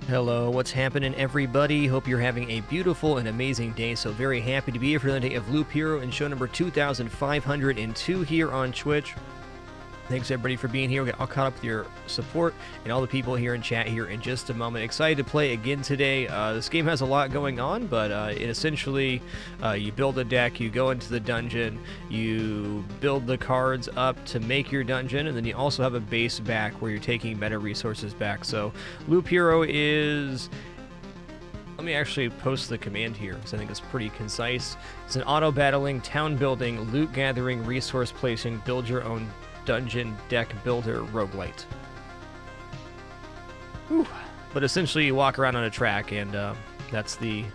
Hello, what's happening, everybody? Hope you're having a beautiful and amazing day. So very happy to be here for the day of Loop Hero and show number 2502 here on Twitch. Thanks everybody for being here. We'll get all caught up with your support and all the people here in chat here in just a moment. Excited to play again today. This game has a lot going on, but it essentially, you build a deck, you go into the dungeon, you build the cards up to make your dungeon, and then you also have a base back where you're taking meta resources back. So Loop Hero is... Let me actually post the command here because I think it's pretty concise. It's an auto-battling, town-building, loot-gathering, resource-placing, build-your-own dungeon deck builder roguelite. Whew. But essentially you walk around on a track and that's the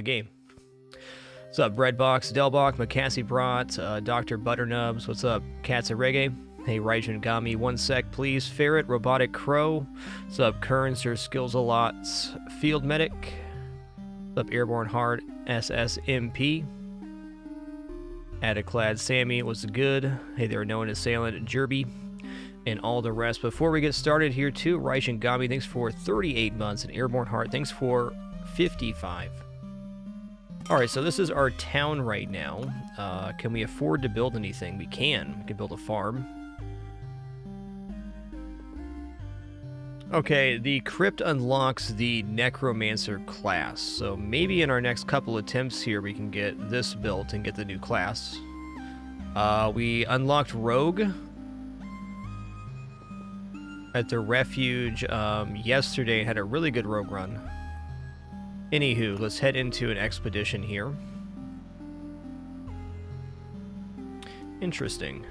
game. What's up, Breadbox, Delbach, McCassie Brat, Dr. Butternubs, what's up, Cats of Reggae, hey Raijin Gami, 1 sec please, Ferret, Robotic Crow, what's up, Kearns, your skills a lot, Field Medic, what's up, Airborne Hard, SSMP, Adaclad Sammy, what's good? Hey there, known assailant Jerby, and all the rest. Before we get started here too, Raishin Gami, thanks for 38 months, and Airborne Heart, thanks for 55. Alright, so this is our town right now. Can we afford to build anything? We can. We can build a farm. Okay, the crypt unlocks the Necromancer class, so maybe in our next couple attempts here we can get this built and get the new class. We unlocked Rogue at the refuge yesterday and had a really good rogue run. Anywho, let's head into an expedition here. Interesting.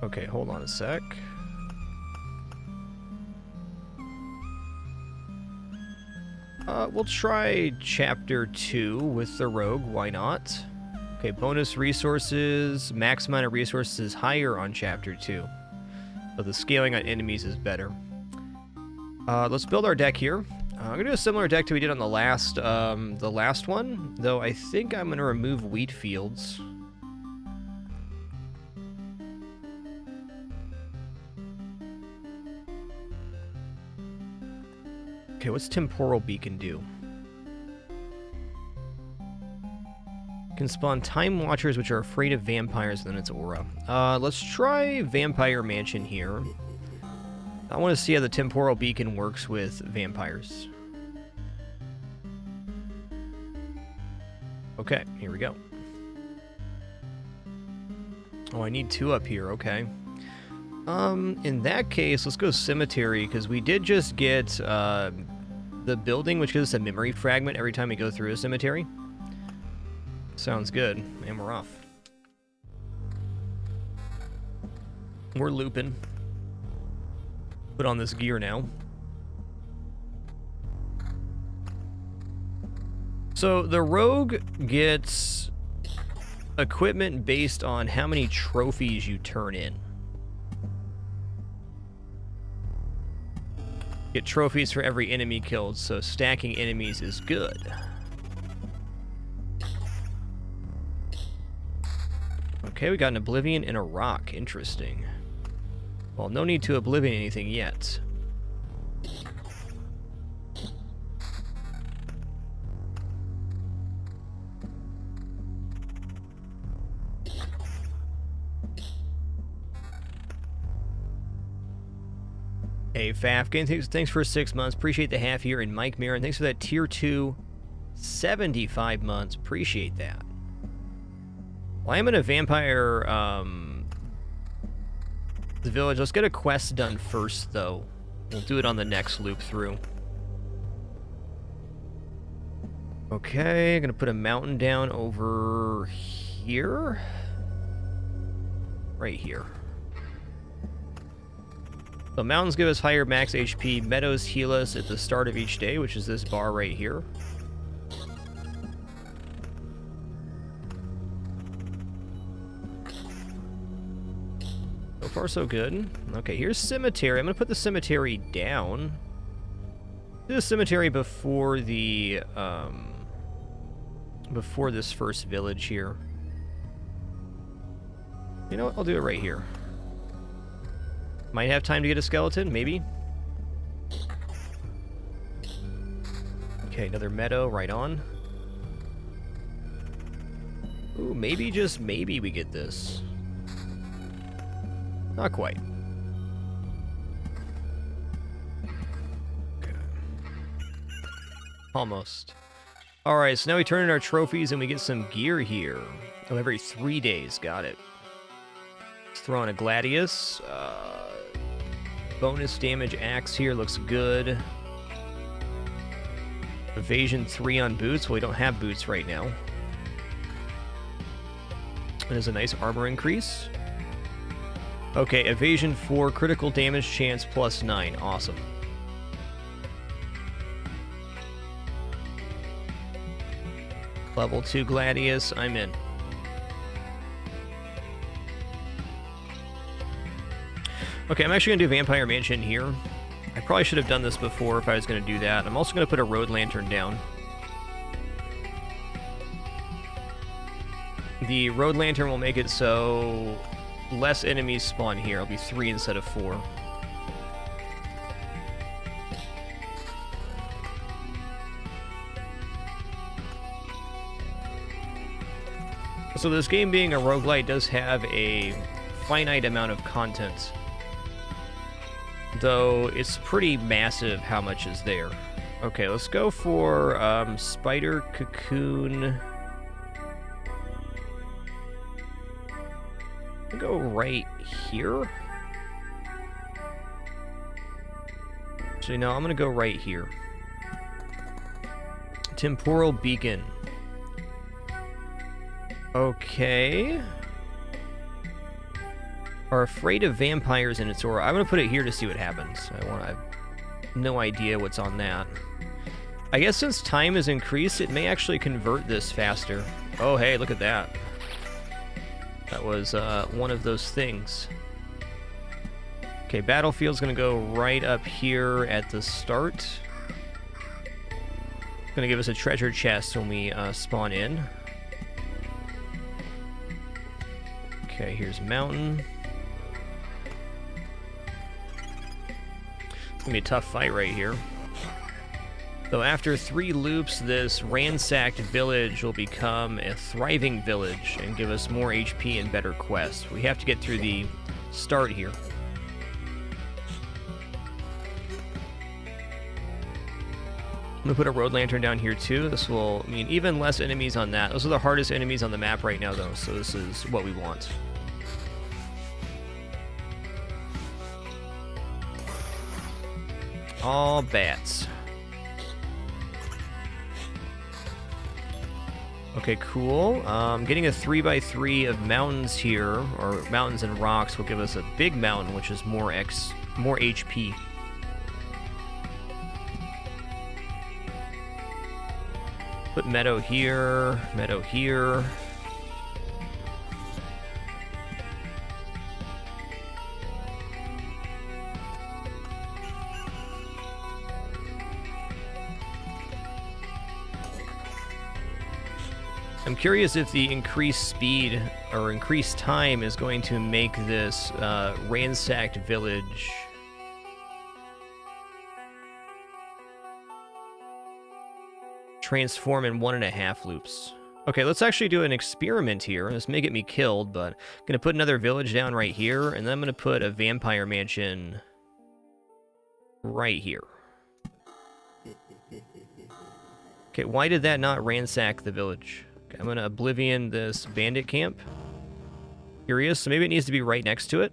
Okay, hold on a sec. We'll try Chapter 2 with the Rogue, why not? Okay, bonus resources, max amount of resources higher on Chapter 2. So the scaling on enemies is better. Let's build our deck here. I'm gonna do a similar deck to we did on the last one, though I think I'm gonna remove wheat fields. Okay, what's Temporal Beacon do? Can spawn Time Watchers which are afraid of vampires and then its aura. Let's try Vampire Mansion here. I want to see how the Temporal Beacon works with vampires. Okay, here we go. Oh, I need 2 up here, okay. In that case, let's go Cemetery, because we did just get the building, which gives us a memory fragment every time we go through a cemetery. Sounds good, and we're off. We're looping. Put on this gear now. So the Rogue gets equipment based on how many trophies you turn in. Get trophies for every enemy killed, so stacking enemies is good. Okay, we got an Oblivion and a Rock. Interesting. Well, no need to Oblivion anything yet. Hey, Fafkin, thanks for 6 months. Appreciate the half year. And Mike Marin, thanks for that tier 2, 75 months. Appreciate that. Well, I am in a vampire, the village. Let's get a quest done first, though. We'll do it on the next loop through. Okay, I'm gonna put a mountain down over here. Right here. So mountains give us higher max HP, meadows heal us at the start of each day, which is this bar right here. So far so good. Okay, here's cemetery. I'm gonna put the cemetery down. Do the cemetery before the before this first village here. You know what? I'll do it right here. Might have time to get a skeleton, maybe. Okay, another meadow, right on. Ooh, maybe, just maybe we get this. Not quite. Okay. Almost. Alright, so now we turn in our trophies and we get some gear here. Oh, every 3 days, got it. Let's throw on a Gladius. Bonus damage axe here looks good. Evasion 3 on boots. Well, we don't have boots right now. There's a nice armor increase. Okay, evasion 4, critical damage chance plus 9. Awesome. Level 2 Gladius, I'm in. Okay, I'm actually going to do Vampire Mansion here. I probably should have done this before if I was going to do that. I'm also going to put a road lantern down. The road lantern will make it so less enemies spawn here. It'll be 3 instead of 4. So this game being a roguelite does have a finite amount of content. Though it's pretty massive how much is there. Okay, let's go for spider cocoon. I'll go right here. Actually, no, I'm gonna go right here. Temporal beacon. Okay. Are afraid of vampires in its aura. I'm gonna put it here to see what happens. I have no idea what's on that. I guess since time is increased, it may actually convert this faster. Oh, hey, look at that. That was one of those things. Okay, Battlefield's gonna go right up here at the start. Gonna give us a treasure chest when we spawn in. Okay, here's mountain. It's gonna be a tough fight right here. Though after 3 loops, this ransacked village will become a thriving village and give us more HP and better quests. We have to get through the start here. I'm gonna put a road lantern down here too. This will mean even less enemies on that. Those are the hardest enemies on the map right now though, so this is what we want. All bats. Okay, cool. Getting a 3x3 of mountains here, or mountains and rocks, will give us a big mountain, which is more HP. Put meadow here, meadow here. I'm curious if the increased speed or increased time is going to make this ransacked village transform in 1.5 loops. Okay, let's actually do an experiment here. This may get me killed, but I'm going to put another village down right here, and then I'm going to put a vampire mansion right here. Okay, why did that not ransack the village? Okay, I'm going to Oblivion this bandit camp. Curious, so maybe it needs to be right next to it.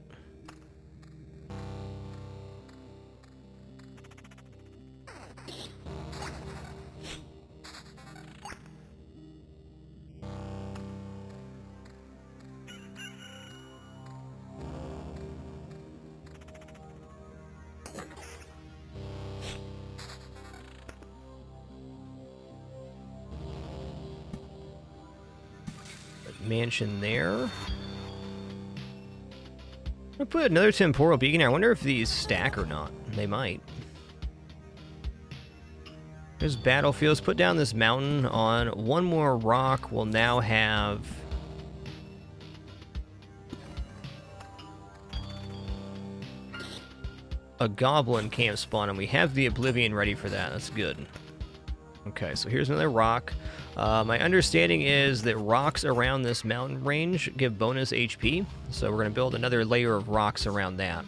Mansion there. I'm gonna put another temporal beacon here. I wonder if these stack or not. They might. There's battlefields. Put down this mountain on one more rock. We'll now have a goblin camp spawn, and we have the Oblivion ready for that. That's good. Okay, so here's another rock. My understanding is that rocks around this mountain range give bonus HP, so we're going to build another layer of rocks around that.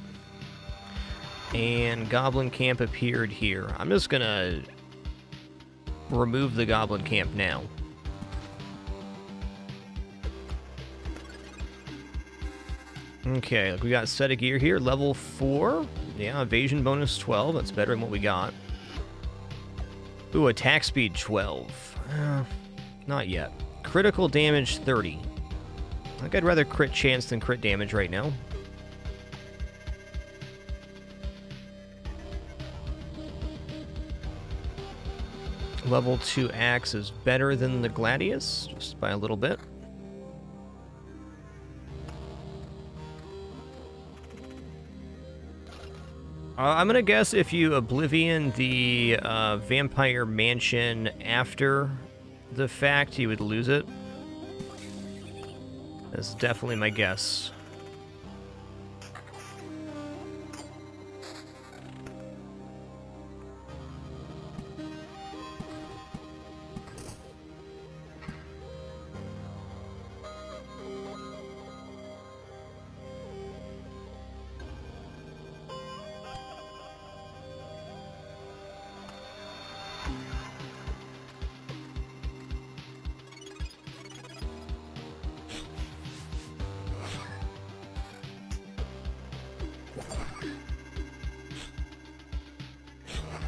And goblin camp appeared here. I'm just going to remove the goblin camp now. Okay, we got a set of gear here. Level 4. Yeah, evasion bonus 12. That's better than what we got. Ooh, attack speed 12. Not yet. Critical damage 30. I think I'd rather crit chance than crit damage right now. Level 2 axe is better than the Gladius, just by a little bit. I'm going to guess if you Oblivion the Vampire Mansion after the fact, you would lose it. That's definitely my guess.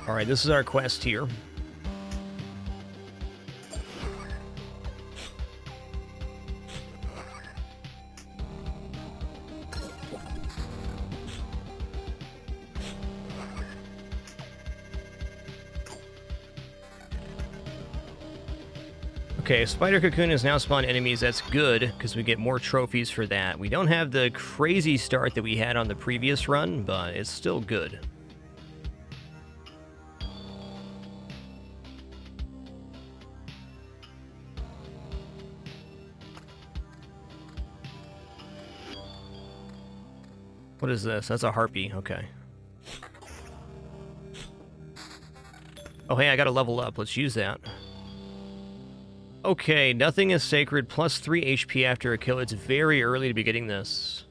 Alright, this is our quest here. Okay, Spider Cocoon has now spawned enemies. That's good, because we get more trophies for that. We don't have the crazy start that we had on the previous run, but it's still good. What is this? That's a harpy. Okay. Oh, hey, I gotta level up. Let's use that. Okay, nothing is sacred. Plus 3 HP after a kill. It's very early to be getting this.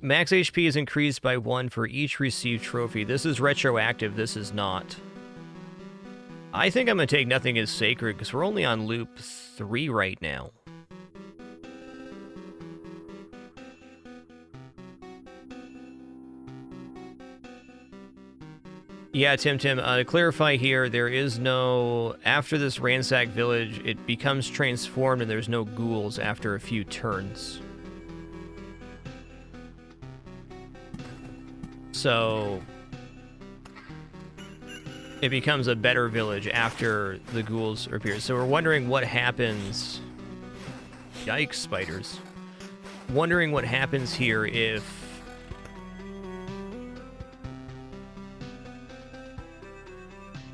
Max HP is increased by 1 for each received trophy. This is retroactive. This is not. I think I'm gonna take nothing is sacred because we're only on loop 3 right now. Yeah, Tim, to clarify here, there is no... After this ransack village, it becomes transformed and there's no ghouls after a few turns. So... it becomes a better village after the ghouls appear. So we're wondering what happens... Yikes, spiders. Wondering what happens here if...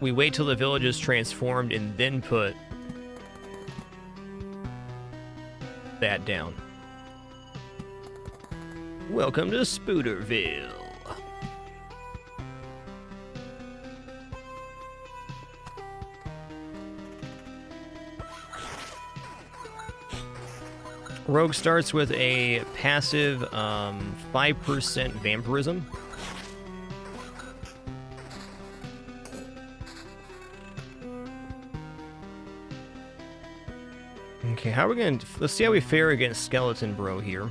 we wait till the village is transformed and then put that down. Welcome to Spooderville. Rogue starts with a passive 5% vampirism. Okay, how are we gonna... let's see how we fare against Skeleton Bro here.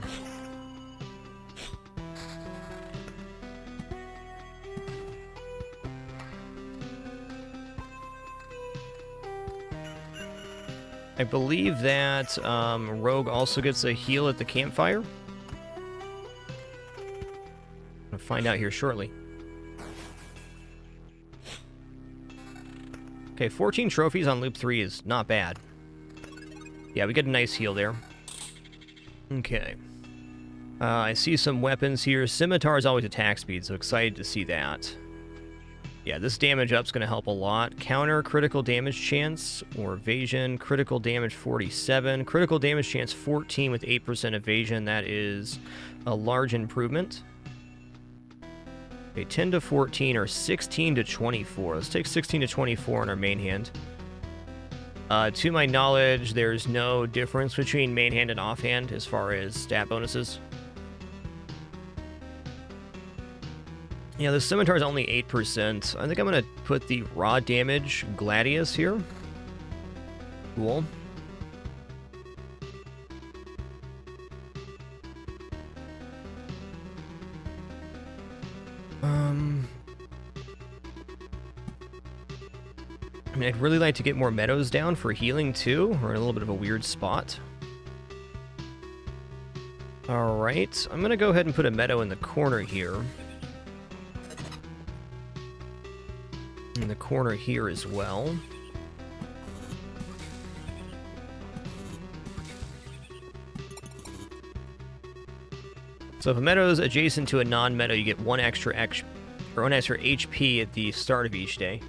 I believe that Rogue also gets a heal at the campfire. I'll find out here shortly. Okay, 14 trophies on loop 3 is not bad. Yeah, we get a nice heal there. Okay. I see some weapons here. Scimitar is always attack speed, so excited to see that. Yeah, this damage up's going to help a lot. Counter critical damage chance or evasion. Critical damage 47. Critical damage chance 14 with 8% evasion. That is a large improvement. Okay, 10 to 14 or 16 to 24. Let's take 16 to 24 in our main hand. To my knowledge, there's no difference between main hand and offhand as far as stat bonuses. Yeah, the scimitar is only 8%. I think I'm going to put the raw damage Gladius here. Cool. I mean, I'd really like to get more meadows down for healing too. We're in a little bit of a weird spot. Alright, I'm going to go ahead and put a meadow in the corner here. In the corner here as well. So if a meadow is adjacent to a non-meadow, you get one extra HP at the start of each day.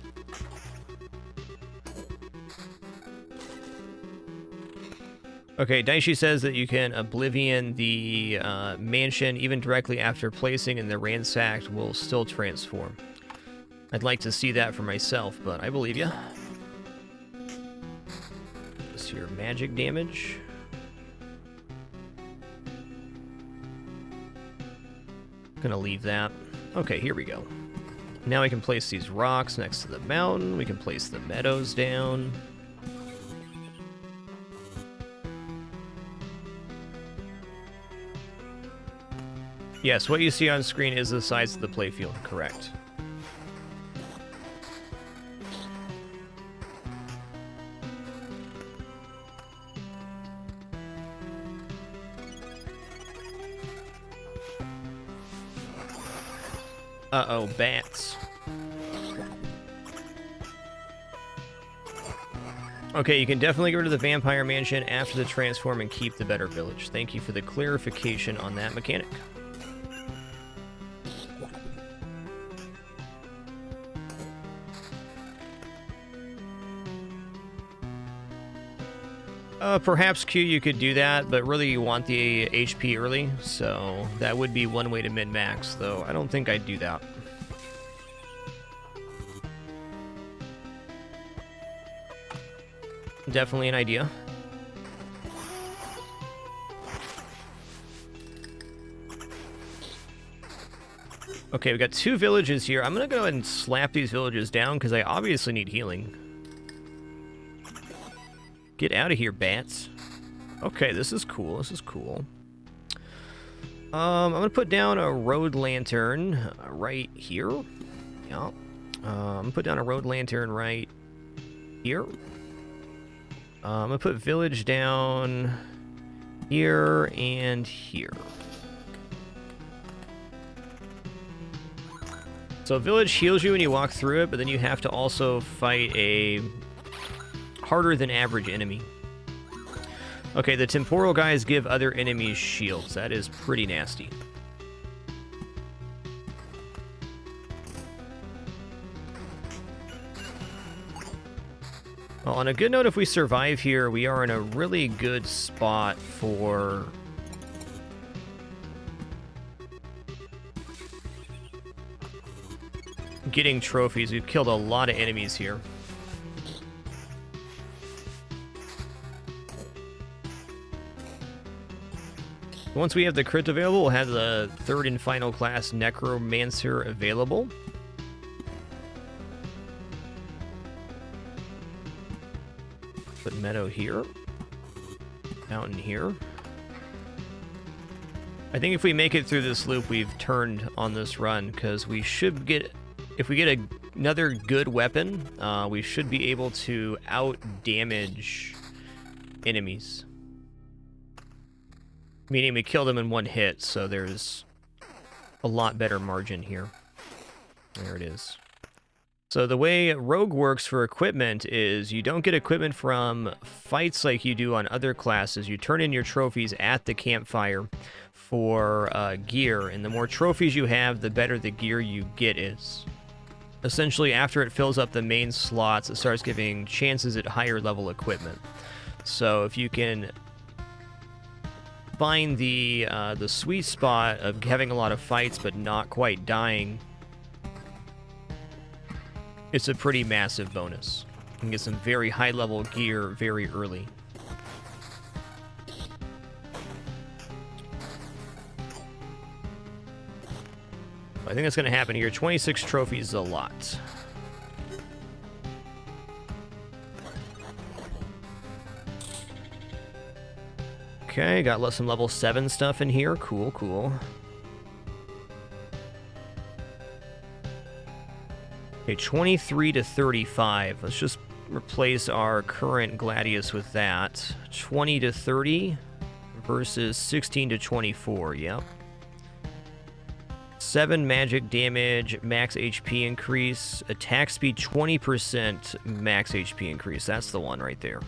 Okay, Daishi says that you can Oblivion the mansion even directly after placing, and the ransacked will still transform. I'd like to see that for myself, but I believe you. This is your magic damage. Gonna leave that. Okay, here we go. Now we can place these rocks next to the mountain. We can place the meadows down. Yes, what you see on screen is the size of the playfield, correct. Uh-oh, bats. Okay, you can definitely get rid of the vampire mansion after the transform and keep the better village. Thank you for the clarification on that mechanic. Perhaps Q, you could do that, but really you want the HP early, so that would be one way to min-max, though I don't think I'd do that. Definitely an idea. Okay, we've got 2 villages here. I'm going to go ahead and slap these villages down because I obviously need healing. Get out of here, bats. Okay, this is cool. This is cool. I'm going to put down a road lantern right here. Yeah. I'm going to put down a road lantern right here. I'm going to put village down here and here. So village heals you when you walk through it, but then you have to also fight a harder than average enemy. Okay, the temporal guys give other enemies shields. That is pretty nasty. Well, on a good note, if we survive here, we are in a really good spot for getting trophies. We've killed a lot of enemies here. Once we have the crit available, we'll have the 3rd and final class Necromancer available. Put meadow here. Mountain here. I think if we make it through this loop, we've turned on this run, because we should get... If we get another good weapon, we should be able to out-damage enemies. Meaning we kill them in one hit, so there's a lot better margin here. There it is. So the way Rogue works for equipment is you don't get equipment from fights like you do on other classes. You turn in your trophies at the campfire for gear, and the more trophies you have, the better the gear you get is. Essentially, after it fills up the main slots, it starts giving chances at higher level equipment. So if you can find the sweet spot of having a lot of fights but not quite dying, it's a pretty massive bonus. You can get some very high-level gear very early. I think that's going to happen here. 26 trophies is a lot. Okay, got some level 7 stuff in here. Cool, cool. Okay, 23 to 35. Let's just replace our current Gladius with that. 20 to 30 versus 16 to 24. Yep. 7 magic damage, max HP increase, attack speed 20%, max HP increase. That's the one right there.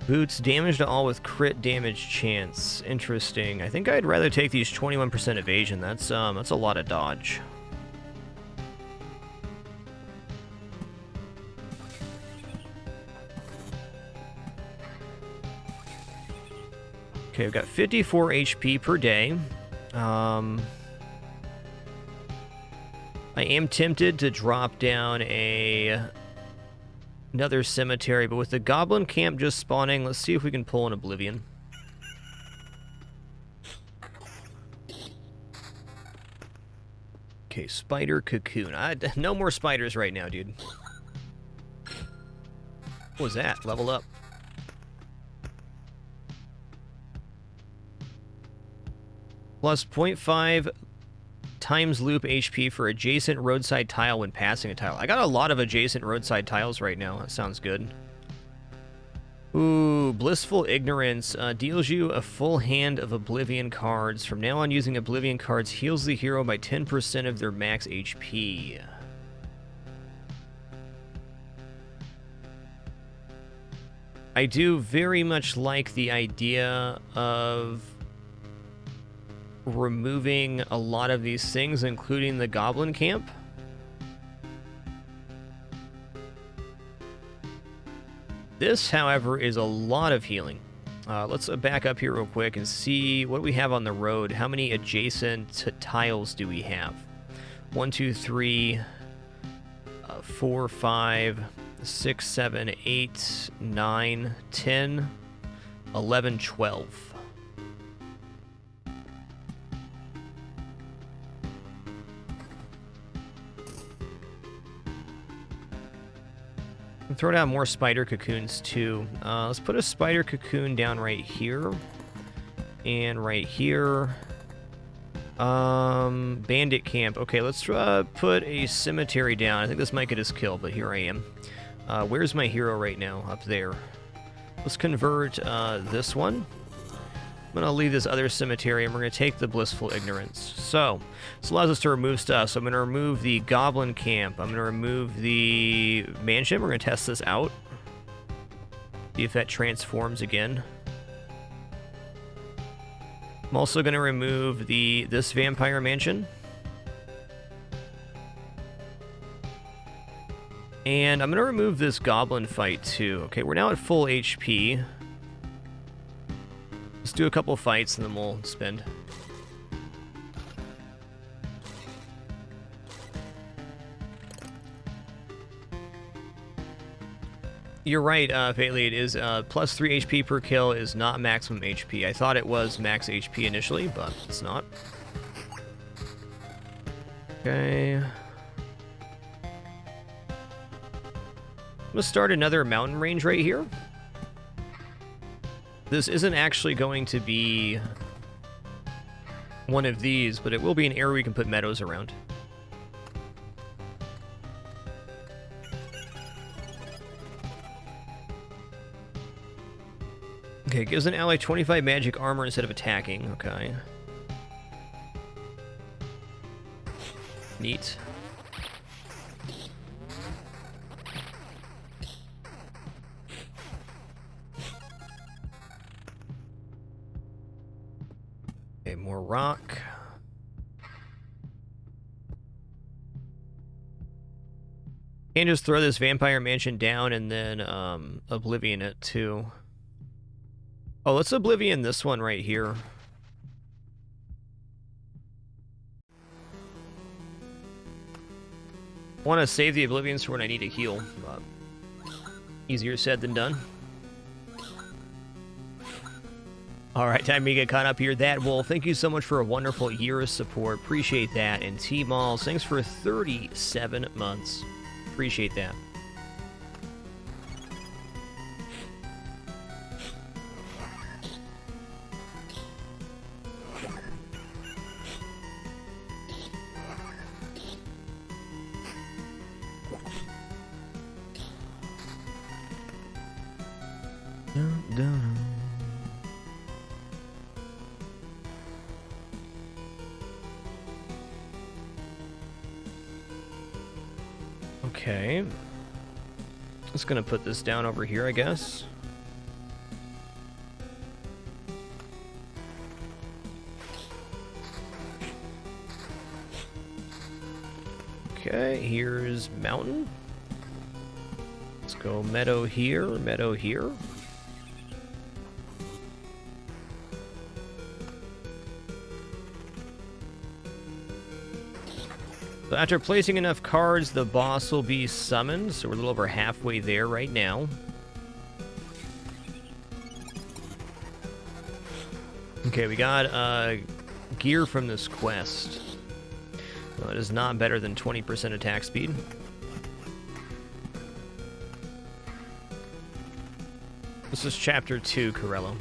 Boots, damage to all with crit damage chance. Interesting. I think I'd rather take these 21% evasion. That's a lot of dodge. Okay, we've got 54 HP per day. I am tempted to drop down another cemetery, but with the goblin camp just spawning, let's see if we can pull an Oblivion. Okay, spider cocoon. No more spiders right now, dude. What was that? Level up. Plus 0.5 times loop HP for adjacent roadside tile when passing a tile. I got a lot of adjacent roadside tiles right now. That sounds good. Ooh, Blissful Ignorance deals you a full hand of Oblivion cards. From now on, using Oblivion cards heals the hero by 10% of their max HP. I do very much like the idea of removing a lot of these things, including the goblin camp. This, however, is a lot of healing. Let's back up here real quick and see what we have on the road. How many adjacent tiles do we have? 1, 2, 3, 4, 5, 6, 7, 8, 9, 10, 11, 12. Throw down more spider cocoons too. Let's put a spider cocoon down right here. And right here. Bandit camp. Okay, let's put a cemetery down. I think this might get us killed, but here I am. Where's my hero right now? Up there. Let's convert this one. I'm going to leave this other cemetery, and we're going to take the Blissful Ignorance. So, this allows us to remove stuff. So I'm going to remove the Goblin Camp. I'm going to remove the Mansion. We're going to test this out. See if that transforms again. I'm also going to remove this Vampire Mansion. And I'm going to remove this Goblin fight, too. Okay, we're now at full HP. Let's do a couple fights and then we'll spend. You're right, Faitely, it is plus 3 HP per kill is not maximum HP. I thought it was max HP initially, but it's not. Okay. I'm gonna start another mountain range right here. This isn't actually going to be one of these, but it will be an area we can put meadows around. Okay, gives an ally 25 magic armor instead of attacking. Okay. Neat. Okay, more rock. And just throw this Vampire Mansion down and then Oblivion it too. Oh, let's Oblivion this one right here. Want to save the Oblivions for when I need to heal. Easier said than done. Alright, time to get caught up here. That Wolf, thank you so much for a wonderful year of support. Appreciate that. And T-Malls, thanks for 37 months. Appreciate that. Dun, dun. Okay. Just gonna put this down over here, I guess. Okay, here's mountain. Let's go meadow here, meadow here. So after placing enough cards, the boss will be summoned. So we're a little over halfway there right now. Okay, we got gear from this quest. Well, it is not better than 20% attack speed. This is Chapter 2, Corello.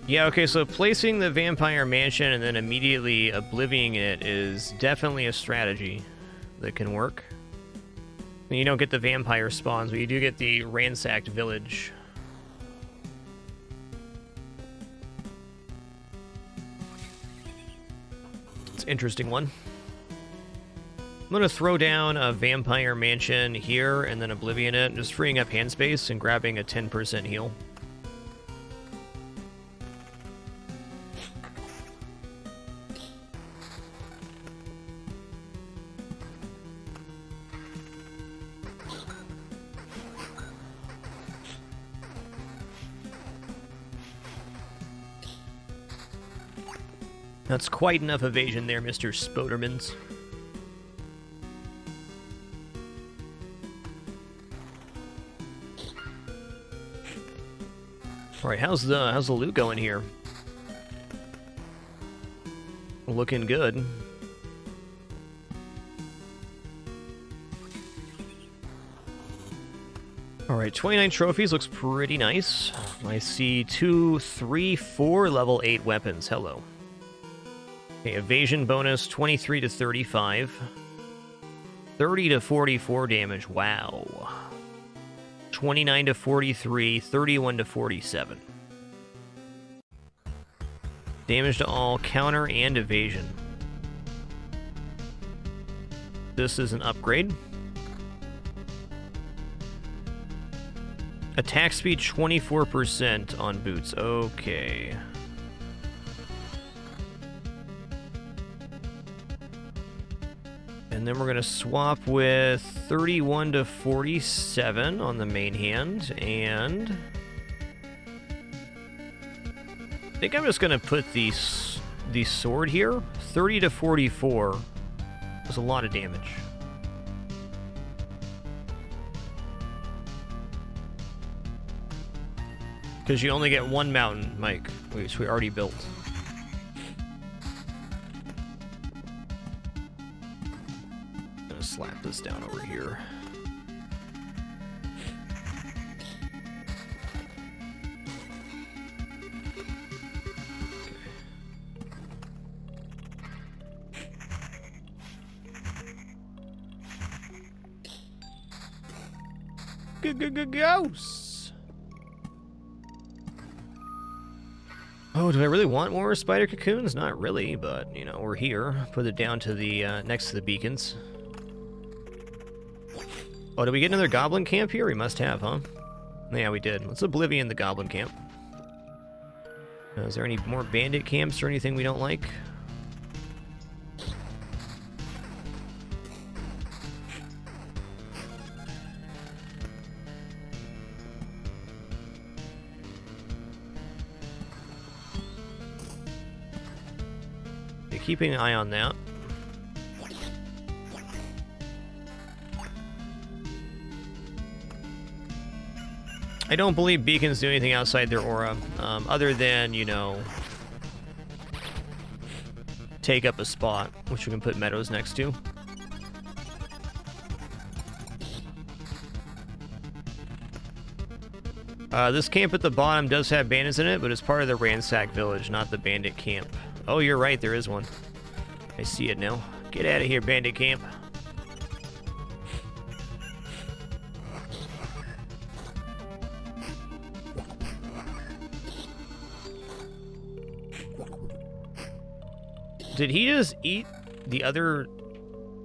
Yeah, okay, so placing the Vampire Mansion and then immediately oblivioning it is definitely a strategy that can work. You don't get the vampire spawns, but you do get the ransacked village. It's an interesting one. I'm going to throw down a Vampire Mansion here and then oblivion it, just freeing up hand space and grabbing a 10% heal. That's quite enough evasion there, Mr. Spodermans. All right, how's the loot going here? Looking good. All right, 29 trophies looks pretty nice. I see 2, 3, 4 level 8 weapons. Hello. Okay, evasion bonus 23 to 35. 30 to 44 damage. Wow. 29 to 43, 31 to 47. Damage to all, counter, and evasion. This is an upgrade. Attack speed 24% on boots. Okay. And then we're going to swap with 31 to 47 on the main hand, and I think I'm just going to put the sword here. 30 to 44. That's a lot of damage. Because you only get one mountain, Mike, which we already built. Slap this down over here. Ghosts. Oh, do I really want more spider cocoons? Not really, but, you know, we're here. Put it down to the, next to the beacons. Oh, did we get another goblin camp here? We must have, huh? Yeah, we did. Let's Oblivion the goblin camp. Is there any more bandit camps or anything we don't like? Keeping an eye on that. I don't believe beacons do anything outside their aura, other than, you know, take up a spot, which we can put meadows next to. This camp at the bottom does have bandits in it, but it's part of the ransack village, not the bandit camp. Oh, you're right, there is one. I see it now. Get out of here, bandit camp. Did he just eat the other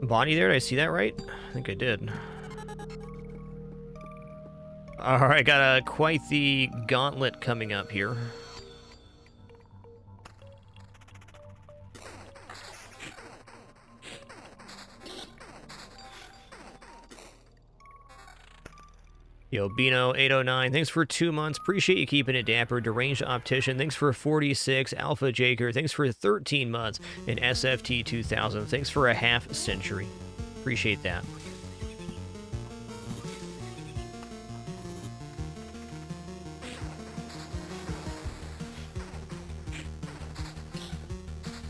body there? Did I see that right? I think I did. Alright, got quite the gauntlet coming up here. Yo, Bino809, thanks for 2 months. Appreciate you keeping it dapper. Deranged Optician, thanks for 46. Alpha Jaker, thanks for 13 months. And SFT2000, thanks for a half century. Appreciate that.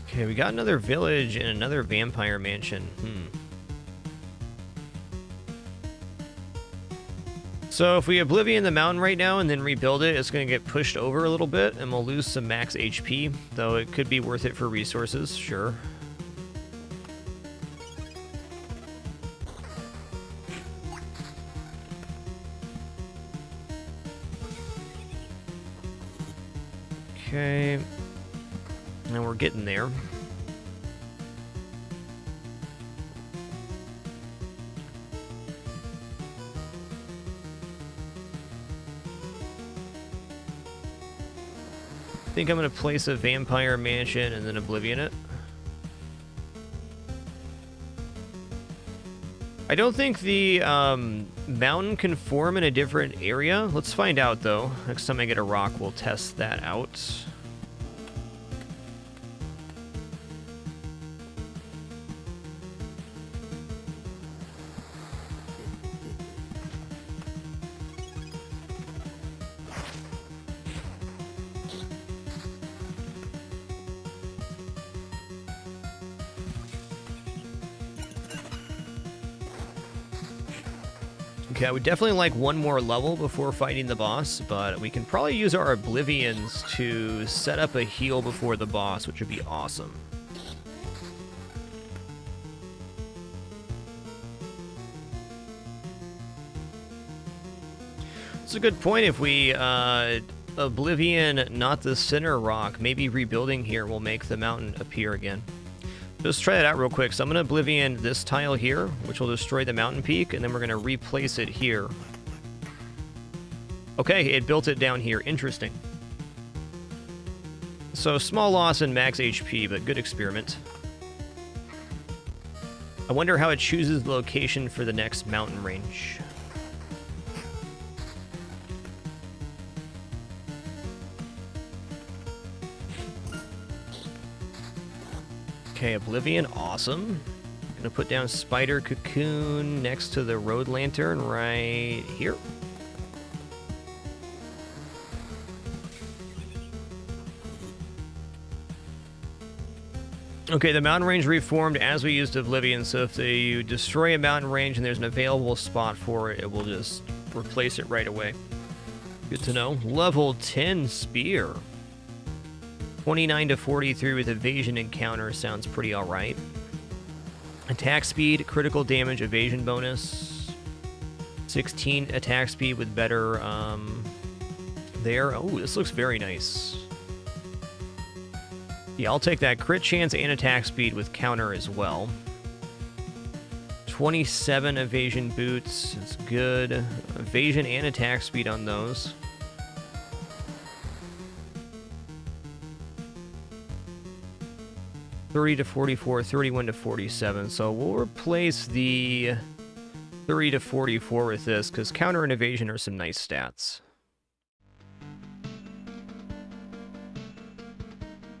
Okay, we got another village and another vampire mansion. So if we Oblivion the mountain right now and then rebuild it, it's going to get pushed over a little bit, and we'll lose some max HP, though it could be worth it for resources, sure. Okay. And we're getting there. I think I'm going to place a vampire mansion and then Oblivion it. I don't think the mountain can form in a different area. Let's find out, though. Next time I get a rock, we'll test that out. Okay, I would definitely like one more level before fighting the boss, but we can probably use our Oblivions to set up a heal before the boss, which would be awesome. It's a good point. If we Oblivion not the center rock, maybe rebuilding here will make the mountain appear again. Let's try that out real quick. So I'm going to Oblivion this tile here, which will destroy the mountain peak, and then we're going to replace it here. Okay, it built it down here. Interesting. So small loss in max HP, but good experiment. I wonder how it chooses the location for the next mountain range. Okay, Oblivion, awesome. Gonna put down Spider Cocoon next to the Road Lantern right here. Okay, the mountain range reformed as we used Oblivion, so if you destroy a mountain range and there's an available spot for it, it will just replace it right away. Good to know. Level 10 Spear. 29 to 43 with evasion encounter sounds pretty alright. Attack speed, critical damage, evasion bonus. 16 attack speed with better there. Oh, this looks very nice. Yeah, I'll take that. Crit chance and attack speed with counter as well. 27 evasion boots. It's good. Evasion and attack speed on those. $30 to $44, $31 to $47. So we'll replace the $30 to $44 with this, because counter and evasion are some nice stats.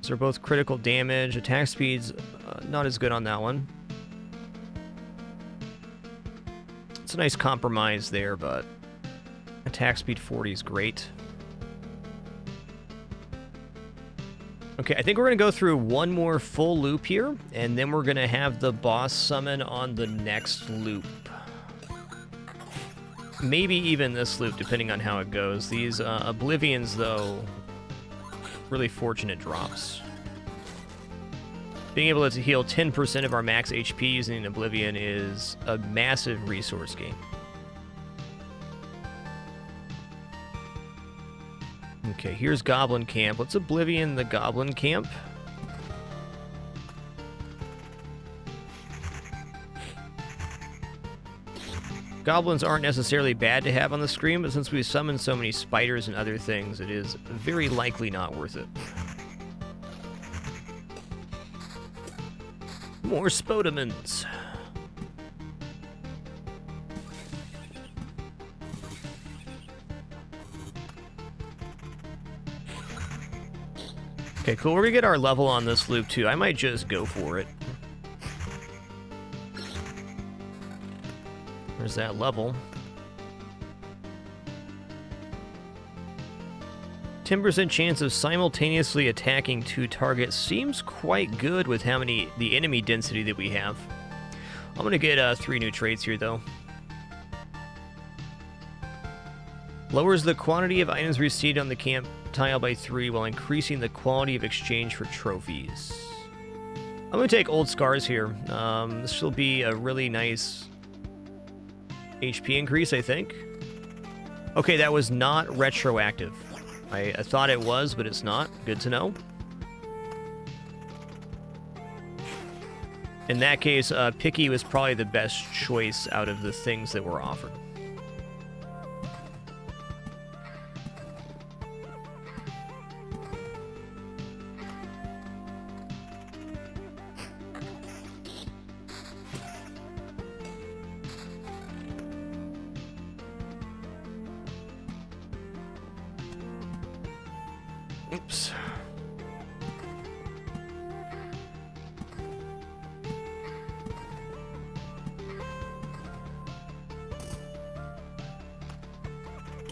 So they're both critical damage. Attack speed's not as good on that one. It's a nice compromise there, but attack speed 40 is great. Okay, I think we're going to go through one more full loop here, and then we're going to have the boss summon on the next loop. Maybe even this loop, depending on how it goes. These Oblivions, though, really fortunate drops. Being able to heal 10% of our max HP using an Oblivion is a massive resource gain. Okay, here's Goblin Camp. Let's Oblivion the Goblin Camp. Goblins aren't necessarily bad to have on the screen, but since we summon so many spiders and other things, it is very likely not worth it. More Spodamans. Okay, cool. We're gonna get our level on this loop, too. I might just go for it. There's that level. 10% chance of simultaneously attacking 2 targets seems quite good with how many the enemy density that we have. I'm gonna get 3 new traits here, though. Lowers the quantity of items received on the camp tile by 3 while increasing the quality of exchange for trophies. I'm gonna take Old Scars here. This will be a really nice HP increase, I think. Okay, that was not retroactive. I thought it was, but it's not. Good to know. In that case, Picky was probably the best choice out of the things that were offered. Oops.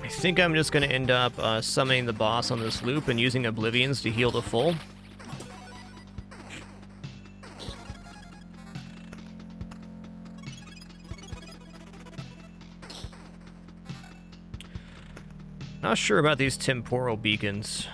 I think I'm just going to end up summoning the boss on this loop and using Oblivions to heal to full. Not sure about these temporal beacons.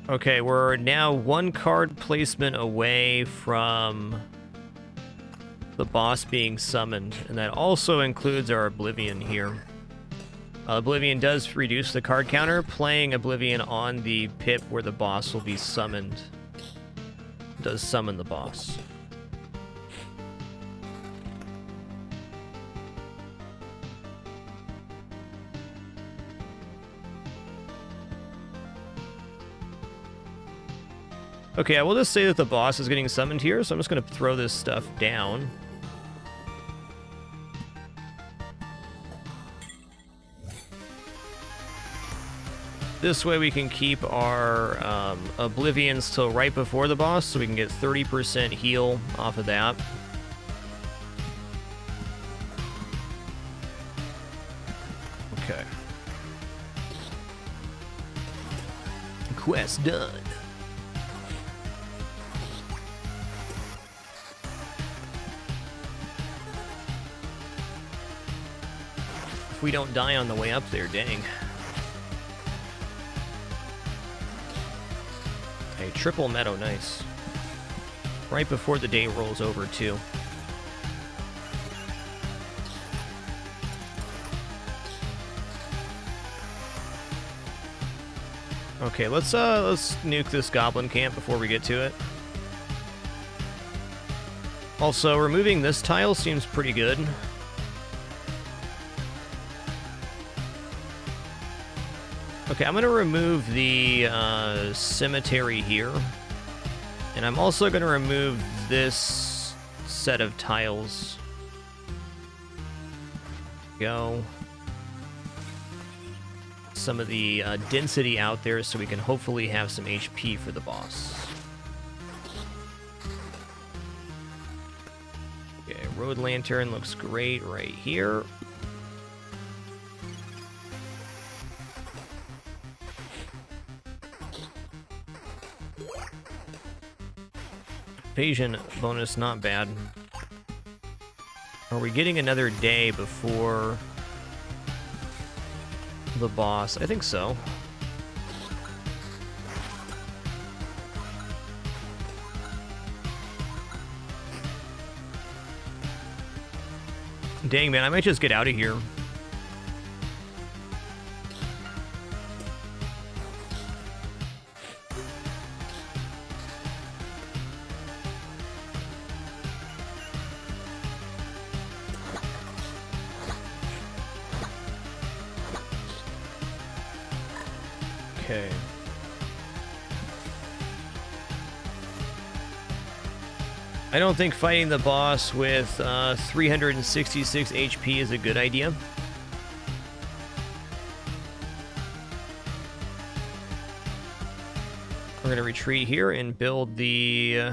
Okay, we're now 1 card placement away from the boss being summoned, and that also includes our Oblivion here. Oblivion does reduce the card counter. Playing Oblivion on the pip where the boss will be summoned does summon the boss. Okay, I will just say that the boss is getting summoned here, so I'm just going to throw this stuff down. This way we can keep our Oblivions till right before the boss, so we can get 30% heal off of that. Okay. Quest done. If we don't die on the way up there, dang. Okay, triple meadow, nice. Right before the day rolls over, too. Okay, let's nuke this goblin camp before we get to it. Also, removing this tile seems pretty good. Okay, I'm going to remove the cemetery here. And I'm also going to remove this set of tiles. Go. Some of the density out there so we can hopefully have some HP for the boss. Okay, road lantern looks great right here. Evasion bonus, not bad. Are we getting another day before the boss? I think so. Dang, man, I might just get out of here. Okay. I don't think fighting the boss with 366 HP is a good idea. We're going to retreat here and build the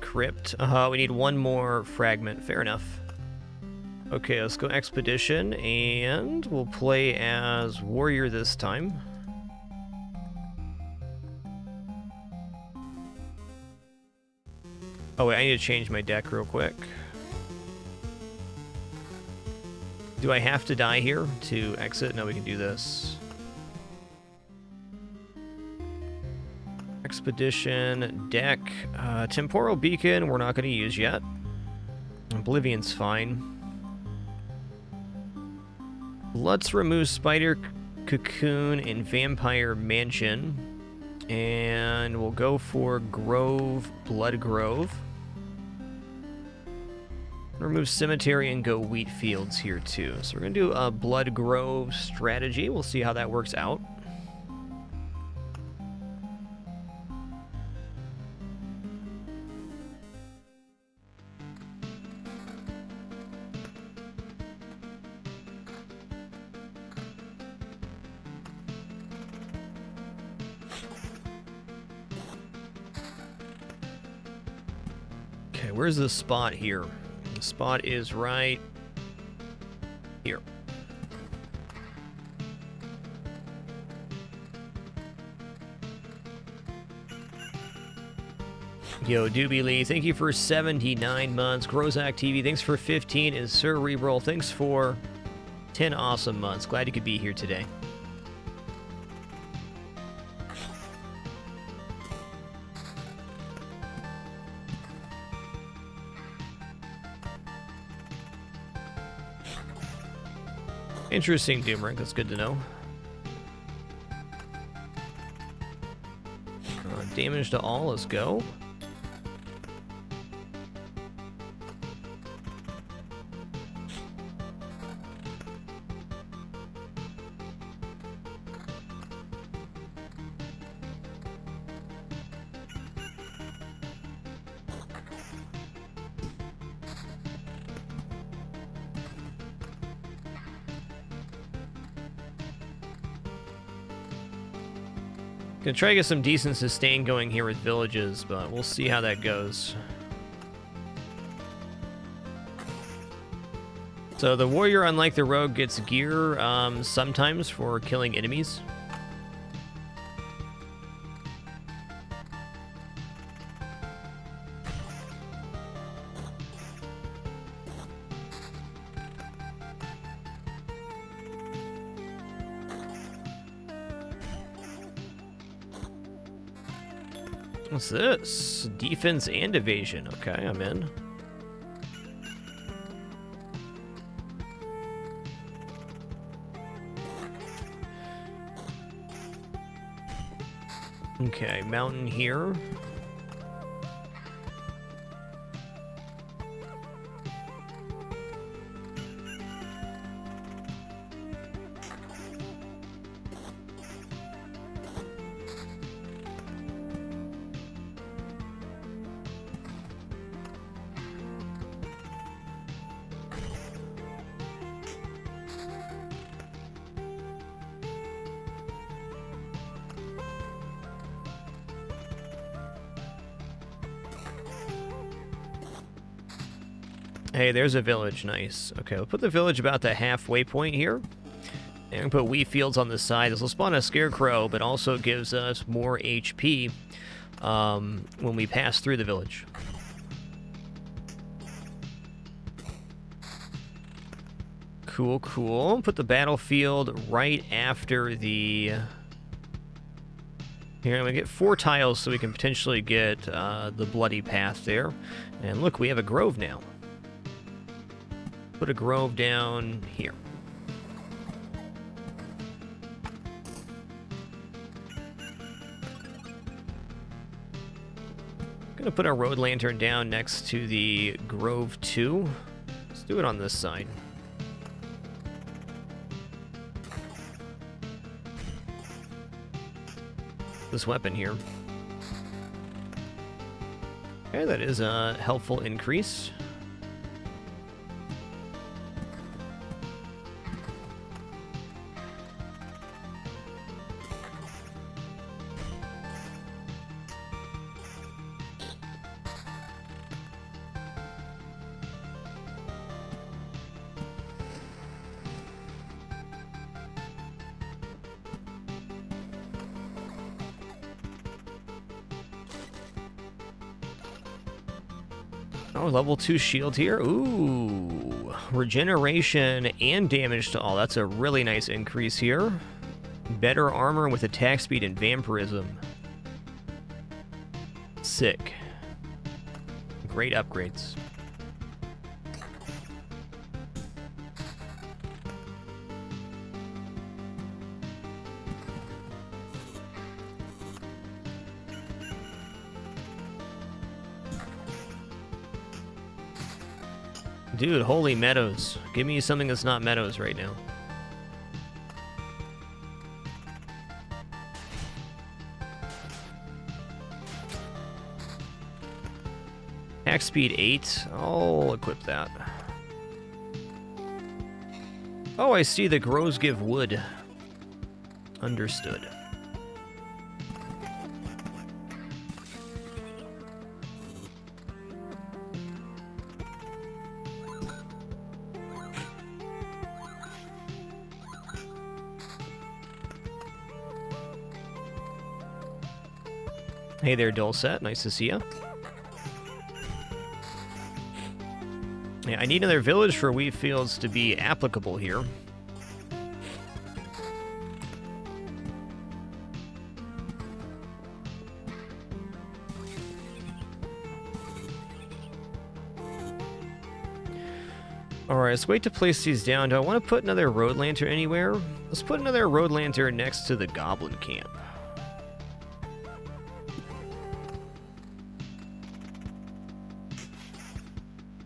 crypt. We need one more fragment. Fair enough. Okay, let's go Expedition, and we'll play as Warrior this time. Oh wait, I need to change my deck real quick. Do I have to die here to exit? No, we can do this. Expedition, deck, Temporal Beacon, we're not going to use yet. Oblivion's fine. Let's remove Spider Cocoon and Vampire Mansion. And we'll go for Grove, Blood Grove. Remove Cemetery and go Wheat Fields here too. So we're going to do a Blood Grove strategy. We'll see how that works out. Where's the spot here? The spot is right here. Yo, Doobie Lee, thank you for 79 months. Grozak TV, thanks for 15. And Cerebral, thanks for 10 awesome months. Glad you could be here today. Interesting, Doomrank. That's good to know. Damage to all. Let's go. Gonna try to get some decent sustain going here with villages, but we'll see how that goes. So the warrior, unlike the rogue, gets gear sometimes for killing enemies. What's this? Defense and evasion. Okay, I'm in. Okay, mountain here. Hey, there's a village. Nice. Okay, we'll put the village about the halfway point here. And put wheat fields on the side. This will spawn a scarecrow, but also gives us more HP when we pass through the village. Cool, cool. Put the battlefield right after the... Here, we get 4 tiles so we can potentially get the bloody path there. And look, we have a grove now. Put a grove down here. Gonna put our road lantern down next to the grove too. Let's do it on this side. This weapon here. Okay, that is a helpful increase. Oh, level 2 shield here. Ooh, regeneration and damage to all. That's a really nice increase here. Better armor with attack speed and vampirism. Sick. Great upgrades. Dude, holy meadows. Give me something that's not meadows right now. Attack speed 8. I'll equip that. Oh, I see the grows give wood. Understood. Hey there, Dulcet. Nice to see ya. Yeah, I need another village for wheat fields to be applicable here. Alright, let's wait to place these down. Do I want to put another road lantern anywhere? Let's put another road lantern next to the goblin camp.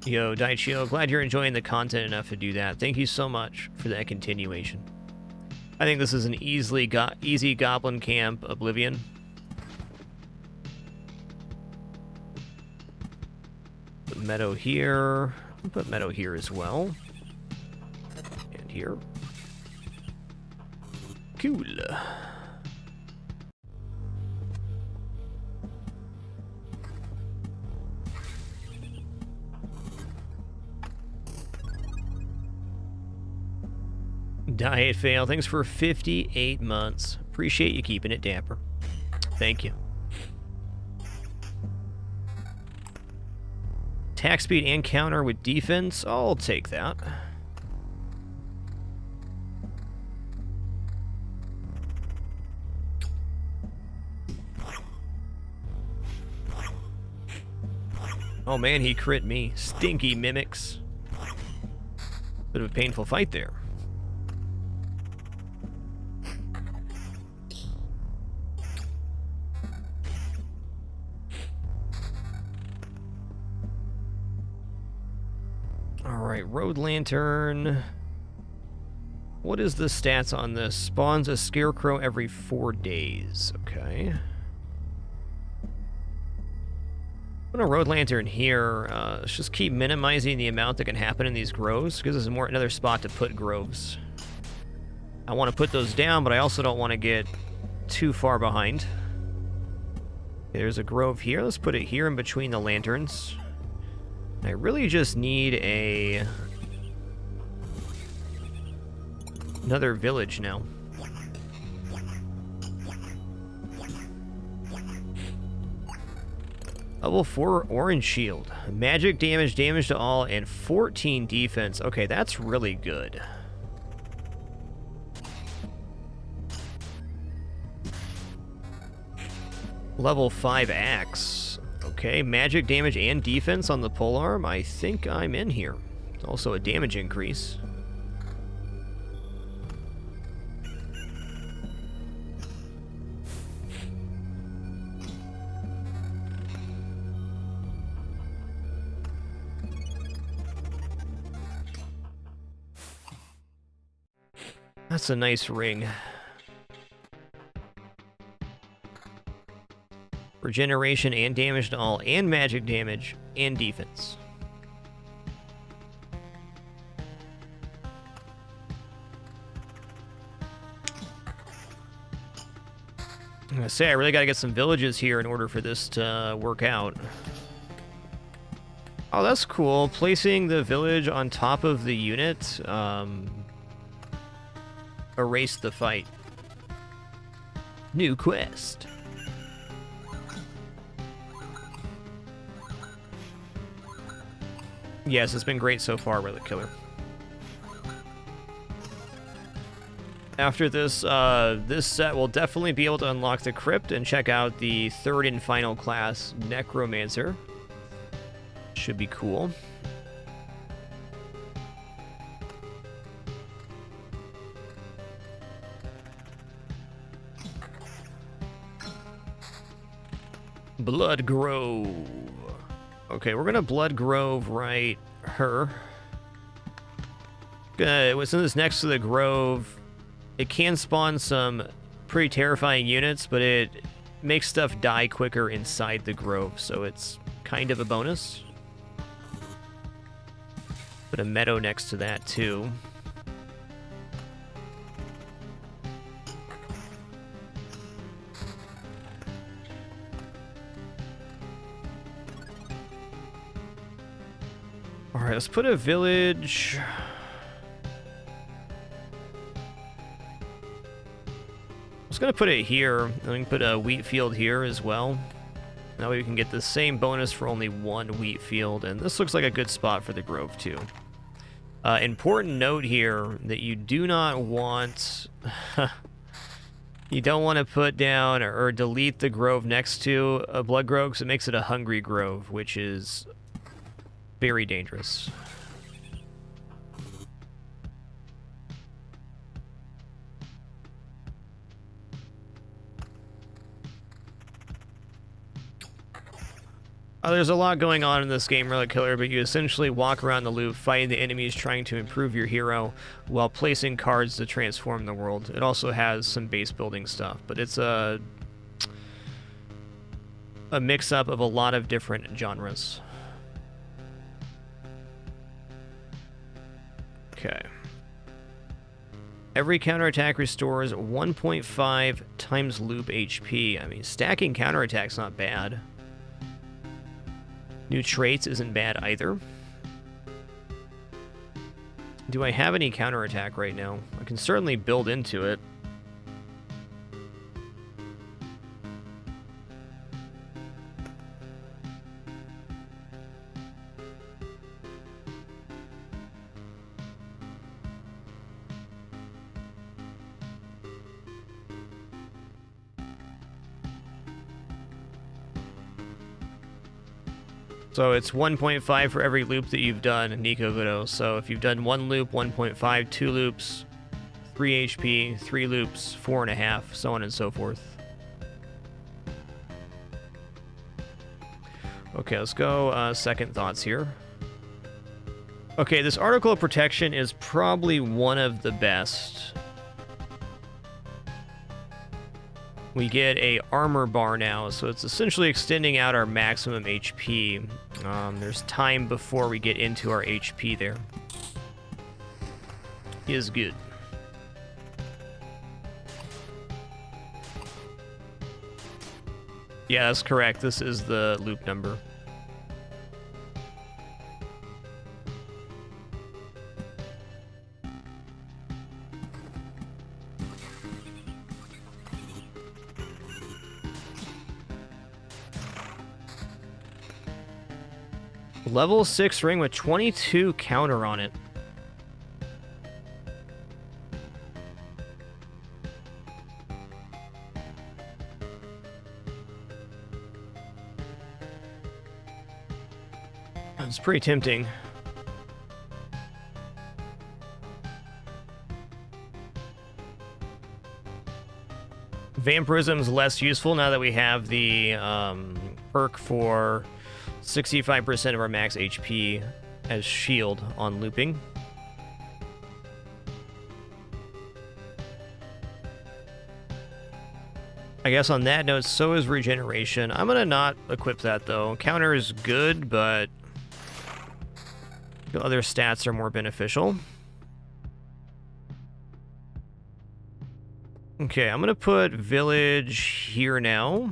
Yo, Daichio, glad you're enjoying the content enough to do that. Thank you so much for that continuation. I think this is an easy goblin camp oblivion. Put meadow here. I'll put meadow here as well. And here. Cool. Diet fail. Thanks for 58 months. Appreciate you keeping it dapper. Thank you. Attack speed and counter with defense. I'll take that. Oh man, he crit me. Stinky mimics. Bit of a painful fight there. Alright, Road Lantern. What is the stats on this? Spawns a scarecrow every 4 days. Okay. I'm gonna Road Lantern here. Let's just keep minimizing the amount that can happen in these groves, because this is another spot to put groves. I want to put those down, but I also don't want to get too far behind. Okay, there's a grove here. Let's put it here in between the lanterns. I really just need another village now. Level 4 orange shield. Magic damage, damage to all, and 14 defense. Okay, that's really good. Level 5 axe. Okay, magic damage and defense on the polearm. I think I'm in here. Also a damage increase. That's a nice ring. Regeneration and damage to all, and magic damage, and defense. I'm gonna say, I really gotta get some villages here in order for this to work out. Oh, that's cool. Placing the village on top of the unit, erase the fight. New quest. Yes, it's been great so far, Relic Killer. After this, this set will definitely be able to unlock the crypt and check out the third and final class, Necromancer. Should be cool. Blood Grove. Okay, we're gonna Blood Grove right her. Since it's next to the grove, it can spawn some pretty terrifying units, but it makes stuff die quicker inside the grove, so it's kind of a bonus. Put a meadow next to that too. Alright, let's put a village. I was gonna put it here, and we can put a wheat field here as well. That way we can get the same bonus for only one wheat field, and this looks like a good spot for the grove too. Important note here that you do not want... you don't want to put down or delete the grove next to a blood grove, because it makes it a hungry grove, which is very dangerous. There's a lot going on in this game, Relic Killer, but you essentially walk around the loop fighting the enemies, trying to improve your hero while placing cards to transform the world. It also has some base building stuff, but it's a mix-up of a lot of different genres. Okay. Every counterattack restores 1.5 times loop HP. I mean, stacking counterattack's not bad. New traits isn't bad either. Do I have any counterattack right now? I can certainly build into it. So it's 1.5 for every loop that you've done, Nico Gudo. So if you've done 1 loop, 1.5, 2 loops, 3 HP, 3 loops, 4.5, so on and so forth. Okay, let's go second thoughts here. Okay, this Article of Protection is probably one of the best. We get a armor bar now, so it's essentially extending out our maximum HP. There's time before we get into our HP there. Is good. Yeah, that's correct. This is the loop number. Level 6 ring with 22 counter on it. It's pretty tempting. Vampirism's less useful now that we have the perk for 65% of our max HP as shield on looping. I guess on that note, so is regeneration. I'm gonna not equip that though. Counter is good, but the other stats are more beneficial. Okay, I'm gonna put village here now.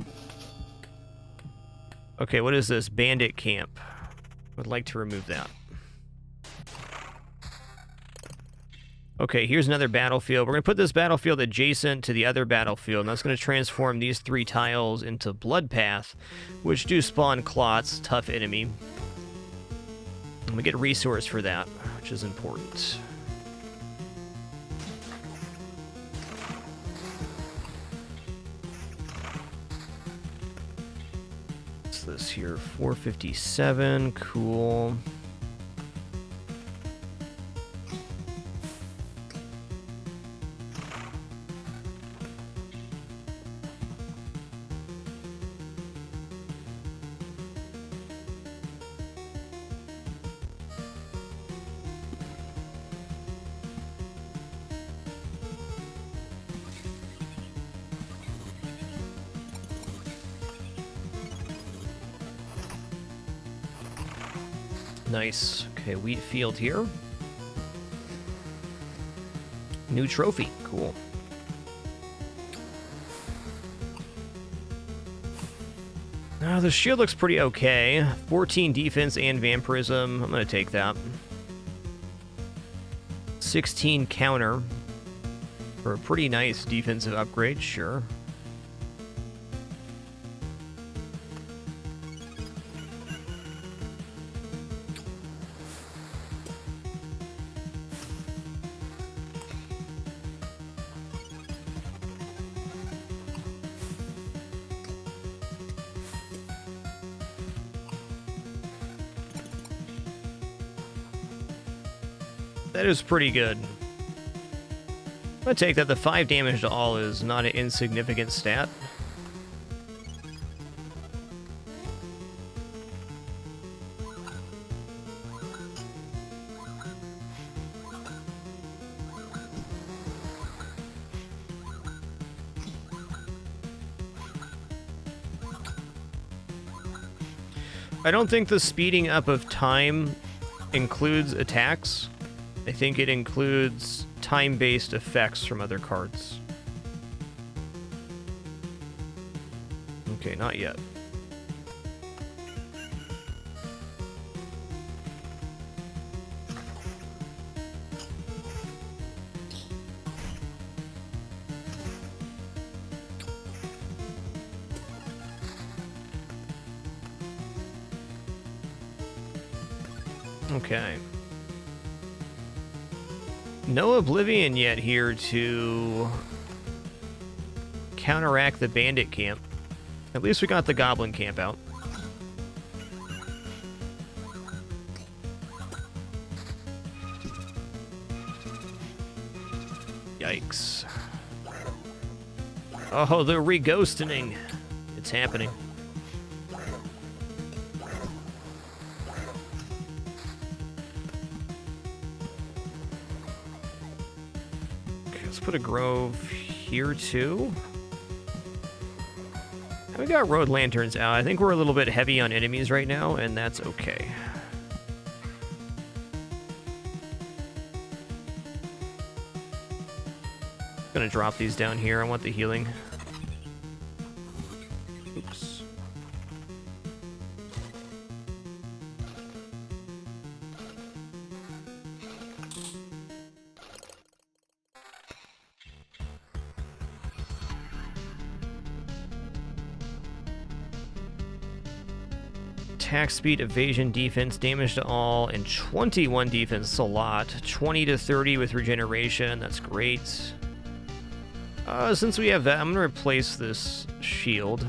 Okay, what is this? Bandit camp. Would like to remove that. Okay, here's another battlefield. We're going to put this battlefield adjacent to the other battlefield, and that's going to transform these 3 tiles into Bloodpath, which do spawn clots, tough enemy. And we get a resource for that, which is important. This here, 457, cool. Nice. Okay, wheat field here. New trophy. Cool. The shield looks pretty okay. 14 defense and vampirism. I'm going to take that. 16 counter for a pretty nice defensive upgrade, sure. That is pretty good. I'm gonna take that. The 5 damage to all is not an insignificant stat. I don't think the speeding up of time includes attacks. I think it includes time-based effects from other cards. Okay, not yet. Okay. No Oblivion yet here to counteract the bandit camp. At least we got the goblin camp out. Yikes. Oh, the re-ghosting. It's happening. Okay, let's put a grove here too. We got road lanterns out. I think we're a little bit heavy on enemies right now, and that's okay. Gonna drop these down here. I want the healing. Oops. Attack speed, evasion, defense, damage to all, and 21 defense. That's a lot. 20 to 30 with regeneration. That's great. Since we have that, I'm going to replace this shield.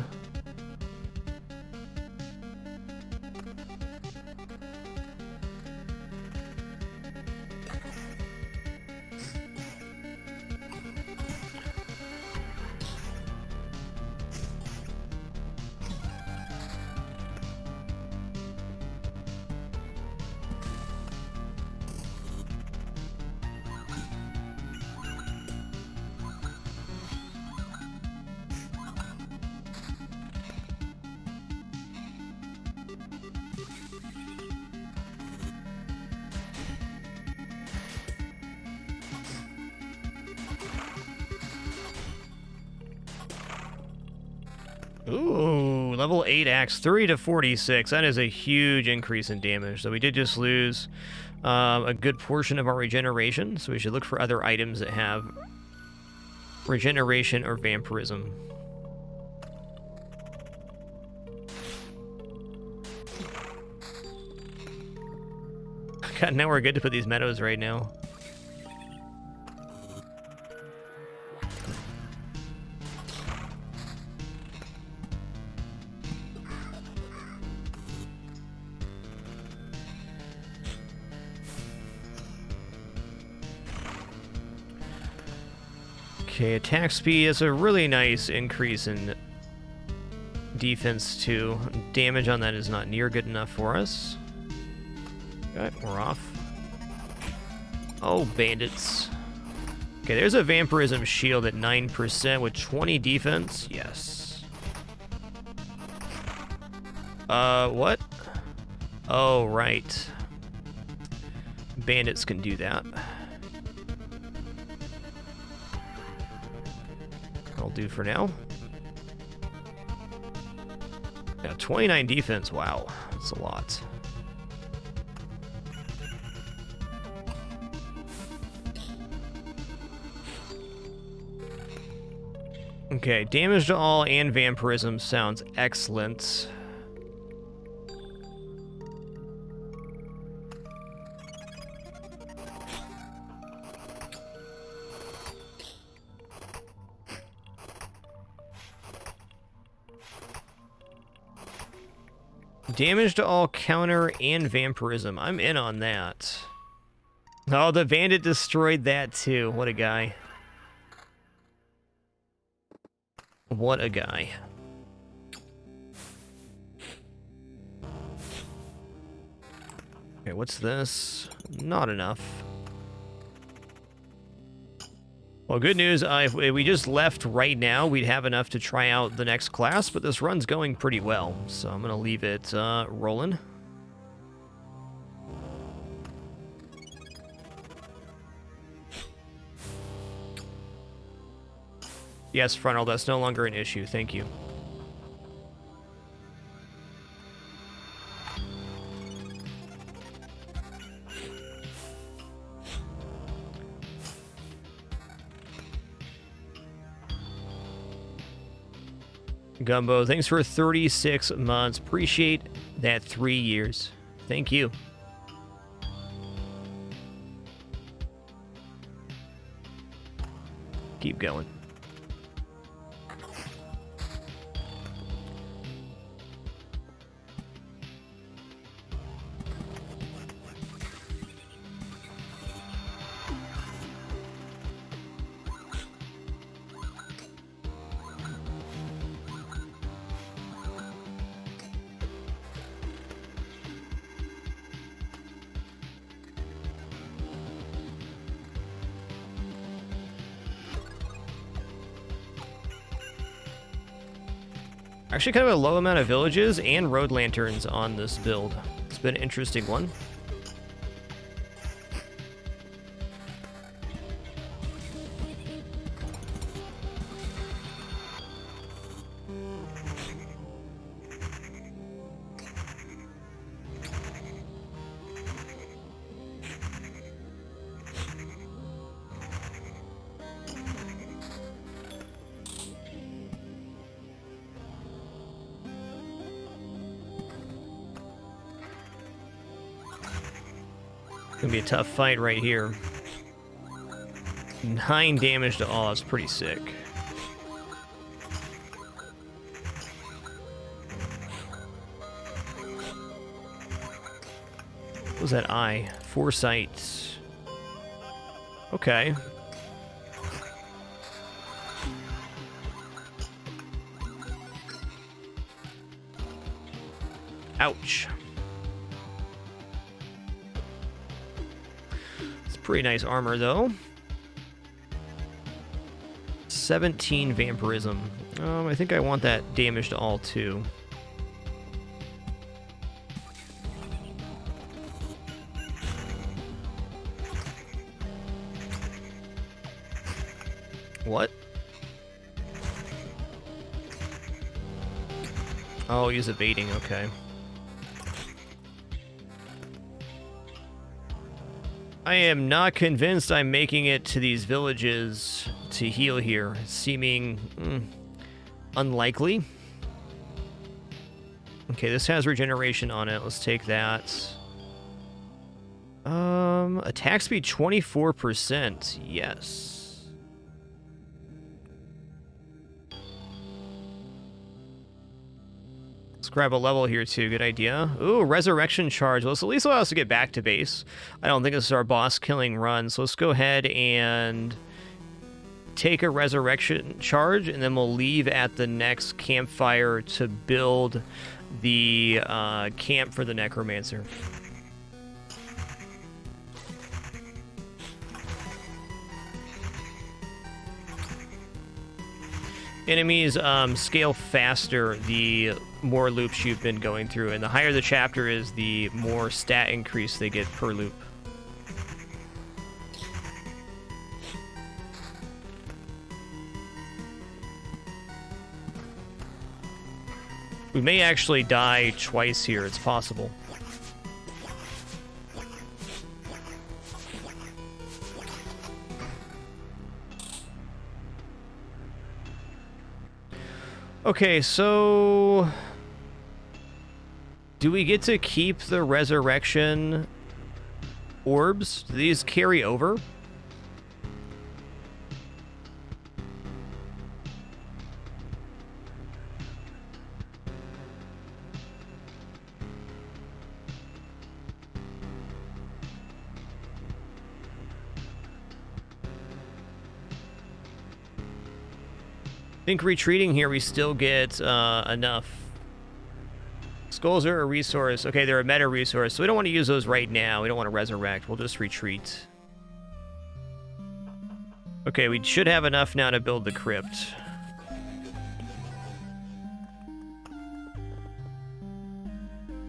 Ooh, level 8 axe, 30 to 46. That is a huge increase in damage. So we did just lose a good portion of our regeneration. So we should look for other items that have regeneration or vampirism. God, now we're good to put these meadows right now. Okay, attack speed is a really nice increase in defense too. Damage on that is not near good enough for us. Okay, we're off. Oh, bandits. Okay, there's a vampirism shield at 9% with 20 defense. Yes. What? Oh, right. Bandits can do that. I'll do for now. Yeah, 29 defense. Wow, that's a lot. Okay, damage to all and vampirism sounds excellent. Damage to all, counter, and vampirism. I'm in on that. Oh, the bandit destroyed that too. What a guy. What a guy. Okay, what's this? Not enough. Well, good news, if we just left right now, we'd have enough to try out the next class, but this run's going pretty well, so I'm going to leave it rolling. Yes, frontal, that's no longer an issue, thank you. Gumbo, thanks for 36 months. Appreciate that 3 years. Thank you. Keep going. Actually, kind of a low amount of villages and road lanterns on this build. It's been an interesting one. Gonna be a tough fight right here. 9 damage to all. That's pretty sick. What was that eye? Foresight. Okay. Ouch. Pretty nice armor, though. 17 vampirism. I think I want that damage to all, too. What? Oh, he's evading, okay. I am not convinced I'm making it to these villages to heal here. It's seeming unlikely. Okay, this has regeneration on it. Let's take that. Attack speed 24%. Yes. Let's grab a level here too. Good idea. Ooh, resurrection charge. Well, this at least allow us to get back to base. I don't think this is our boss killing run, so let's go ahead and take a resurrection charge, and then we'll leave at the next campfire to build the camp for the Necromancer. Enemies scale faster the more loops you've been going through, and the higher the chapter is, the more stat increase they get per loop. We may actually die twice here, it's possible. Okay, so do we get to keep the resurrection orbs? Do these carry over? I think retreating here, we still get enough. Skulls are a resource. Okay, they're a meta resource, so we don't want to use those right now. We don't want to resurrect. We'll just retreat. Okay, we should have enough now to build the crypt.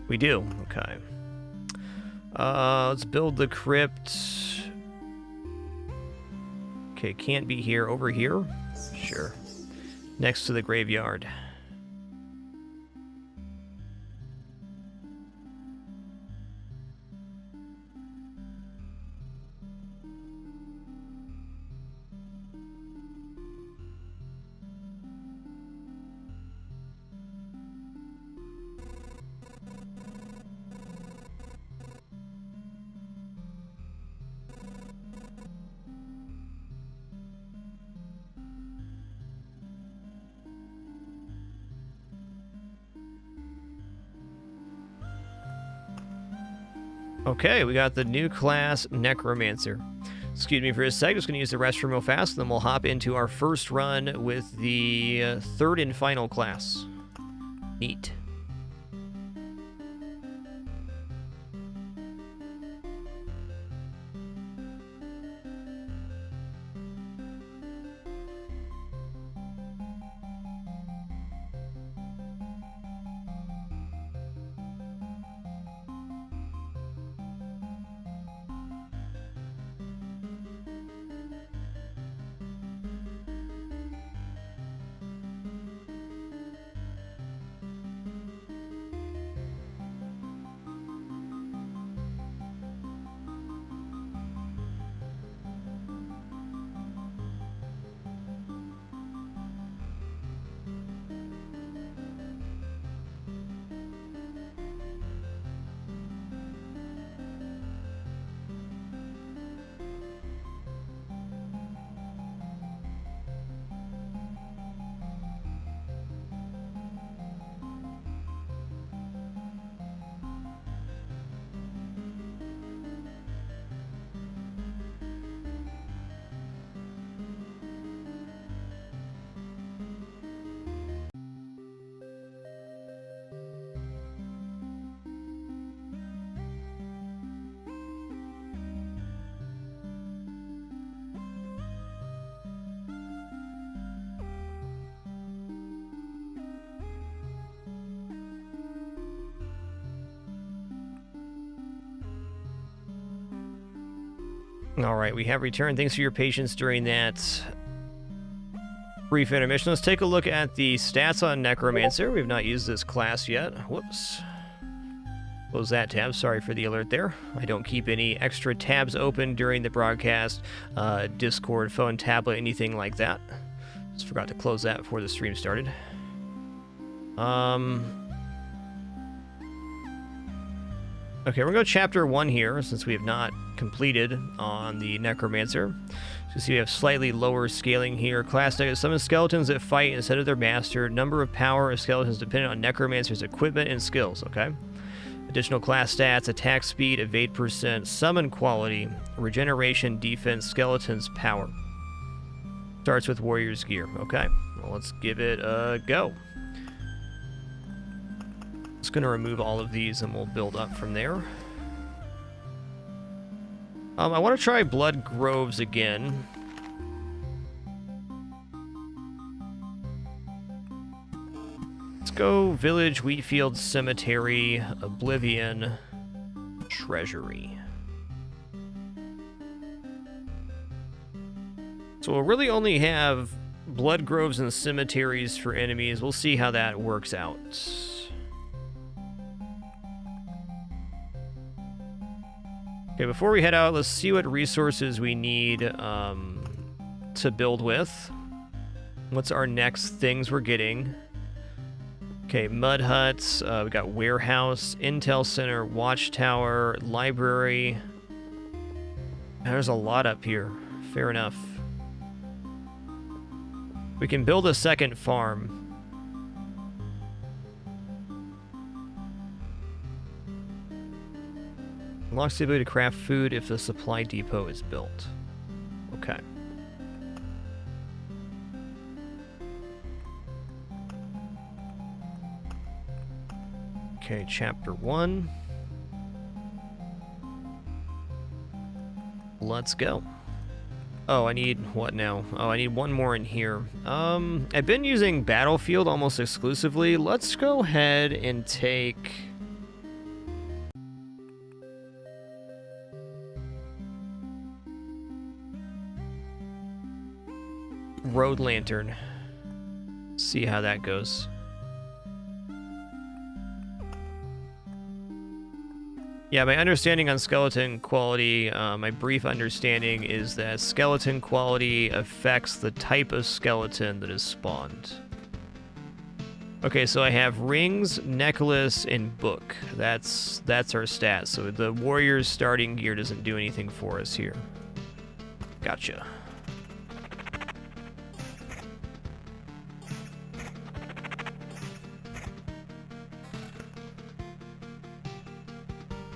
We do. Okay. Let's build the crypt. Okay, can't be here. Over here? Sure. Next to the graveyard. Okay, we got the new class, Necromancer. Excuse me for a sec, just going to use the restroom real fast, and then we'll hop into our first run with the third and final class. Neat. All right, we have returned. Thanks for your patience during that brief intermission. Let's take a look at the stats on Necromancer. We've not used this class yet. Whoops. Close that tab. Sorry for the alert there. I don't keep any extra tabs open during the broadcast. Discord, phone, tablet, anything like that. Just forgot to close that before the stream started. Okay, we're going to go chapter 1 here, since we have not completed on the Necromancer. So you see we have slightly lower scaling here. Class negative, summon skeletons that fight instead of their master. Number of power of skeletons dependent on Necromancer's equipment and skills, okay? Additional class stats, attack speed, evade percent, summon quality, regeneration, defense, skeletons, power. Starts with warrior's gear, okay? Well, let's give it a go. Just going to remove all of these and we'll build up from there. I want to try Blood Groves again. Let's go Village, Wheatfield, Cemetery, Oblivion, Treasury. So we'll really only have Blood Groves and Cemeteries for enemies. We'll see how that works out. Okay, before we head out, let's see what resources we need to build with. What's our next things we're getting? Okay, mud huts, we got warehouse, intel center, watchtower, library. There's a lot up here. Fair enough. We can build a second farm. Unlocks the ability to craft food if the supply depot is built. Okay. Okay, chapter 1. Let's go. Oh, I need what now? Oh, I need one more in here. I've been using Battlefield almost exclusively. Let's go ahead and take... Road Lantern. See how that goes. Yeah, my understanding on skeleton quality, my brief understanding is that skeleton quality affects the type of skeleton that is spawned. Okay, so I have rings, necklace, and book. That's our stats. So the warrior's starting gear doesn't do anything for us here. Gotcha.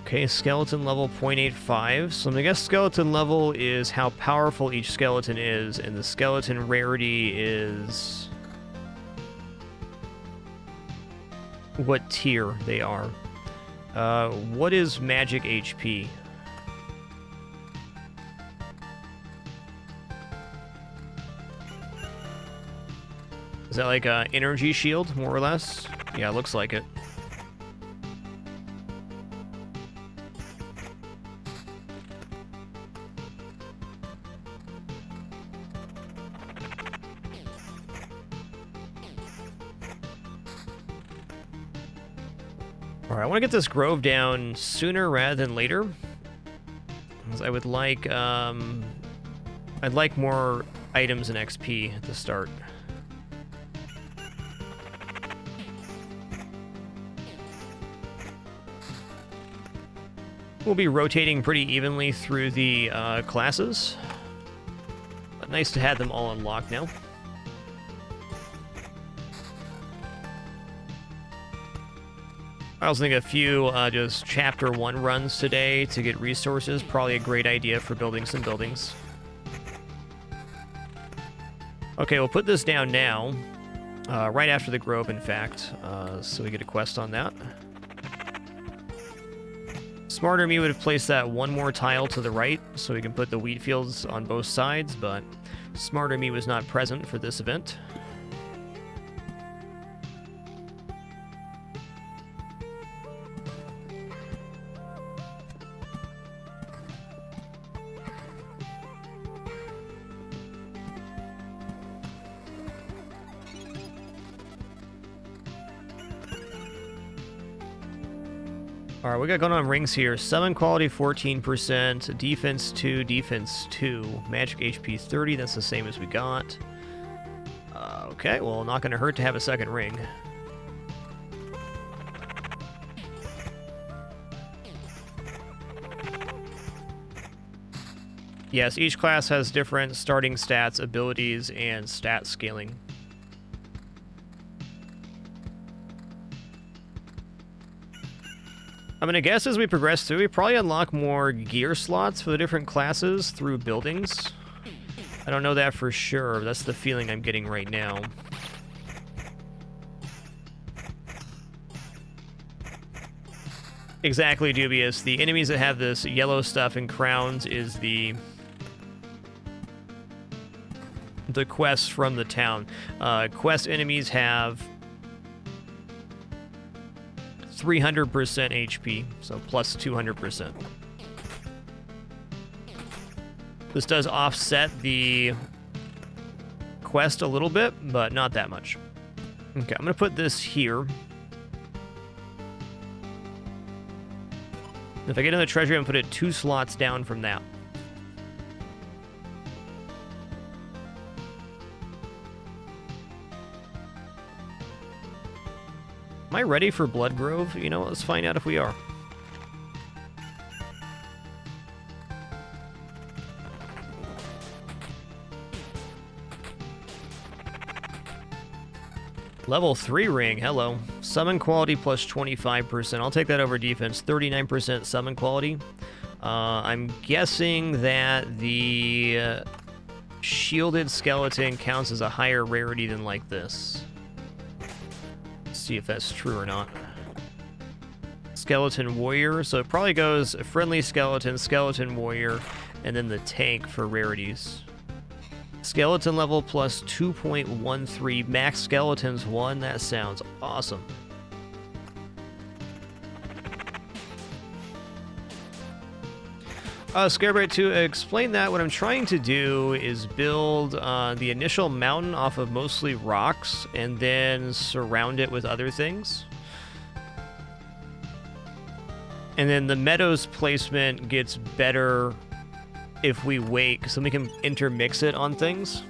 Okay, skeleton level 0.85. So I guess skeleton level is how powerful each skeleton is, and the skeleton rarity is what tier they are. What is magic HP? Is that like a energy shield, more or less? Yeah, it looks like it. Alright, I want to get this grove down sooner rather than later. Because I would like, I'd like more items and XP at the start. We'll be rotating pretty evenly through the classes. But nice to have them all unlocked now. I also think a few just chapter 1 runs today to get resources, probably a great idea for building some buildings. Okay, we'll put this down now, right after the grove, in fact, so we get a quest on that. Smarter me would have placed that one more tile to the right, so we can put the wheat fields on both sides, but smarter me was not present for this event. All right, we got going on rings here. Summon quality 14%, defense 2, defense 2, magic HP 30. That's the same as we got. Okay, well, not going to hurt to have a second ring. Yes, each class has different starting stats, abilities, and stat scaling. I'm going to guess as we progress through, we probably unlock more gear slots for the different classes through buildings. I don't know that for sure. That's the feeling I'm getting right now. Exactly, Dubious. The enemies that have this yellow stuff and crowns is the quests from the town. Quest enemies have 300% HP, so plus 200%. This does offset the quest a little bit, but not that much. Okay, I'm going to put this here. If I get another treasure, I'm going to put it 2 slots down from that. Am I ready for Bloodgrove? You know, let's find out if we are. Level 3 ring, hello. Summon quality plus 25%. I'll take that over defense. 39% summon quality. I'm guessing that the shielded skeleton counts as a higher rarity than like this. See if that's true or not. Skeleton warrior, so it probably goes friendly skeleton, skeleton warrior, and then the tank for rarities. Skeleton level plus 2.13, max skeletons 1. That sounds awesome. Scarebear, to explain that, what I'm trying to do is build the initial mountain off of mostly rocks and then surround it with other things. And then the meadows placement gets better if we wait, because then we can intermix it on things.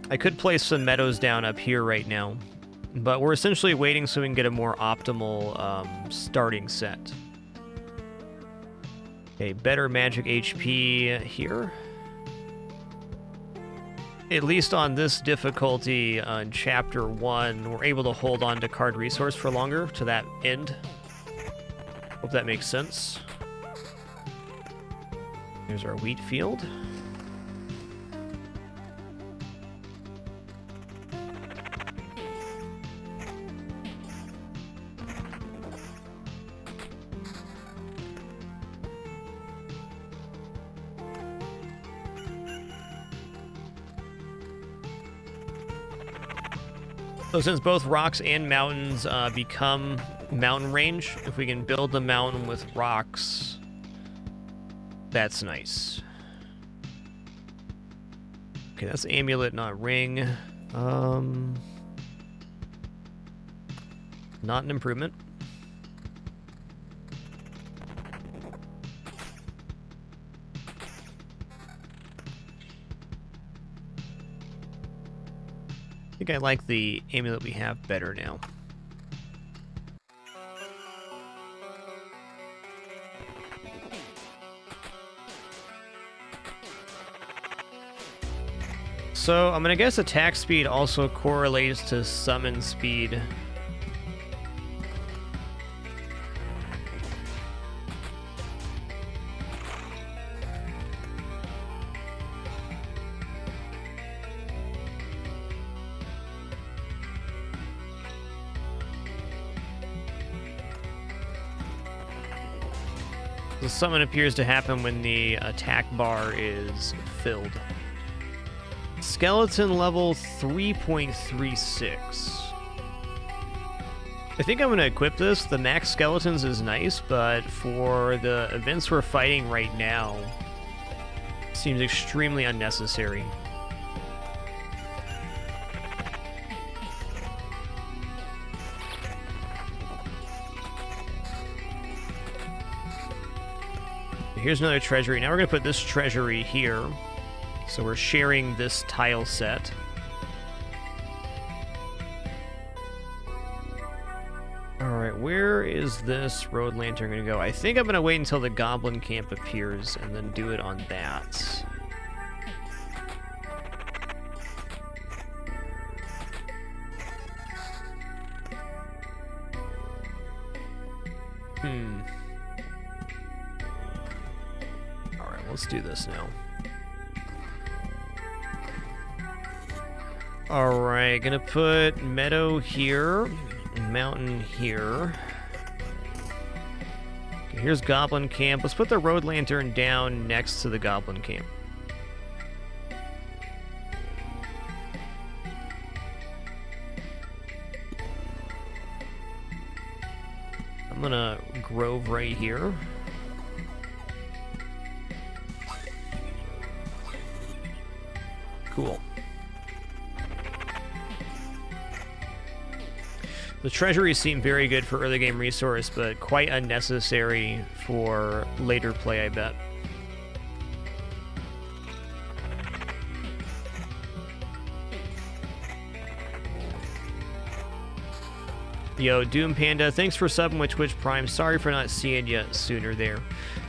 I could place some meadows down up here right now, but we're essentially waiting so we can get a more optimal starting set. Okay, better magic HP here. At least on this difficulty on Chapter 1, we're able to hold on to card resource for longer to that end. Hope that makes sense. Here's our wheat field. So since both rocks and mountains become mountain range, if we can build the mountain with rocks, that's nice. Okay, that's amulet, not ring. Not an improvement. I think I like the amulet we have better now. So I'm gonna guess attack speed also correlates to summon speed. The summon appears to happen when the attack bar is filled. Skeleton level 3.36. I think I'm going to equip this. The max skeletons is nice, but for the events we're fighting right now, it seems extremely unnecessary. Here's another treasury. Now we're going to put this treasury here. So we're sharing this tile set. Alright, where is this road lantern going to go? I think I'm going to wait until the goblin camp appears and then do it on that. Alright, let's do this now. Alright, gonna put meadow here, mountain here. Okay, here's goblin camp. Let's put the road lantern down next to the goblin camp. I'm gonna grove right here. Cool. The treasuries seem very good for early game resource, but quite unnecessary for later play, I bet. Yo, Doom Panda, thanks for subbing with Twitch Prime. Sorry for not seeing you sooner there.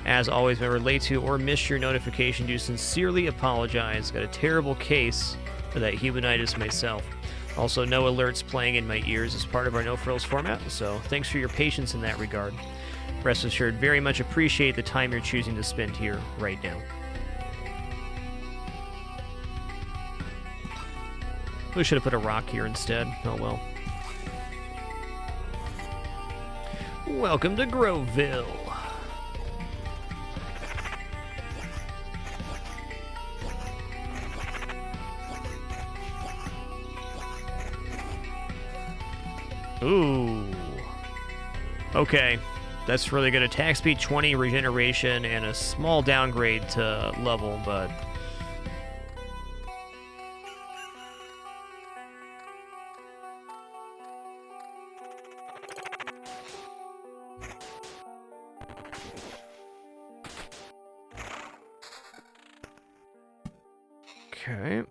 As always, remember, late to or missed your notification, do sincerely apologize. Got a terrible case of that humanitis myself. Also, no alerts playing in my ears as part of our No Frills format, so thanks for your patience in that regard. Rest assured, very much appreciate the time you're choosing to spend here right now. We should have put a rock here instead. Oh well. Welcome to Groveville. Ooh. Okay. That's really good. Attack speed 20, regeneration, and a small downgrade to level, but... Okay.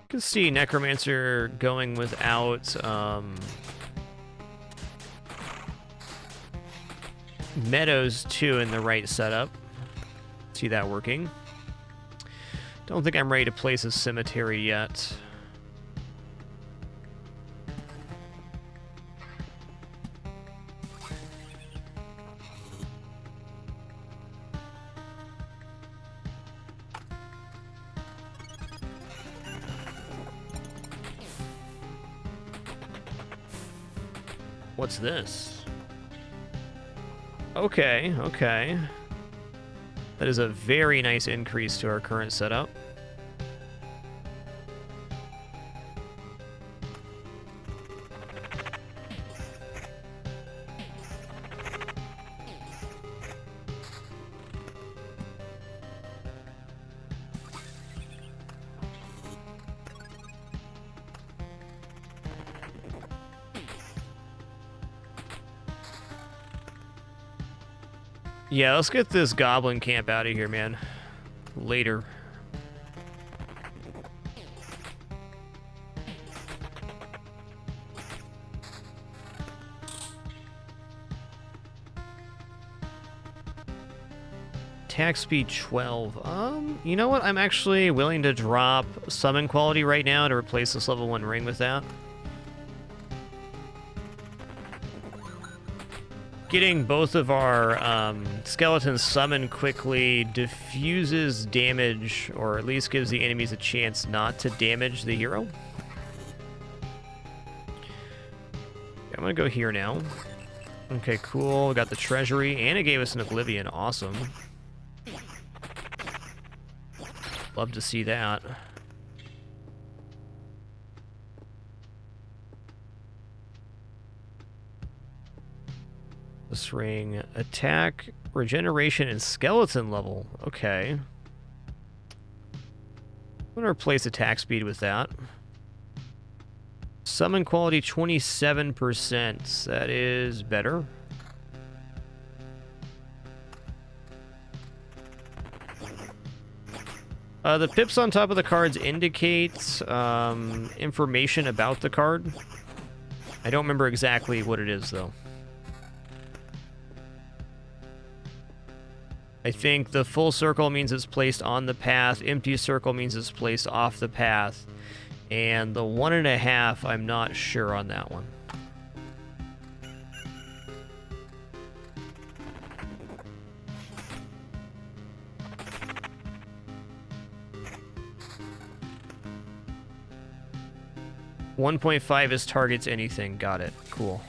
You can see Necromancer going without Meadows too in the right setup. See that working. Don't think I'm ready to place a cemetery yet. What's this? Okay, okay. That is a very nice increase to our current setup. Yeah, let's get this goblin camp out of here, man. Later. Attack speed 12. You know what? I'm actually willing to drop summon quality right now to replace this level 1 ring with that. Getting both of our skeletons summoned quickly diffuses damage, or at least gives the enemies a chance not to damage the hero. I'm gonna go here now. Okay, cool. We got the treasury, and it gave us an Oblivion. Awesome. Love to see that. This ring, attack, regeneration, and skeleton level. Okay. I'm going to replace attack speed with that. Summon quality 27%. That is better. The pips on top of the cards indicate information about the card. I don't remember exactly what it is, though. I think the full circle means it's placed on the path, empty circle means it's placed off the path, and the 1.5, I'm not sure on that one. .5 is targets anything. Got it. Cool.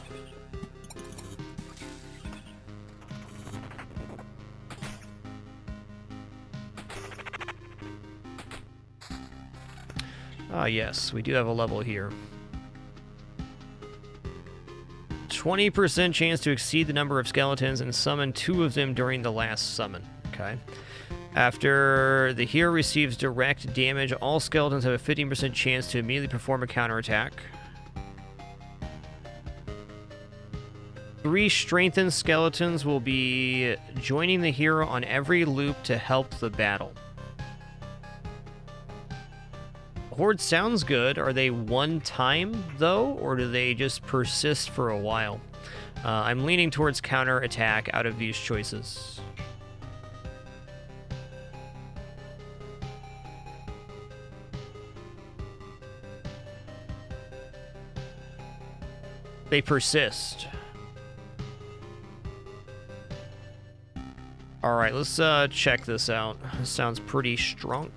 Ah, yes. We do have a level here. 20% chance to exceed the number of skeletons and summon 2 of them during the last summon. Okay. After the hero receives direct damage, all skeletons have a 15% chance to immediately perform a counterattack. 3 strengthened skeletons will be joining the hero on every loop to help the battle. Horde sounds good. Are they one time, though, or do they just persist for a while? I'm leaning towards counterattack out of these choices. They persist. Alright, let's check this out. This sounds pretty strong.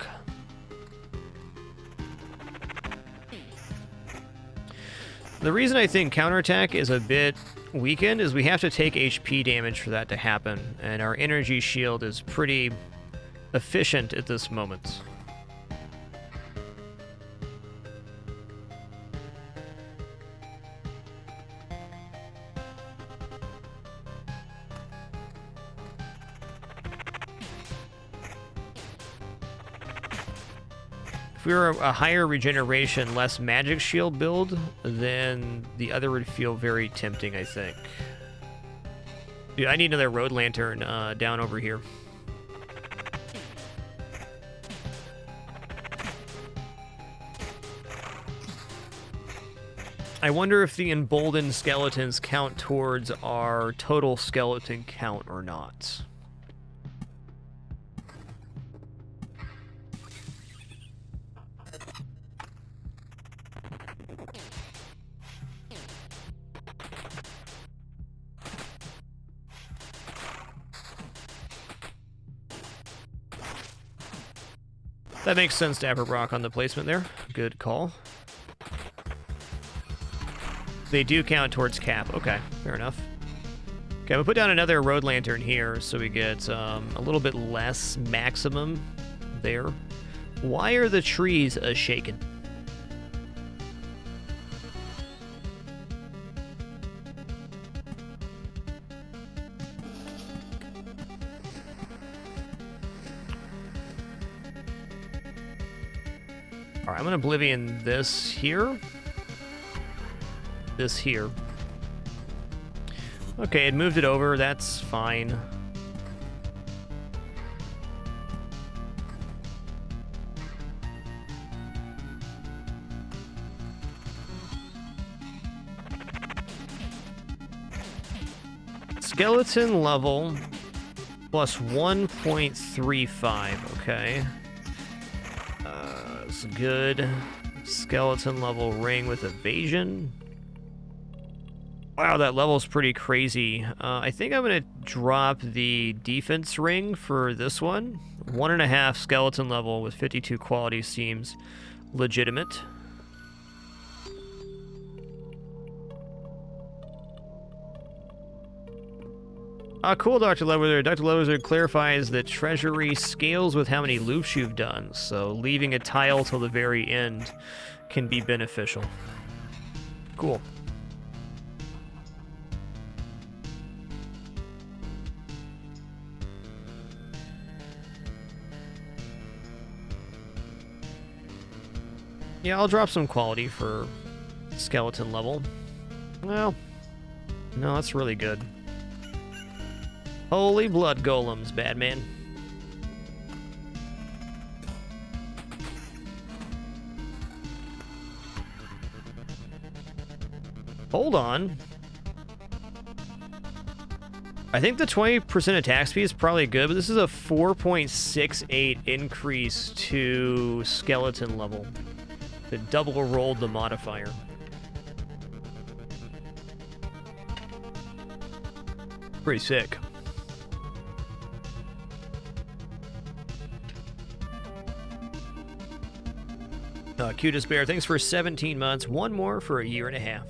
The reason I think counterattack is a bit weakened is we have to take HP damage for that to happen, and our energy shield is pretty efficient at this moment. If we were a higher regeneration, less magic shield build, then the other would feel very tempting, I think. Dude, I need another road lantern down over here. I wonder if the emboldened skeletons count towards our total skeleton count or not. That makes sense to Everbrock on the placement there. Good call. They do count towards cap. Okay, fair enough. Okay, we'll put down another road lantern here so we get a little bit less maximum there. Why are the trees shaken? All right, I'm going to Oblivion this here. This here. Okay, it moved it over. That's fine. Skeleton level plus 1.35. Okay. That's good. Skeleton level ring with evasion. Wow, that level's pretty crazy. I think I'm going to drop the defense ring for this one. 1.5 skeleton level with 52 quality seems legitimate. Cool, Dr. Leatherwood. Dr. Leatherwood clarifies that treasury scales with how many loops you've done, so leaving a tile till the very end can be beneficial. Cool. Yeah, I'll drop some quality for skeleton level. Well, no, that's really good. Holy blood golems, bad man. Hold on. I think the 20% attack speed is probably good, but this is a 4.68 increase to skeleton level. It double rolled the modifier. Pretty sick. Cutest Bear, thanks for 17 months. One more for a year and a half.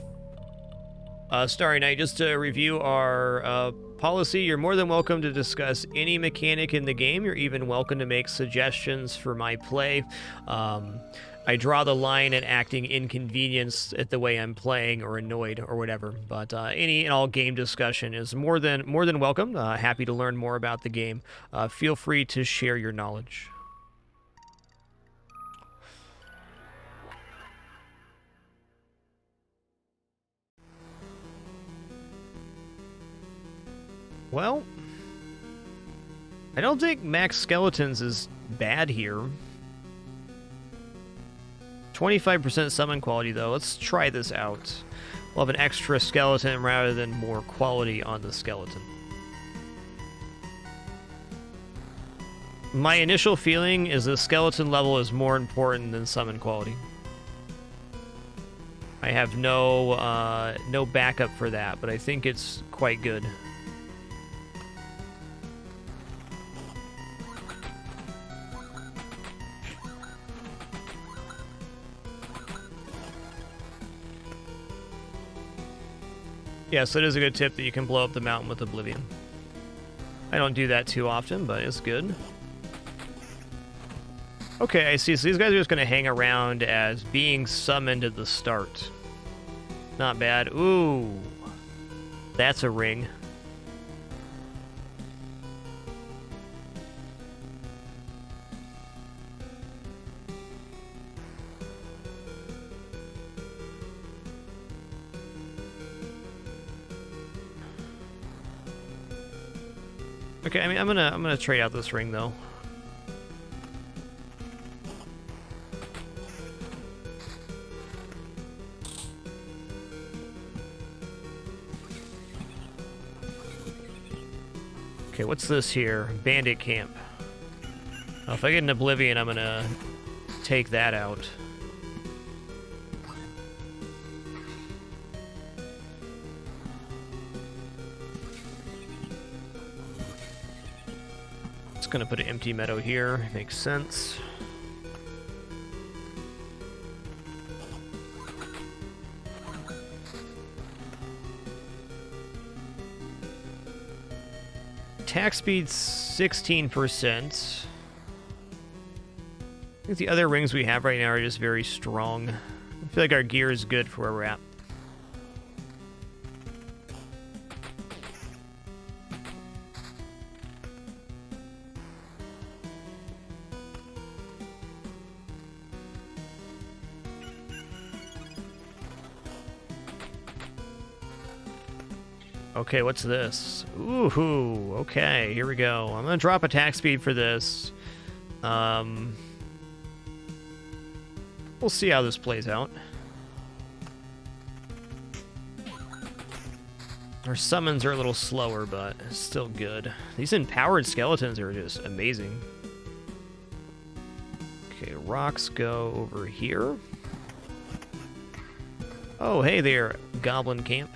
Starry Night, just to review our policy, you're more than welcome to discuss any mechanic in the game. You're even welcome to make suggestions for my play. I draw the line at acting inconvenienced at the way I'm playing or annoyed or whatever. But any and all game discussion is more than welcome. Happy to learn more about the game. Feel free to share your knowledge. Well, I don't think max skeletons is bad here. 25% summon quality, though. Let's try this out. We'll have an extra skeleton rather than more quality on the skeleton. My initial feeling is the skeleton level is more important than summon quality. I have no backup for that, but I think it's quite good. Yeah, so it is a good tip that you can blow up the mountain with Oblivion. I don't do that too often, but it's good. Okay, I see. So these guys are just going to hang around as being summoned at the start. Not bad. Ooh. That's a ring. Okay, I mean, I'm gonna trade out this ring though. Okay, what's this here? Bandit camp. Oh, if I get an Oblivion, I'm gonna take that out. Gonna put an empty meadow here. Makes sense. Attack speed 16%. I think the other rings we have right now are just very strong. I feel like our gear is good for where we're at. Okay, what's this? Ooh, okay, here we go. I'm gonna drop attack speed for this. We'll see how this plays out. Our summons are a little slower, but still good. These empowered skeletons are just amazing. Okay, rocks go over here. Oh, hey there, goblin camp.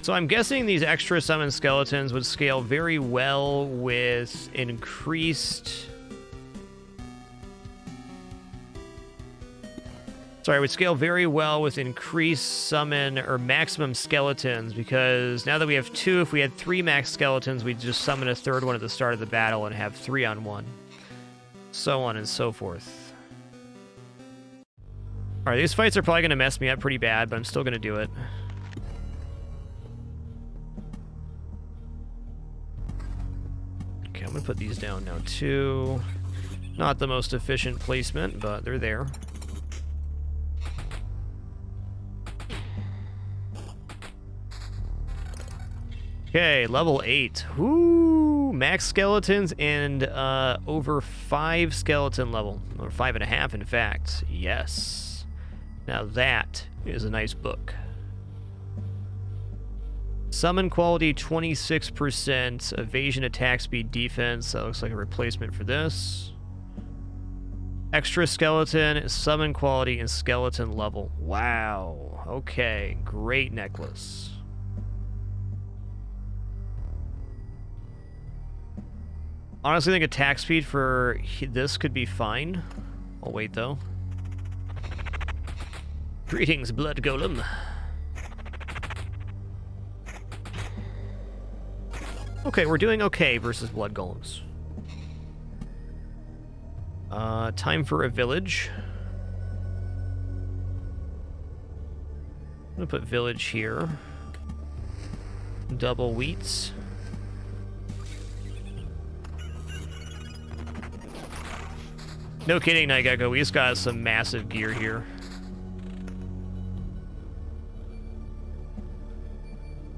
So I'm guessing these extra summon skeletons would scale very well with increased... Sorry, would scale very well with increased summon or maximum skeletons, because now that we have 2, if we had 3 max skeletons, we'd just summon a 3rd one at the start of the battle and have 3 on 1. So on and so forth. Alright, these fights are probably going to mess me up pretty bad, but I'm still going to do it. I'm gonna put these down now too. Not the most efficient placement, but they're there. Okay, level 8. Woo! Max skeletons and over 5 skeleton level. Or 5.5, in fact. Yes. Now that is a nice book. Summon quality 26%. Evasion, attack speed, defense. That looks like a replacement for this. Extra skeleton, summon quality, and skeleton level. Wow. Okay, great necklace. Honestly, I think attack speed for this could be fine. I'll wait, though. Greetings, Blood Golem. Okay, we're doing okay versus Blood Golems. Time for a village. I'm gonna put village here. Double wheats. No kidding, Night Gecko. We just got some massive gear here.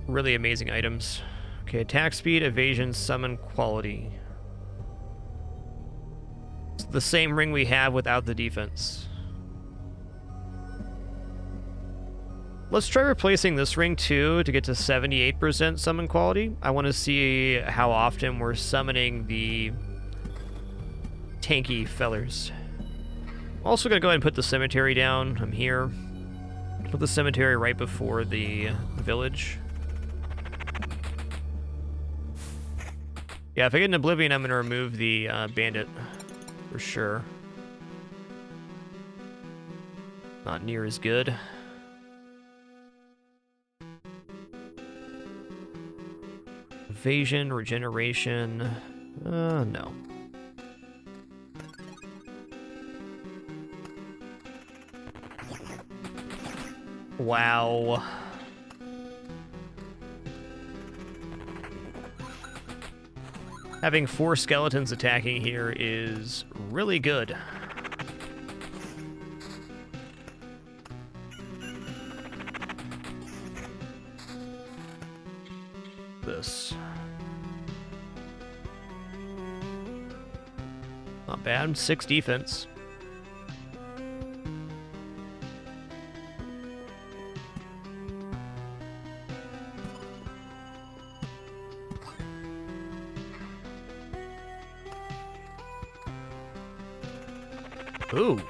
Really amazing items. Okay, attack speed, evasion, summon quality. It's the same ring we have without the defense. Let's try replacing this ring too to get to 78% summon quality. I want to see how often we're summoning the tanky fellers. I'm also gonna go ahead and put the cemetery down. I'm here. Put the cemetery right before the village. Yeah, if I get an Oblivion, I'm gonna remove the bandit for sure. Not near as good. Evasion, regeneration. No. Wow. Having 4 skeletons attacking here is really good. This. Not bad. 6 defense. Ooh.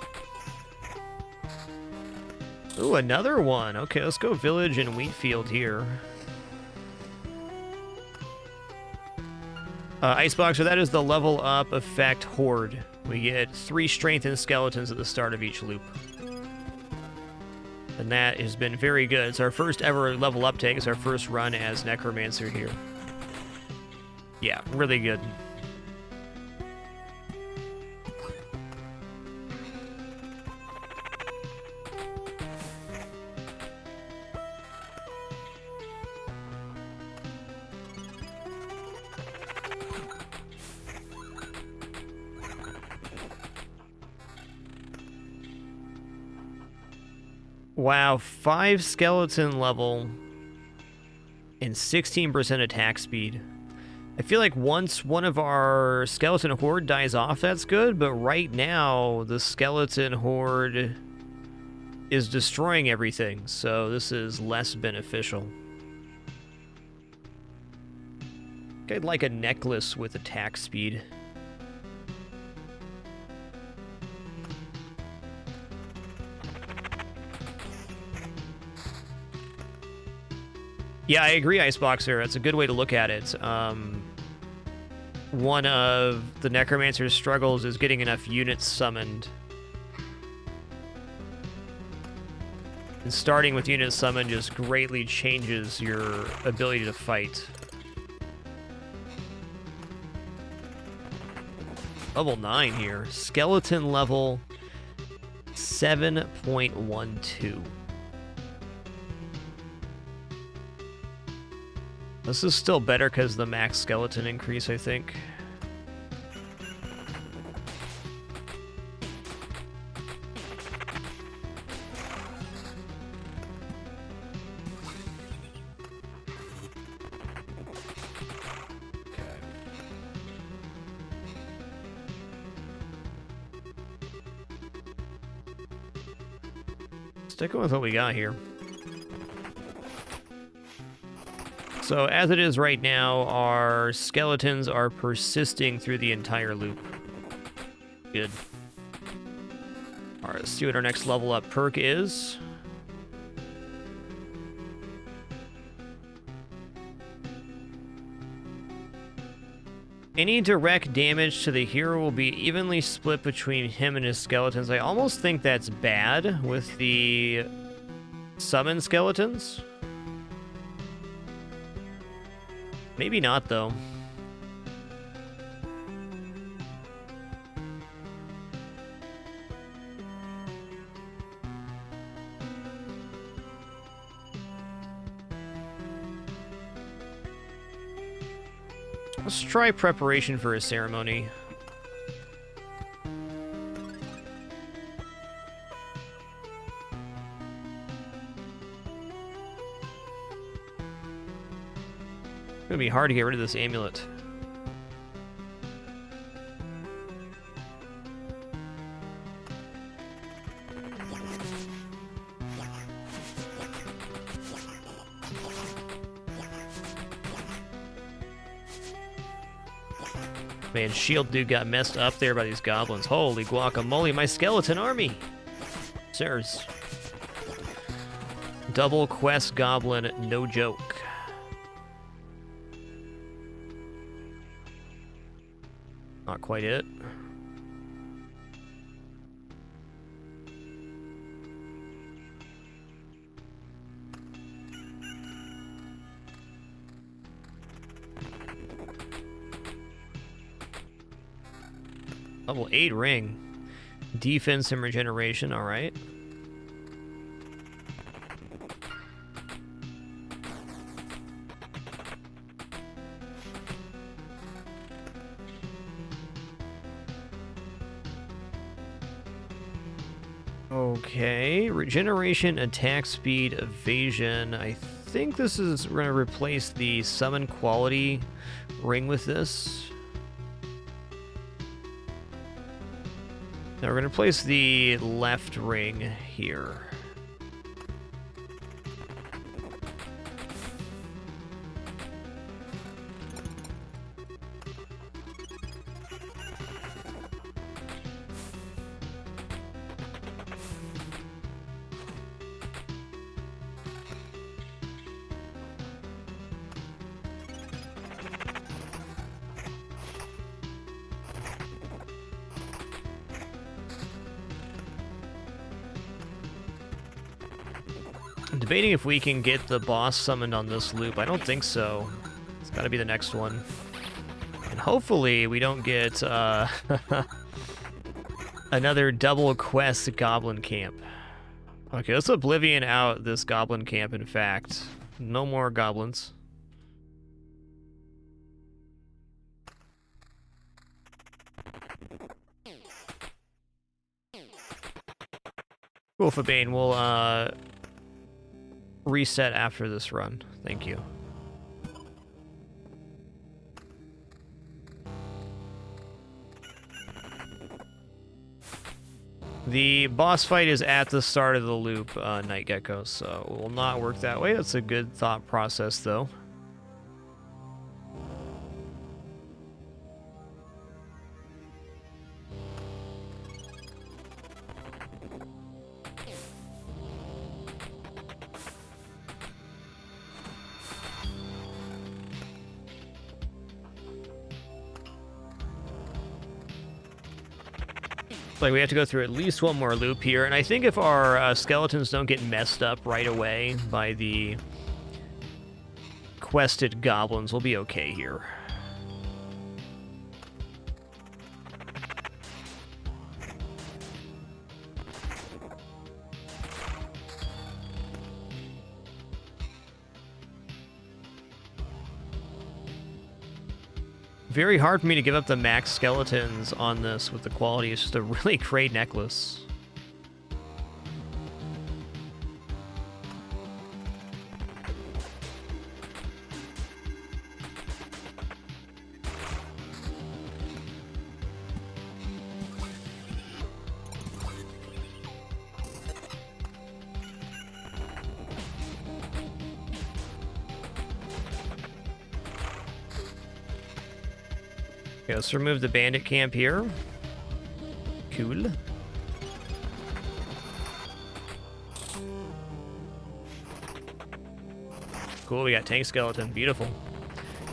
Ooh, another one. Okay, let's go village and wheat field here. Iceboxer, that is the level up effect horde. We get 3 strengthened skeletons at the start of each loop. And that has been very good. It's our first ever level up take. It's our first run as Necromancer here. Yeah, really good. Wow, 5 skeleton level and 16% attack speed. I feel like once one of our skeleton horde dies off, that's good, but right now the skeleton horde is destroying everything, so this is less beneficial. I'd like a necklace with attack speed. Yeah, I agree, Iceboxer. That's a good way to look at it. One of the Necromancer's struggles is getting enough units summoned. And starting with units summoned just greatly changes your ability to fight. Level 9 here. Skeleton level 7.12. This is still better because the max skeleton increase, I think. Sticking with what we got here. So as it is right now, our skeletons are persisting through the entire loop. Good. All right, let's see what our next level up perk is. Any direct damage to the hero will be evenly split between him and his skeletons. I almost think that's bad with the summon skeletons. Maybe not, though. Let's try preparation for a ceremony. It's gonna be hard to get rid of this amulet. Man, shield dude got messed up there by these goblins. Holy guacamole, my skeleton army! Sirs. Double quest goblin, no joke. Not quite it. Level 8 ring. Defense and regeneration, alright. Okay, regeneration, attack speed, evasion. I think this is, we're going to replace the summon quality ring with this. Now we're going to place the left ring here. I'm debating if we can get the boss summoned on this loop. I don't think so. It's got to be the next one. And hopefully we don't get another double quest goblin camp. Okay, let's Oblivion out this goblin camp, in fact. No more goblins. Cool, Fabane. We'll, reset after this run. Thank you. The boss fight is at the start of the loop, Night Gecko, so it will not work that way. That's a good thought process, though. Like, we have to go through at least one more loop here, and I think if our skeletons don't get messed up right away by the quested goblins, we'll be okay here. Very hard for me to give up the max skeletons on this with the quality. It's just a really great necklace. Okay, let's remove the bandit camp here. Cool. Cool, we got tank skeleton. Beautiful.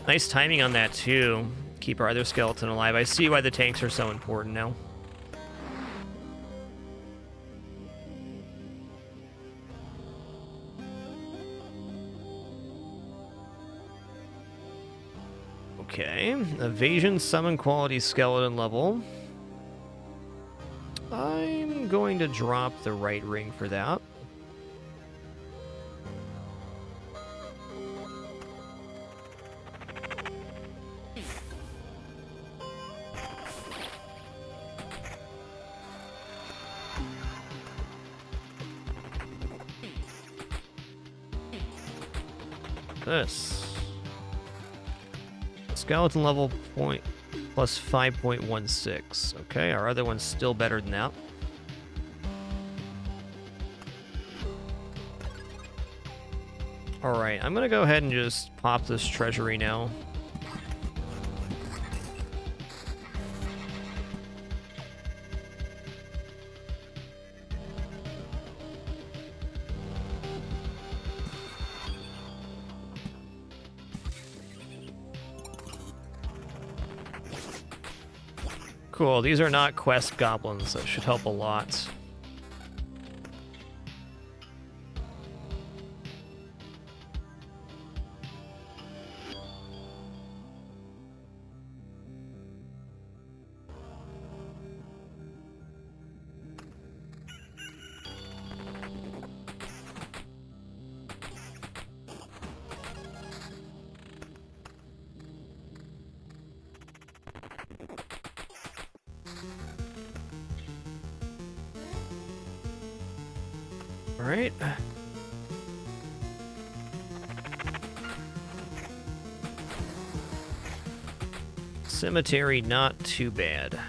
Nice timing on that, too. Keep our other skeleton alive. I see why the tanks are so important now. Okay, evasion summon quality skeleton level. I'm going to drop the right ring for that. This skeleton level point plus 5.16. Okay, our other one's still better than that. Alright, I'm gonna go ahead and just pop this treasury now. Cool, these are not quest goblins, that should help a lot. All right. Cemetery, not too bad.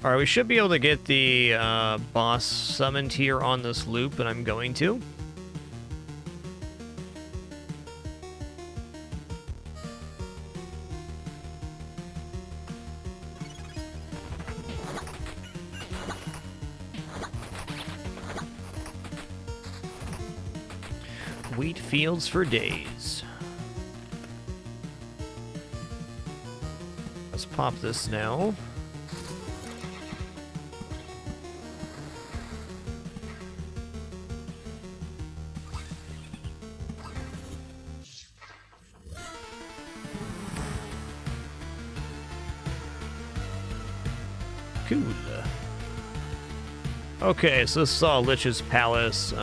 All right, we should be able to get the boss summoned here on this loop, and I'm going to. Wheat fields for days. Let's pop this now. Cool. Okay, so this is all Lich's Palace.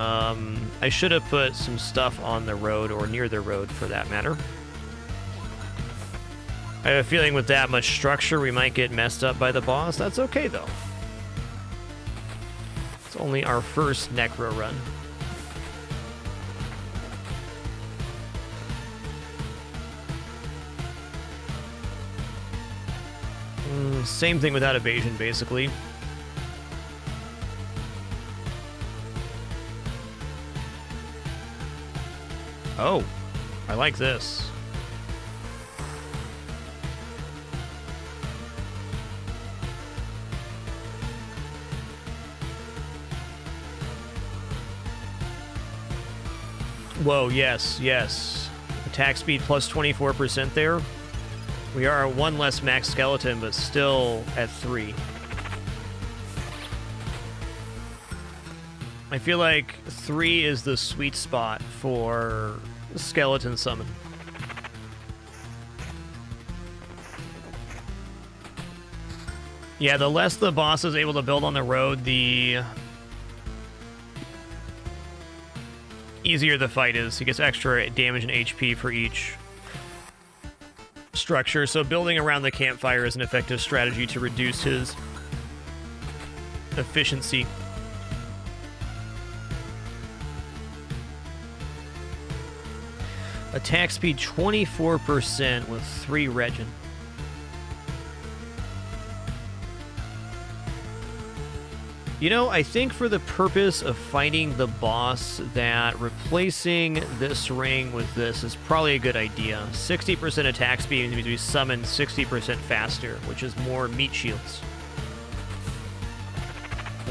I should have put some stuff on the road, or near the road for that matter. I have a feeling with that much structure we might get messed up by the boss. That's okay though. It's only our first Necro run. Same thing without evasion, basically. Oh, I like this. Whoa, yes, yes. Attack speed plus 24% there. We are at 1 less max skeleton, but still at 3. I feel like 3 is the sweet spot for skeleton summon. Yeah, the less the boss is able to build on the road, the easier the fight is. He gets extra damage and HP for each structure, so building around the campfire is an effective strategy to reduce his efficiency. Attack speed 24% with 3 regen. You know, I think for the purpose of fighting the boss, that replacing this ring with this is probably a good idea. 60% attack speed means we summon 60% faster, which is more meat shields.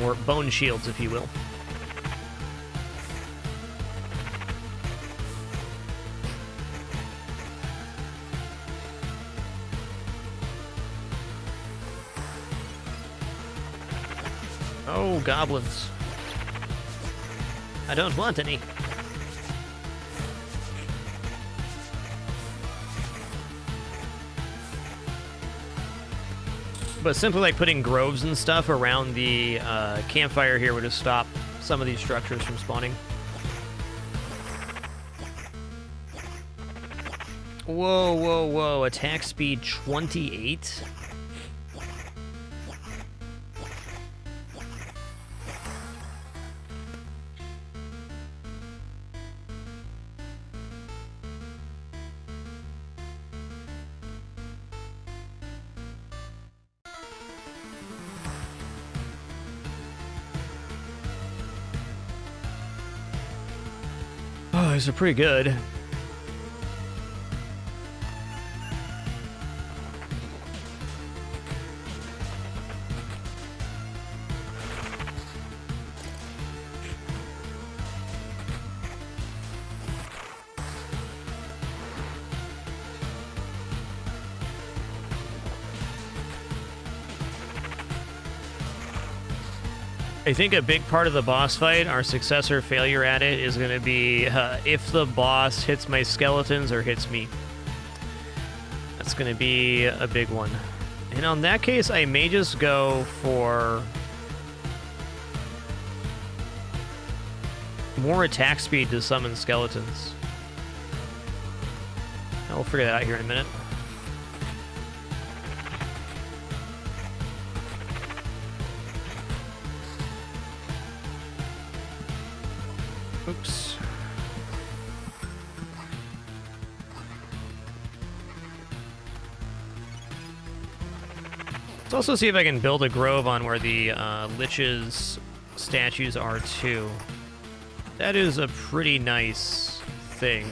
Or bone shields, if you will. Oh, goblins. I don't want any. But simply like putting groves and stuff around the campfire here would have stopped some of these structures from spawning. Whoa, whoa, whoa. Attack speed 28? Oh, these are pretty good. I think a big part of the boss fight, our success or failure at it, is going to be if the boss hits my skeletons or hits me. That's going to be a big one. And on that case, I may just go for more attack speed to summon skeletons. I'll figure that out here in a minute. Oops. Let's also see if I can build a grove on where the Lich's statues are too. That is a pretty nice thing.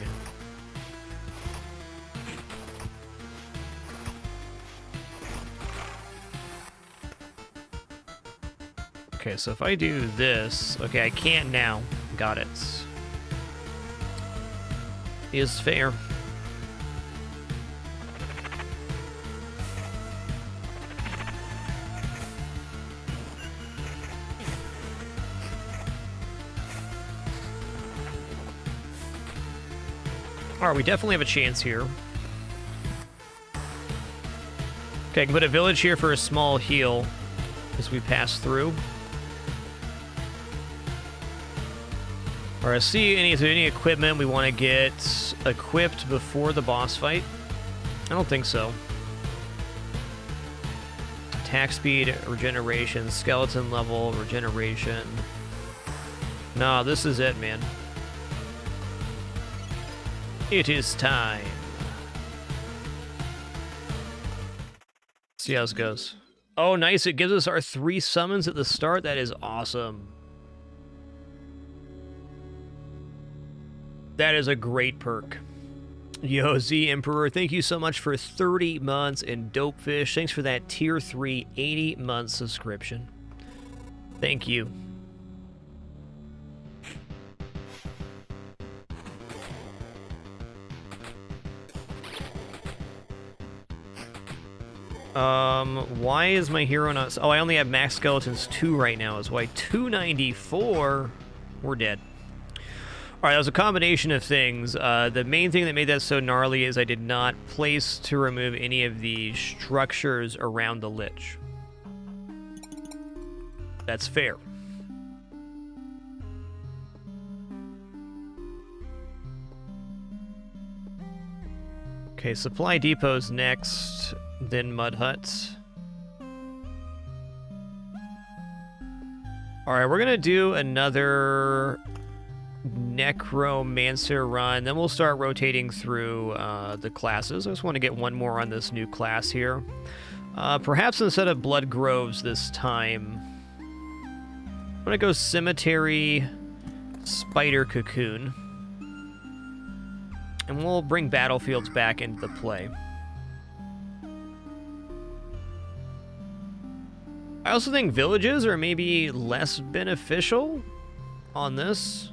Okay, so if I do this... Okay, I can't now. Got it. Is fair. Alright, we definitely have a chance here. Okay, I can put a village here for a small heal as we pass through. Alright, see any equipment we want to get equipped before the boss fight? I don't think so. Attack speed, regeneration, skeleton level, regeneration. Nah, this is it, man. It is time. See how this goes. Oh, nice. It gives us our 3 summons at the start. That is awesome. That is a great perk. Yo, Z Emperor, thank you so much for 30 months in Dopefish. Thanks for that Tier 3 80-month subscription. Thank you. Why is my hero not... Oh, I only have max skeletons 2 right now. Is why 294? We're dead. Alright, that was a combination of things. The main thing that made that so gnarly is I did not place to remove any of the structures around the Lich. That's fair. Okay, supply depots next, then mud huts. Alright, we're gonna do another Necromancer run, then we'll start rotating through the classes. I just want to get one more on this new class here. Perhaps instead of Blood Groves this time, I'm gonna go Cemetery, Spider Cocoon. And we'll bring battlefields back into the play. I also think villages are maybe less beneficial on this.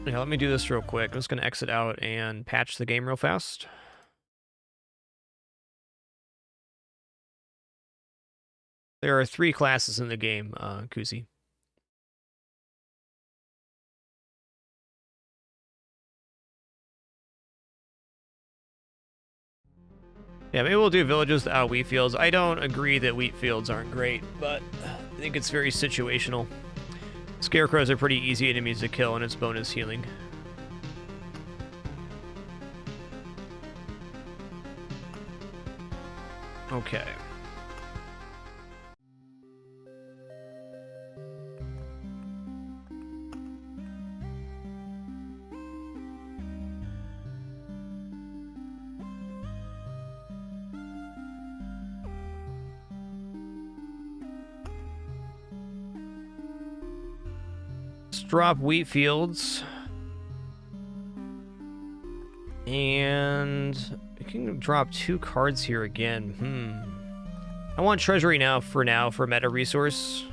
Yeah, let me do this real quick. I'm just going to exit out and patch the game real fast. There are 3 classes in the game, Kuzi. Yeah, maybe we'll do villages without wheat fields. I don't agree that wheat fields aren't great, but I think it's very situational. Scarecrows are pretty easy enemies to kill, and it's bonus healing. Okay. Drop wheat fields, and we can drop 2 cards here again. I want treasury now for meta resource.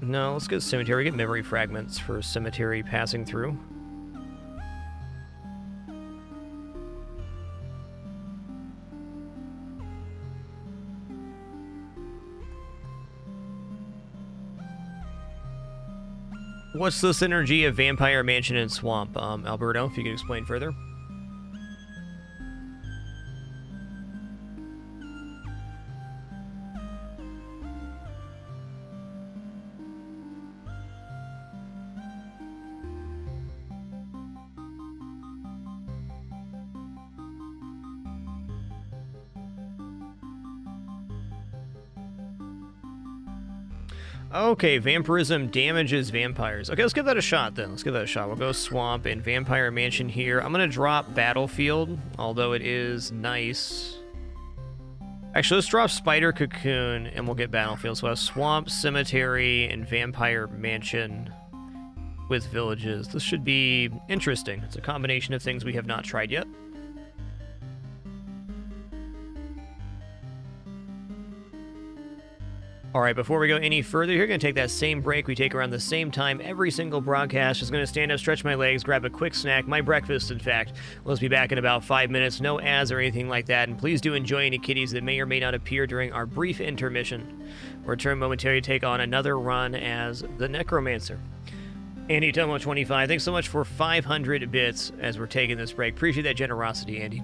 No, let's get Cemetery. Get memory fragments for Cemetery passing through. What's the synergy of Vampire Mansion and Swamp, Alberto, if you could explain further? Okay, vampirism damages vampires. Okay, let's give that a shot then. Let's give that a shot. We'll go Swamp and Vampire Mansion here. I'm going to drop Battlefield, although it is nice. Actually, let's drop Spider Cocoon and we'll get Battlefield. So we'll have Swamp, Cemetery, and Vampire Mansion with villages. This should be interesting. It's a combination of things we have not tried yet. All right, before we go any further, you're going to take that same break we take around the same time every single broadcast. Just going to stand up, stretch my legs, grab a quick snack, my breakfast, in fact. Let's be back in about 5 minutes. No ads or anything like that. And please do enjoy any kitties that may or may not appear during our brief intermission. We'll return momentarily to take on another run as the Necromancer. Andy Tomo 25, thanks so much for 500 bits as we're taking this break. Appreciate that generosity, Andy.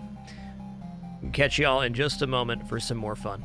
Catch y'all in just a moment for some more fun.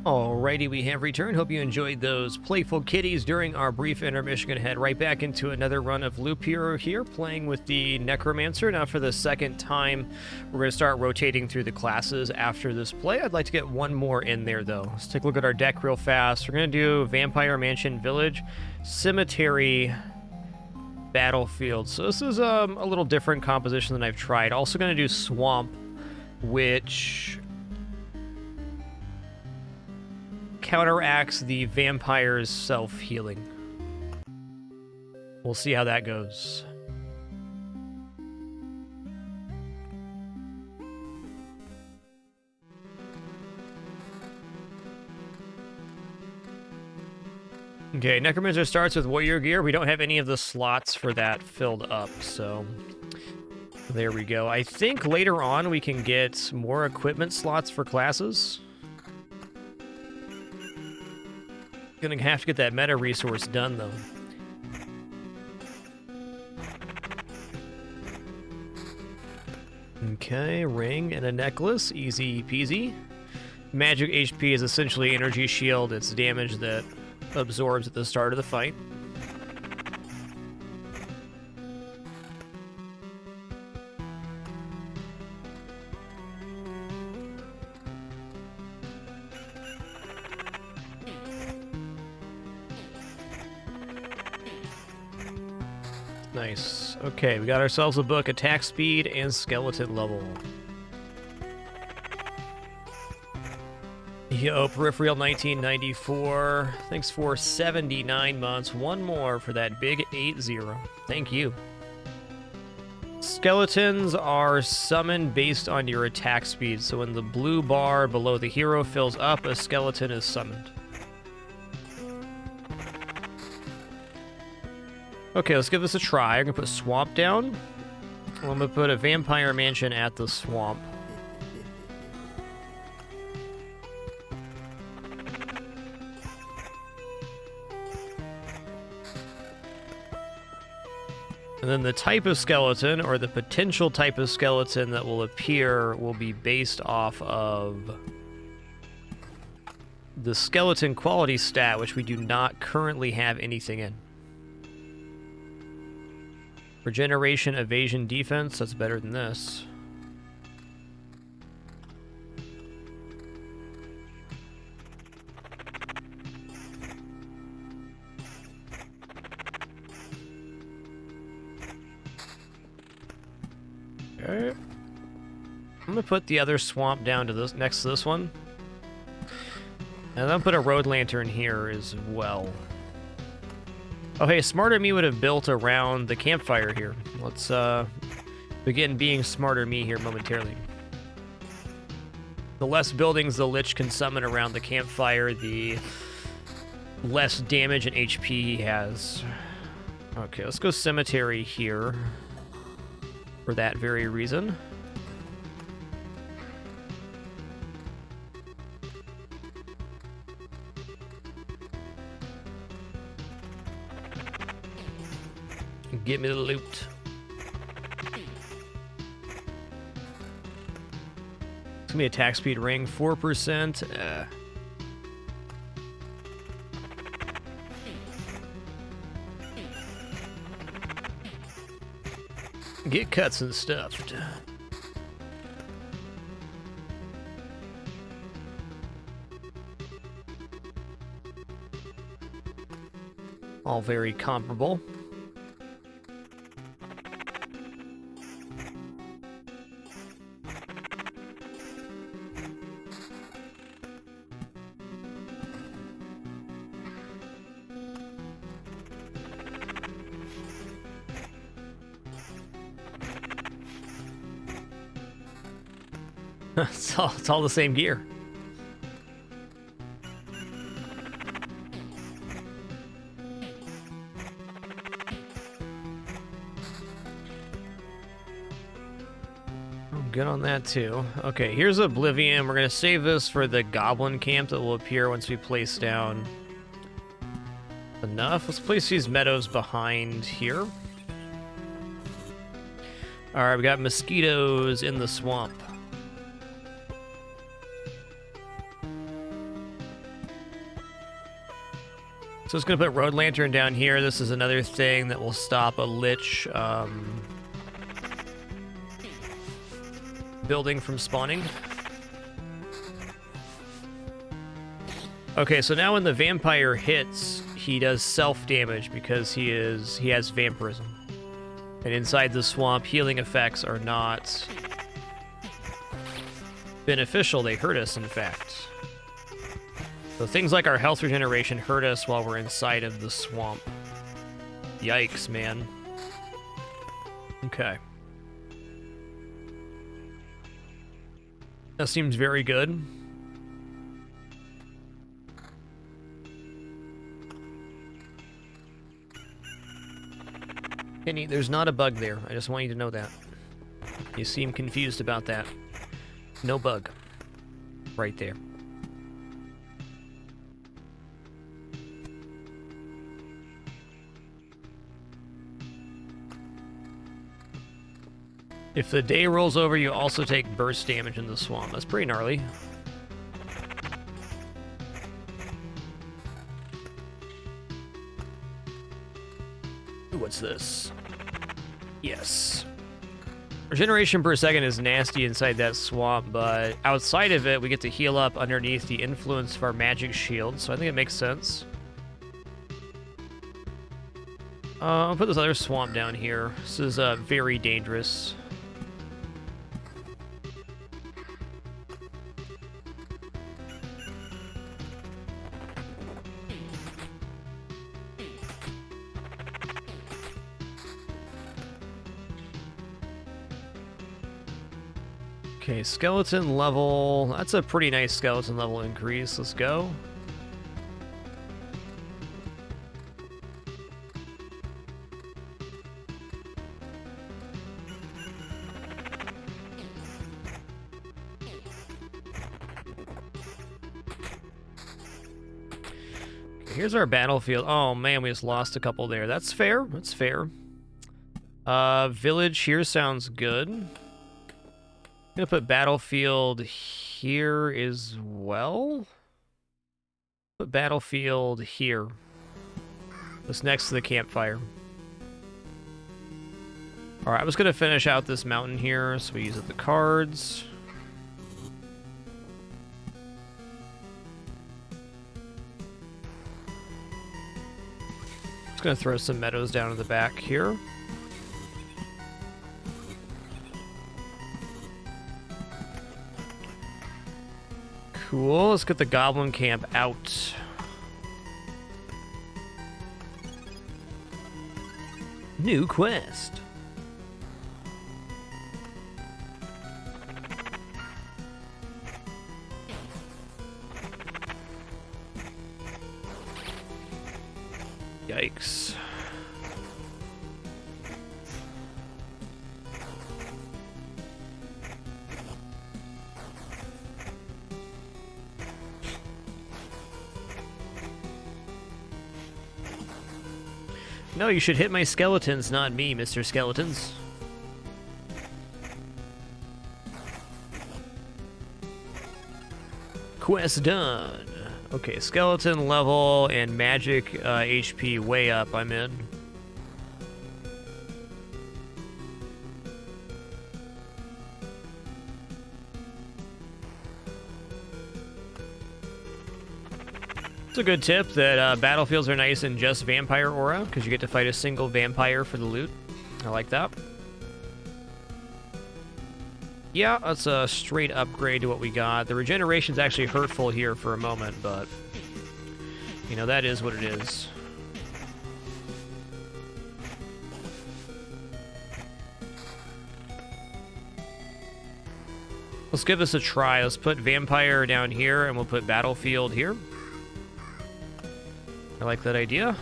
Alrighty, we have returned. Hope you enjoyed those playful kitties during our brief intermission. Gonna head right back into another run of Loop Hero here, playing with the Necromancer. Now for the second time, we're gonna start rotating through the classes after this play. I'd like to get one more in there though. Let's take a look at our deck real fast. We're gonna do Vampire Mansion Village, Cemetery, Battlefield. So this is a little different composition than I've tried. Also gonna do Swamp, which counteracts the vampire's self-healing. We'll see how that goes. Okay, Necromancer starts with Warrior Gear. We don't have any of the slots for that filled up, so there we go. I think later on we can get more equipment slots for classes. Gonna have to get that meta resource done, though. Okay, ring and a necklace. Easy peasy. Magic HP is essentially energy shield. It's damage that absorbs at the start of the fight. Nice. Okay, we got ourselves a book, attack speed, and skeleton level. Yo, Peripheral 1994. Thanks for 79 months. One more for that big 8-0. Thank you. Skeletons are summoned based on your attack speed. So when the blue bar below the hero fills up, a skeleton is summoned. Okay, let's give this a try. I'm gonna put Swamp down. I'm gonna put a Vampire Mansion at the Swamp. And then the type of skeleton, or the potential type of skeleton that will appear, will be based off of the skeleton quality stat, which we do not currently have anything in. Regeneration, evasion, defense. That's better than this. Okay. I'm gonna put the other swamp down to this next to this one. And then put a road lantern here as well. Oh, hey, Smarter Me would have built around the campfire here. Let's begin being Smarter Me here momentarily. The less buildings the Lich can summon around the campfire, the less damage and HP he has. Okay, let's go Cemetery here for that very reason. Give me the loot. It's gonna be attack speed ring, 4%. Get cuts and stuffed. All very comparable. It's all the same gear. I'm good on that too. Okay, here's Oblivion. We're gonna save this for the goblin camp that will appear once we place down enough. Let's place these meadows behind here. Alright, we got mosquitoes in the swamp. So it's going to put Road Lantern down here. This is another thing that will stop a Lich building from spawning. Okay, so now when the vampire hits, he does self-damage because he has vampirism. And inside the swamp, healing effects are not beneficial. They hurt us, in fact. So things like our health regeneration hurt us while we're inside of the swamp. Yikes, man. Okay. That seems very good. Kenny, there's not a bug there. I just want you to know that. You seem confused about that. No bug. Right there. If the day rolls over, you also take burst damage in the swamp. That's pretty gnarly. Ooh, what's this? Yes. Regeneration per second is nasty inside that swamp, but outside of it, we get to heal up underneath the influence of our magic shield, so I think it makes sense. I'll put this other swamp down here. This is very dangerous. Okay, skeleton level. That's a pretty nice skeleton level increase. Let's go. Okay, here's our battlefield. Oh man, we just lost a couple there. That's fair. That's fair. Village here sounds good. I'm gonna put battlefield here as well. Put battlefield here. That's next to the campfire. Alright, I was gonna finish out this mountain here, so we use up the cards. Just gonna throw some meadows down in the back here. Cool, let's get the goblin camp out. New quest. Yikes. No, you should hit my skeletons, not me, Mr. Skeletons. Quest done. Okay, skeleton level and magic HP way up, I'm in. It's a good tip that battlefields are nice in just vampire aura, because you get to fight a single vampire for the loot. I like that. Yeah, that's a straight upgrade to what we got. The regeneration's actually hurtful here for a moment, but, you know, that is what it is. Let's give this a try. Let's put vampire down here, and we'll put battlefield here. I like that idea.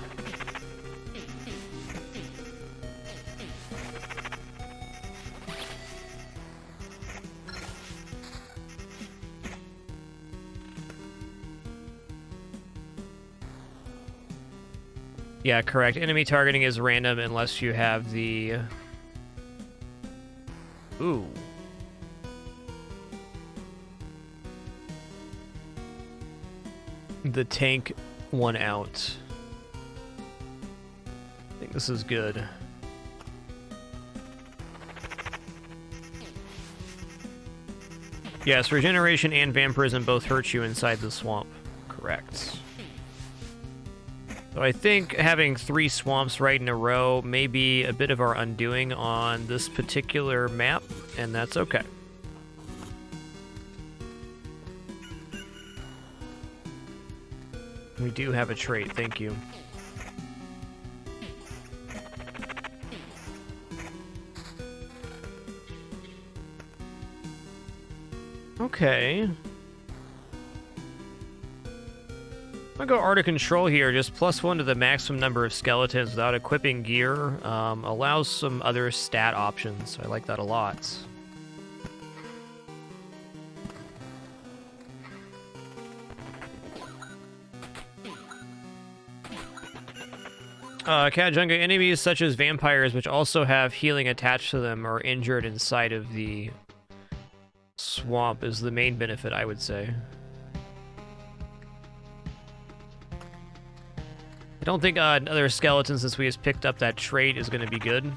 Yeah, correct. Enemy targeting is random unless you have the... Ooh. The tank one out. This is good. Yes, regeneration and vampirism both hurt you inside the swamp. Correct. So I think having 3 swamps right in a row may be a bit of our undoing on this particular map, and that's okay. We do have a trait, thank you. Okay. I'm gonna go Art of Control here, just +1 to the maximum number of skeletons without equipping gear. Allows some other stat options. I like that a lot. Kajunga, enemies such as vampires, which also have healing attached to them, are injured inside of the swamp is the main benefit, I would say. I don't think another skeleton, since we just picked up that trait, is going to be good.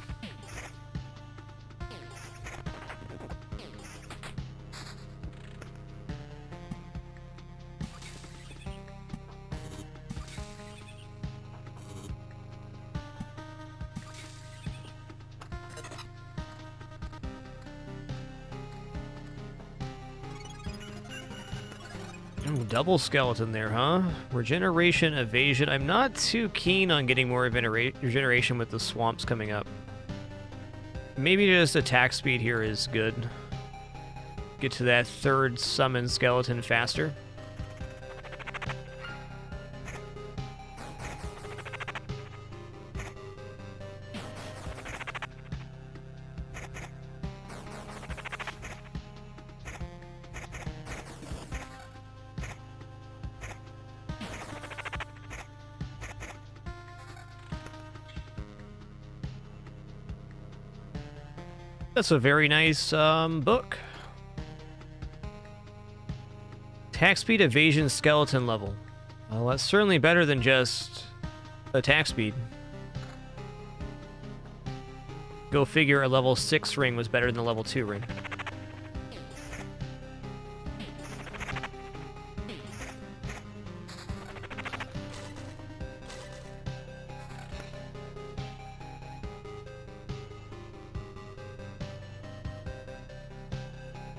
Ooh, double skeleton there, huh? Regeneration, evasion. I'm not too keen on getting more regeneration with the swamps coming up. Maybe just attack speed here is good. Get to that 3rd summon skeleton faster. That's a very nice book. Attack speed, evasion, skeleton level. Well, that's certainly better than just attack speed. Go figure, a level 6 ring was better than the level 2 ring.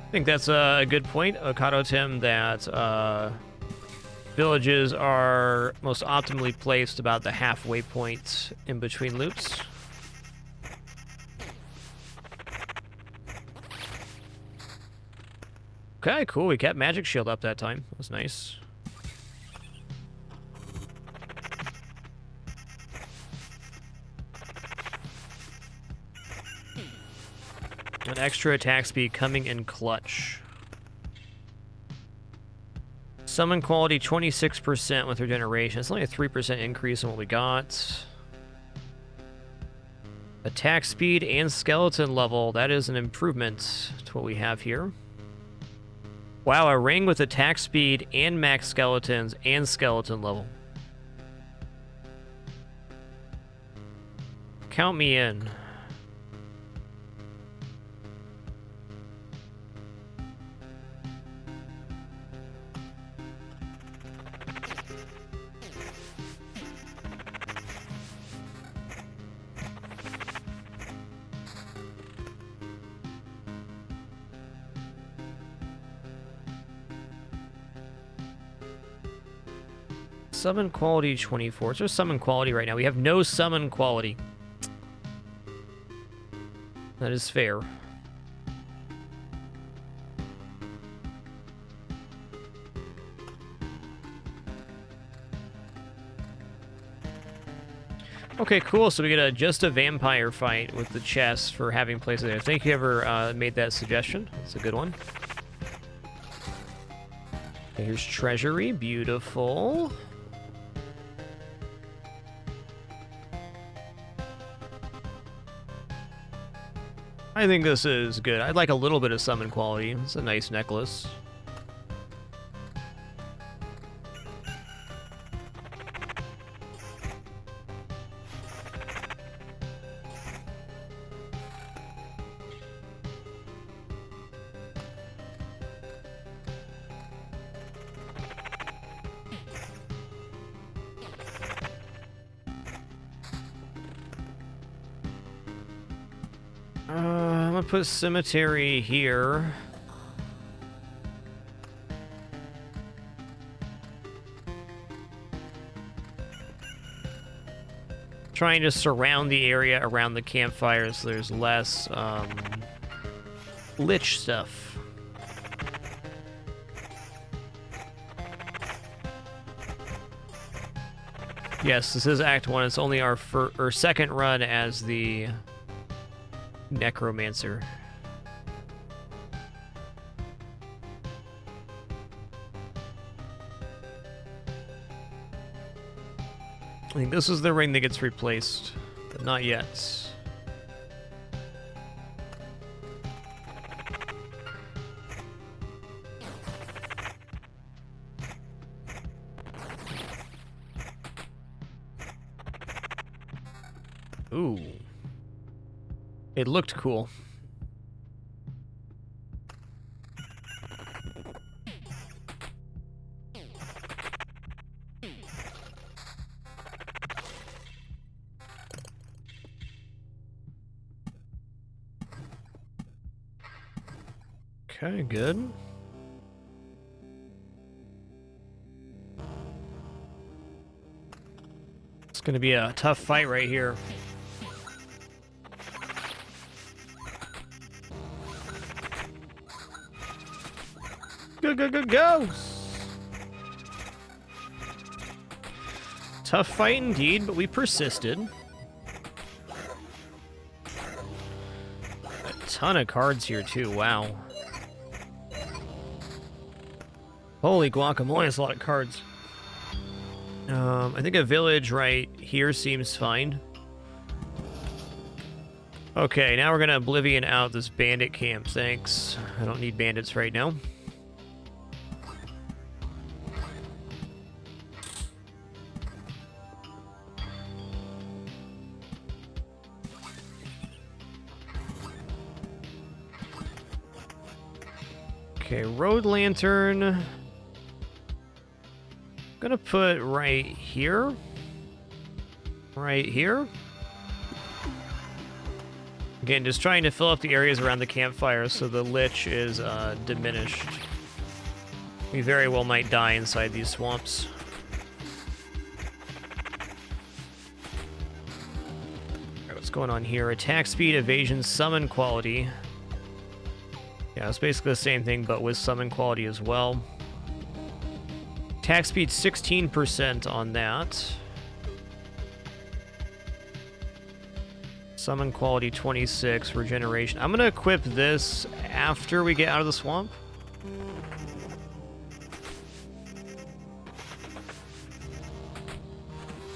I think that's a good point, Okado Tim, that villages are most optimally placed about the halfway point in between loops. Okay, cool. We kept Magic Shield up that time. That was nice. An extra attack speed coming in clutch. Summon quality 26% with regeneration. It's only a 3% increase on what we got. Attack speed and skeleton level. That is an improvement to what we have here. Wow, a ring with attack speed and max skeletons and skeleton level. Count me in. Summon quality 24. So summon quality right now. We have no summon quality. That is fair. Okay, cool. So we get just a vampire fight with the chest for having placed it there. Thank you whoever made that suggestion. That's a good one. Okay, here's treasury. Beautiful. I think this is good. I'd like a little bit of summon quality. It's a nice necklace. I'm gonna put cemetery here. Trying to surround the area around the campfire so there's less lich stuff. Yes, this is Act 1. It's only our second run as the Necromancer. I think this is the ring that gets replaced, but not yet. Ooh. It looked cool. Okay, good. It's gonna be a tough fight right here. Go, go, go, go! Tough fight indeed, but we persisted. A ton of cards here too, wow. Holy guacamole, that's a lot of cards. I think a village right here seems fine. Okay, now we're gonna Oblivion out this bandit camp, thanks. I don't need bandits right now. Okay, road lantern. Gonna put right here. Right here. Again, just trying to fill up the areas around the campfire so the lich is diminished. We very well might die inside these swamps. Alright, what's going on here? Attack speed, evasion, summon quality. Yeah, it's basically the same thing, but with summon quality as well. Attack speed 16% on that. Summon quality 26, regeneration. I'm gonna equip this after we get out of the swamp.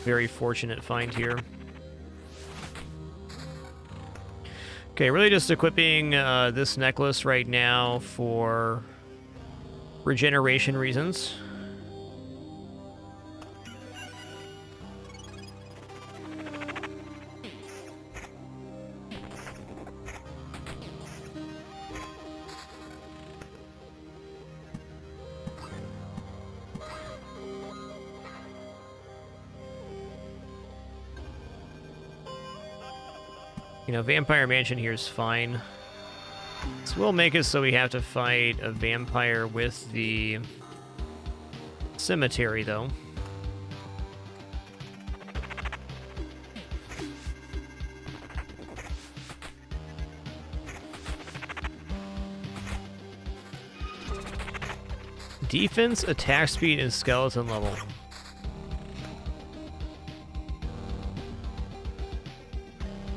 Very fortunate find here. Okay, really just equipping this necklace right now for regeneration reasons. You know, Vampire Mansion here is fine. This will make it so we have to fight a vampire with the cemetery, though. Defense, attack speed, and skeleton level.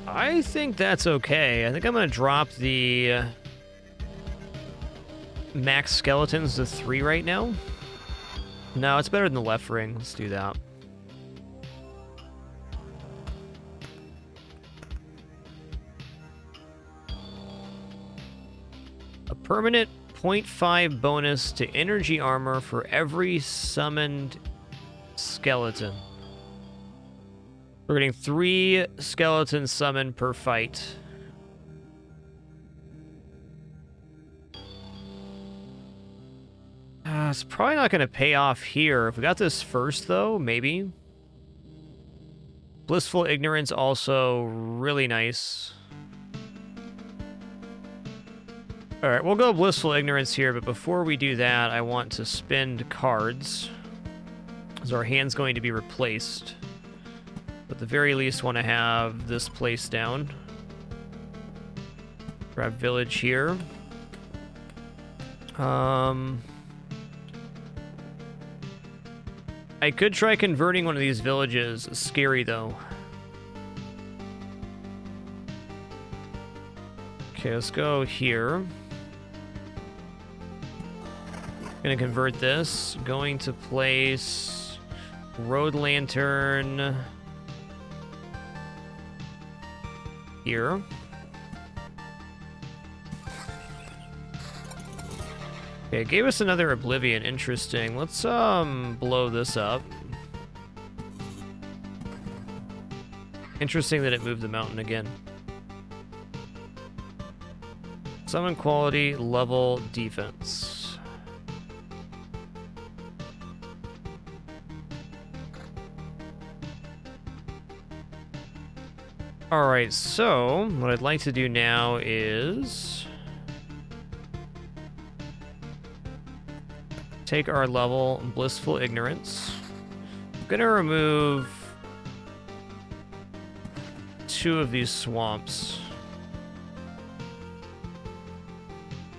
I think that's okay. I think I'm going to drop the max skeletons to 3 right now. No, it's better than the left ring. Let's do that. A permanent 0.5 bonus to energy armor for every summoned skeleton. We're getting 3 skeletons summoned per fight. It's probably not going to pay off here. If we got this first, though, maybe. Blissful Ignorance also really nice. Alright, we'll go Blissful Ignorance here, but before we do that, I want to spend cards. Because our hand's going to be replaced. But at the very least, want to have this place down. Grab Village here. I could try converting one of these villages. Scary, though. Okay, let's go here. Gonna convert this. Going to place Road Lantern here. Okay, it gave us another Oblivion. Interesting. Let's blow this up. Interesting that it moved the mountain again. Summon quality, level, defense. Alright, so what I'd like to do now is take our level, Blissful Ignorance. I'm gonna remove 2 of these swamps.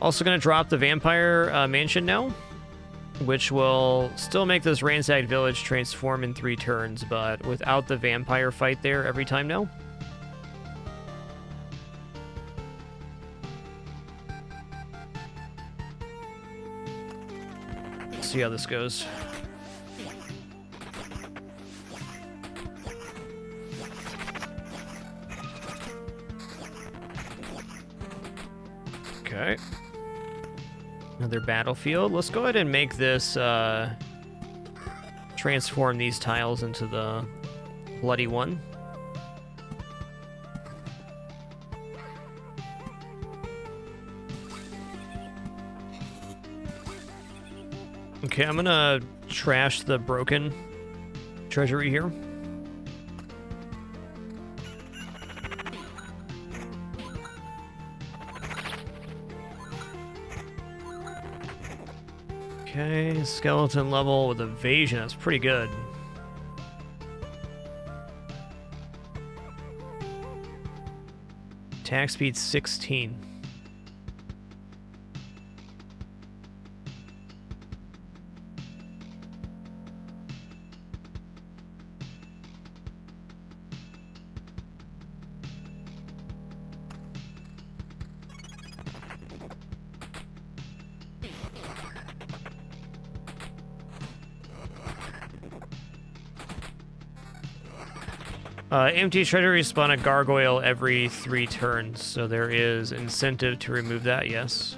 Also gonna drop the Vampire Mansion now, which will still make this ransacked village transform in 3 turns, but without the vampire fight there every time now. Let's see how this goes. Okay. Another battlefield. Let's go ahead and make this, transform these tiles into the bloody one. Okay, I'm gonna trash the broken treasury here. Okay, skeleton level with evasion. That's pretty good. Attack speed 16. Empty treasury spawn a gargoyle every 3 turns, so there is incentive to remove that, yes.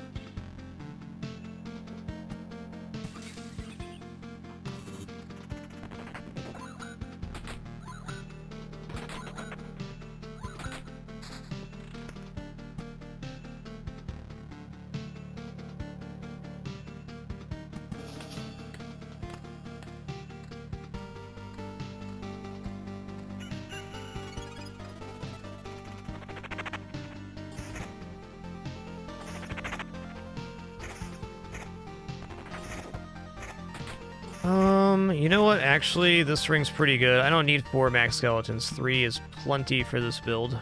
You know what? Actually, this ring's pretty good. I don't need 4 max skeletons. 3 is plenty for this build.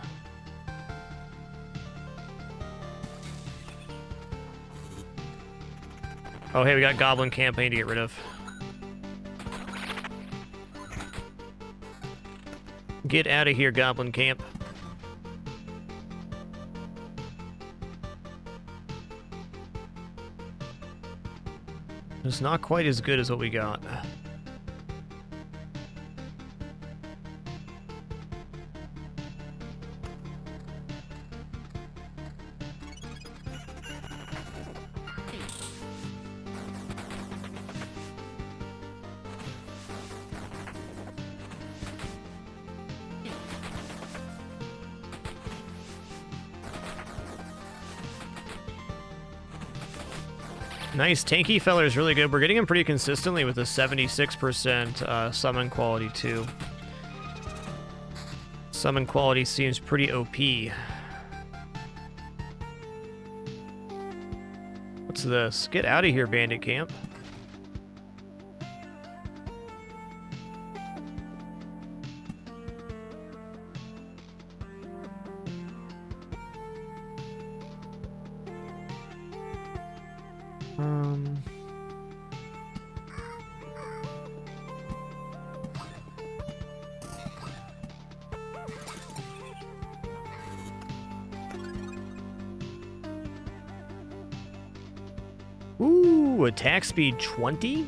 Oh, hey, we got Goblin Camp I need to get rid of. Get out of here, Goblin Camp. It's not quite as good as what we got. Nice, Tanky Feller is really good. We're getting him pretty consistently with a 76% summon quality, too. Summon quality seems pretty OP. What's this? Get out of here, bandit camp. Ooh, attack speed 20?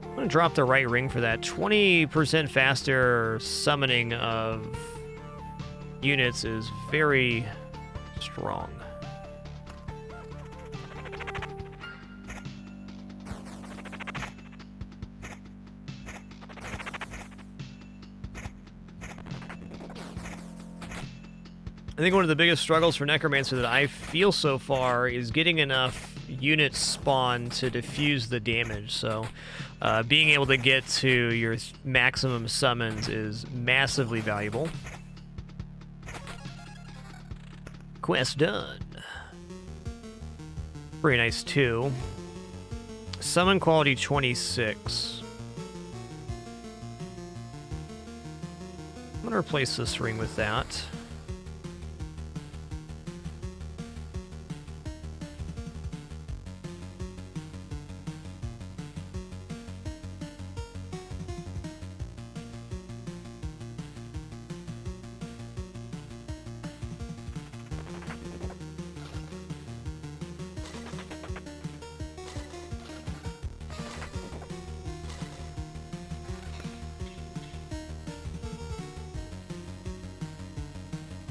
I'm gonna drop the right ring for that. 20% faster summoning of units is very strong. I think one of the biggest struggles for Necromancer that I feel so far is getting enough units spawned to diffuse the damage. So being able to get to your maximum summons is massively valuable. Quest done. Pretty nice too. Summon quality 26. I'm gonna replace this ring with that.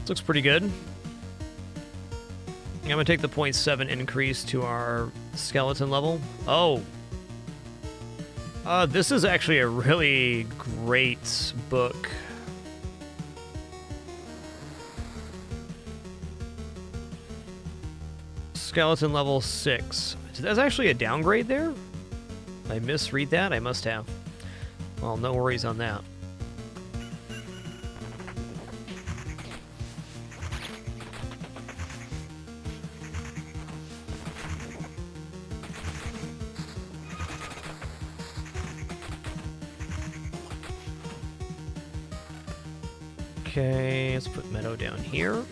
Looks pretty good. I'm gonna take the 0.7 increase to our skeleton level. Oh. This is actually a really great book. Skeleton level 6. That's actually a downgrade there? Did I misread that? I must have. Well, no worries on that. Okay, let's put Meadow down here.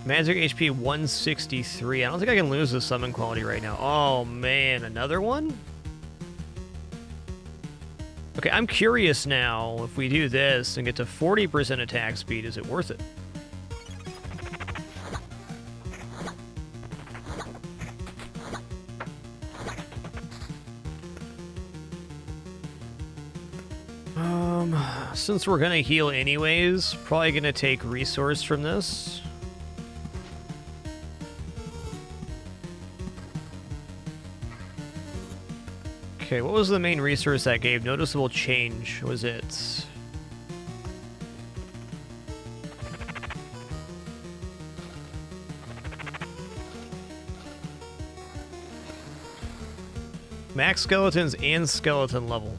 Magic HP 163. I don't think I can lose the summon quality right now. Oh, man. Another one? Okay, I'm curious now. If we do this and get to 40% attack speed, is it worth it? Since we're going to heal anyways, probably going to take resource from this. Okay, what was the main resource that gave noticeable change? Was it... max skeletons and skeleton level.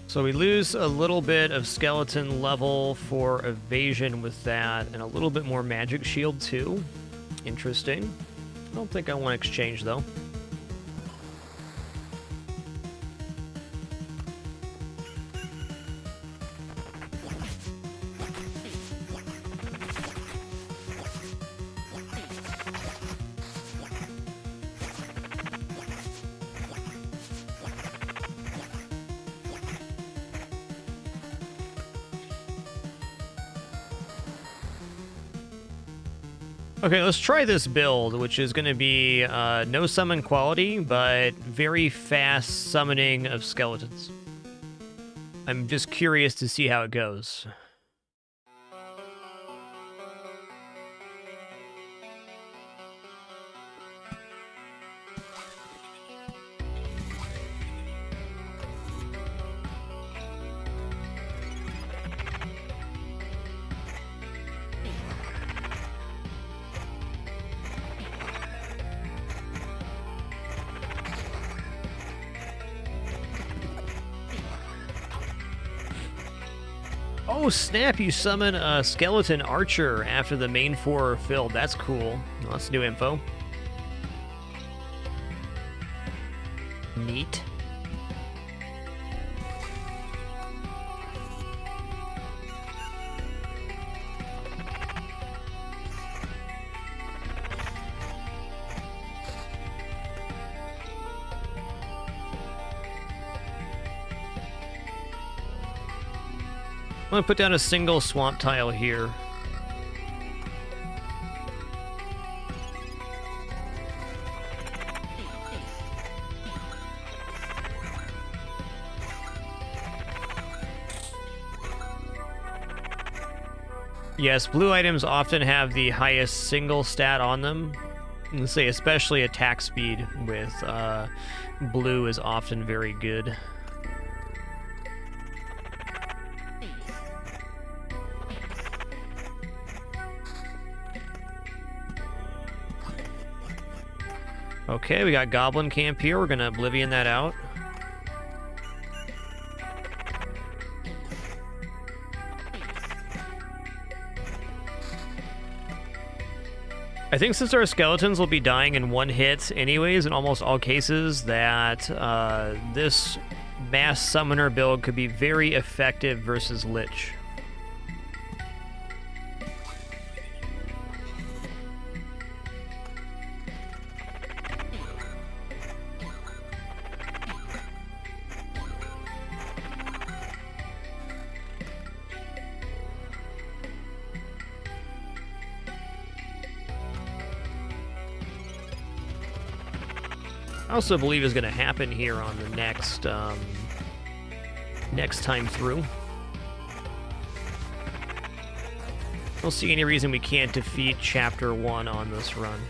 So we lose a little bit of skeleton level for evasion with that, and a little bit more magic shield too. Interesting. I don't think I want to exchange though. Okay, let's try this build, which is going to be no summon quality, but very fast summoning of skeletons. I'm just curious to see how it goes. Oh, snap, you summon a skeleton archer after the main 4 are filled. That's cool. Lots of new info. Neat. I'm going to put down a single swamp tile here. Yes, blue items often have the highest single stat on them. Let's say especially attack speed with blue is often very good. Okay, we got Goblin Camp here. We're going to Oblivion that out. I think since our skeletons will be dying in one hit anyways, in almost all cases, that this mass summoner build could be very effective versus Lich. I also believe is going to happen here on the next next time through. I don't see any reason we can't defeat Chapter 1 on this run.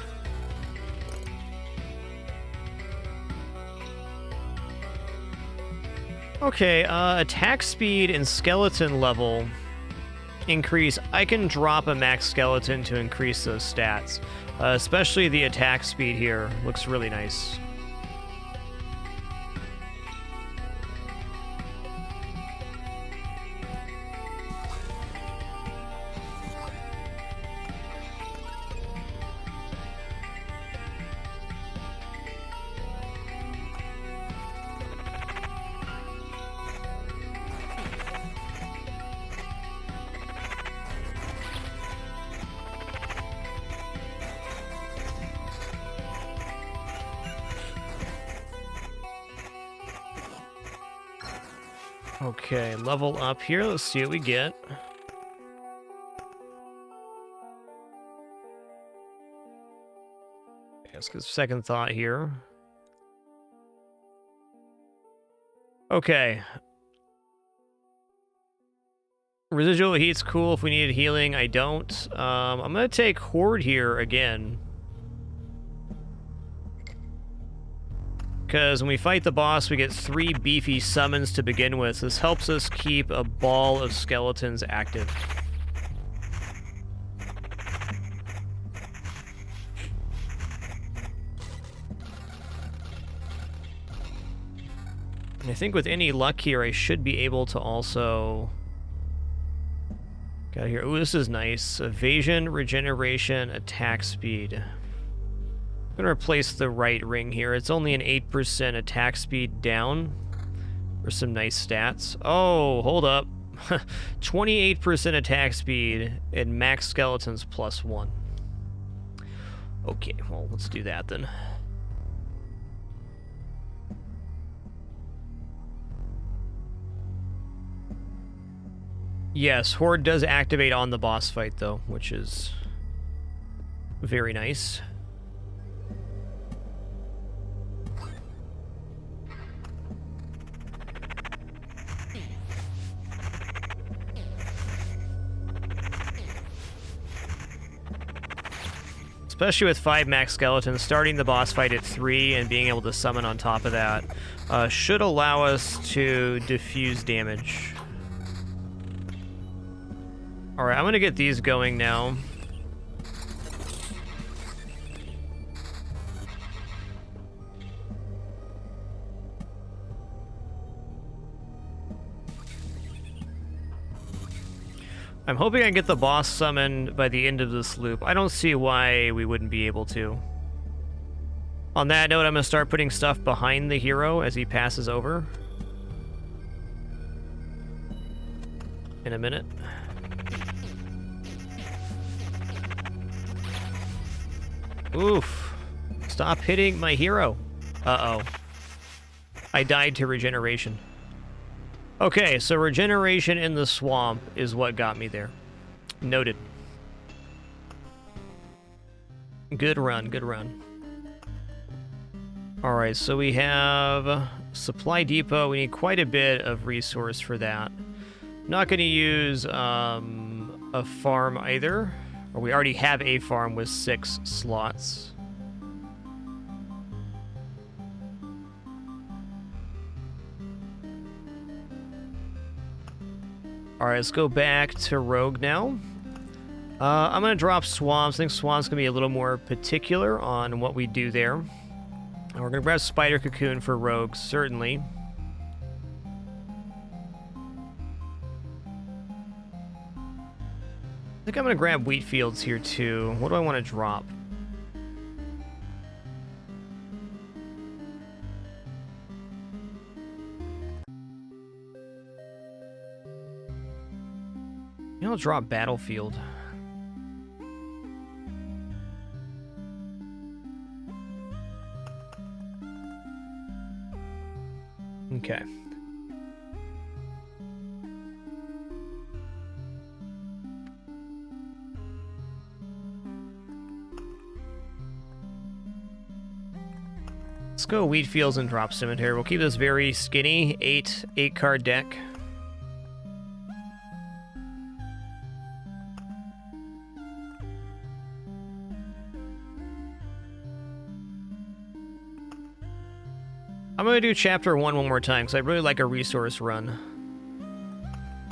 Okay, attack speed and skeleton level increase. I can drop a max skeleton to increase those stats. Especially the attack speed here. Looks really nice. Okay, level up here. Let's see what we get. Let's get second thought here. Okay. Residual heat's cool if we needed healing. I don't. I'm going to take Horde here again. Because when we fight the boss, we get 3 beefy summons to begin with. This helps us keep a ball of skeletons active. And I think with any luck here, I should be able to also... Got here. Ooh, this is nice. Evasion, regeneration, attack speed. I'm going to replace the right ring here. It's only an 8% attack speed down for some nice stats. Oh, hold up. 28% attack speed and max skeletons +1. Okay, well, let's do that then. Yes, Horde does activate on the boss fight, though, which is very nice. Especially with 5 max skeletons, starting the boss fight at 3 and being able to summon on top of that should allow us to diffuse damage. Alright, I'm going to get these going now. I'm hoping I get the boss summoned by the end of this loop. I don't see why we wouldn't be able to. On that note, I'm going to start putting stuff behind the hero as he passes over. In a minute. Oof. Stop hitting my hero. Uh-oh. I died to regeneration. Okay, so regeneration in the swamp is what got me there. Noted. Good run, good run. Alright, so we have supply depot. We need quite a bit of resource for that. Not going to use a farm either. Or we already have a farm with 6 slots. Alright, let's go back to Rogue now. I'm going to drop Swamps. I think Swamps going to be a little more particular on what we do there. And we're going to grab Spider Cocoon for Rogue, certainly. I think I'm going to grab Wheat Fields here, too. What do I want to drop? I'll drop Battlefield. Okay. Let's go Wheat Fields and drop Cemetery. We'll keep this very skinny, 8 card deck. I'm going to do Chapter 1 one more time, because I really like a resource run.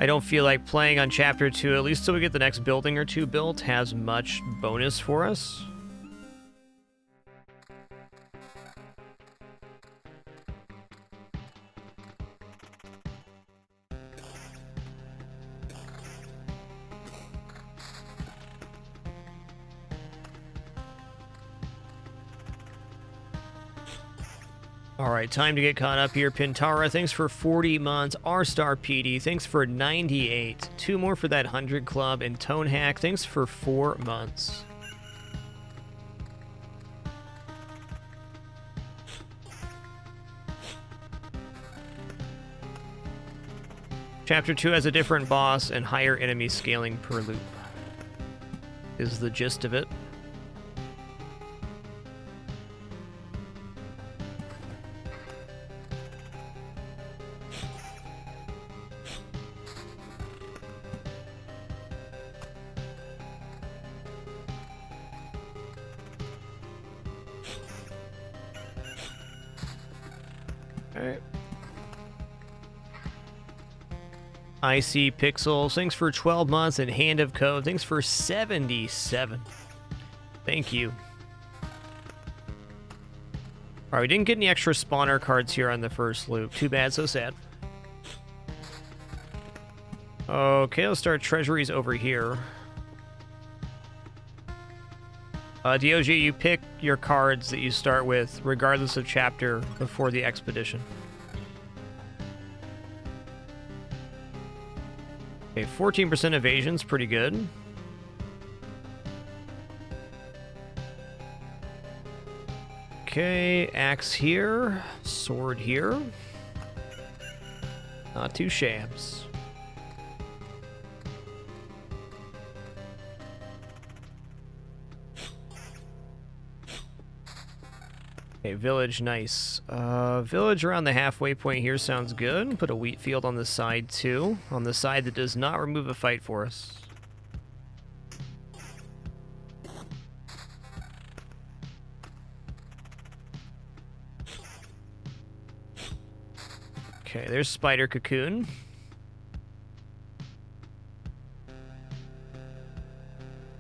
I don't feel like playing on Chapter 2, at least till we get the next building or 2 built, has much bonus for us. Alright, time to get caught up here. Pintara, thanks for 40 months. R-Star PD, thanks for 98. 2 more for that 100 club. And Tone Hack, thanks for 4 months. Chapter 2 has a different boss and higher enemy scaling per loop. Is the gist of it. Alright. IC Pixels, thanks for 12 months, and Hand of Code, thanks for 77. Thank you. Alright, we didn't get any extra spawner cards here on the first loop. Too bad, so sad. Okay, let's start treasuries over here. DOG, you pick your cards that you start with, regardless of chapter, before the expedition. Okay, 14% evasion's pretty good. Okay, axe here, sword here. Not too shabs. Okay, village, nice. Village around the halfway point here sounds good. Put a wheat field on the side, too. On the side that does not remove a fight for us. Okay, there's Spider Cocoon.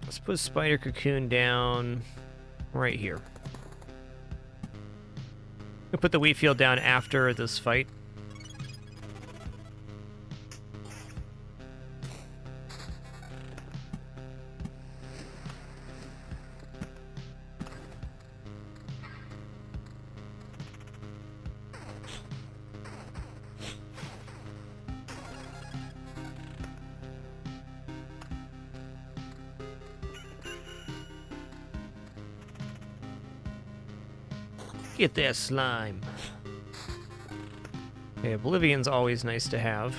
Let's put Spider Cocoon down right here. We'll put the wheat field down after this fight. Get that slime. Okay, Oblivion's always nice to have.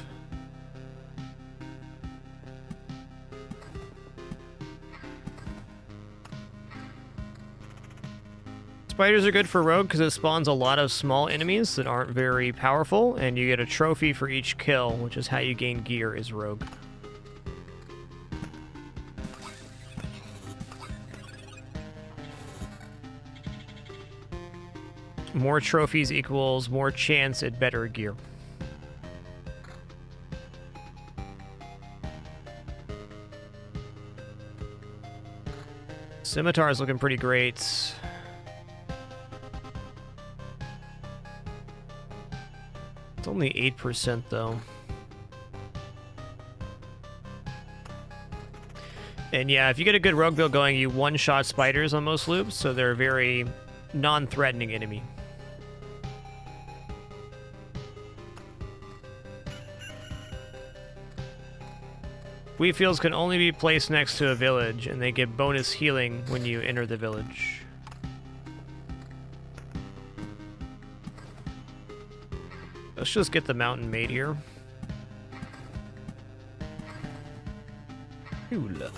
Spiders are good for Rogue because it spawns a lot of small enemies that aren't very powerful, and you get a trophy for each kill, which is how you gain gear as Rogue. More trophies equals more chance at better gear. Scimitar's looking pretty great. It's only 8% though. And yeah, if you get a good rogue build going, you one-shot spiders on most loops, so they're a very non-threatening enemy. Wheat fields can only be placed next to a village, and they give bonus healing when you enter the village. Let's just get the mountain made here. Hula.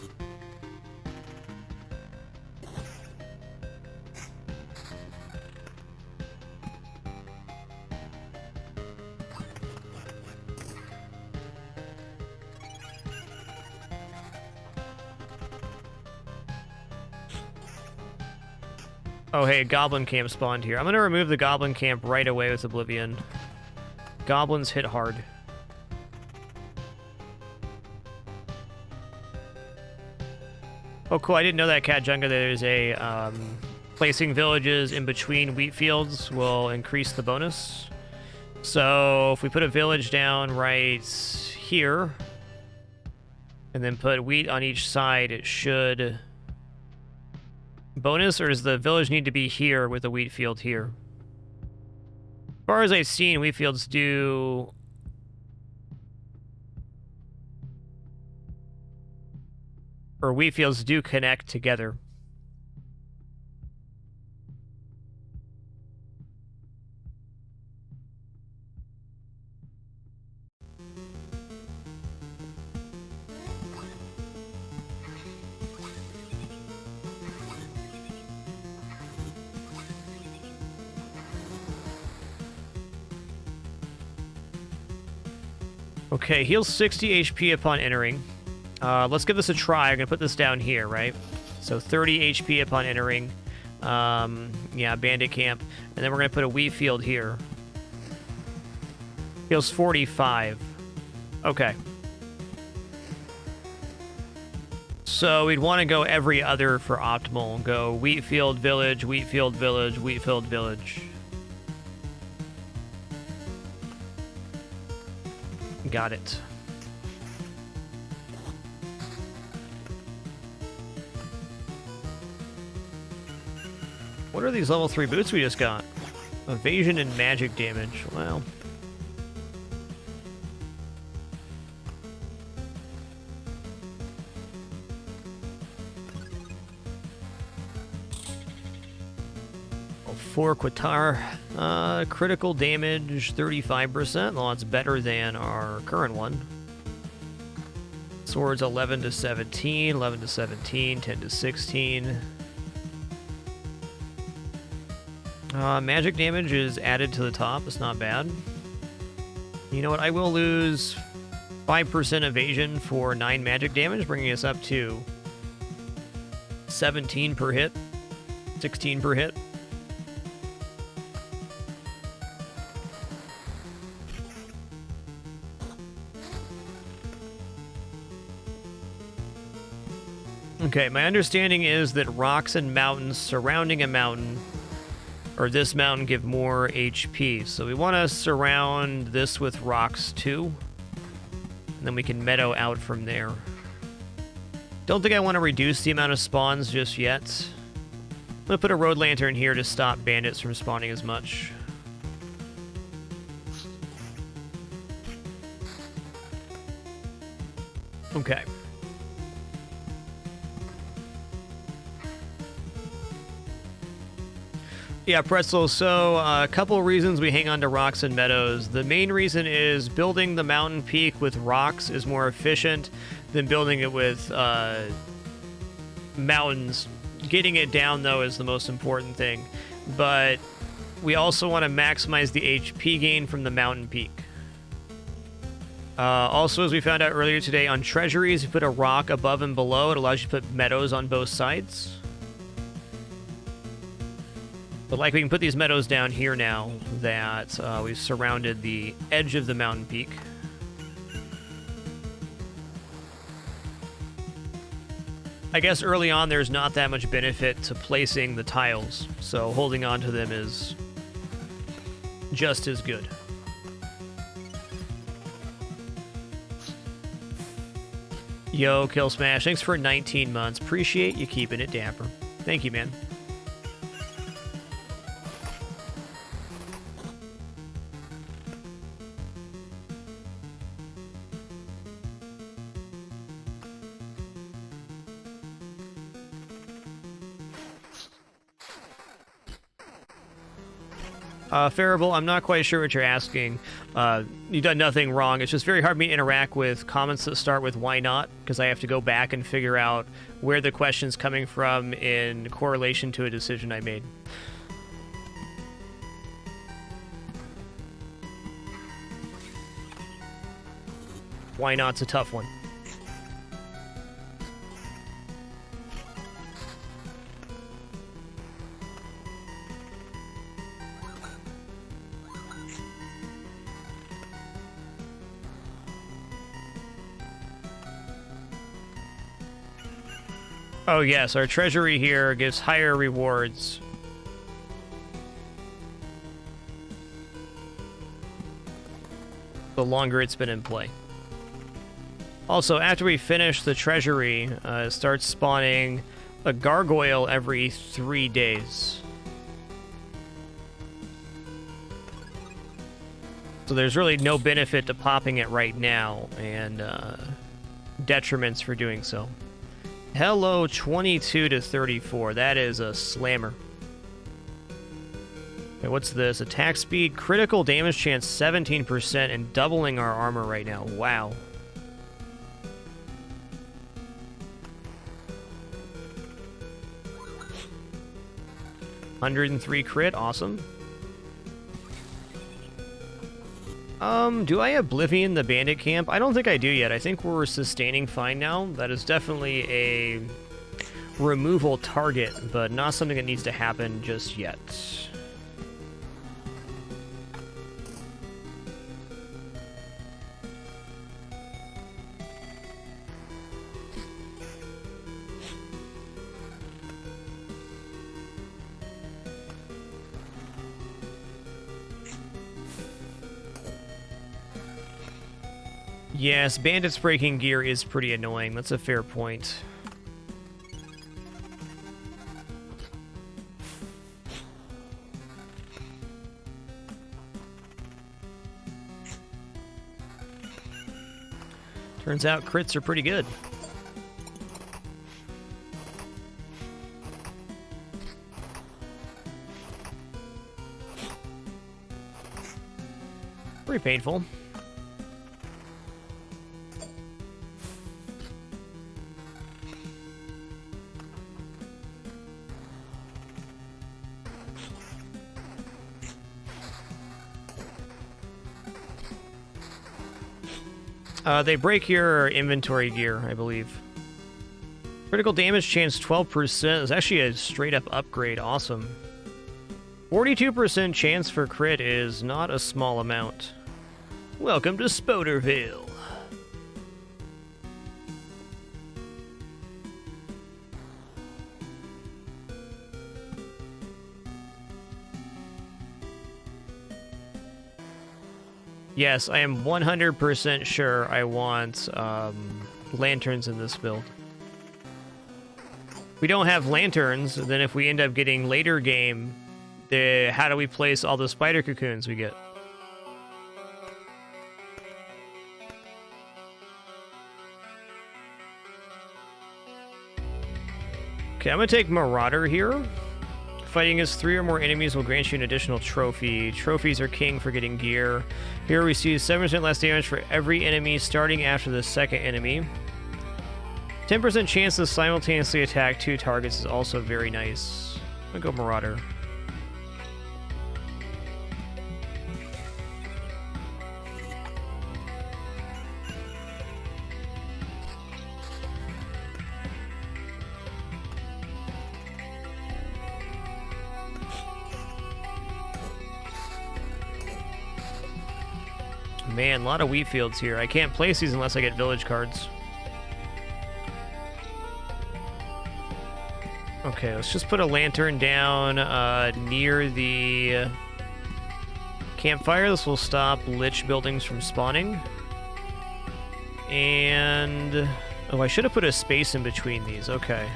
Oh, hey, goblin camp spawned here. I'm going to remove the goblin camp right away with Oblivion. Goblins hit hard. Oh, cool. I didn't know that, Cat Junga. There's a, placing villages in between wheat fields will increase the bonus. So if we put a village down right here, and then put wheat on each side, it should... Bonus, or does the village need to be here with the wheat field here? As far as I've seen, wheat fields do... Or wheat fields do connect together. Okay, heals 60 HP upon entering. Let's give this a try. I'm going to put this down here, right? So 30 HP upon entering. Yeah, bandit camp. And then we're going to put a wheat field here. Heals 45. Okay. So we'd want to go every other for optimal. Go wheat field, village, wheat field, village, wheat field, village. Got it. What are these level 3 boots we just got? Evasion and magic damage. Well. Oh, 4 Quitar. Critical damage 35%. Well, it's better than our current one. Swords 11 to 17, 11 to 17, 10 to 16. Magic damage is added to the top. It's not bad. You know what? I will lose 5% evasion for 9 magic damage, bringing us up to 17 per hit, 16 per hit. Okay, my understanding is that rocks and mountains surrounding a mountain, or this mountain, give more HP. So we want to surround this with rocks too, and then we can meadow out from there. Don't think I want to reduce the amount of spawns just yet. I'm going to put a road lantern here to stop bandits from spawning as much. Okay. Yeah, Pretzel. So a couple reasons we hang on to rocks and meadows. The main reason is building the mountain peak with rocks is more efficient than building it with mountains. Getting it down, though, is the most important thing. But we also want to maximize the HP gain from the mountain peak. Also, as we found out earlier today, on treasuries, you put a rock above and below. It allows you to put meadows on both sides. But like we can put these meadows down here now that we've surrounded the edge of the mountain peak. I guess early on there's not that much benefit to placing the tiles, so holding on to them is just as good. Yo, Kill Smash, thanks for 19 months. Appreciate you keeping it dapper. Thank you, man. Farable, I'm not quite sure what you're asking. You've done nothing wrong. It's just very hard for me to interact with comments that start with "why not," because I have to go back and figure out where the question's coming from in correlation to a decision I made. Why not's a tough one. Oh yes, our treasury here gives higher rewards. The longer it's been in play. Also, after we finish the treasury, it starts spawning a gargoyle every 3 days. So there's really no benefit to popping it right now, and detriments for doing so. Hello, 22 to 34. That is a slammer. Okay, what's this? Attack speed, critical damage chance 17%, and doubling our armor right now. Wow. $103 crit, awesome. Do I Oblivion the Bandit Camp? I don't think I do yet. I think we're sustaining fine now. That is definitely a removal target, but not something that needs to happen just yet. Yes, bandits breaking gear is pretty annoying. That's a fair point. Turns out crits are pretty good. Pretty painful. They break your inventory gear, I believe. Critical damage chance 12% is actually a straight up upgrade. Awesome. 42% chance for crit is not a small amount. Welcome to Spoderville. Yes, I am 100% sure I want lanterns in this build. If we don't have lanterns, then if we end up getting later game, how do we place all the spider cocoons we get? Okay, I'm going to take Marauder here. Fighting against 3 or more enemies will grant you an additional trophy. Trophies are king for getting gear. Hero receives 7% less damage for every enemy starting after the second enemy. 10% chance to simultaneously attack 2 targets is also very nice. I'm gonna go Marauder. Man, a lot of wheat fields here. I can't place these unless I get village cards. Okay, let's just put a lantern down near the campfire. This will stop lich buildings from spawning. And... oh, I should have put a space in between these. Okay.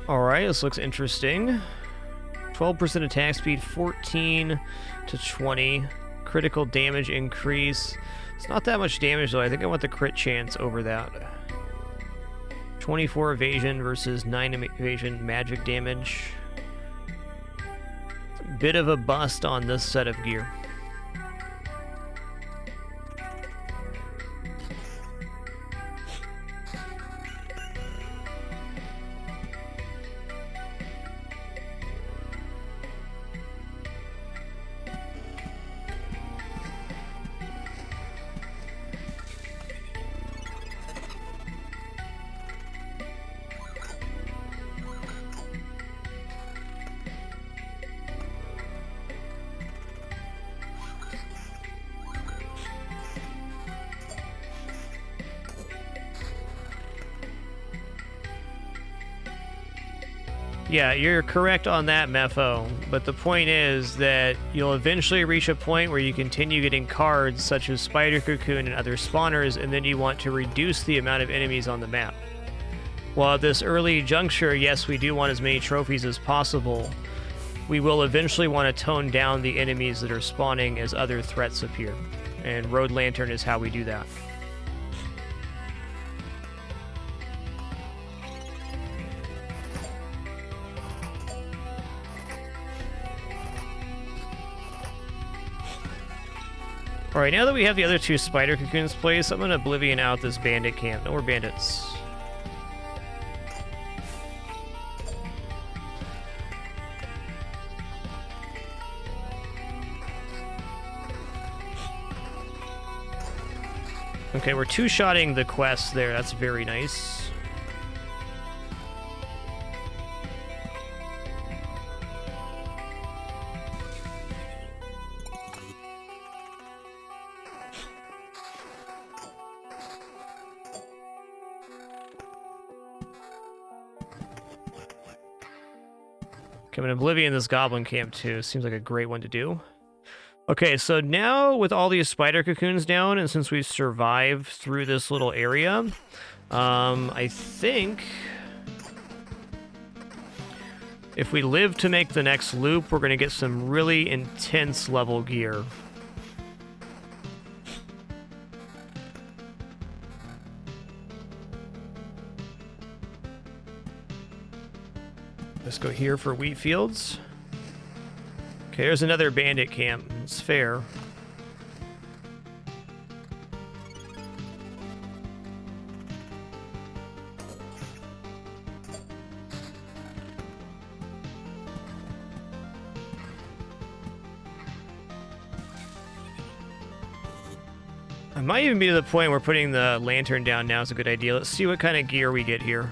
Alright, this looks interesting. 12% attack speed, 14 to 20. Critical damage increase. It's not that much damage, though. I think I want the crit chance over that. 24 evasion versus 9 evasion magic damage. It's a bit of a bust on this set of gear. Yeah, you're correct on that, Mepho. But the point is that you'll eventually reach a point where you continue getting cards such as Spider Cocoon and other spawners, and then you want to reduce the amount of enemies on the map. While at this early juncture, yes, we do want as many trophies as possible, we will eventually want to tone down the enemies that are spawning as other threats appear. And Road Lantern is how we do that. Alright, now that we have the other 2 spider cocoons placed, I'm going to Oblivion out this bandit camp. No more bandits. Okay, we're 2-shotting the quest there. That's very nice. Okay, I'm in Oblivion this goblin camp too. Seems like a great one to do. Okay, so now with all these spider cocoons down, and since we've survived through this little area, I think if we live to make the next loop, we're going to get some really intense level gear. Let's go here for wheat fields. Okay, there's another bandit camp. It's fair. I might even be to the point where putting the lantern down now is a good idea. Let's see what kind of gear we get here.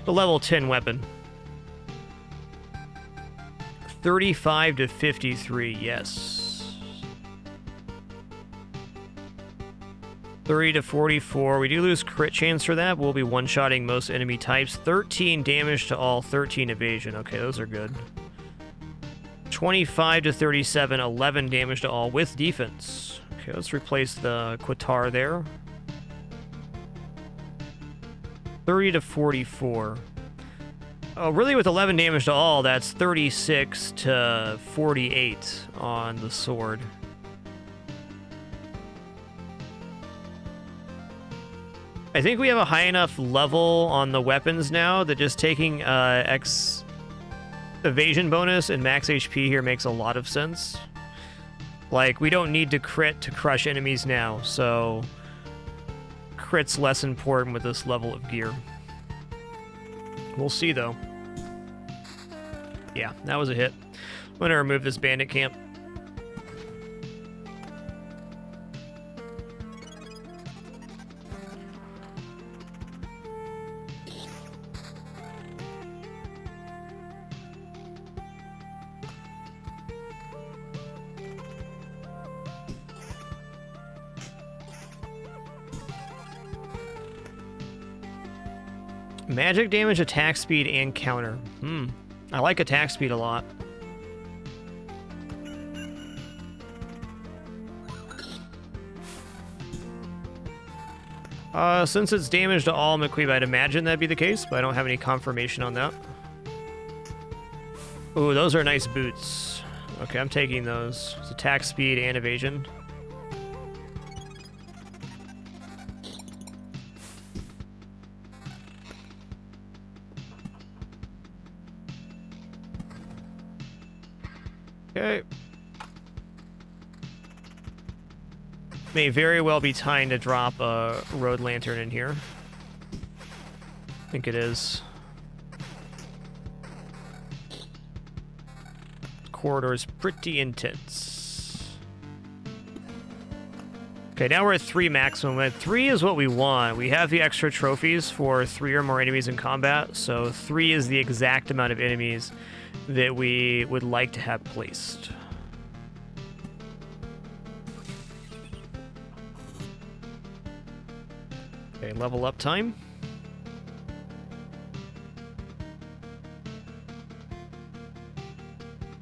The level 10 weapon. 35 to 53, yes. 30 to 44. We do lose crit chance for that. We'll be one-shotting most enemy types. 13 damage to all, 13 evasion. Okay, those are good. 25 to 37, 11 damage to all with defense. Okay, let's replace the Quitar there. 30 to 44. Oh, really with 11 damage to all, that's 36 to 48 on the sword. I think we have a high enough level on the weapons now that just taking X evasion bonus and max HP here makes a lot of sense. Like, we don't need to crit to crush enemies now, so crit's less important with this level of gear. We'll see, though. Yeah, that was a hit. I'm going to remove this bandit camp. Magic damage, attack speed, and counter. I like attack speed a lot. Since it's damage to all McQueen, I'd imagine that'd be the case, but I don't have any confirmation on that. Ooh, those are nice boots. Okay, I'm taking those. It's attack speed and evasion. Okay. May very well be time to drop a road lantern in here. I think it is. Corridor is pretty intense. Okay, now we're at 3 maximum. And 3 is what we want. We have the extra trophies for 3 or more enemies in combat, so 3 is the exact amount of enemies that we would like to have placed. Okay, level up time.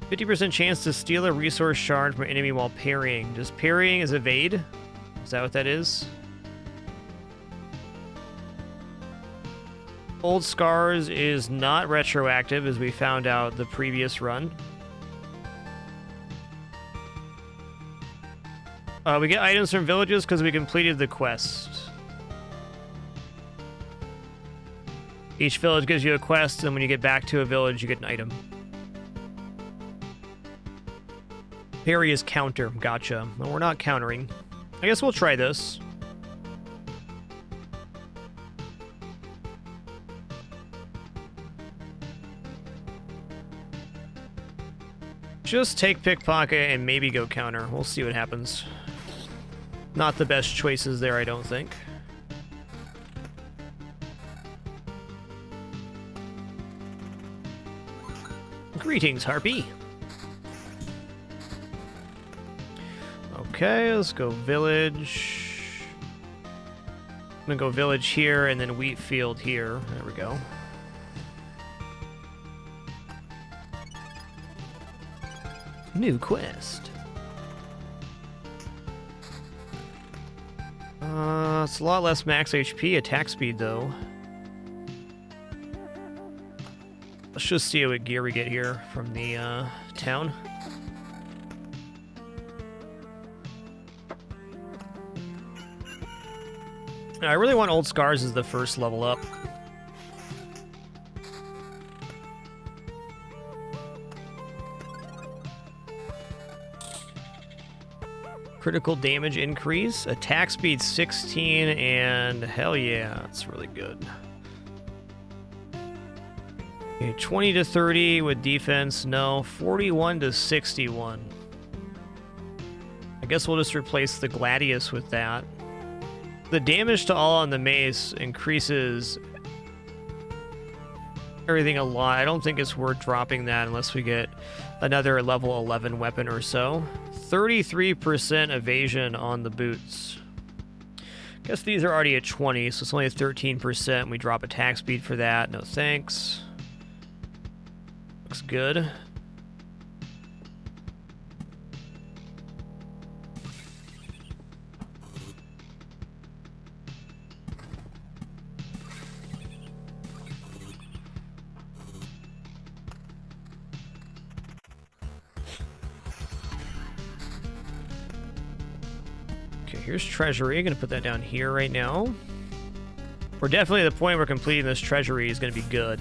%50 chance to steal a resource shard from an enemy while parrying. Does parrying is evade? Is that what that is? Old Scars is not retroactive, as we found out the previous run. We get items from villages because we completed the quest. Each village gives you a quest, and when you get back to a village, you get an item. Parry is counter. Gotcha. Well, we're not countering. I guess we'll try this. Just take pickpocket and maybe go counter. We'll see what happens. Not the best choices there, I don't think. Greetings, Harpy. Okay, let's go village. I'm gonna go village here and then wheat field here. There we go. New quest. It's a lot less max HP, attack speed though. Let's just see what gear we get here from the town. I really want Old Scars as the first level up. Critical damage increase, attack speed 16, and hell yeah, that's really good. Okay, 20 to 30 with defense, no. 41 to 61. I guess we'll just replace the Gladius with that. The damage to all on the mace increases everything a lot. I don't think it's worth dropping that unless we get another level 11 weapon or so. 33% evasion on the boots. Guess these are already at 20, so it's only at 13%. We drop attack speed for that. No thanks. Looks good. Okay, here's treasury. I'm gonna put that down here right now. We're definitely at the point where completing this treasury is going to be good.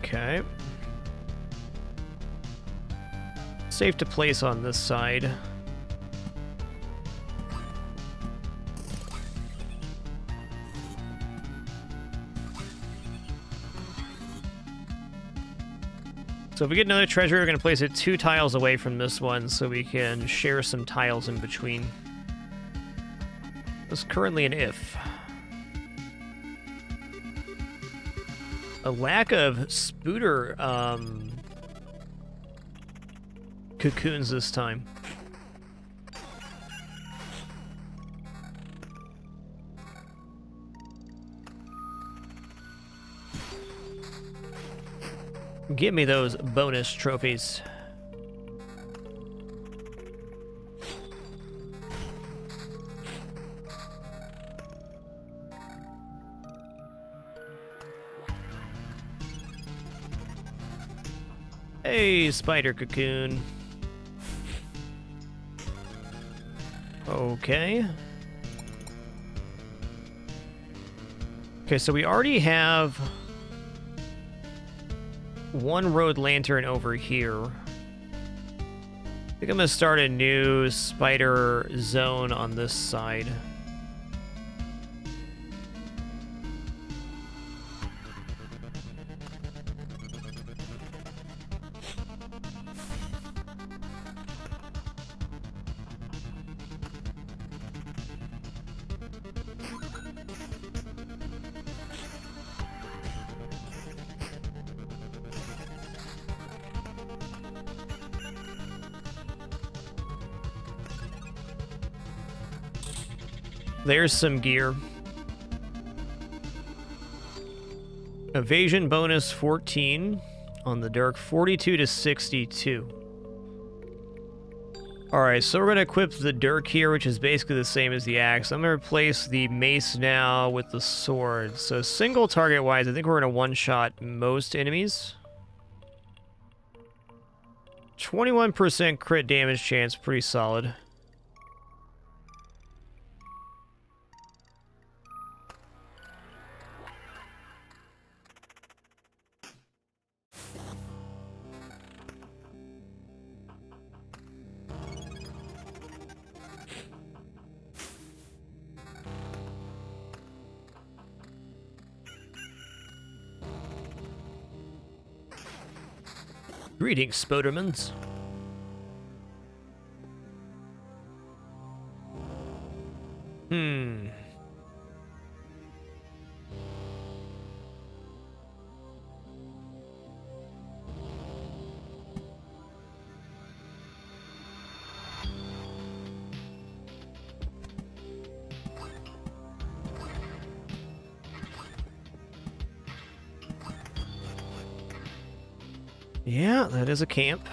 Okay. Safe to place on this side. So if we get another treasure, we're going to place it 2 tiles away from this one so we can share some tiles in between. It's currently an if. A lack of spooter cocoons this time. Give me those bonus trophies. Hey, spider cocoon. Okay. Okay, so we already have 1 road lantern over here. I think I'm gonna start a new spider zone on this side. There's some gear. Evasion bonus 14 on the Dirk, 42 to 62. Alright, so we're going to equip the Dirk here, which is basically the same as the axe. I'm going to replace the mace now with the sword. So single target wise, I think we're going to one-shot most enemies. 21% crit damage chance, pretty solid. Greetings, Spodermans. Yeah, that is a camp.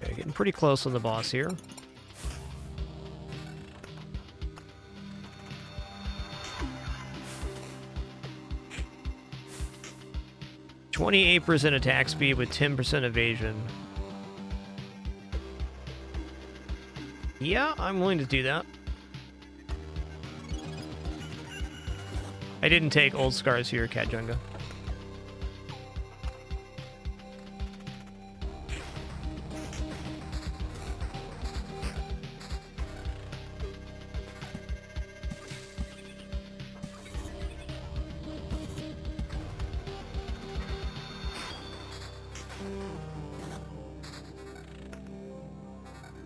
Okay, getting pretty close on the boss here. %28 attack speed with 10% evasion. Yeah, I'm willing to do that. I didn't take old scars here, Cat Junga.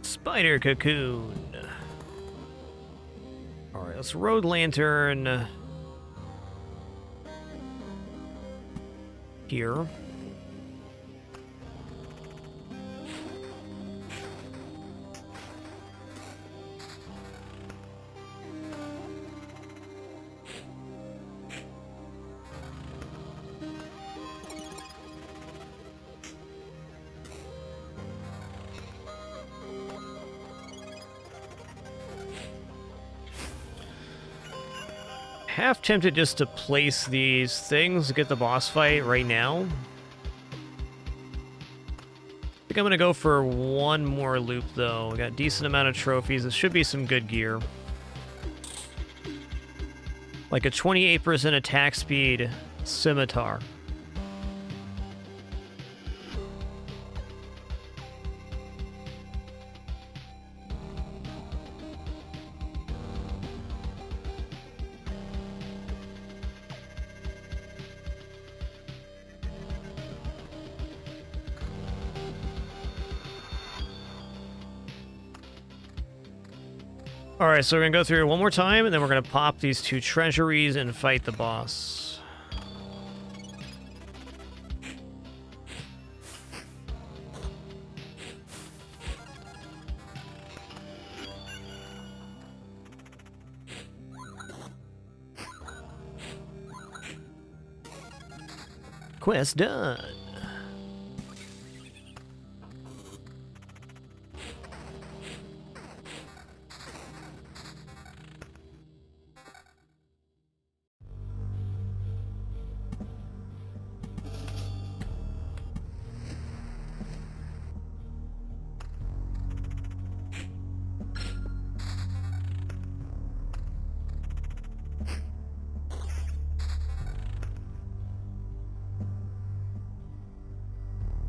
Spider cocoon. Alright, let's road lantern here. Half tempted just to place these things to get the boss fight right now. I think I'm going to go for one more loop, though. We got a decent amount of trophies. This should be some good gear. Like a 28% attack speed scimitar. Alright, so we're going to go through it one more time, and then we're going to pop these 2 treasuries and fight the boss. Quest done.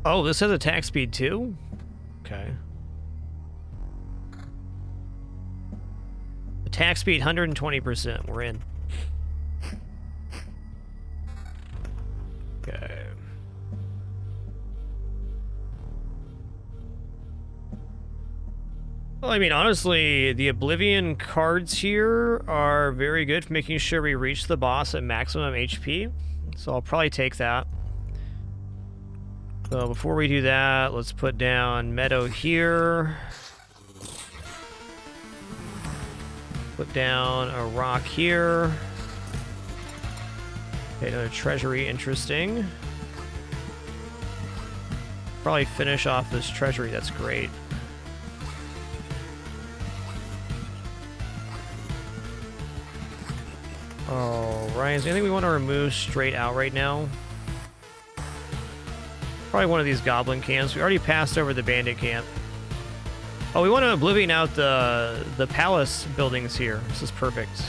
Oh, this has attack speed too? Okay. Attack speed 120%. We're in. Okay. Well, I mean, honestly, the Oblivion cards here are very good for making sure we reach the boss at maximum HP. So I'll probably take that. So before we do that, let's put down Meadow here. Put down a rock here. Okay, another treasury, interesting. Probably finish off this treasury, that's great. Alright, is there anything we want to remove straight out right now? Probably one of these goblin camps. We already passed over the bandit camp. Oh, we want to Oblivion out the palace buildings here. This is perfect.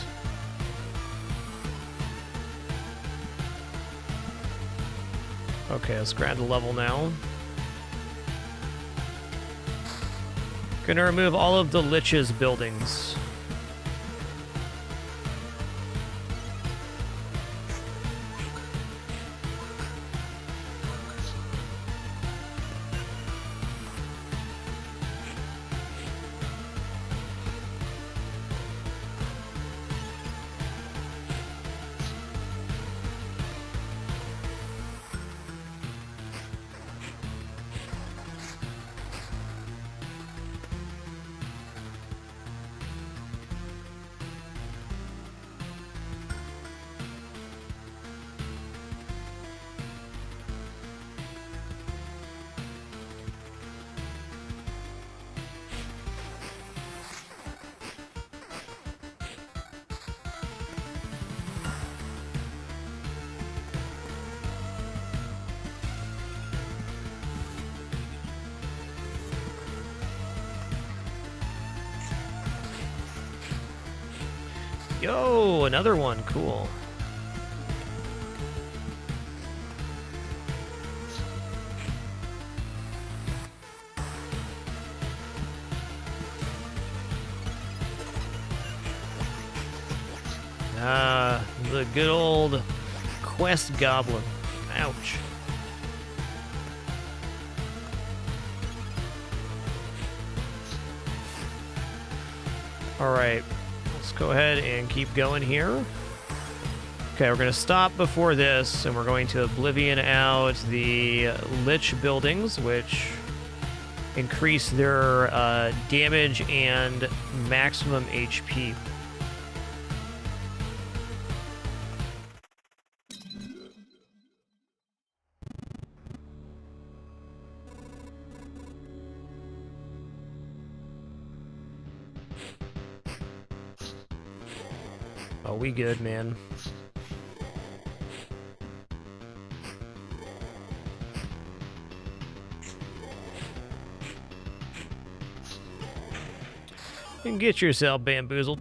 Okay, let's grab the level now. Gonna remove all of the Lich's buildings. Yo, another one. Cool. Ah, the good old quest goblin. Ouch. All right. Let's go ahead and keep going here. Okay, we're going to stop before this, and we're going to Oblivion out the Lich buildings, which increase their damage and maximum HP. Oh, we good, man. And get yourself bamboozled.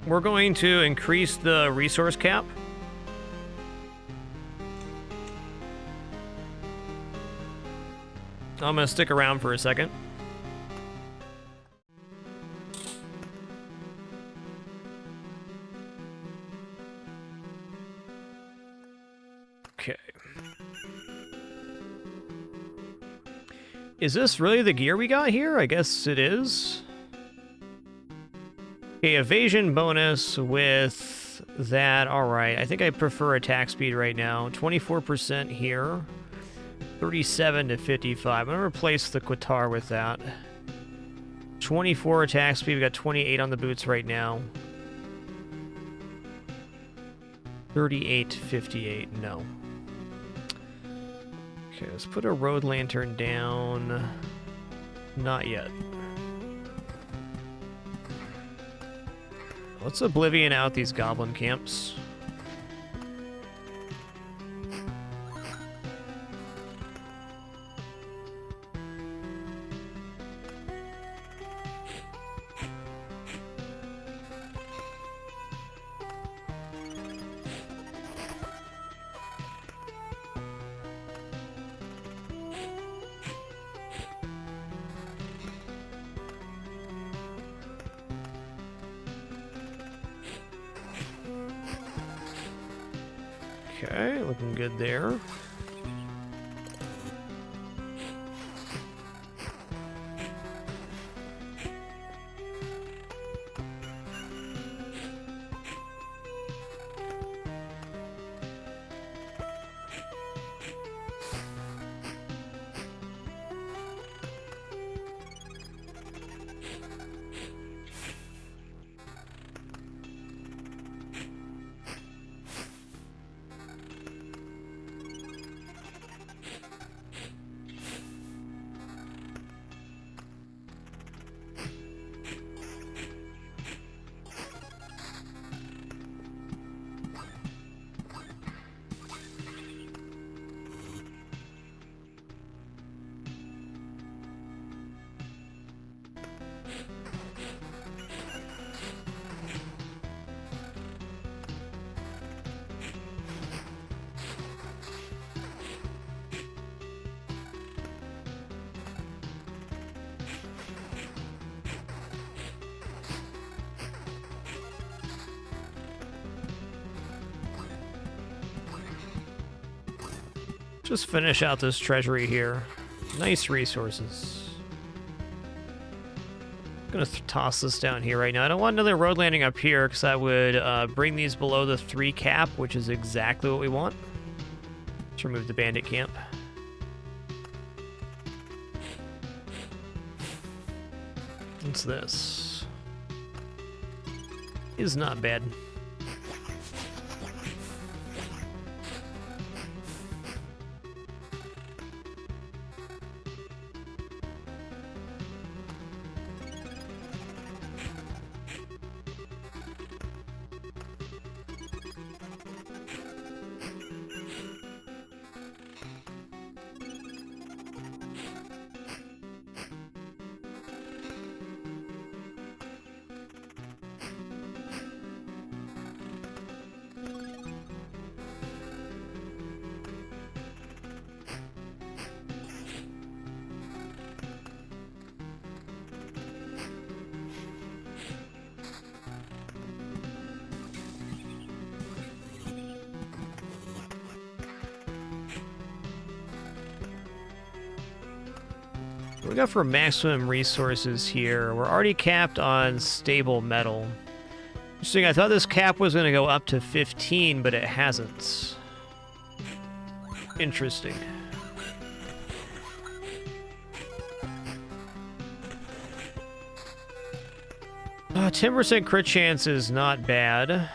We're going to increase the resource cap. I'm going to stick around for a second. Okay. Is this really the gear we got here? I guess it is. Okay, evasion bonus with that. All right, I think I prefer attack speed right now. 24% here. 37 to 55. I'm going to replace the Qatar with that. 24 attack speed. We got 28 on the boots right now. 38 to 58. No. Okay, let's put a road lantern down. Not yet. Let's Oblivion out these goblin camps. Okay, looking good there. Just finish out this treasury here. Nice resources. I'm gonna toss this down here right now. I don't want another road landing up here because that would bring these below the 3 cap, which is exactly what we want. Let's remove the bandit camp. What's this? Is not bad. What we got for maximum resources here? We're already capped on stable metal. Interesting, I thought this cap was going to go up to 15, but it hasn't. Interesting. Uh, 10% crit chance is not bad.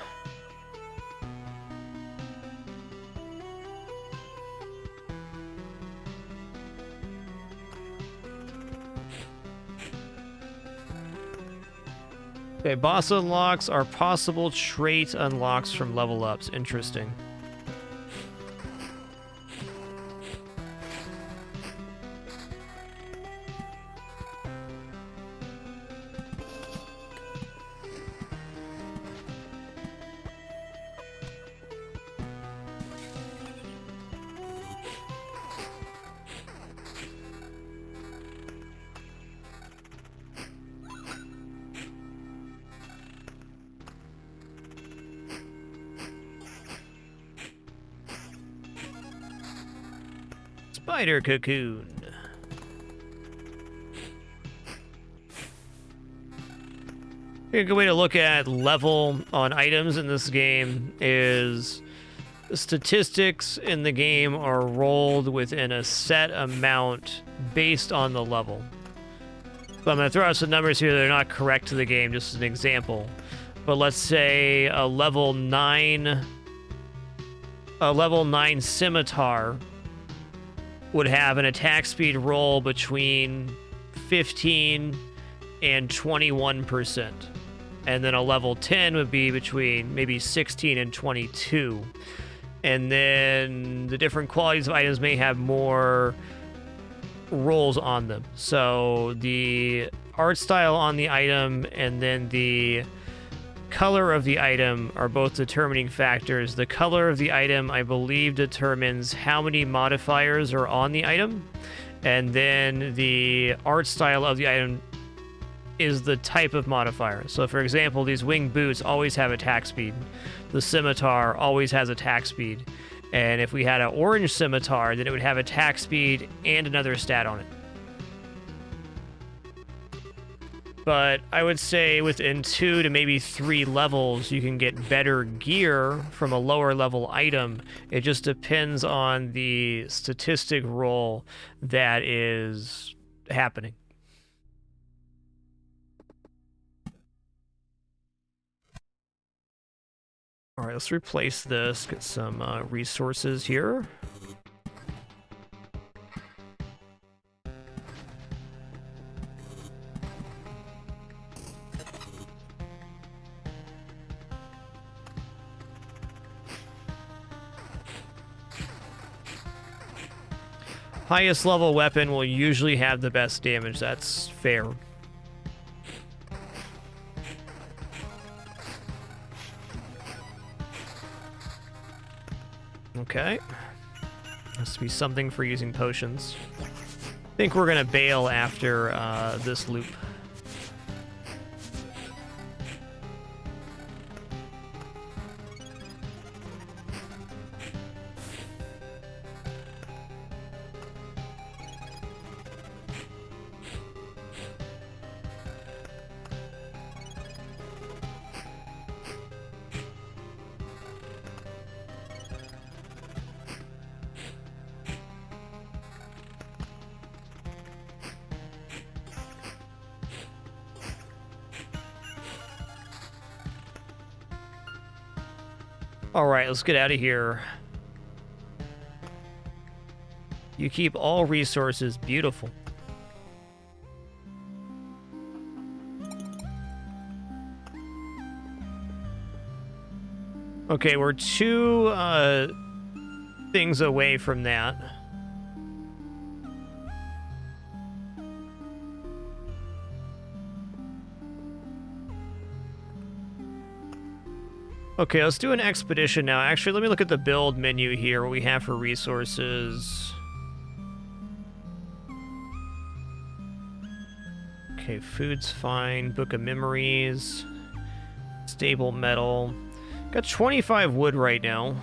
Okay, boss unlocks are possible trait unlocks from level ups. Interesting. Spider cocoon. A good way to look at level on items in this game is the statistics in the game are rolled within a set amount based on the level. So I'm going to throw out some numbers here that are not correct to the game, just as an example. But let's say a level 9 scimitar would have an attack speed roll between 15 and 21%. And then a level 10 would be between maybe 16 and 22. And then the different qualities of items may have more rolls on them. So the art style on the item and then the color of the item are both determining factors. The color of the item, I believe, determines how many modifiers are on the item. And then the art style of the item is the type of modifier. So, for example, these winged boots always have attack speed. The scimitar always has attack speed. And if we had an orange scimitar, then it would have attack speed and another stat on it. But I would say within 2 to maybe 3 levels, you can get better gear from a lower level item. It just depends on the statistic roll that is happening. All right, let's replace this, get some resources here. Highest level weapon will usually have the best damage. That's fair. Okay. Must be something for using potions. I think we're gonna bail after this loop. Alright, let's get out of here. You keep all resources. Beautiful. Okay, we're 2 things away from that. Okay, let's do an expedition now. Actually, let me look at the build menu here, what we have for resources. Okay, food's fine. Book of memories. Stable metal. Got 25 wood right now.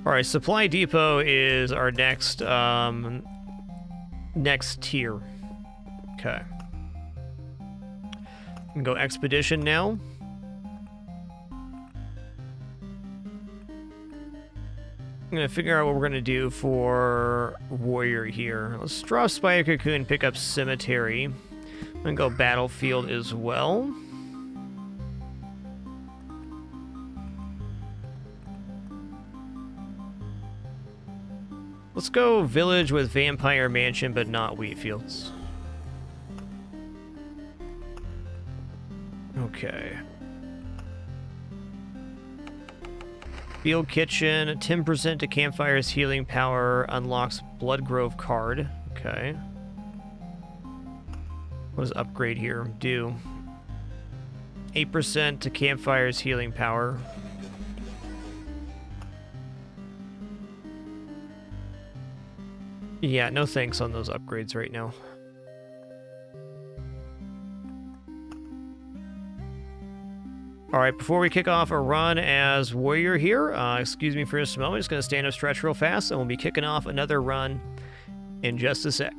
Alright, Supply Depot is our next, next tier. Okay. We can go Expedition now. I'm gonna figure out what we're gonna do for warrior here. Let's draw Spider Cocoon, pick up Cemetery. I'm gonna go Battlefield as well. Let's go Village with Vampire Mansion, but not Wheatfields. Okay. Field Kitchen, 10% to Campfire's healing power, unlocks Blood Grove card. Okay. What does upgrade here do? 8% to Campfire's healing power. Yeah, no thanks on those upgrades right now. Alright, before we kick off a run as warrior here, excuse me for just a moment, just going to stand up, stretch real fast, and we'll be kicking off another run in just a sec.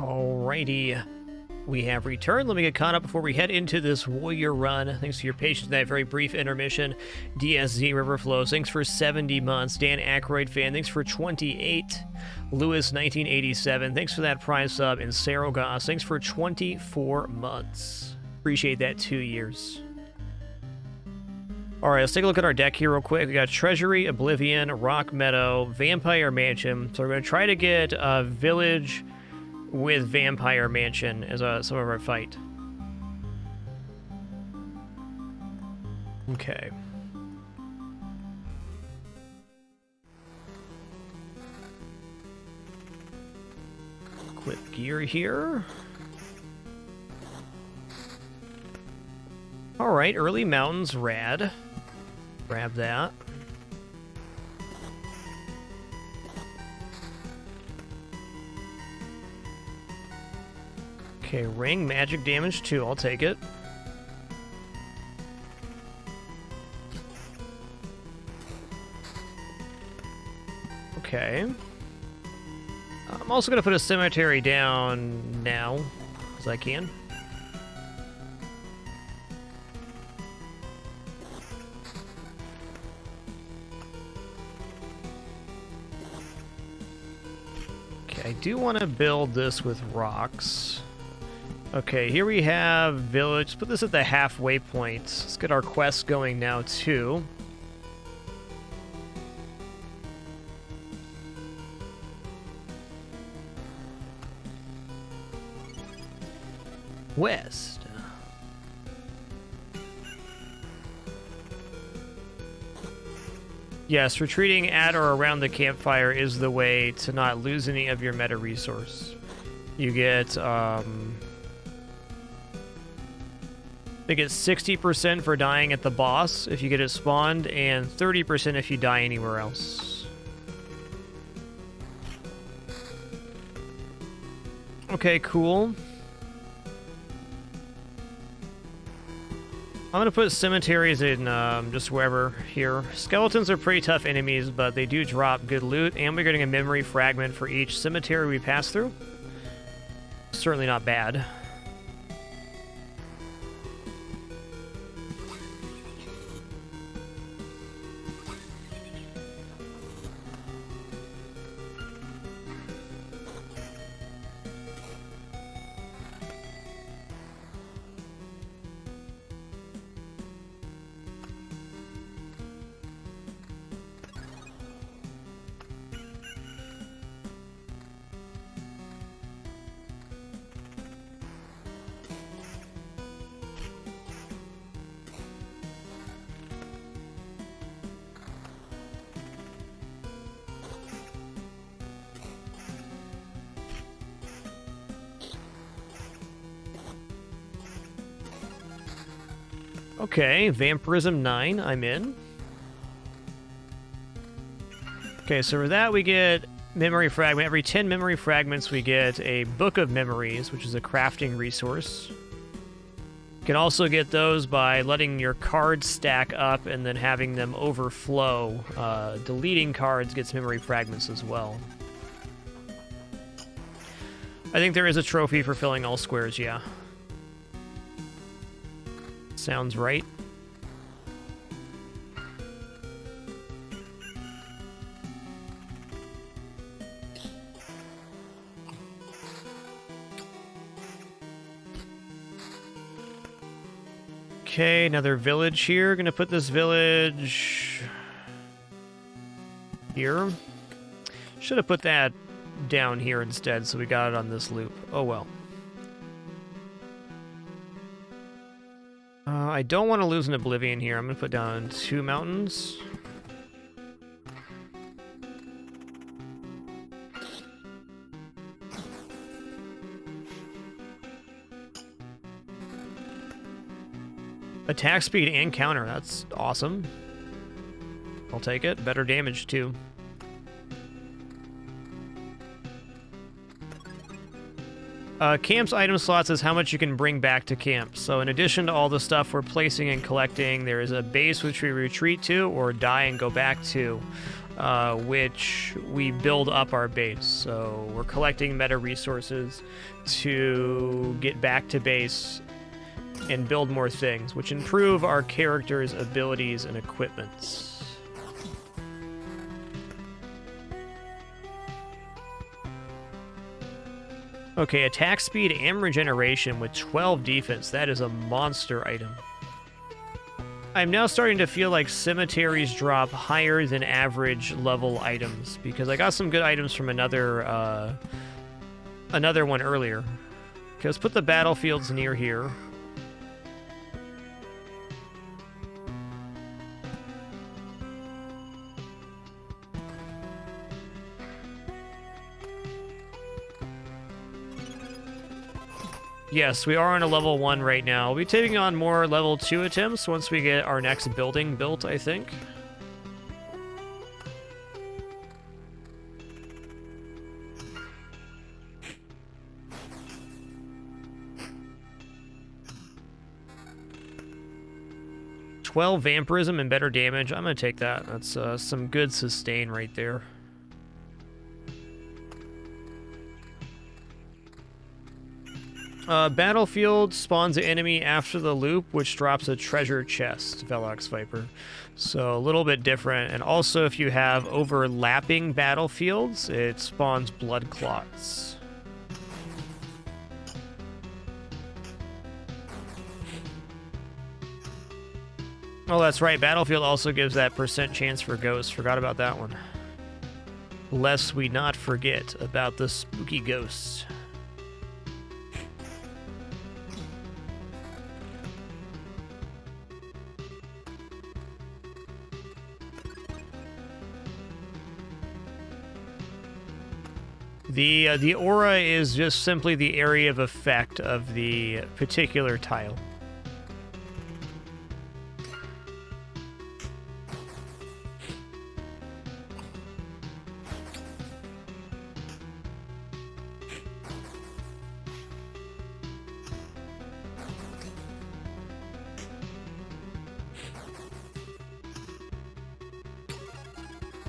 Alrighty. We have returned. Let me get caught up before we head into this warrior run. Thanks for your patience in that very brief intermission. DSZ Riverflows, thanks for 70 months. Dan Aykroyd fan, thanks for 28. Lewis 1987, thanks for that prize sub. And Sarah Goss, thanks for 24 months. Appreciate that 2 years. Alright, let's take a look at our deck here real quick. We got Treasury, Oblivion, Rock Meadow, Vampire Mansion. So we're going to try to get a village with Vampire Mansion as some of our fight. Okay. Equip gear here. Alright, early mountains, rad. Grab that. Okay, ring, magic damage 2, I'll take it. Okay. I'm also going to put a cemetery down now, as I can. Okay, I do want to build this with rocks. Okay, here we have village. Let's put this at the halfway point. Let's get our quest going now, too. West. Yes, retreating at or around the campfire is the way to not lose any of your meta resource. You get, I think it's 60% for dying at the boss if you get it spawned, and 30% if you die anywhere else. Okay, cool. I'm going to put cemeteries in just wherever here. Skeletons are pretty tough enemies, but they do drop good loot, and we're getting a memory fragment for each cemetery we pass through. Certainly not bad. Okay, Vampirism 9, I'm in. Okay, so for that we get memory fragment. Every 10 memory fragments we get a Book of Memories, which is a crafting resource. You can also get those by letting your cards stack up and then having them overflow. Deleting cards gets memory fragments as well. I think there is a trophy for filling all squares, yeah. Sounds right. Okay, another village here. Gonna put this village here. Should have put that down here instead, so we got it on this loop. Oh well. I don't want to lose an Oblivion here. I'm going to put down 2 mountains. Attack speed and counter. That's awesome. I'll take it. Better damage, too. Camp's item slots is how much you can bring back to camp. So in addition to all the stuff we're placing and collecting, there is a base which we retreat to or die and go back to, which we build up our base. So we're collecting meta resources to get back to base and build more things, which improve our character's abilities and equipments. Okay, attack speed and regeneration with 12 defense. That is a monster item. I'm now starting to feel like cemeteries drop higher than average level items because I got some good items from another one earlier. Okay, let's put the battlefields near here. Yes, we are on a level 1 right now. We'll be taking on more level 2 attempts once we get our next building built, I think. "12 vampirism and better damage." I'm going to take that. That's some good sustain right there. Battlefield spawns an enemy after the loop, which drops a treasure chest, Velox Viper. So a little bit different. And also, if you have overlapping battlefields, it spawns blood clots. Oh, that's right. Battlefield also gives that % chance for ghosts. Forgot about that one. Lest we not forget about the spooky ghosts. The aura is just simply the area of effect of the particular tile.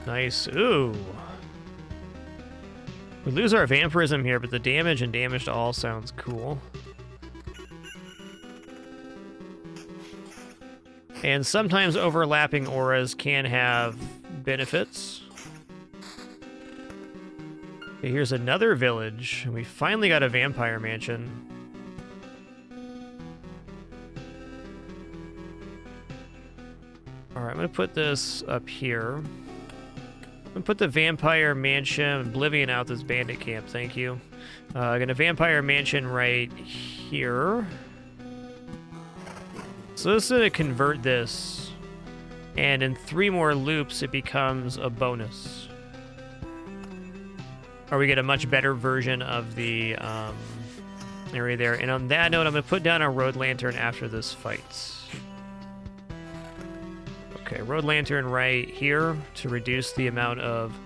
Nice. Ooh. We lose our vampirism here, but the damage and damage to all sounds cool. And sometimes overlapping auras can have benefits. Okay, here's another village. We finally got a vampire mansion. Alright, I'm going to put this up here. I'm gonna put the Vampire Mansion, Oblivion out this bandit camp, thank you. Gonna Vampire Mansion right here. So this is gonna convert this, and in 3 more loops it becomes a bonus. Or we get a much better version of the area there. And on that note, I'm gonna put down a road lantern after this fight. Okay, road lantern right here to reduce the amount of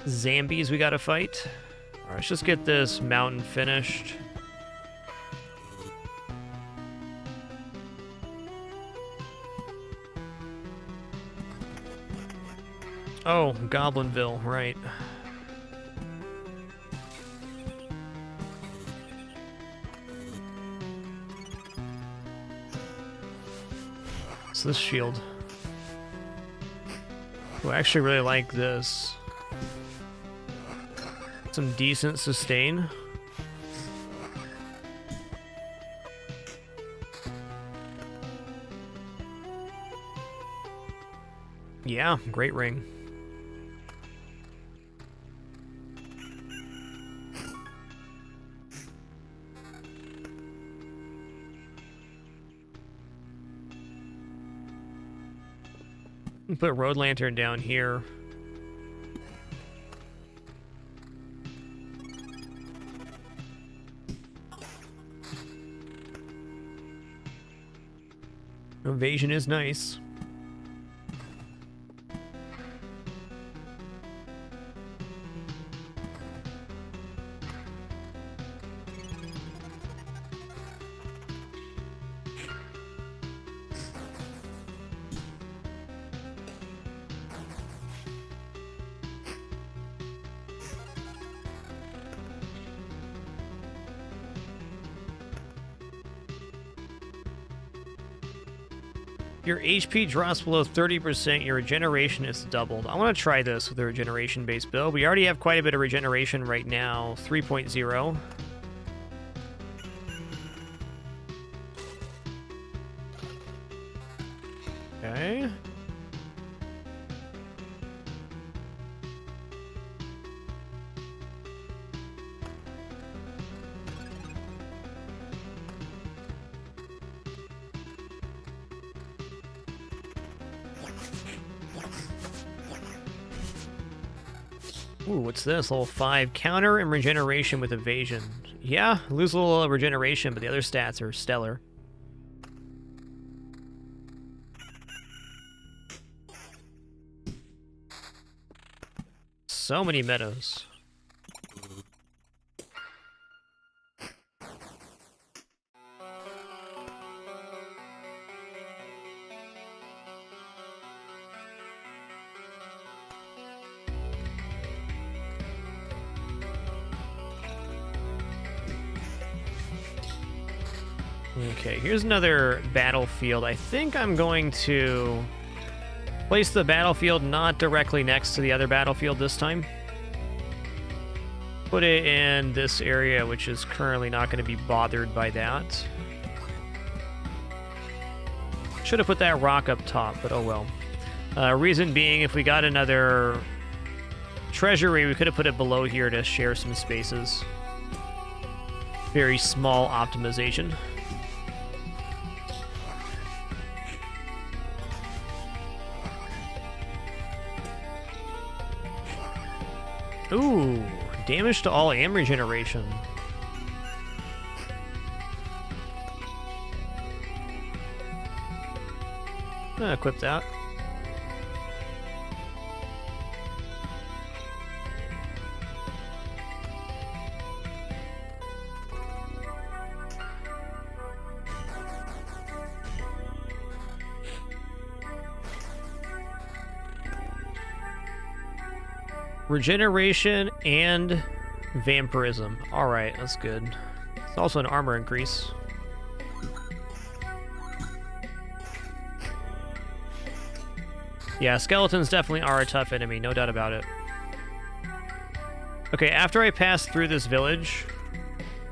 zombies we gotta fight. Alright, let's just get this mountain finished. Oh, Goblinville, right. So this shield. Oh, I actually really like this. Some decent sustain. Yeah, great ring. Put road lantern down here. Evasion is nice. Your HP drops below 30%, your regeneration is doubled. I want to try this with a regeneration-based build. We already have quite a bit of regeneration right now, 3.0. Okay. Ooh, what's this? Level 5. Counter and regeneration with evasion. Yeah, lose a little regeneration, but the other stats are stellar. So many meadows. Okay, here's another battlefield. I think I'm going to place the battlefield not directly next to the other battlefield this time. Put it in this area, which is currently not going to be bothered by that. Should have put that rock up top, but oh well. Reason being, if we got another treasury, we could have put it below here to share some spaces. Very small optimization. Ooh, damage to all and regeneration. Equip that. Regeneration and vampirism. Alright, that's good. It's also an armor increase. Yeah, skeletons definitely are a tough enemy, no doubt about it. Okay, after I pass through this village,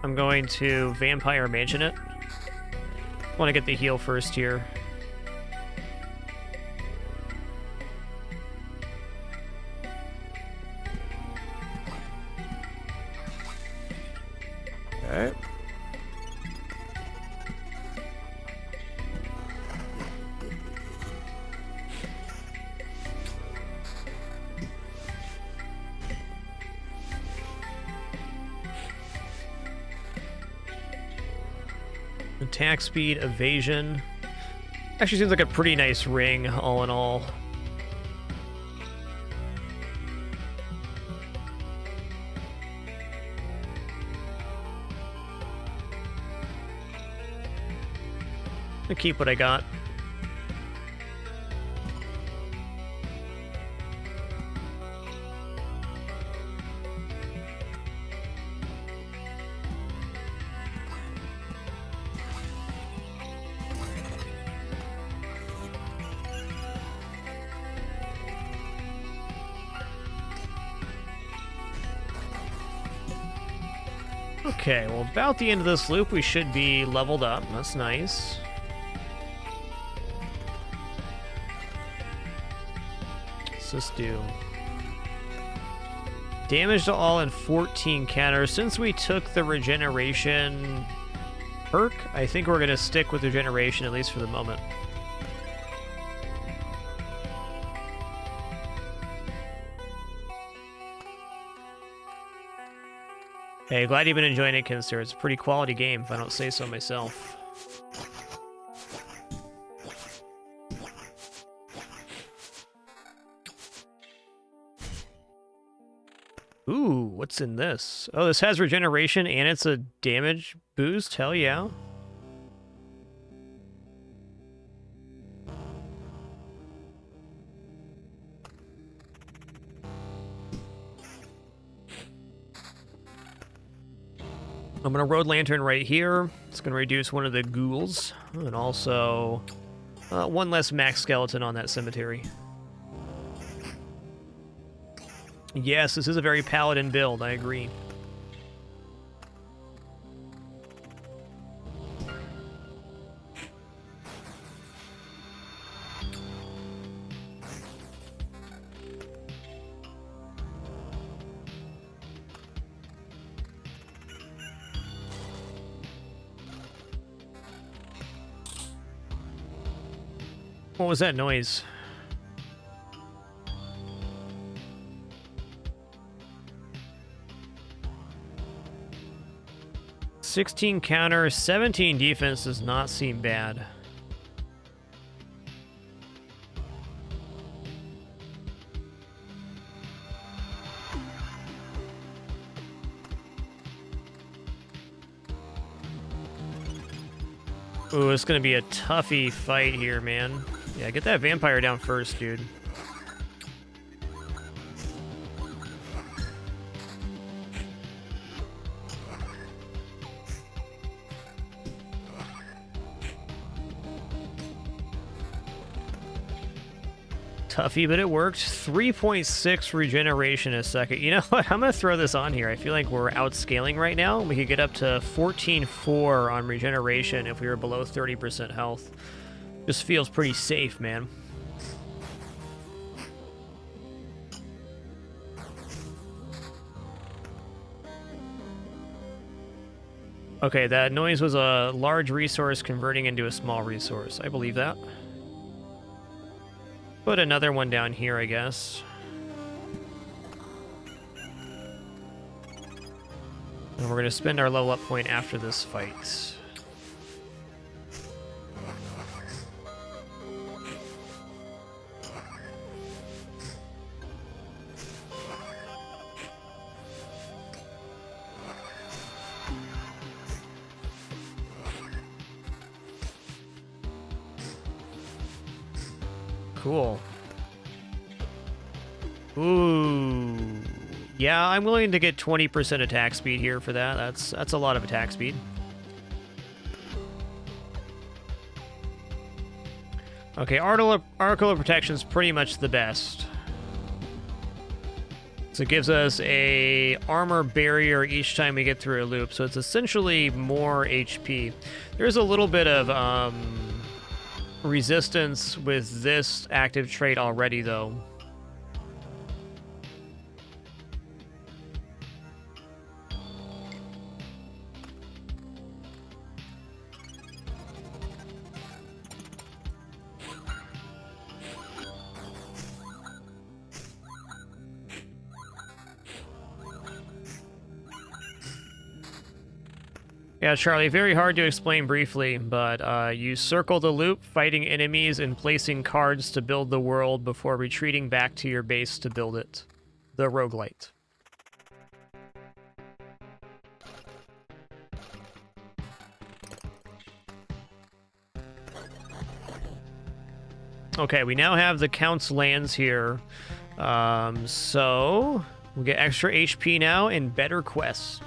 I'm going to Vampire Mansion it. I want to get the heal first here. Okay. Attack speed, evasion. Actually seems like a pretty nice ring, all in all. I'll keep what I got. Okay, well, about the end of this loop, we should be leveled up. That's nice. What's this do? Damage to all and 14 counters. Since we took the regeneration perk, I think we're going to stick with regeneration, at least for the moment. Hey, glad you've been enjoying it, Kinster. It's a pretty quality game, if I don't say so myself. Ooh, what's in this? Oh, this has regeneration and it's a damage boost? Hell yeah. I'm going to Road Lantern right here. It's going to reduce one of the ghouls. And also One less max skeleton on that cemetery. Yes, this is a very paladin build, I agree. What was that noise? "16 counter, 17 defense does not seem bad. Ooh, it's gonna be a toughy fight here, man. Yeah, get that vampire down first, dude. Toughy, but it worked. 3.6 regeneration a second. You know what? I'm going to throw this on here. I feel like we're outscaling right now. We could get up to 14.4 on regeneration if we were below 30% health. Just feels pretty safe, man. Okay, that noise was a large resource converting into a small resource. I believe that. Put another one down here, I guess. And we're going to spend our level up point after this fight. Cool. Ooh. Yeah, I'm willing to get 20% attack speed here for that. That's a lot of attack speed. Okay, Article Protection is pretty much the best. So it gives us a armor barrier each time we get through a loop. So it's essentially more HP. There's a little bit of resistance with this active trait already, though. Yeah, Charlie, very hard to explain briefly, but you circle the loop, fighting enemies and placing cards to build the world before retreating back to your base to build it. The roguelite. Okay, we now have the Count's lands here. So we'll get extra HP now and better quest.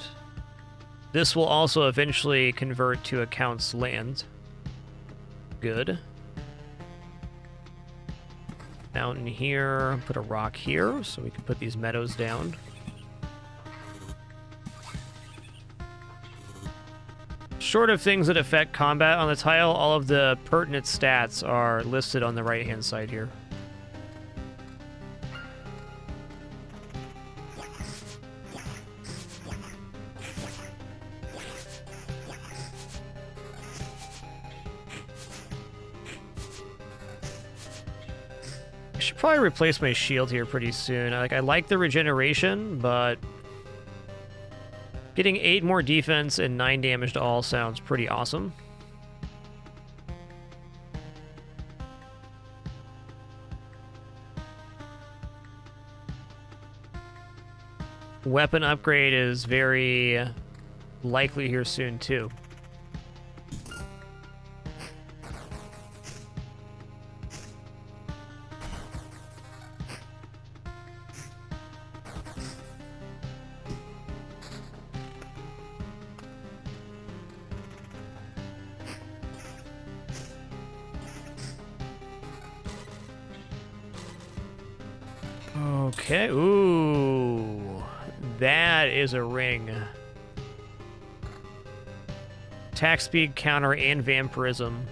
This will also eventually convert to a Count's land. Good. Mountain here. Put a rock here so we can put these meadows down. Short of things that affect combat on the tile, all of the pertinent stats are listed on the right-hand side here. I should probably replace my shield here pretty soon. I like the regeneration, but getting 8 more defense and 9 damage to all sounds pretty awesome. Weapon upgrade is very likely here soon, too. Okay, ooh. That is a ring. Attack speed, counter, and vampirism.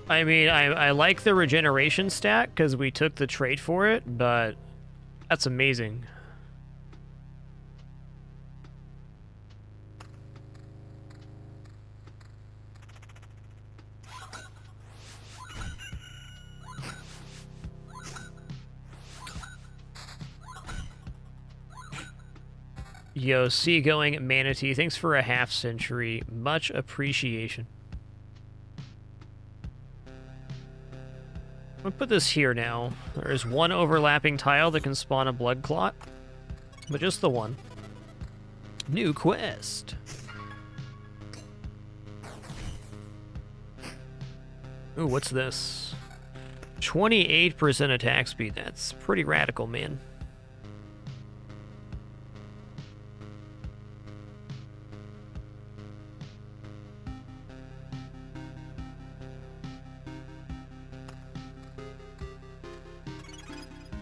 I mean, I like the regeneration stat because we took the trait for it, but that's amazing. Yo, seagoing manatee, thanks for a half century. Much appreciation. I'm gonna put this here now. There's one overlapping tile that can spawn a blood clot, but just the one. New quest. Ooh, what's this? 28% attack speed. That's pretty radical, man.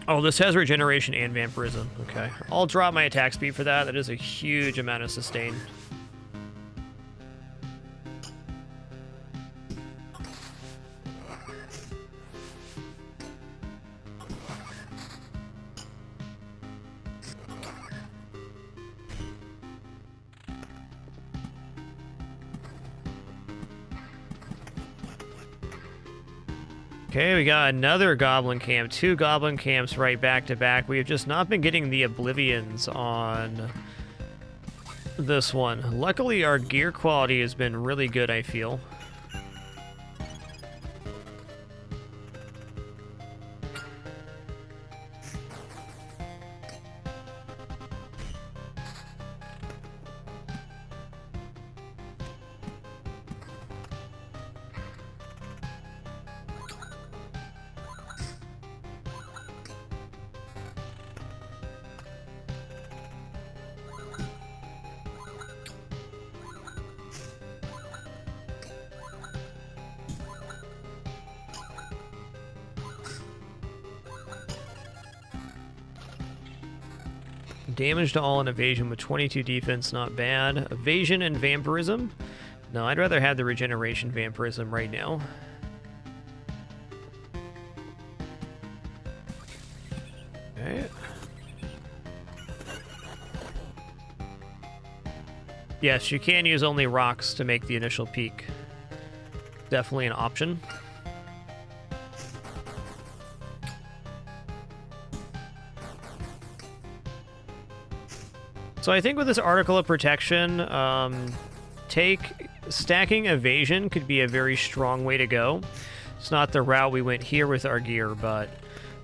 Oh, this has regeneration and vampirism. Okay. I'll drop my attack speed for that. That is a huge amount of sustain. Okay, we got another goblin camp. 2 goblin camps right back to back. We have just not been getting the oblivions on this one. Luckily, our gear quality has been really good, I feel. Damage to all and evasion with 22 defense, not bad. Evasion and vampirism? No, I'd rather have the regeneration vampirism right now. Okay. Yes, you can use only rocks to make the initial peak. Definitely an option. So I think with this Article of Protection, stacking evasion could be a very strong way to go. It's not the route we went here with our gear, but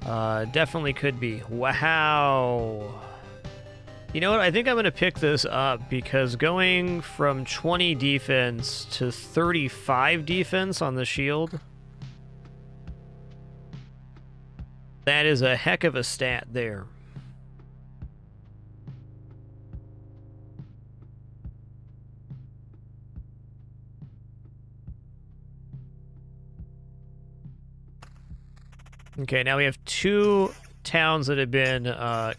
definitely could be. Wow. You know what? I think I'm going to pick this up because going from 20 defense to 35 defense on the shield, that is a heck of a stat there. Okay, now we have 2 towns that have been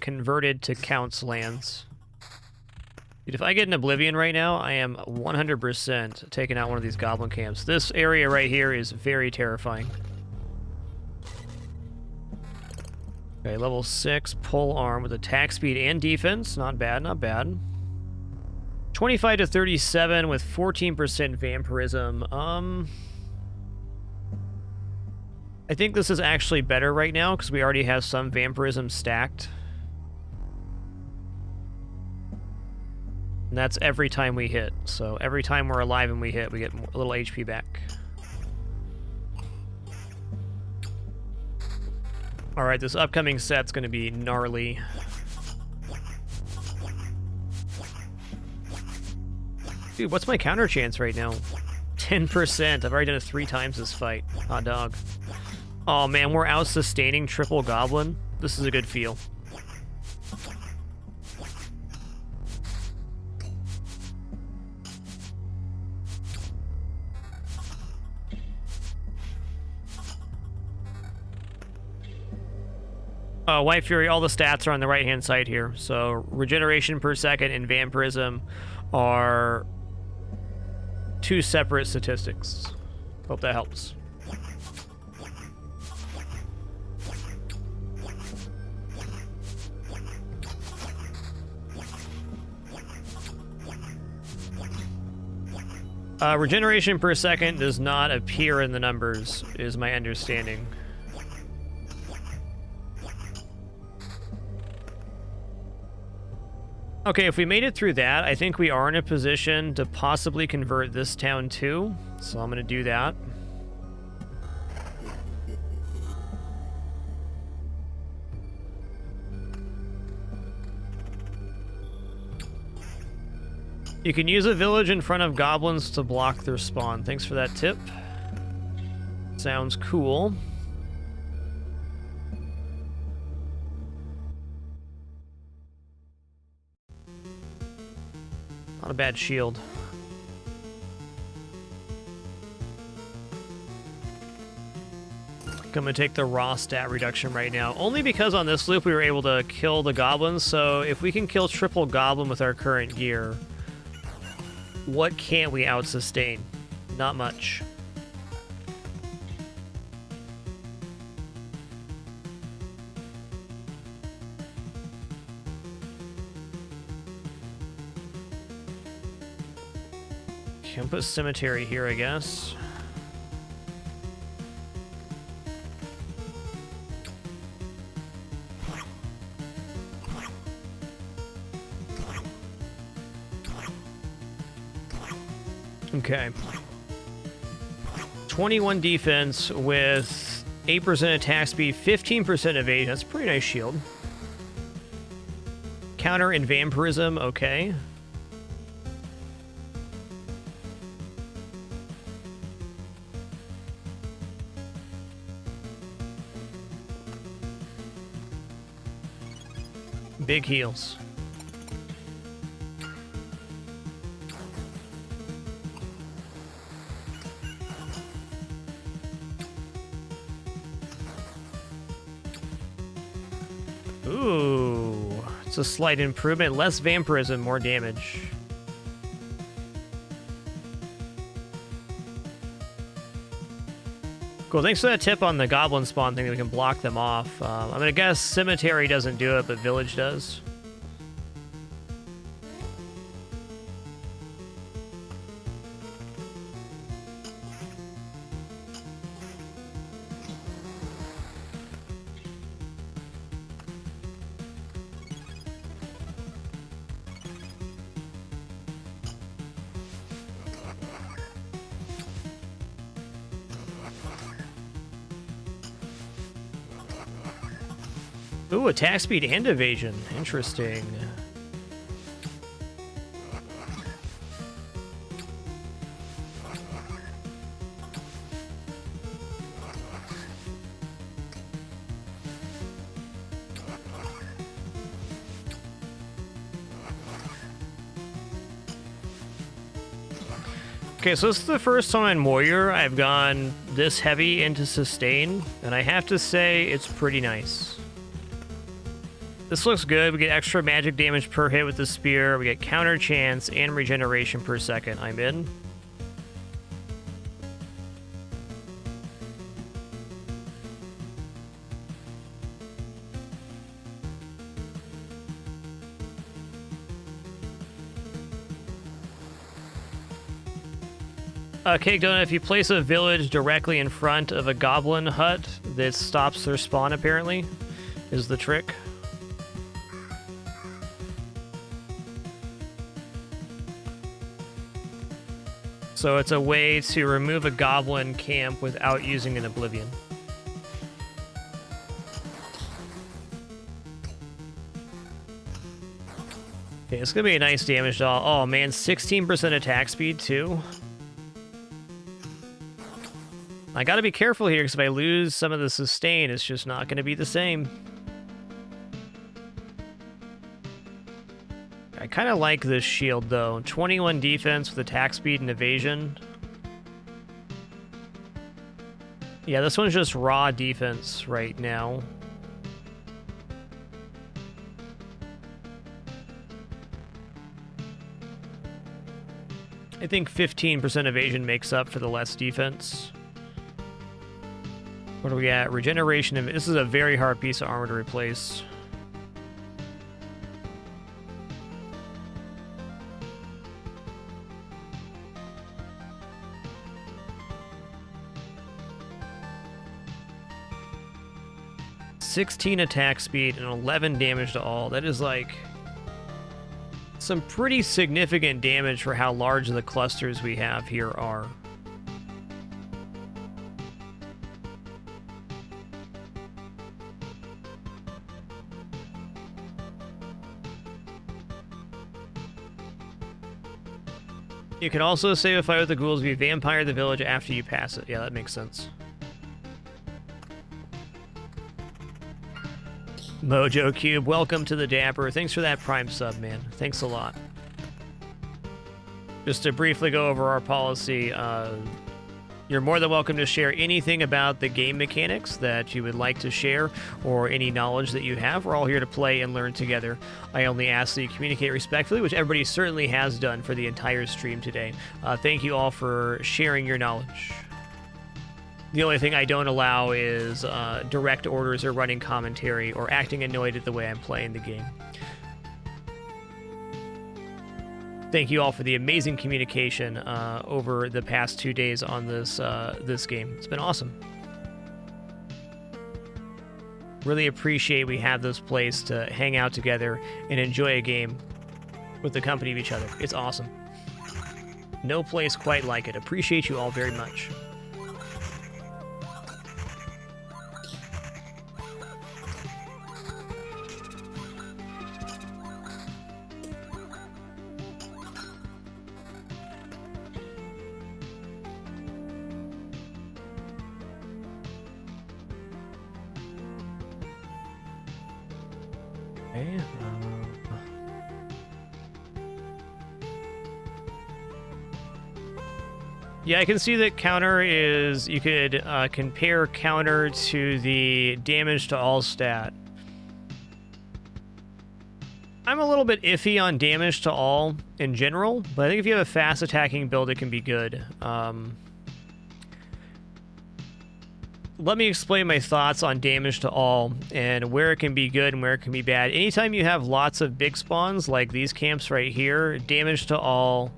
converted to Count's lands. Dude, if I get an Oblivion right now, I am 100% taking out one of these goblin camps. This area right here is very terrifying. Okay, level 6 pole arm with attack speed and defense. Not bad, not bad. 25 to 37 with 14% vampirism. I think this is actually better right now because we already have some vampirism stacked. And that's every time we hit. So every time we're alive and we hit, we get a little HP back. Alright, this upcoming set's going to be gnarly. Dude, what's my counter chance right now? 10%. I've already done it 3 times this fight. Hot dog. Oh man, we're out sustaining triple goblin. This is a good feel. White Fury, all the stats are on the right-hand side here. So regeneration per second and vampirism are 2 separate statistics. Hope that helps. Regeneration per second does not appear in the numbers, is my understanding. Okay, if we made it through that, I think we are in a position to possibly convert this town too. So I'm going to do that. You can use a village in front of goblins to block their spawn. Thanks for that tip. Sounds cool. Not a bad shield. I'm gonna take the raw stat reduction right now, only because on this loop we were able to kill the goblins, so if we can kill triple goblin with our current gear, what can't we out-sustain? Not much. Can put cemetery here, I guess. Okay. 21 defense with 8% attack speed, 15% evasion. That's a pretty nice shield. Counter and vampirism, okay. Big heals. Ooh, it's a slight improvement. Less vampirism, more damage. Cool, thanks for that tip on the goblin spawn thing that we can block them off. I'm gonna guess cemetery doesn't do it, but village does. Ooh, attack speed and evasion. Interesting. Okay, so this is the first time in Warrior I've gone this heavy into sustain, and I have to say it's pretty nice. This looks good. We get extra magic damage per hit with the spear. We get counter chance and regeneration per second. I'm in. Cake Donut, if you place a village directly in front of a goblin hut, this stops their spawn, apparently, is the trick. So it's a way to remove a goblin camp without using an Oblivion. Okay, it's gonna be a nice damage doll. Oh man, 16% attack speed too. I gotta be careful here, because if I lose some of the sustain, it's just not gonna be the same. I kind of like this shield, though. 21 defense with attack speed and evasion. Yeah, this one's just raw defense right now. I think 15% evasion makes up for the less defense. What do we got? Regeneration. This is a very hard piece of armor to replace. (16 attack speed and 11 damage to all. That is like some pretty significant damage for how large the clusters we have here are. You can also save a fight with the ghouls if you vampire the village after you pass it. Yeah, that makes sense. Mojo Cube, welcome to the Dapper. Thanks for that Prime sub, man. Thanks a lot. Just to briefly go over our policy, you're more than welcome to share anything about the game mechanics that you would like to share or any knowledge that you have. We're all here to play and learn together. I only ask that you communicate respectfully, which everybody certainly has done for the entire stream today. Thank you all for sharing your knowledge. The only thing I don't allow is direct orders or running commentary or acting annoyed at the way I'm playing the game. Thank you all for the amazing communication over the past 2 days on this game. It's been awesome. Really appreciate we have this place to hang out together and enjoy a game with the company of each other. It's awesome. No place quite like it. Appreciate you all very much. Yeah, I can see that counter is, you could compare counter to the damage to all stat. I'm a little bit iffy on damage to all in general, but I think if you have a fast attacking build, it can be good. Let me explain my thoughts on damage to all and where it can be good and where it can be bad. Anytime you have lots of big spawns like these camps right here, damage to all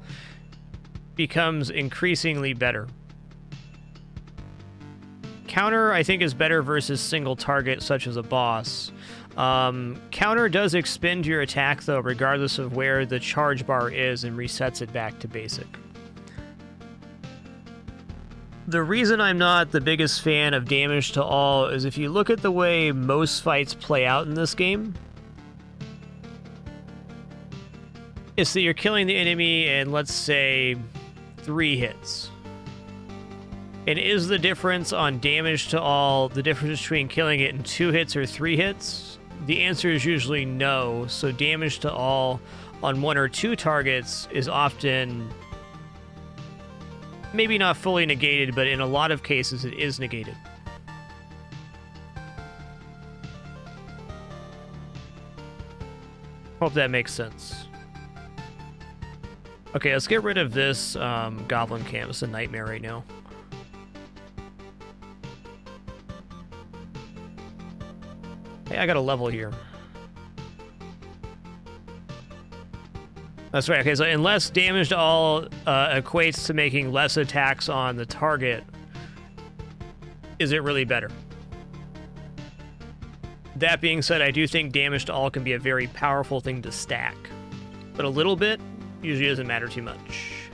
becomes increasingly better. Counter, I think, is better versus single target, such as a boss. Counter does expend your attack, though, regardless of where the charge bar is, and resets it back to basic. The reason I'm not the biggest fan of damage to all is if you look at the way most fights play out in this game, it's that you're killing the enemy in, let's say, 3 hits. And is the difference on damage to all the difference between killing it in 2 hits or 3 hits? The answer is usually no, so damage to all on 1 or 2 targets is often maybe not fully negated, but in a lot of cases it is negated. Hope that makes sense. Okay, let's get rid of this goblin camp. It's a nightmare right now. Hey, I got a level here. That's right. Okay, so unless damage to all equates to making less attacks on the target, is it really better? That being said, I do think damage to all can be a very powerful thing to stack. But a little bit usually doesn't matter too much.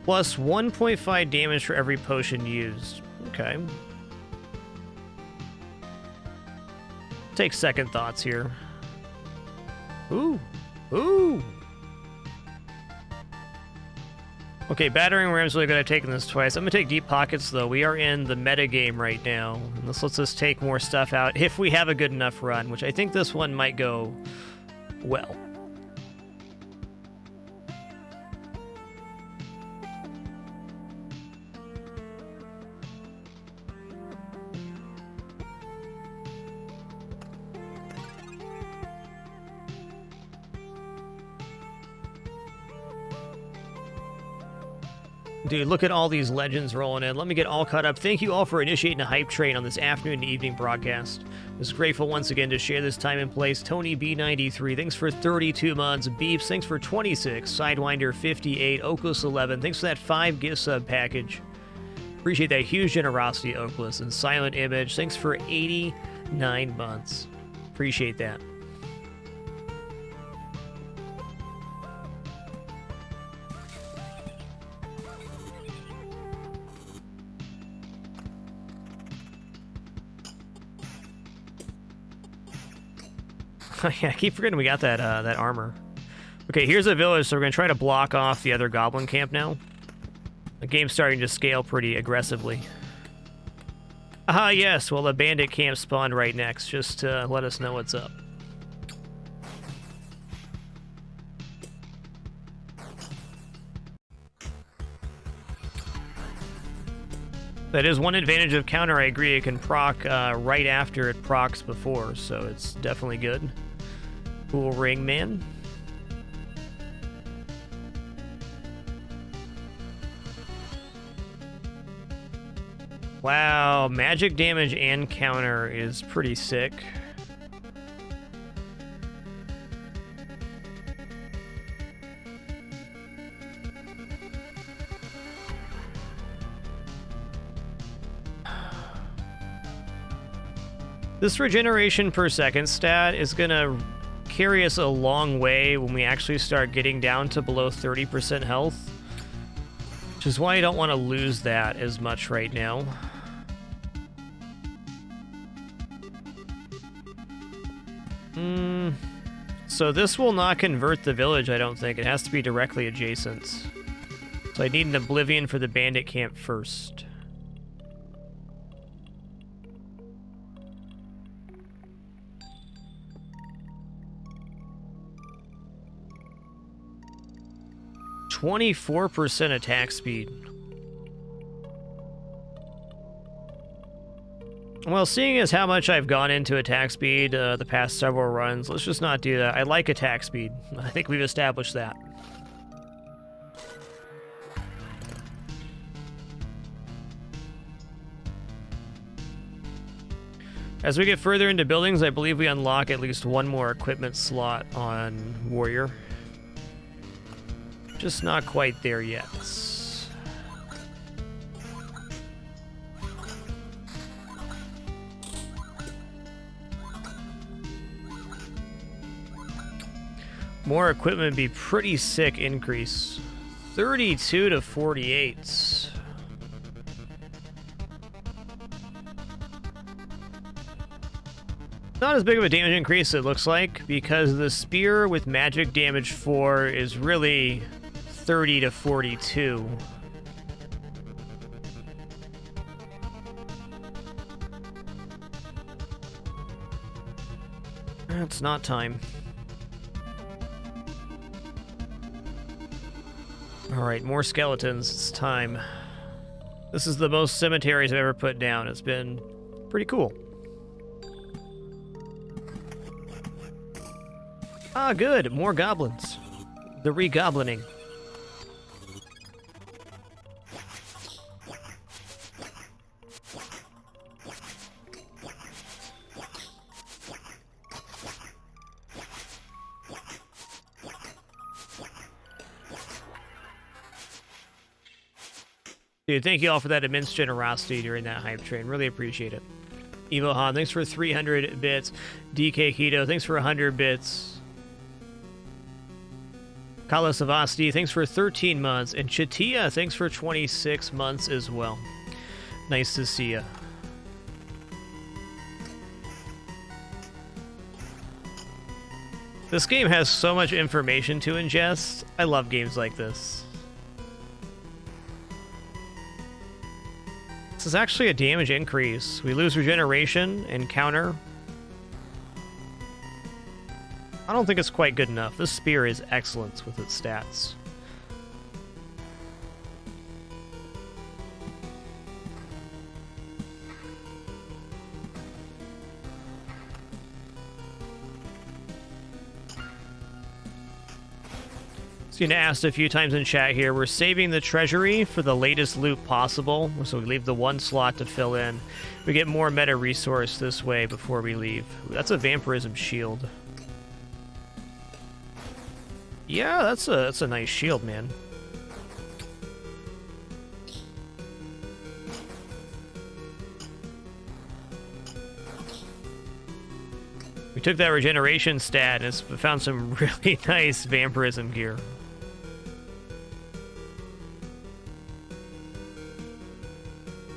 Plus 1.5 damage for every potion used. Okay. Take second thoughts here. Ooh. Ooh. Okay, battering ram's really good. I've taken this twice. I'm gonna take deep pockets though. We are in the meta game right now. And this lets us take more stuff out if we have a good enough run, which I think this one might go well. Dude, look at all these legends rolling in. Let me get all caught up. Thank you all for initiating a hype train on this afternoon and evening broadcast. I was grateful once again to share this time and place. Tony B93, thanks for 32 months. Beeps, thanks for 26. Sidewinder 58. Oakless 11, thanks for that 5 gift sub package. Appreciate that huge generosity, Oakless. And Silent Image, thanks for 89 months. Appreciate that. Yeah, I keep forgetting we got that that armor. Okay, here's a village, so we're going to try to block off the other goblin camp now. The game's starting to scale pretty aggressively. Ah, yes, well, the bandit camp spawned right next, just to let us know what's up. That is one advantage of counter, I agree. It can proc right after it procs before, so it's definitely good. Cool ring, man. Wow, magic damage and counter is pretty sick. This regeneration per second stat is gonna carry us a long way when we actually start getting down to below 30% health, which is why I don't want to lose that as much right now. So this will not convert the village, I don't think. It has to be directly adjacent. So I need an Oblivion for the bandit camp first. (24% attack speed). Well, seeing as how much I've gone into attack speed the past several runs, let's just not do that. I like attack speed. I think we've established that. As we get further into buildings, I believe we unlock at least one more equipment slot on Warrior. Just not quite there yet. More equipment would be pretty sick increase. 32 to 48. Not as big of a damage increase, it looks like, because the spear with magic damage 4 is really 30 to 42. It's not time. Alright, more skeletons. It's time. This is the most cemeteries I've ever put down. It's been pretty cool. Ah, good. More goblins. The re-goblining. Dude, thank you all for that immense generosity during that hype train. Really appreciate it. Evo Han, thanks for 300 bits. DK Keto, thanks for 100 bits. Kala Savasti, thanks for 13 months. And Chatia, thanks for 26 months as well. Nice to see ya. This game has so much information to ingest. I love games like this. This is actually a damage increase. We lose regeneration and counter. I don't think it's quite good enough. This spear is excellent with its stats. Getting asked a few times in chat here. We're saving the treasury for the latest loot possible, so we leave the one slot to fill in. We get more meta resource this way before we leave. Ooh, that's a vampirism shield. Yeah, that's a nice shield, man. We took that regeneration stat and we found some really nice vampirism gear.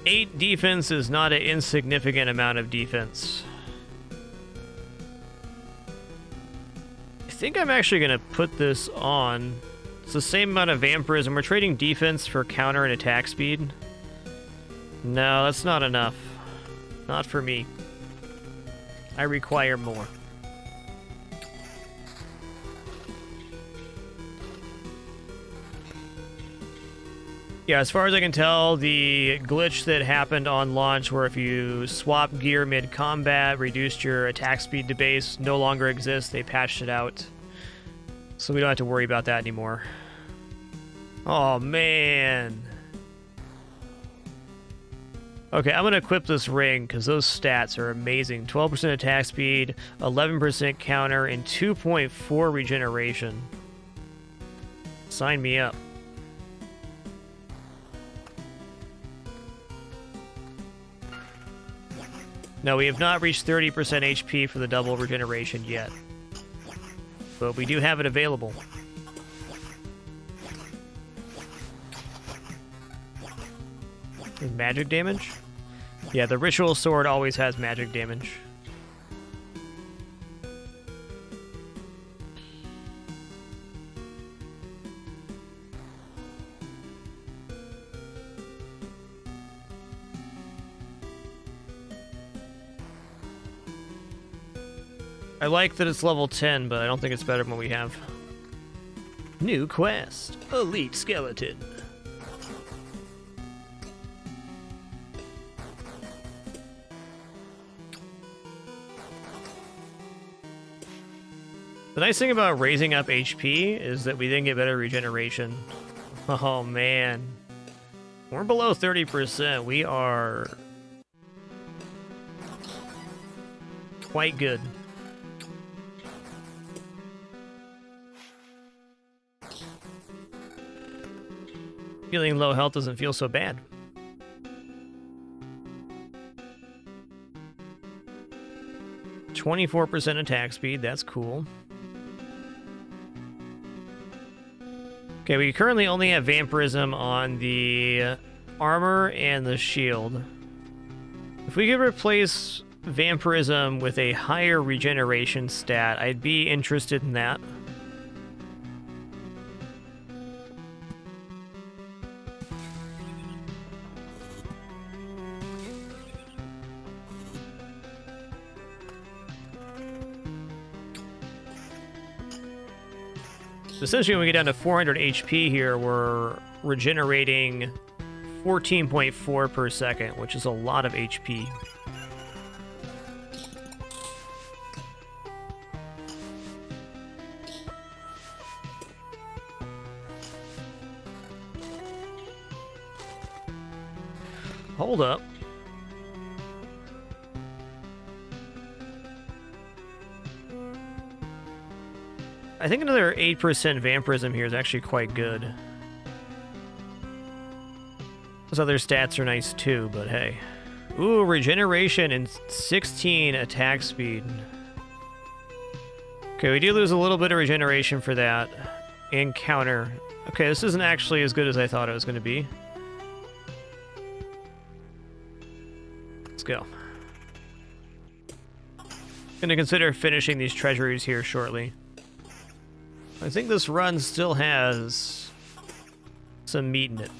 Eight defense is not an insignificant amount of defense. I think I'm actually going to put this on. It's the same amount of vampirism. We're trading defense for counter and attack speed. No, that's not enough. Not for me. I require more. Yeah, as far as I can tell, the glitch that happened on launch where if you swap gear mid-combat, reduced your attack speed to base, no longer exists. They patched it out. So we don't have to worry about that anymore. Oh, man. Okay, I'm going to equip this ring because those stats are amazing. 12% attack speed, 11% counter, and 2.4 regeneration. Sign me up. No, we have not reached 30% HP for the double regeneration yet. But we do have it available. Magic damage? Yeah, the ritual sword always has magic damage. I like that it's level 10, but I don't think it's better than what we have. New quest. Elite Skeleton. The nice thing about raising up HP is that we then get better regeneration. Oh, man. We're below 30%. We are quite good. Feeling low health doesn't feel so bad. (24% attack speed, that's cool. Okay, we currently only have vampirism on the armor and the shield. If we could replace vampirism with a higher regeneration stat, I'd be interested in that. Essentially, when we get down to 400 HP here, we're regenerating 14.4 per second, which is a lot of HP. Hold up. I think another 8% vampirism here is actually quite good. Those other stats are nice too, but hey. Ooh, regeneration and 16 attack speed. Okay, we do lose a little bit of regeneration for that. And counter. Okay, this isn't actually as good as I thought it was going to be. Let's go. Going to consider finishing these treasuries here shortly. I think this run still has some meat in it.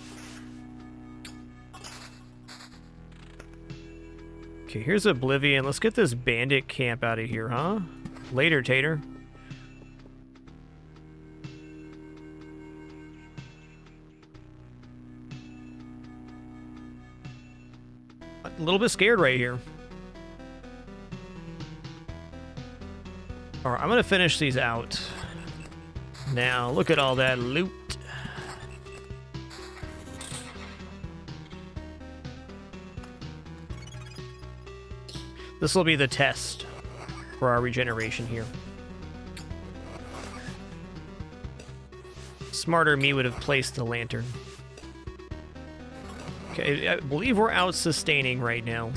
Okay, here's Oblivion. Let's get this bandit camp out of here, huh? Later, Tater. A little bit scared right here. Alright, I'm gonna finish these out. Now, look at all that loot. This will be the test for our regeneration here. Smarter me would have placed the lantern. Okay, I believe we're out sustaining right now.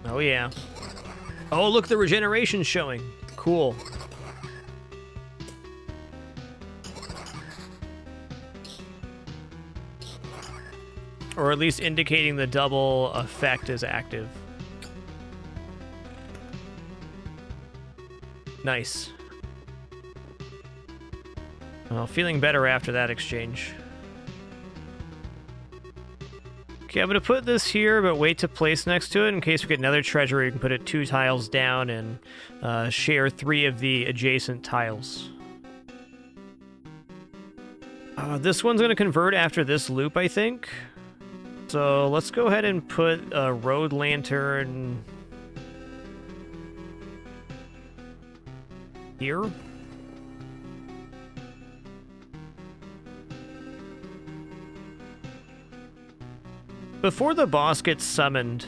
Oh yeah. Oh, look, the regeneration's showing. Cool. Or at least indicating the double effect is active. Nice. Well, feeling better after that exchange. Okay, I'm going to put this here, but wait to place next to it in case we get another treasure. You can put it 2 tiles down and share 3 of the adjacent tiles. This one's going to convert after this loop, I think. So let's go ahead and put a road lantern here. Before the boss gets summoned,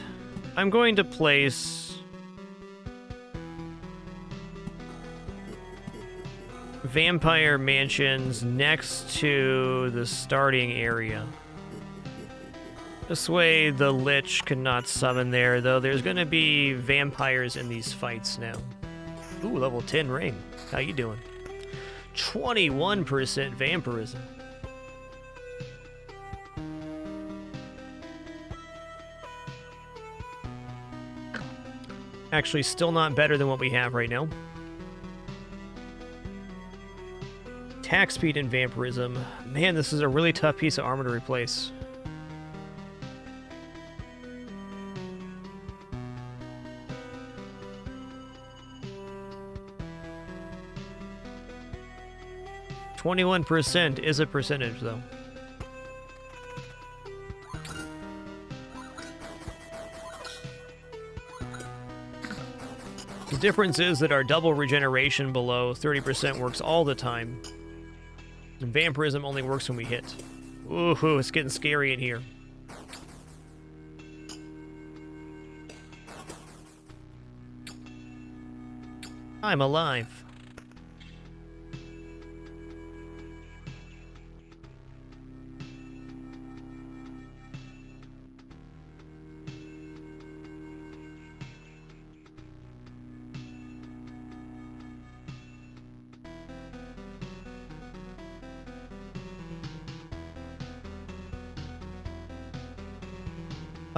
I'm going to place vampire mansions next to the starting area. This way the Lich cannot summon there, though there's going to be vampires in these fights now. Ooh, level 10 ring. How you doing? 21% vampirism. Actually, still not better than what we have right now. Attack speed and vampirism. Man, this is a really tough piece of armor to replace. %21% is a percentage, though. The difference is that our double regeneration below 30% works all the time. And vampirism only works when we hit. Ooh, it's getting scary in here. I'm alive.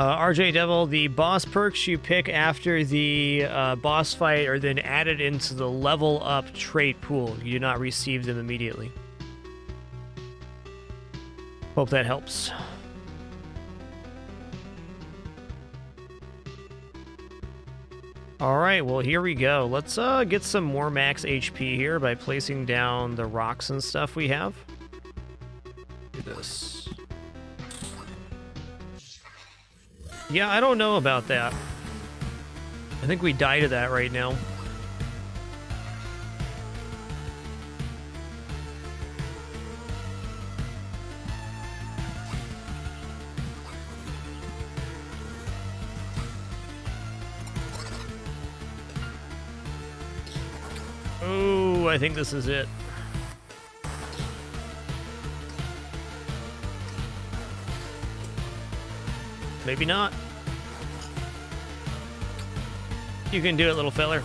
RJ Devil, the boss perks you pick after the boss fight are then added into the level up trait pool. You do not receive them immediately. Hope that helps. Alright, well here we go. Let's get some more max HP here by placing down the rocks and stuff we have. Do this. Yeah, I don't know about that. I think we die to that right now. Oh, I think this is it. Maybe not. You can do it, little feller.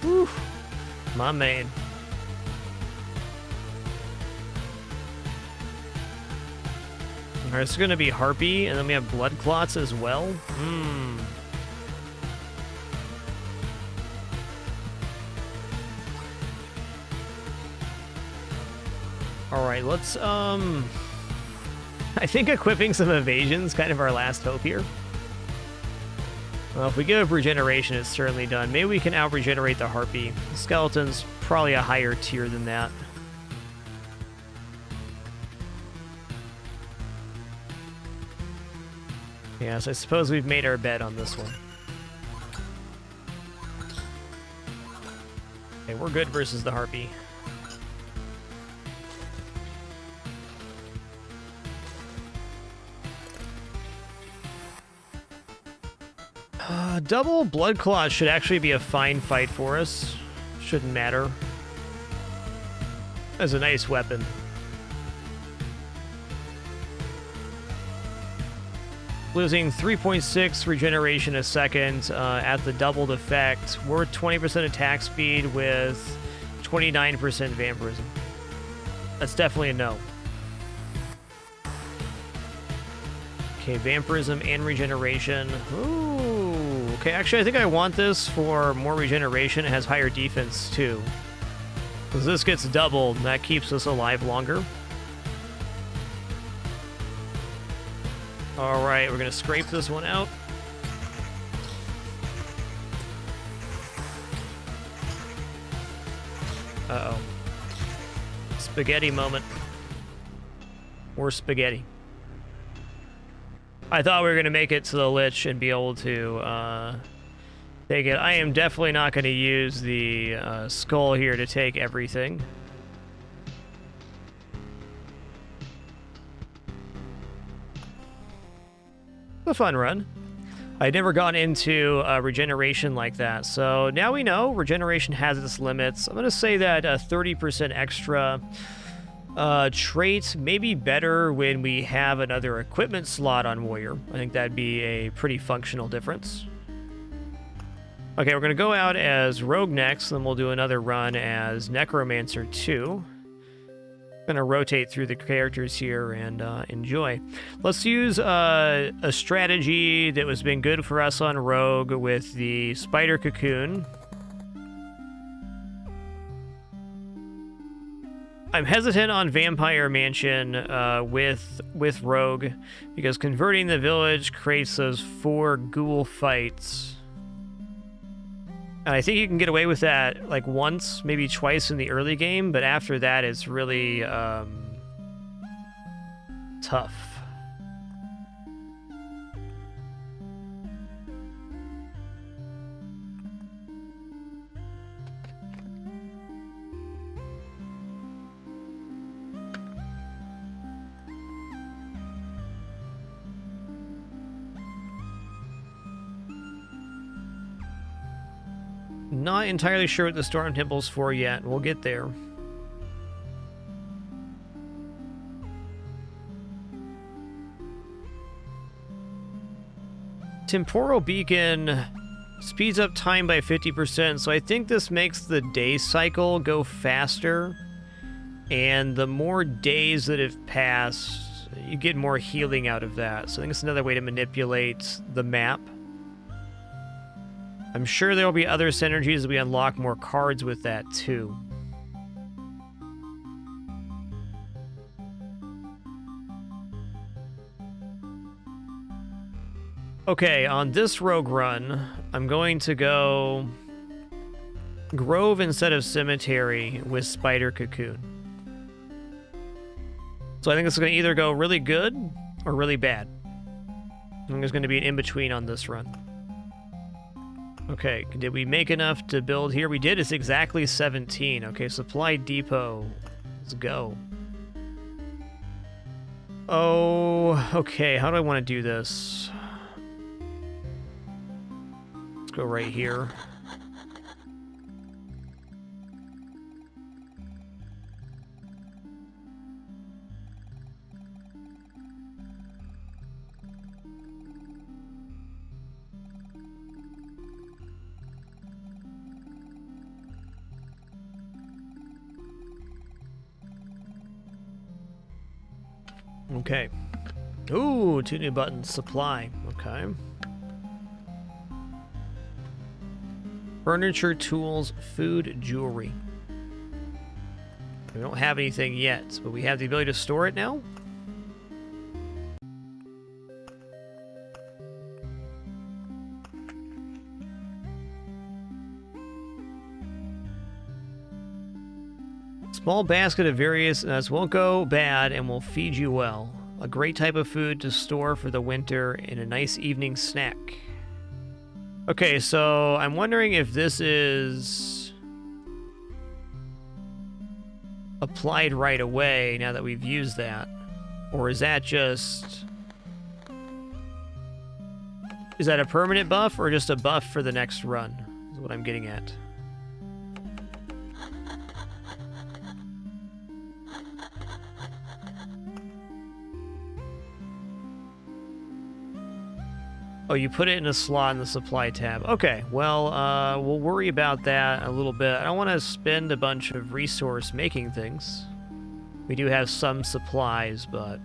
Whew. My man. Alright, this is going to be Harpy, and then we have Blood Clots as well. Alright, let's, I think equipping some evasion's kind of our last hope here. Well, if we give regeneration, it's certainly done. Maybe we can out-regenerate the Harpy. The skeleton's probably a higher tier than that. Yes, I suppose we've made our bet on this one. Okay, we're good versus the Harpy. Double Blood Claws should actually be a fine fight for us. Shouldn't matter. That's a nice weapon. Losing 3.6 regeneration a second at the doubled effect. We're 20% attack speed with 29% vampirism. That's definitely a no. Okay, vampirism and regeneration. Ooh, okay, actually I think I want this for more regeneration. It has higher defense too. Because this gets doubled, and that keeps us alive longer. Alright, we're going to scrape this one out. Uh-oh. Spaghetti moment. Or spaghetti. I thought we were going to make it to the Lich and be able to take it. I am definitely not going to use the skull here to take everything. A fun run. I'd never gone into regeneration like that, so now we know regeneration has its limits. I'm going to say that 30% extra trait may be better when we have another equipment slot on Warrior. I think that'd be a pretty functional difference. Okay, we're going to go out as Rogue next, then we'll do another run as Necromancer 2. Going to rotate through the characters here and enjoy. Let's use a strategy that was been good for us on Rogue with the Spider Cocoon. I'm hesitant on Vampire Mansion with Rogue because converting the village creates those 4 ghoul fights. And I think you can get away with that like once, maybe twice in the early game, but after that it's really tough. Not entirely sure what the Storm Temple's for yet. We'll get there. Temporal Beacon speeds up time by 50%, so I think this makes the day cycle go faster. And the more days that have passed, you get more healing out of that. So I think it's another way to manipulate the map. I'm sure there will be other synergies as we unlock more cards with that, too. Okay, on this Rogue run, I'm going to go Grove instead of Cemetery with Spider Cocoon. So I think it's going to either go really good or really bad. I think there's going to be an in-between on this run. Okay, did we make enough to build here? We did. It's exactly 17. Okay, Supply Depot. Let's go. Oh, okay. How do I want to do this? Let's go right here. Okay. Ooh, 2 new buttons. Supply. Okay. Furniture, tools, food, jewelry. We don't have anything yet, but we have the ability to store it now. Small basket of various nuts won't go bad and will feed you well. A great type of food to store for the winter and a nice evening snack. Okay, so I'm wondering if this is applied right away now that we've used that? Or is that just... Is that a permanent buff or just a buff for the next run? Is what I'm getting at. Oh, you put it in a slot in the supply tab. Okay, well, we'll worry about that a little bit. I don't want to spend a bunch of resource making things. We do have some supplies, but...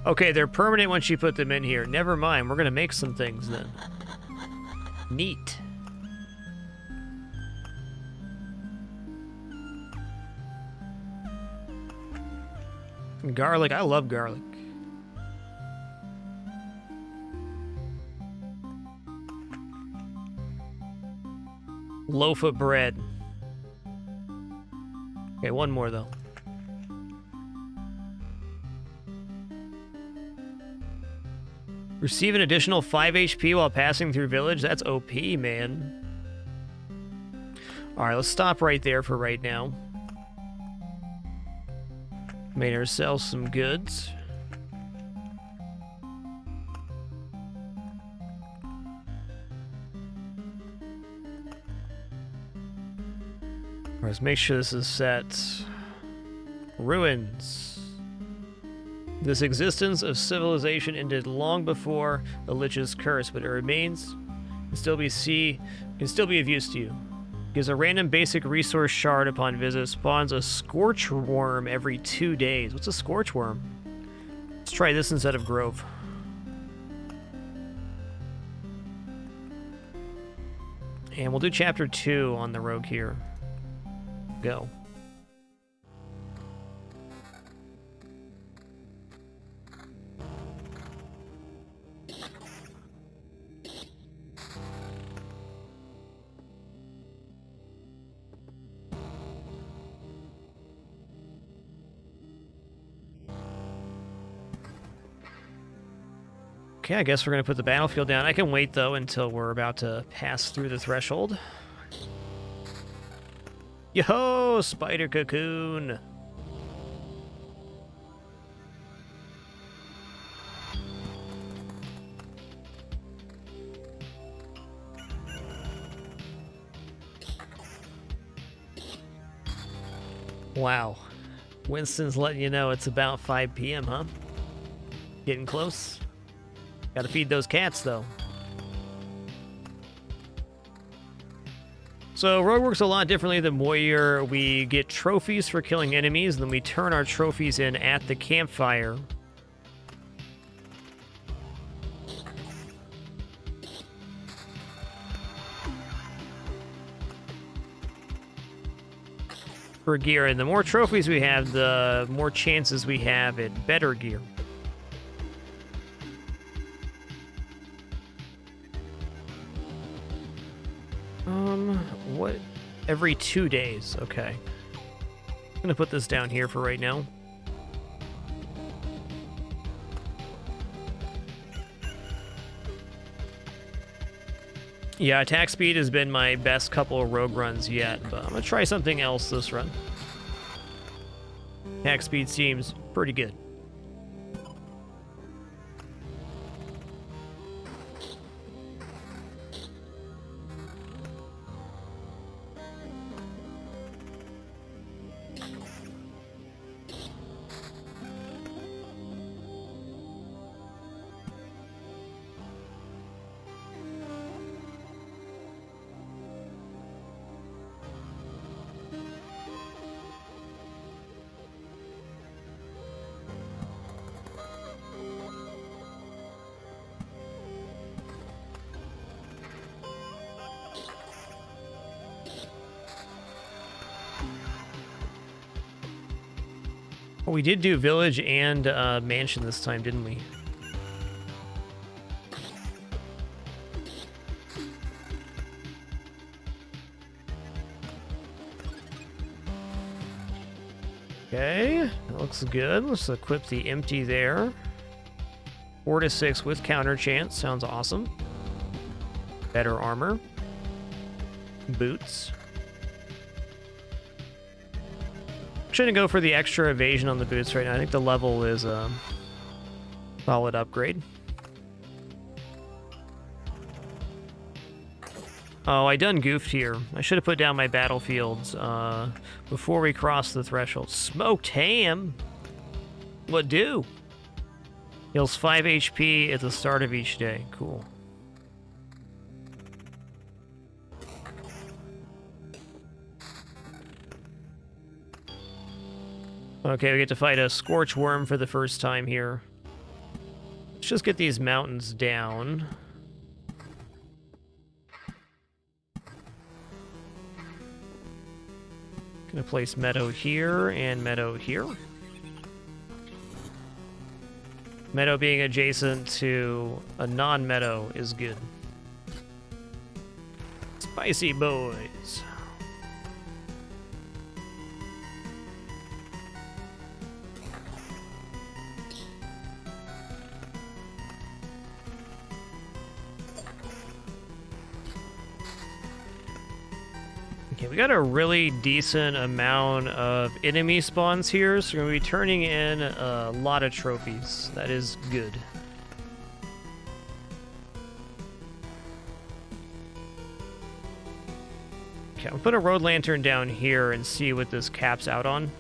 Okay, they're permanent once you put them in here. Never mind, we're going to make some things then. Neat. Garlic, I love garlic. Loaf of bread. Okay, one more though. Receive an additional 5 HP while passing through village. That's OP, man. Alright, let's stop right there for right now. Made ourselves some goods. Let's make sure this is set. Ruins. This existence of civilization ended long before the Lich's curse, but it remains, can still be of use to you. Gives a random basic resource shard upon visit. Spawns a Scorch Worm every 2 days. What's a Scorch Worm? Let's try this instead of Grove. And we'll do chapter 2 on the rogue here. Go. Okay, I guess we're going to put the battlefield down. I can wait, though, until we're about to pass through the threshold. Yo-ho! Spider cocoon! Wow. Winston's letting you know it's about 5 p.m., huh? Getting close? Gotta feed those cats, though. So, Rogue works a lot differently than Warrior. We get trophies for killing enemies, and then we turn our trophies in at the campfire. For gear, and the more trophies we have, the more chances we have at better gear. What? Every 2 days. Okay. I'm gonna put this down here for right now. Yeah, attack speed has been my best couple of rogue runs yet, but I'm gonna try something else this run. Attack speed seems pretty good. Well, we did do village and mansion this time, didn't we? Okay, that looks good. Let's equip the empty there. 4 to 6 with counter chance. Sounds awesome. Better armor. Boots. Shouldn't go for the extra evasion on the boots right now. I think the level is a solid upgrade. Oh, I done goofed here. I should have put down my battlefields before we cross the threshold. Smoked ham? What do? Heals 5 HP at the start of each day. Cool. Okay, we get to fight a Scorch Worm for the first time here. Let's just get these mountains down. Gonna place Meadow here and Meadow here. Meadow being adjacent to a non-meadow is good. Spicy boys. Okay, we got a really decent amount of enemy spawns here, so we're going to be turning in a lot of trophies. That is good. Okay, I'll put a road lantern down here and see what this caps out on.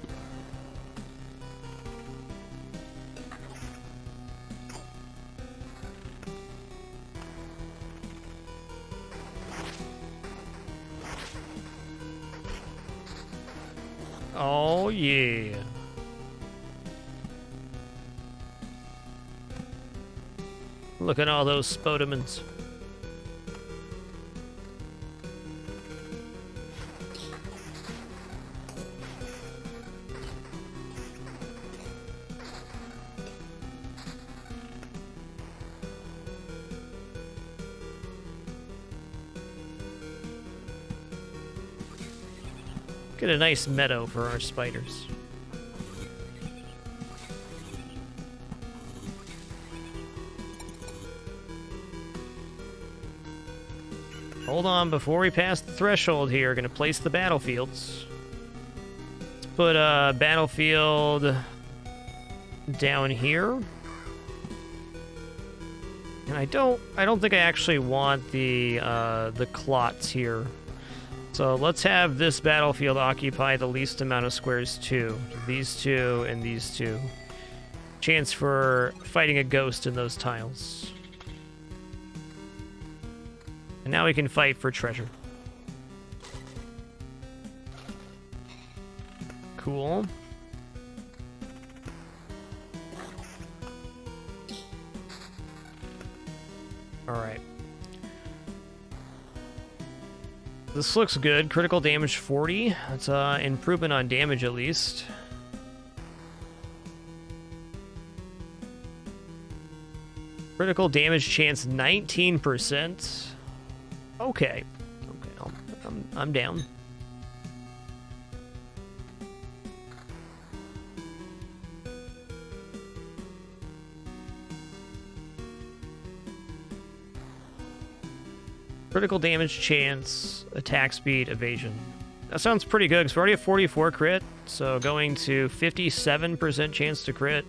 Oh, yeah. Look at all those Spodemons. Get a nice meadow for our spiders. Hold on, before we pass the threshold here, gonna place the battlefields. Let's put a battlefield down here. And I don't think I actually want the clots here. So let's have this battlefield occupy the least amount of squares too. These two and these two. Chance for fighting a ghost in those tiles. And now we can fight for treasure. Cool. Alright. This looks good. Critical damage 40. That's improvement on damage at least. Critical damage chance 19%. Okay. Okay, I'm down. Critical damage chance, attack speed, evasion. That sounds pretty good, because we're already at 44 crit, so going to 57% chance to crit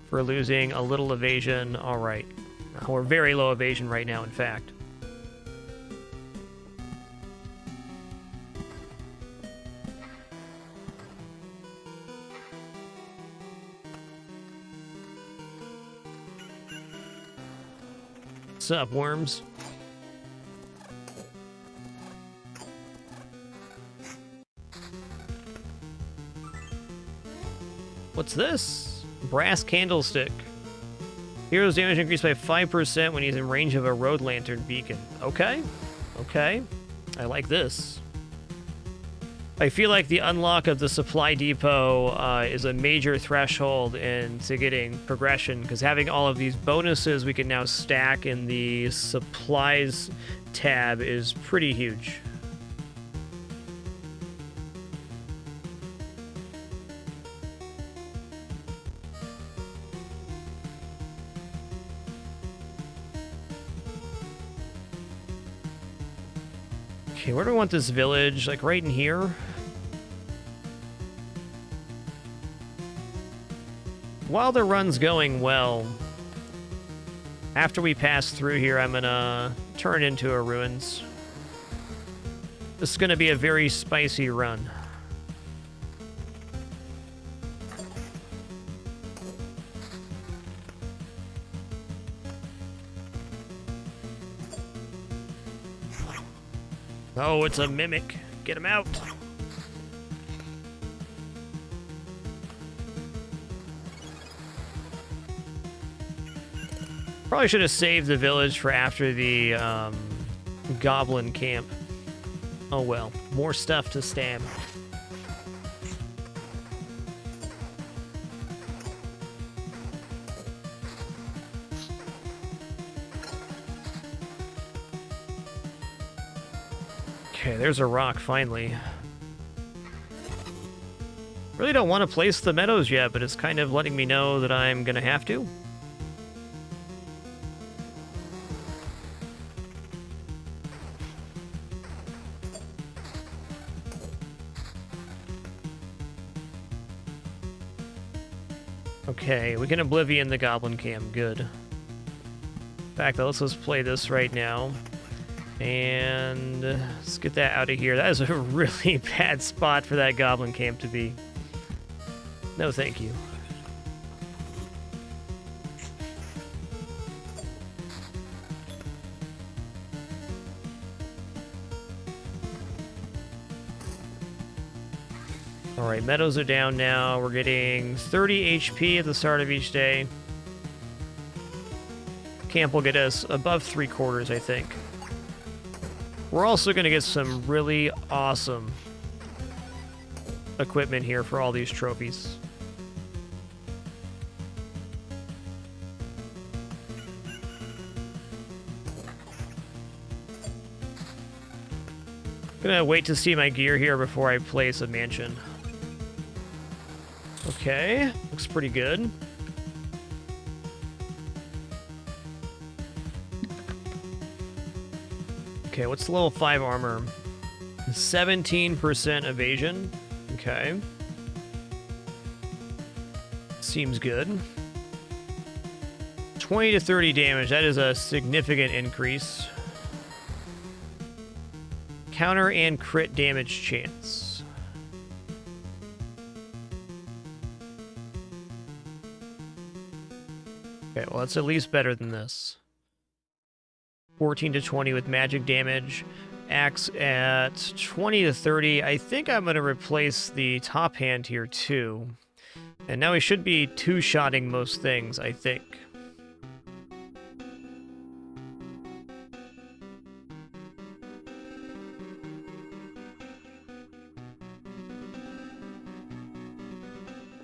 for losing a little evasion. All right. We're very low evasion right now, in fact. What's up, worms? What's this? Brass candlestick. Hero's damage increased by 5% when he's in range of a road lantern beacon. Okay. Okay. I like this. I feel like the unlock of the supply depot is a major threshold into getting progression, because having all of these bonuses we can now stack in the supplies tab is pretty huge. Okay, where do I want this village? Like right in here? While the run's going well, after we pass through here, I'm gonna turn into a ruins. This is gonna be a very spicy run. Oh, it's a mimic. Get him out. Probably should have saved the village for after the goblin camp. Oh well, more stuff to stab. Okay, there's a rock, finally. Really don't want to place the meadows yet, but it's kind of letting me know that I'm gonna have to. Okay, we can Oblivion the Goblin Camp. Good. In fact, let's just play this right now. And let's get that out of here. That is a really bad spot for that Goblin Camp to be. No, thank you. Alright, meadows are down now. We're getting 30 HP at the start of each day. Camp will get us above 3/4, I think. We're also going to get some really awesome equipment here for all these trophies. I'm going to wait to see my gear here before I place a mansion. Okay, looks pretty good. Okay, what's the level 5 armor? 17% evasion. Okay. Seems good. 20 to 30 damage. That is a significant increase. Counter and crit damage chance. Okay, well, that's at least better than this. 14 to 20 with magic damage. Axe at 20 to 30. I think I'm going to replace the top hand here too. And now we should be two-shotting most things, I think.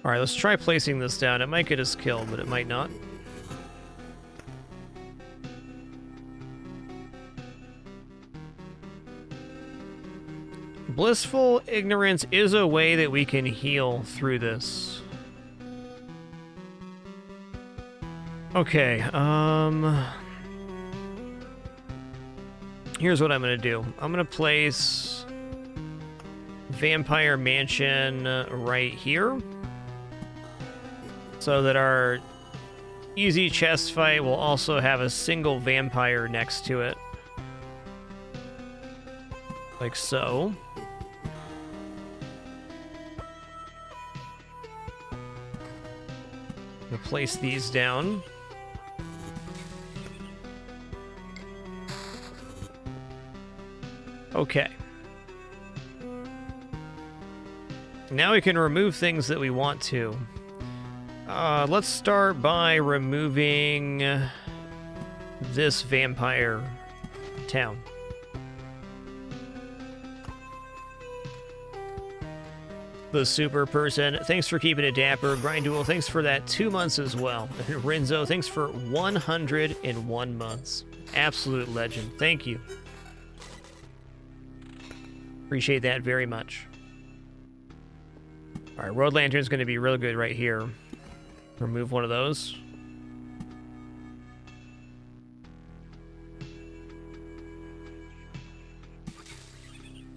Alright, let's try placing this down. It might get us killed, but it might not. Blissful Ignorance is a way that we can heal through this. Okay, here's what I'm gonna do. I'm gonna place Vampire Mansion right here, so that our easy chest fight will also have a single vampire next to it. Like so. I'm gonna place these down. Okay. Now we can remove things that we want to. Let's start by removing this vampire town. The super person, thanks for keeping it dapper. Brian Duel, thanks for that 2 months as well. And Renzo, thanks for 101 months. Absolute legend. Thank you. Appreciate that very much. All right, Road Lantern's going to be real good right here. Remove one of those.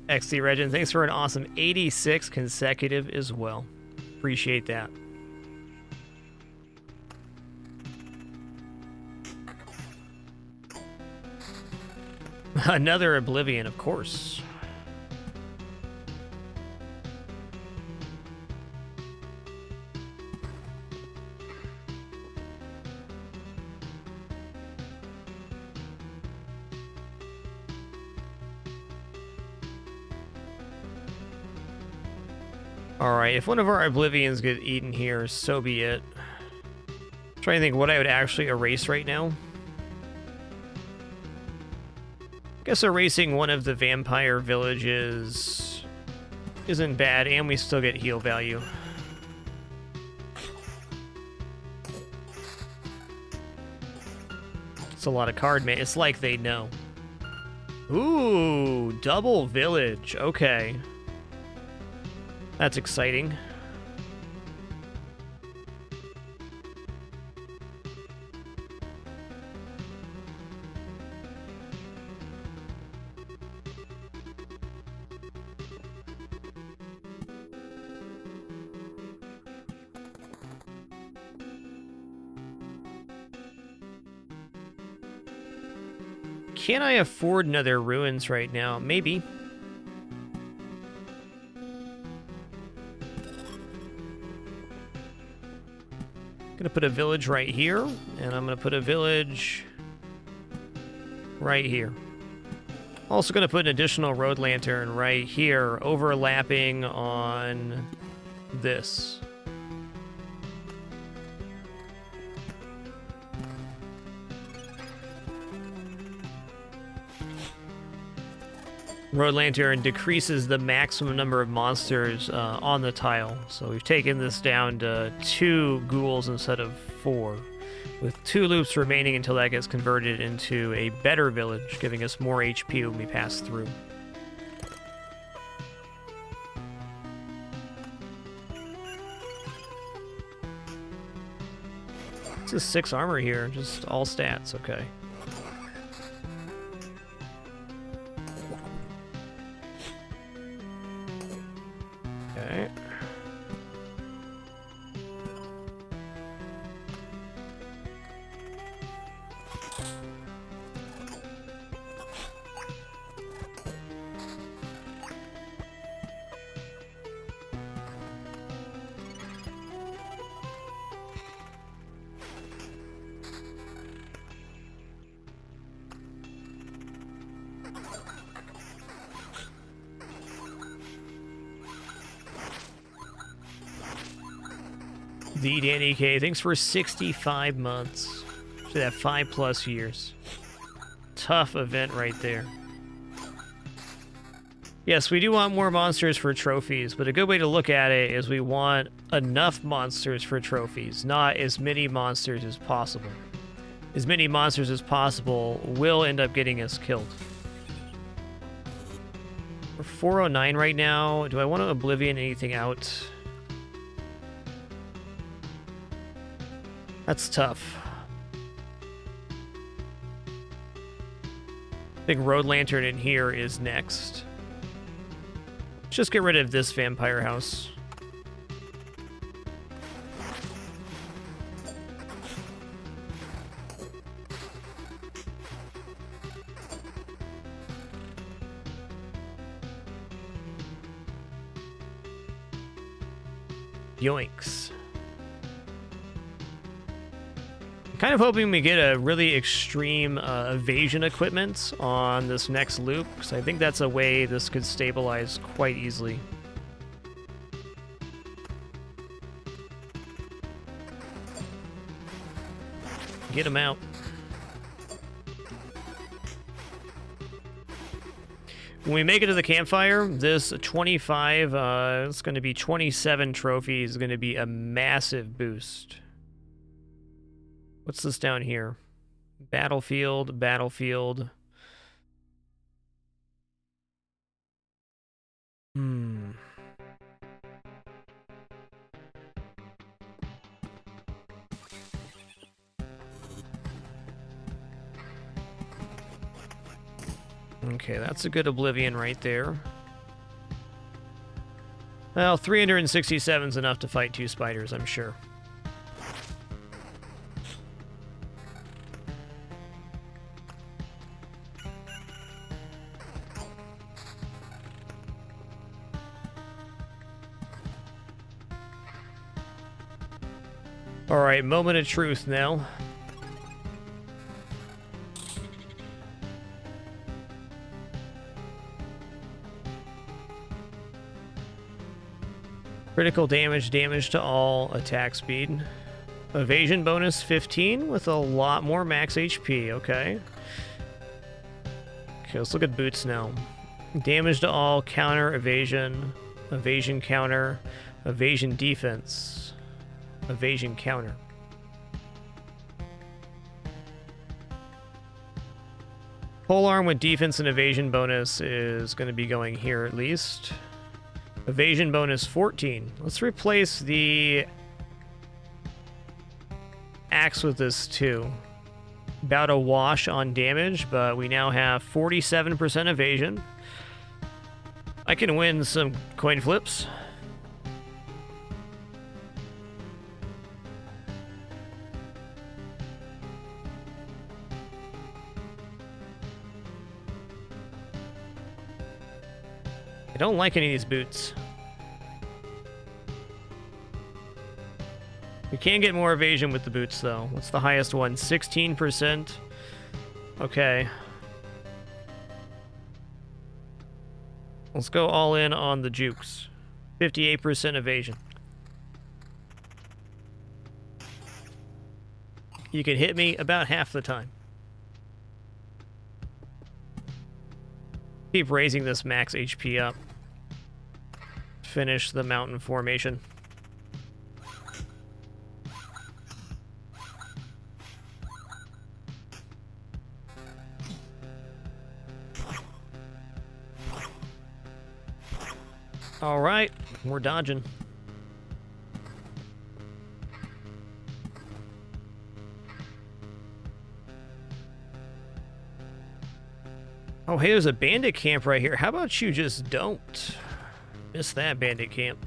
XT Regin, thanks for an awesome 86 consecutive as well. Appreciate that. Another Oblivion, of course. Alright, if one of our Oblivions get eaten here, so be it. I'm trying to think what I would actually erase right now. Guess erasing one of the vampire villages isn't bad, and we still get heal value. It's a lot of card, man. It's like they know. Ooh, double village. Okay. That's exciting. Can I afford another ruins right now? Maybe. Gonna put a village right here, and I'm gonna put a village right here. Also gonna put an additional road lantern right here, overlapping on this. Road Lantern decreases the maximum number of monsters on the tile. So we've taken this down to 2 ghouls instead of 4, with 2 loops remaining until that gets converted into a better village, giving us more HP when we pass through. This is 6 armor here, just all stats, okay. Okay. The Danny K, thanks for 65 months. Should have 5+ years. Tough event right there. Yes, we do want more monsters for trophies, but a good way to look at it is we want enough monsters for trophies, not as many monsters as possible. As many monsters as possible will end up getting us killed. We're 409 right now. Do I want to Oblivion anything out? That's tough. I think Road Lantern in here is next. Let's just get rid of this vampire house. Yoinks. Kind of hoping we get a really extreme evasion equipment on this next loop, because I think that's a way this could stabilize quite easily. Get him out. When we make it to the campfire, this 25, it's going to be 27 trophies, is going to be a massive boost. What's this down here? Battlefield, battlefield. Okay, that's a good Oblivion right there. Well, 367 is enough to fight 2 spiders, I'm sure. Alright, moment of truth now. Critical damage, damage to all, attack speed. Evasion bonus 15 with a lot more max HP, okay. Okay, let's look at boots now. Damage to all, counter, evasion, evasion counter, evasion defense, evasion counter. Polearm with defense and evasion bonus is going to be going here at least. Evasion bonus 14. Let's replace the axe with this too. About a wash on damage, but we now have 47% evasion. I can win some coin flips. I don't like any of these boots. We can get more evasion with the boots, though. What's the highest one? 16%. Okay. Let's go all in on the jukes. 58% evasion. You can hit me about half the time. Keep raising this max HP up. Finish the mountain formation. All right, we're dodging. Oh, hey, there's a bandit camp right here. How about you just don't? Miss that bandit camp.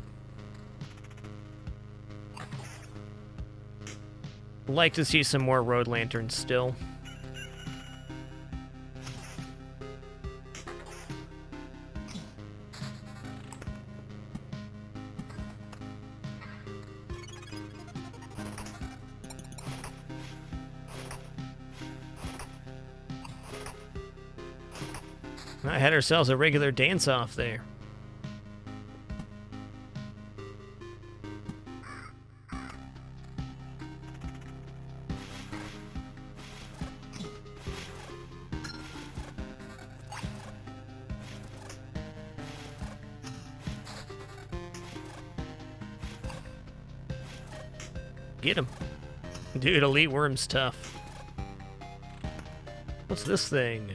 Like to see some more road lanterns still. I had ourselves a regular dance-off there. Get him. Dude, Elite Worm's tough. What's this thing?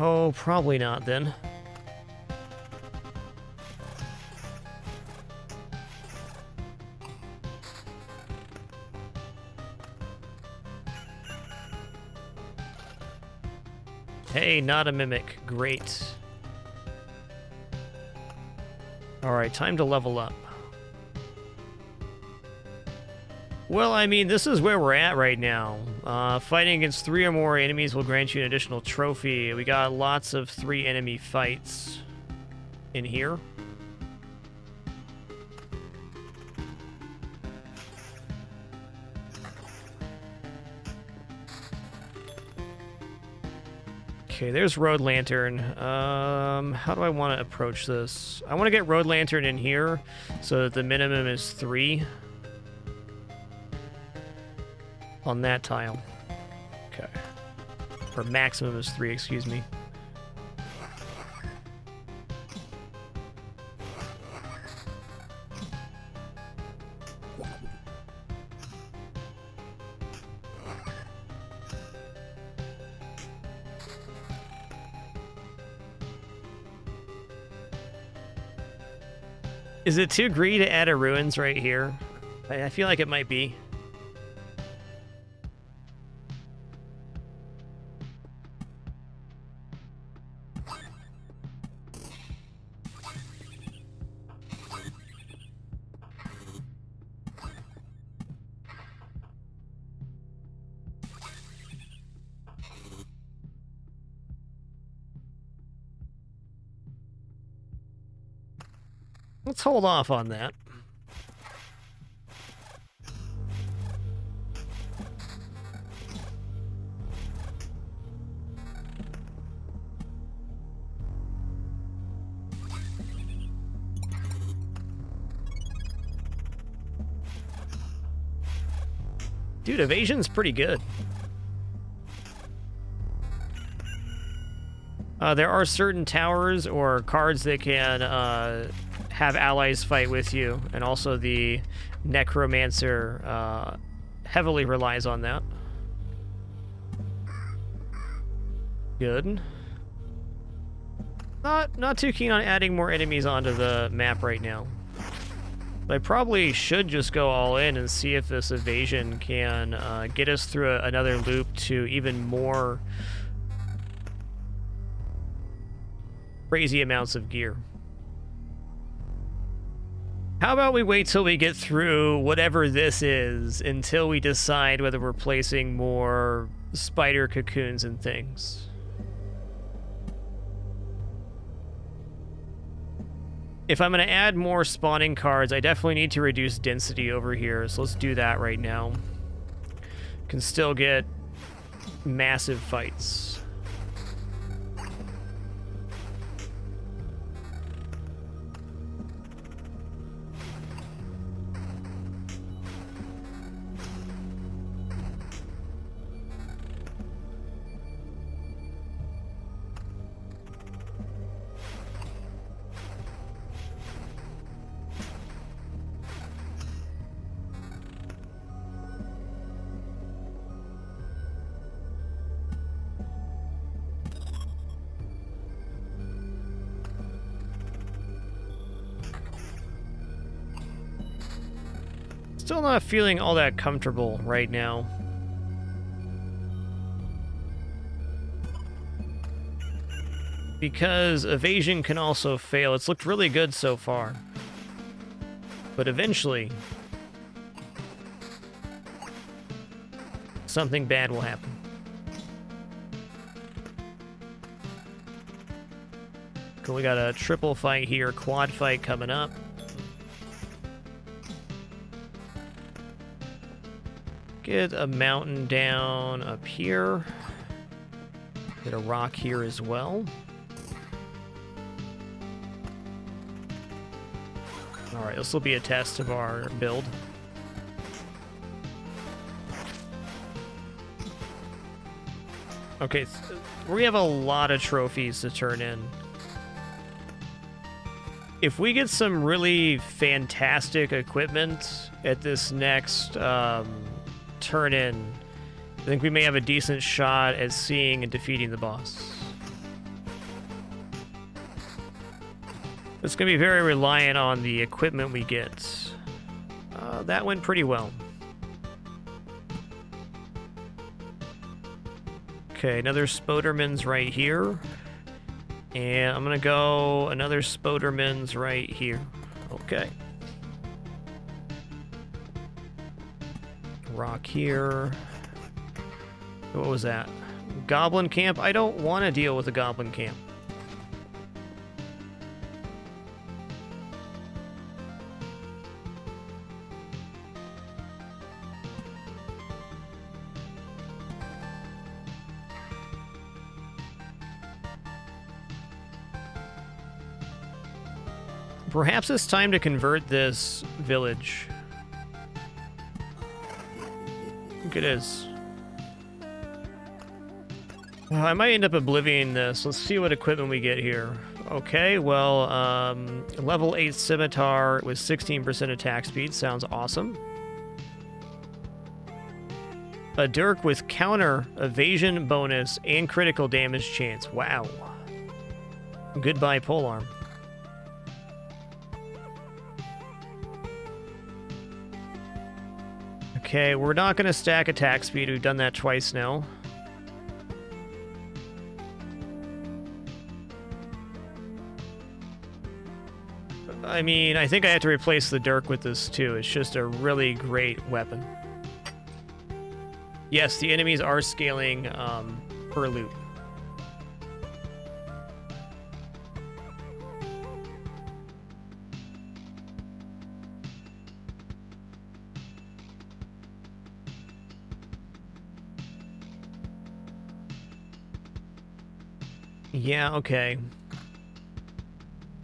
Oh, probably not then. Hey, not a mimic. Great. Alright, time to level up. Well, I mean, this is where we're at right now. Fighting against 3 or more enemies will grant you an additional trophy. We got lots of 3 enemy fights in here. Okay, there's Road Lantern. How do I want to approach this? I want to get Road Lantern in here so that the minimum is 3. On that tile. Okay. Or maximum is 3, excuse me. Is it too greedy to add a ruins right here? I feel like it might be. Let's hold off on that. Dude, evasion's pretty good. There are certain towers or cards that can have allies fight with you, and also the Necromancer heavily relies on that. Good. Not too keen on adding more enemies onto the map right now. But I probably should just go all in and see if this evasion can get us through another loop to even more crazy amounts of gear. How about we wait till we get through whatever this is until we decide whether we're placing more spider cocoons and things. If I'm going to add more spawning cards, I definitely need to reduce density over here, so let's do that right now. Can still get massive fights. Still not feeling all that comfortable right now. Because evasion can also fail. It's looked really good so far. But eventually, something bad will happen. Cool, we got a triple fight here, quad fight coming up. Get a mountain down up here. Get a rock here as well. Alright, this will be a test of our build. Okay, we have a lot of trophies to turn in. If we get some really fantastic equipment at this next turn in, I think we may have a decent shot at seeing and defeating the boss. It's going to be very reliant on the equipment we get. That went pretty well. Okay, another Spoderman's right here. And I'm going to go another Spoderman's right here. Okay. Rock here. What was that? Goblin camp? I don't want to deal with a goblin camp. Perhaps it's time to convert this village. I think it is. I might end up oblivioning this. Let's see what equipment we get here. Okay, well, level 8 scimitar with 16% attack speed. Sounds awesome. A dirk with counter evasion bonus and critical damage chance. Wow. Goodbye, polearm. Okay, we're not going to stack attack speed. We've done that twice now. I mean, I think I have to replace the dirk with this too. It's just a really great weapon. Yes, the enemies are scaling per loop. Yeah, okay.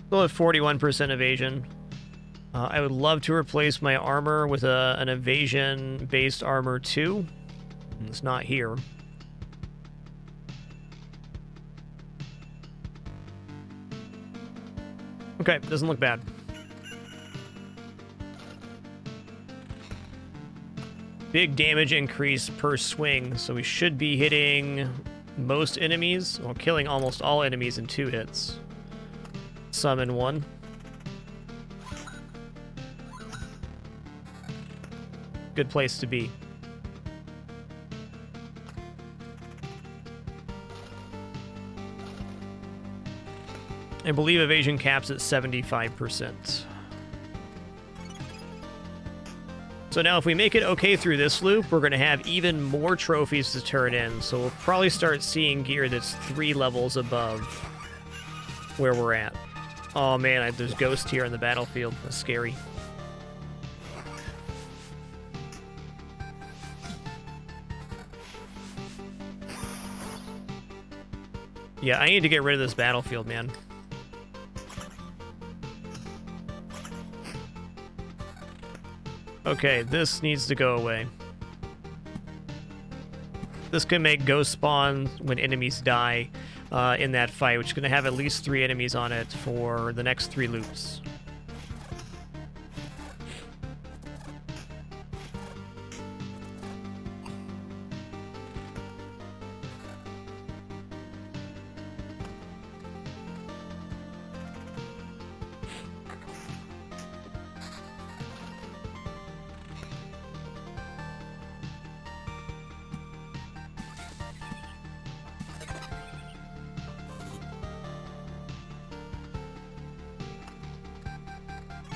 Still have 41% evasion. I would love to replace my armor with an evasion-based armor too. It's not here. Okay, doesn't look bad. Big damage increase per swing, so we should be hitting most enemies, or killing almost all enemies in 2 hits. Some in 1. Good place to be. I believe evasion caps at 75%. So now if we make it okay through this loop, we're going to have even more trophies to turn in. So we'll probably start seeing gear that's 3 levels above where we're at. Oh man, there's ghosts here on the battlefield. That's scary. Yeah, I need to get rid of this battlefield, man. Okay, this needs to go away. This can make ghost spawn when enemies die in that fight, which is going to have at least 3 enemies on it for the next 3 loops.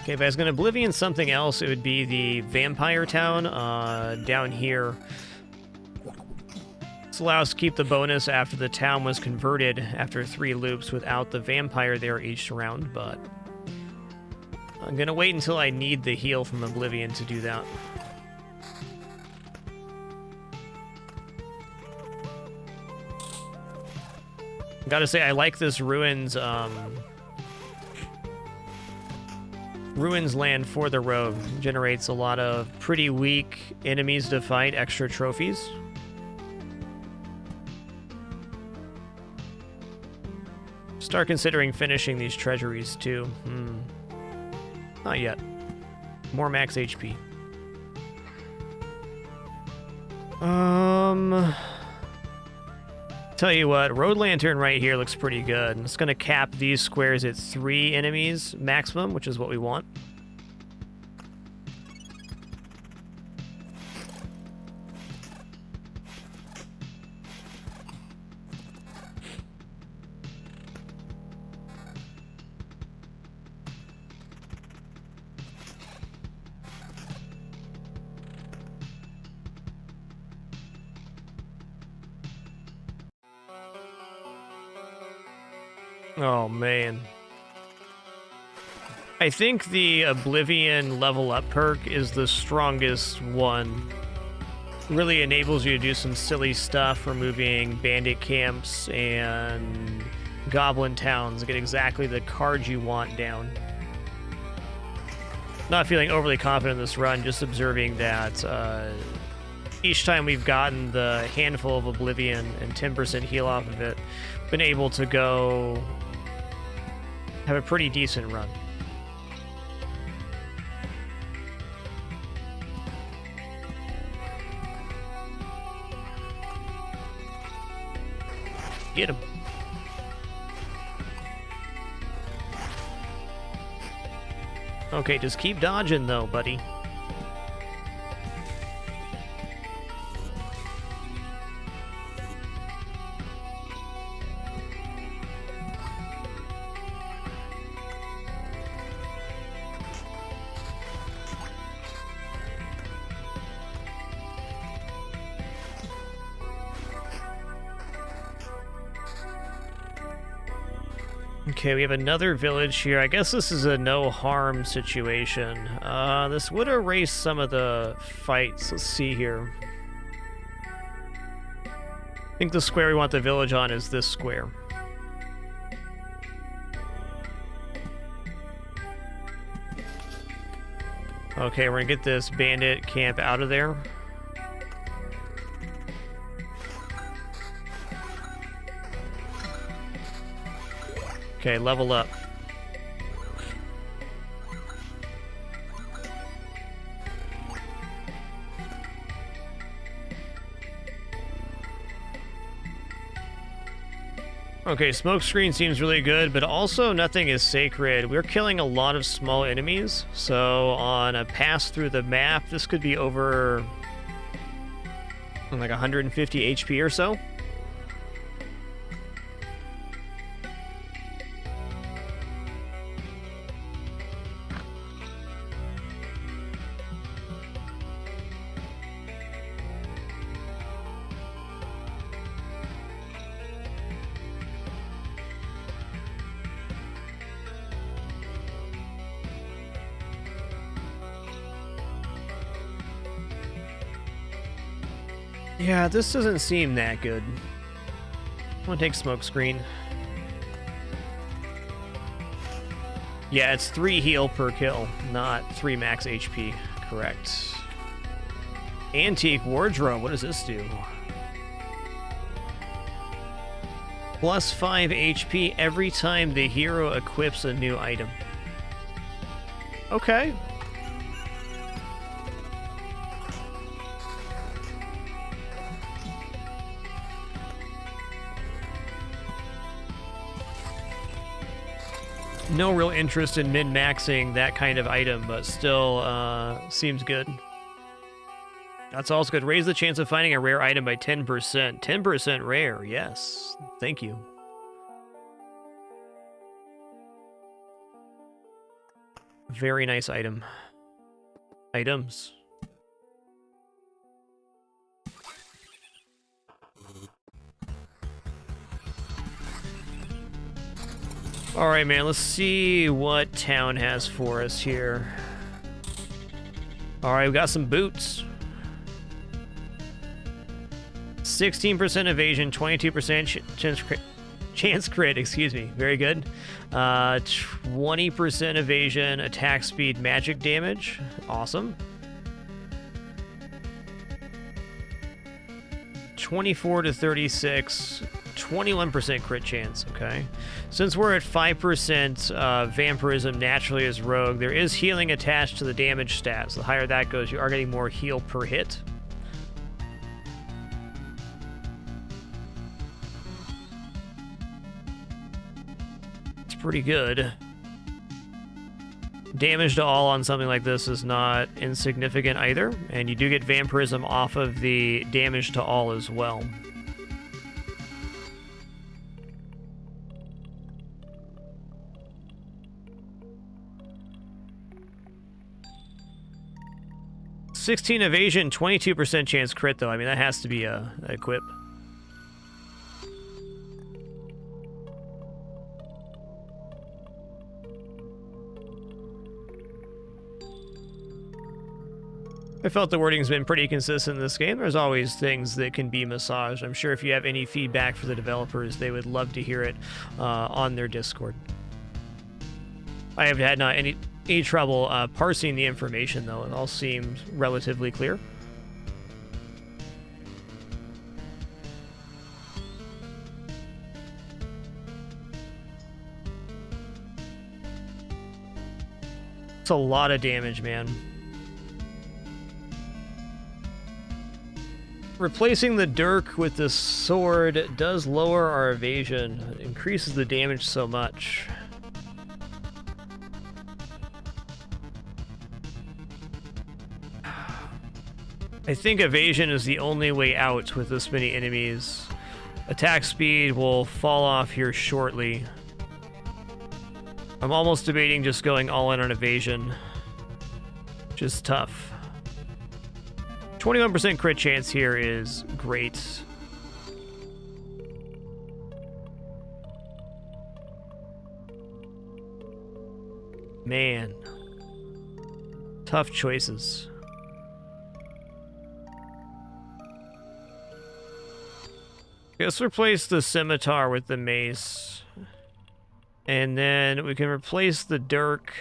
Okay, if I was going to Oblivion something else, it would be the Vampire Town down here. This allows us to keep the bonus after the town was converted after 3 loops without the vampire there each round, but I'm going to wait until I need the heal from Oblivion to do that. Gotta say, I like this Ruins land for the rogue. Generates a lot of pretty weak enemies to fight, extra trophies. Start considering finishing these treasuries too. Not yet. More max HP. Tell you what, Road Lantern right here looks pretty good. It's going to cap these squares at 3 enemies maximum, which is what we want. Oh, man. I think the Oblivion level up perk is the strongest one. Really enables you to do some silly stuff, removing bandit camps and goblin towns, get exactly the cards you want down. Not feeling overly confident in this run, just observing that each time we've gotten the handful of Oblivion and 10% heal off of it, been able to go have a pretty decent run. Get him. Okay, just keep dodging though, buddy. Okay, we have another village here. I guess this is a no-harm situation. This would erase some of the fights. Let's see here. I think the square we want the village on is this square. Okay, we're gonna get this bandit camp out of there. Okay, level up. Okay, smoke screen seems really good, but also nothing is sacred. We're killing a lot of small enemies, so on a pass through the map, this could be over like 150 HP or so. Yeah, this doesn't seem that good. I'm gonna take smoke screen. Yeah, it's 3 heal per kill, not 3 max HP. Correct. Antique wardrobe, what does this do? Plus 5 HP every time the hero equips a new item. Okay. No real interest in min-maxing that kind of item, but still seems good. That's also good. Raise the chance of finding a rare item by 10%. 10% rare, yes. Thank you. Very nice item. Items. Alright, man, let's see what town has for us here. Alright, we got some boots. 16% evasion, 22% chance crit, excuse me. Very good. 20% evasion, attack speed, magic damage. Awesome. 24 to 36, 21% crit chance, okay. Since we're at 5% vampirism naturally as rogue, there is healing attached to the damage stats. The higher that goes, you are getting more heal per hit. It's pretty good. Damage to all on something like this is not insignificant either, and you do get vampirism off of the damage to all as well. (16 evasion, 22% chance crit, though. I mean, that has to be a equip. I felt the wording's been pretty consistent in this game. There's always things that can be massaged. I'm sure if you have any feedback for the developers, they would love to hear it on their Discord. I have had not any trouble parsing the information, though. It all seems relatively clear. It's a lot of damage, man. Replacing the dirk with the sword does lower our evasion. It increases the damage so much. I think evasion is the only way out with this many enemies. Attack speed will fall off here shortly. I'm almost debating just going all in on evasion, which is tough. 21% crit chance here is great. Man. Tough choices. Let's replace the scimitar with the mace. And then we can replace the dirk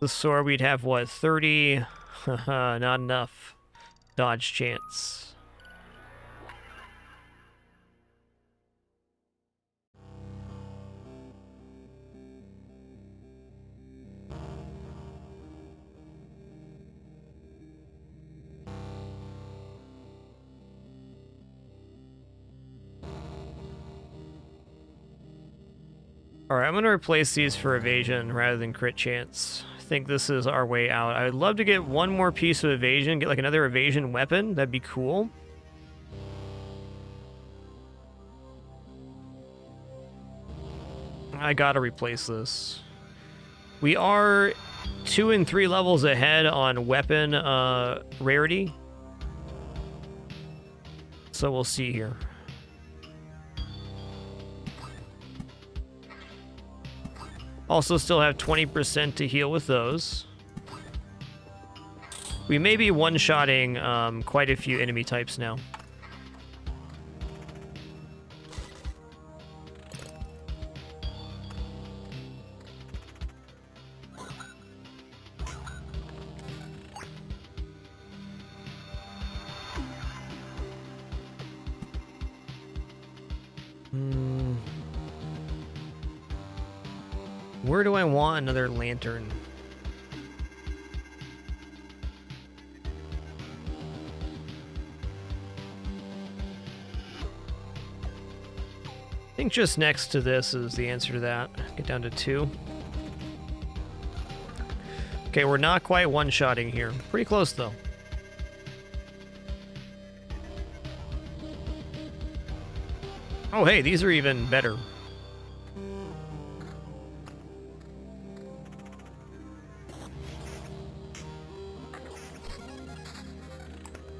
The sword, we'd have, what, 30? Not enough dodge chance. Alright, I'm going to replace these for evasion rather than crit chance. I think this is our way out. I would love to get one more piece of evasion, get like another evasion weapon. That'd be cool. I gotta replace this. We are 2 and 3 levels ahead on weapon rarity. So we'll see here. Also still have 20% to heal with those. We may be one-shotting quite a few enemy types now. Where do I want another lantern? I think just next to this is the answer to that. Get down to 2. Okay, we're not quite one-shotting here. Pretty close, though. Oh, hey, these are even better.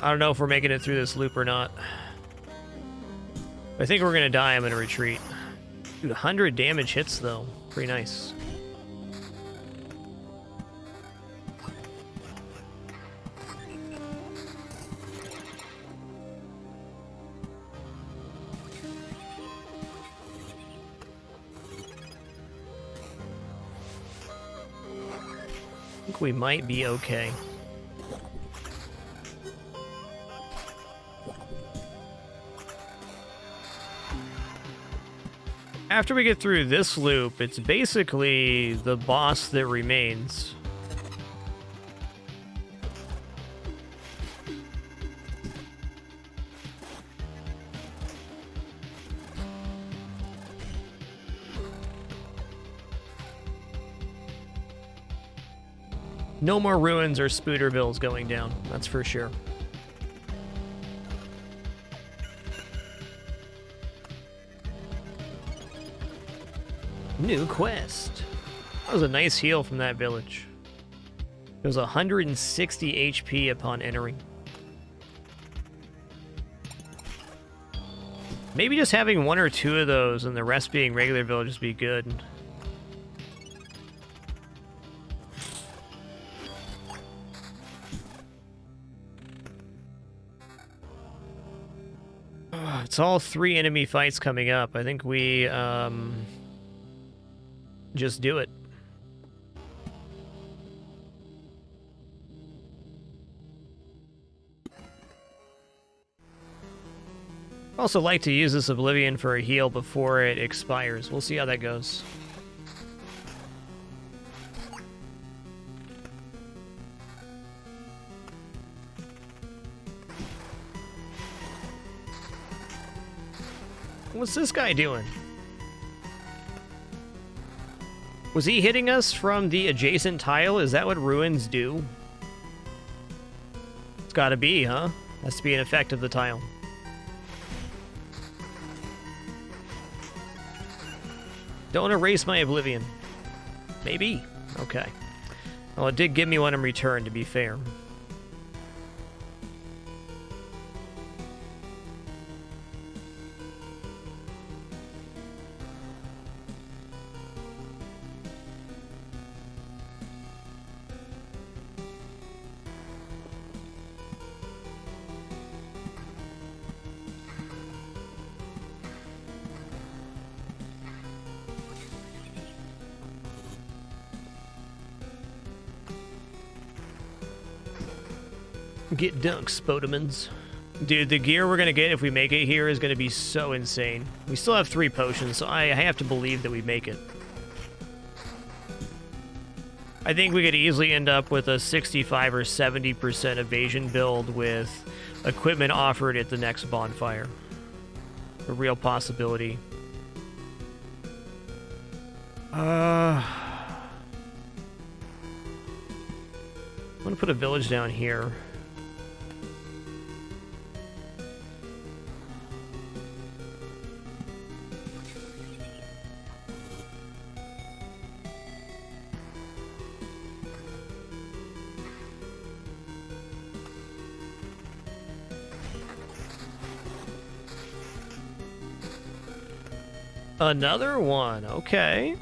I don't know if we're making it through this loop or not. I think we're gonna die. I'm gonna retreat. Dude, 100 damage hits, though. Pretty nice. I think we might be okay. After we get through this loop, it's basically the boss that remains. No more ruins or Spoodervilles going down, that's for sure. New quest. That was a nice heal from that village. It was 160 HP upon entering. Maybe just having 1 or 2 of those and the rest being regular villages would be good. It's all 3 enemy fights coming up. I think we, just do it. Also like to use this Oblivion for a heal before it expires. We'll see how that goes. What's this guy doing? Was he hitting us from the adjacent tile? Is that what ruins do? It's gotta be, huh? Has to be an effect of the tile. Don't erase my Oblivion. Maybe. Okay. Well, it did give me one in return, to be fair. Get dunked, Spodemans. Dude, the gear we're going to get if we make it here is going to be so insane. We still have 3 potions, so I have to believe that we make it. I think we could easily end up with a 65 or 70% evasion build with equipment offered at the next bonfire. A real possibility. I'm going to put a village down here. Another one, okay.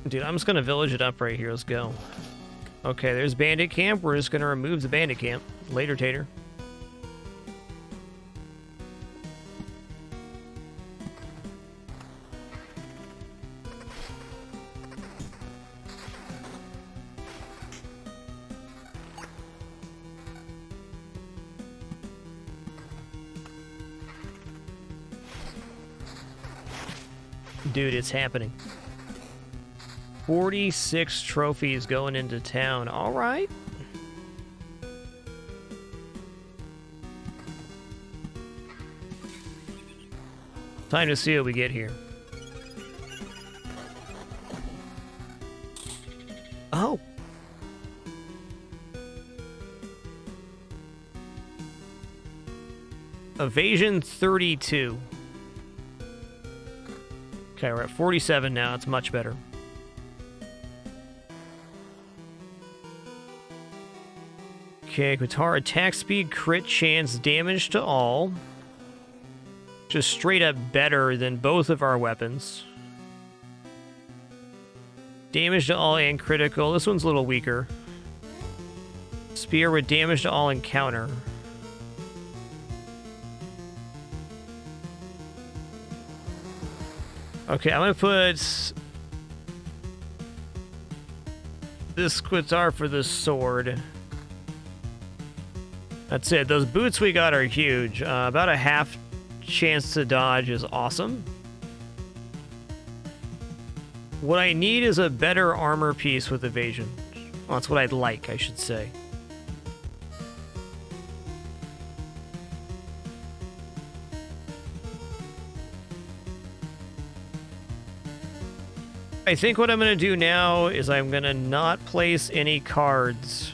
Dude, I'm just gonna village it up right here. Let's go. Okay, there's bandit camp. We're just gonna remove the bandit camp. Later, Tater. Dude, it's happening. 46 trophies going into town. All right. Time to see what we get here. Oh. Evasion 32. Okay, we're at 47 now. It's much better. Okay, Qatar attack speed, crit chance, damage to all. Just straight up better than both of our weapons. Damage to all and critical. This one's a little weaker. Spear with damage to all and counter. Okay, I'm gonna put this Qatar for the sword. That's it. Those boots we got are huge. About a half chance to dodge is awesome. What I need is a better armor piece with evasion. Well, that's what I'd like, I should say. I think what I'm going to do now is I'm going to not place any cards.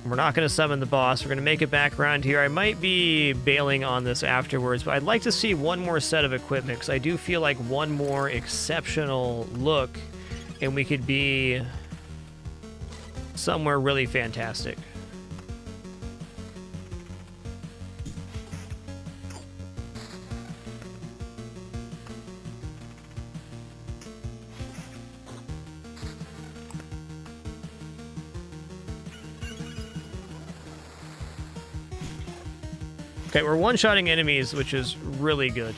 We're not going to summon the boss. We're going to make it back around here. I might be bailing on this afterwards, but I'd like to see one more set of equipment because I do feel like one more exceptional look and we could be somewhere really fantastic. Okay, we're one-shotting enemies, which is really good.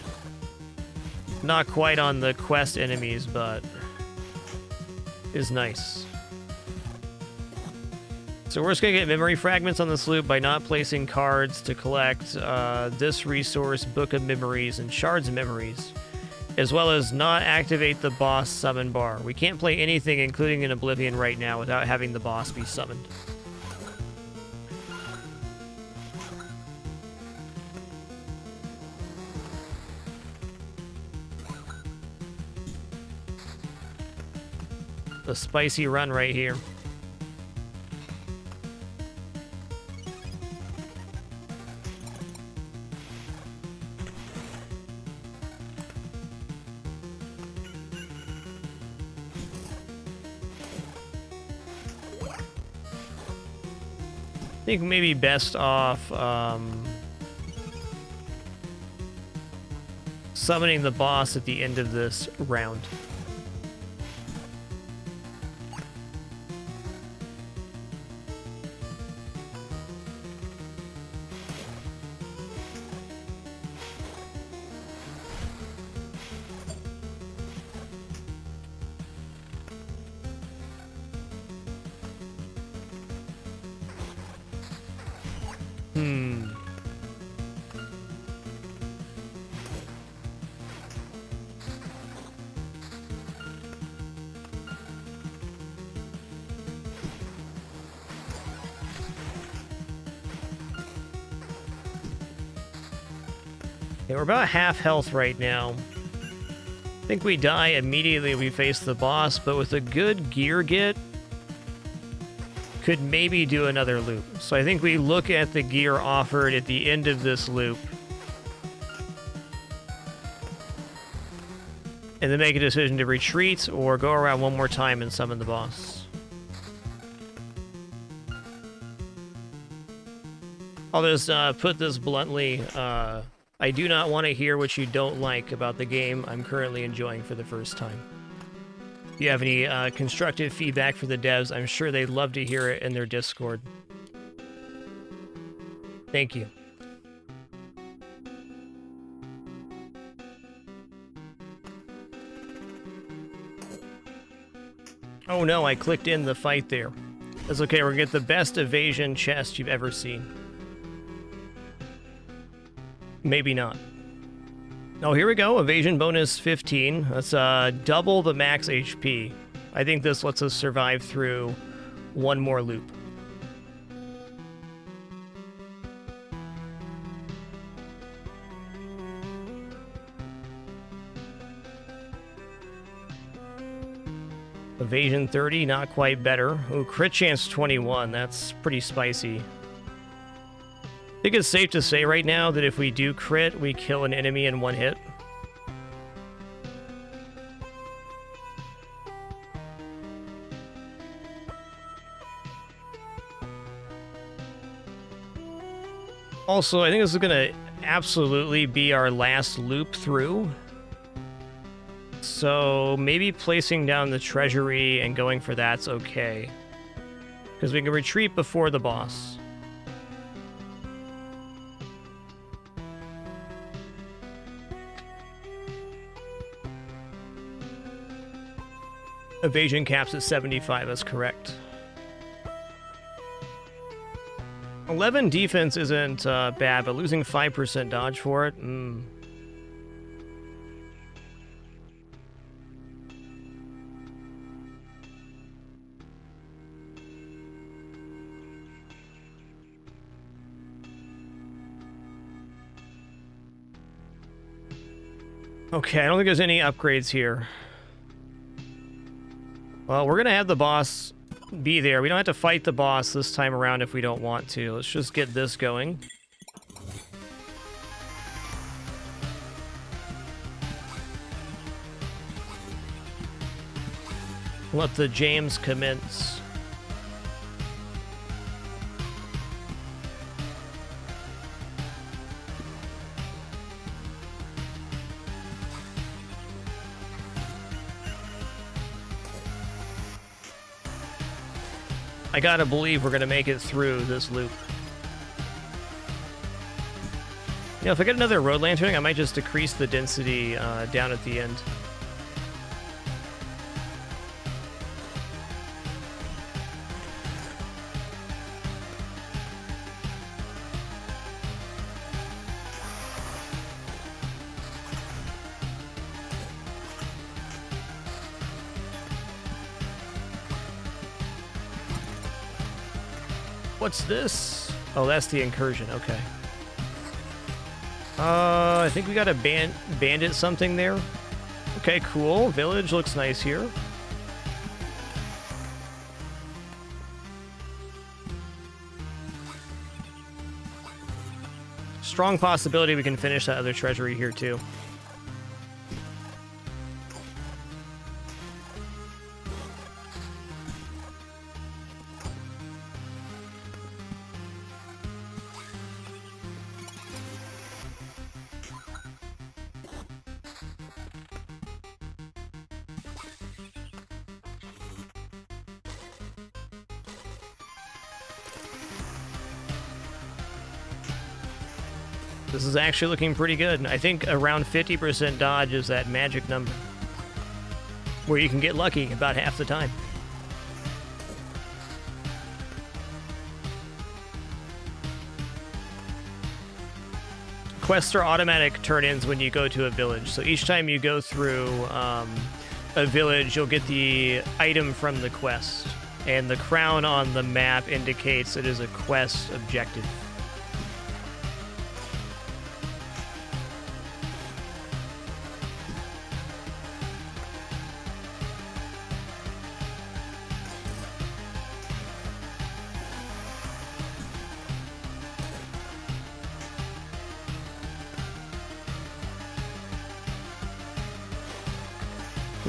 Not quite on the quest enemies, but is nice. So we're just going to get memory fragments on this loop by not placing cards to collect this resource, Book of Memories, and Shards of Memories, as well as not activate the boss summon bar. We can't play anything, including an Oblivion right now, without having the boss be summoned. The spicy run right here. I think maybe best off summoning the boss at the end of this round. Okay, we're about half health right now. I think we die immediately we face the boss, but with a good gear get, could maybe do another loop. So I think we look at the gear offered at the end of this loop and then make a decision to retreat or go around one more time and summon the boss. I'll just put this bluntly. I do not want to hear what you don't like about the game I'm currently enjoying for the first time. If you have any constructive feedback for the devs, I'm sure they'd love to hear it in their Discord. Thank you. Oh no, I clicked in the fight there. That's okay, we're gonna get the best evasion chest you've ever seen. Maybe not. Oh, here we go. Evasion bonus 15. That's double the max HP. I think this lets us survive through one more loop. Evasion 30, not quite better. Ooh, crit chance 21. That's pretty spicy. I think it's safe to say right now that if we do crit, we kill an enemy in one hit. Also, I think this is going to absolutely be our last loop through. So maybe placing down the treasury and going for that's okay. Because we can retreat before the boss. Evasion caps at 75, that's correct. 11 defense isn't bad, but losing 5% dodge for it? Okay, I don't think there's any upgrades here. Well, we're going to have the boss be there. We don't have to fight the boss this time around if we don't want to. Let's just get this going. Let the James commence. I gotta believe we're gonna make it through this loop. You know, if I get another road lantern, I might just decrease the density down at the end. What's this? Oh, that's the incursion. Okay. I think we got a bandit something there. Okay, cool. Village looks nice here. Strong possibility we can finish that other treasury here too. This is actually looking pretty good. I think around 50% dodge is that magic number, where you can get lucky about half the time. Quests are automatic turn-ins when you go to a village. So each time you go through a village, you'll get the item from the quest. And the crown on the map indicates it is a quest objective.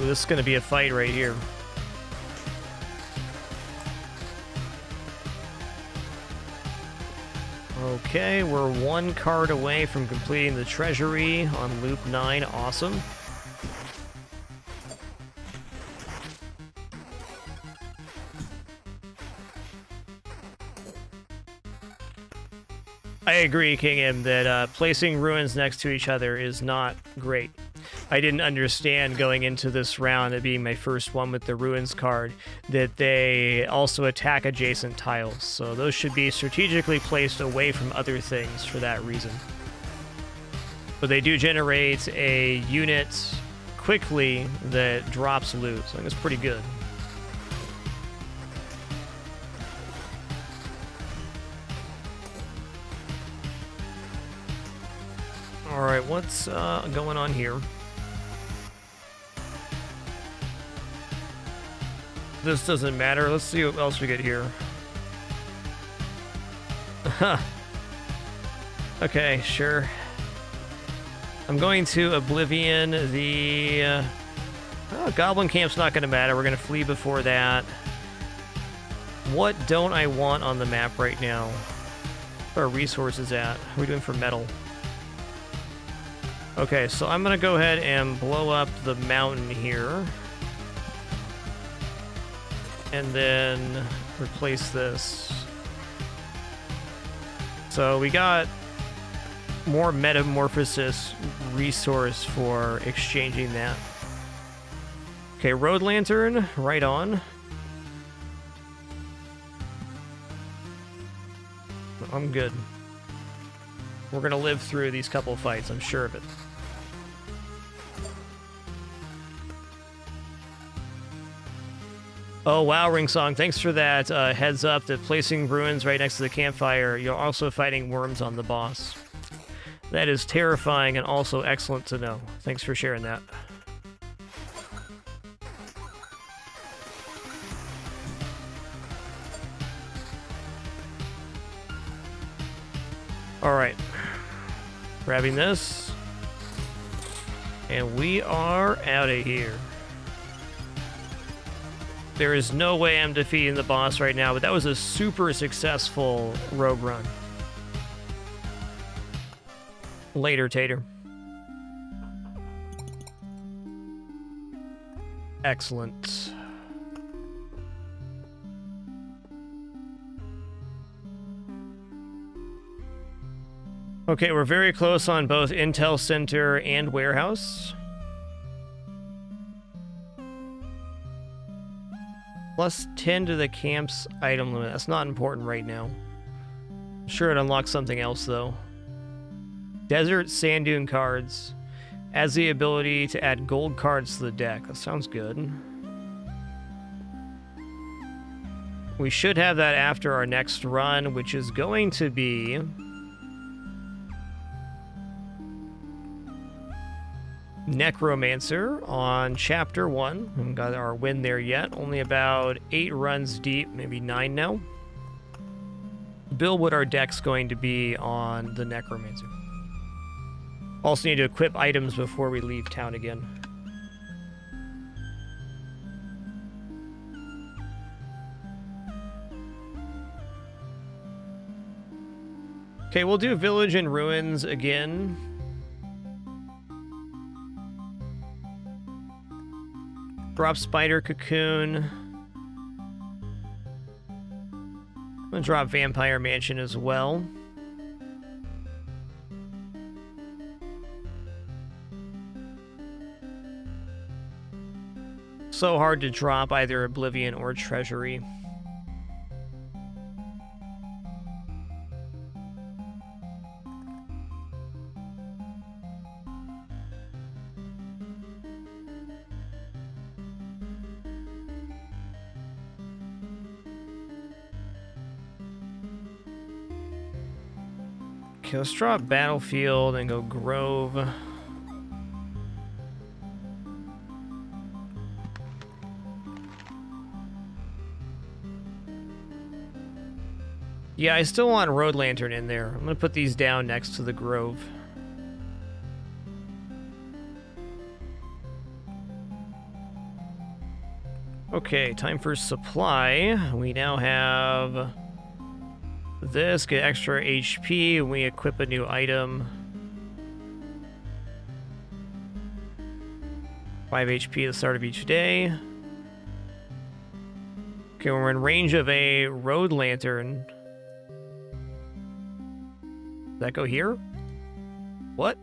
Ooh, this is going to be a fight right here. Okay, we're one card away from completing the treasury on loop 9. Awesome. I agree, King M, that placing ruins next to each other is not great. I didn't understand going into this round, it being my first one with the ruins card, that they also attack adjacent tiles. So those should be strategically placed away from other things for that reason. But they do generate a unit quickly that drops loot, so I think it's pretty good. Alright, what's going on here? This doesn't matter. Let's see what else we get here. Okay, sure. I'm going to Oblivion. The Goblin Camp's not going to matter. We're going to flee before that. What don't I want on the map right now? Where are our resources at? What are we doing for metal? Okay, so I'm going to go ahead and blow up the mountain here. And then replace this. So we got more metamorphosis resource for exchanging that. Okay, road lantern, right on. I'm good. We're gonna live through these couple fights, I'm sure of it. Oh, wow, Ring Song. Thanks for that heads up that placing ruins right next to the campfire, you're also fighting worms on the boss. That is terrifying and also excellent to know. Thanks for sharing that. Alright. Grabbing this. And we are out of here. There is no way I'm defeating the boss right now, but that was a super successful rogue run. Later, Tater. Excellent. Okay, we're very close on both Intel Center and Warehouse. Plus 10 to the camp's item limit. That's not important right now. I'm sure it unlocks something else, though. Desert Sand Dune cards. Adds the ability to add gold cards to the deck. That sounds good. We should have that after our next run, which is going to be... Necromancer on Chapter 1. We haven't got our win there yet. Only about 8 runs deep, maybe 9 now. Build what our deck's going to be on the Necromancer. Also need to equip items before we leave town again. Okay, we'll do Village and Ruins again. Drop Spider Cocoon. I'm gonna drop Vampire Mansion as well. So hard to drop either Oblivion or Treasury. Okay, let's drop Battlefield and go Grove. Yeah, I still want Road Lantern in there. I'm gonna put these down next to the Grove. Okay, time for supply. We now have this, get extra HP when we equip a new item. 5 HP at the start of each day. Okay, we're in range of a road lantern. Does that go here? What?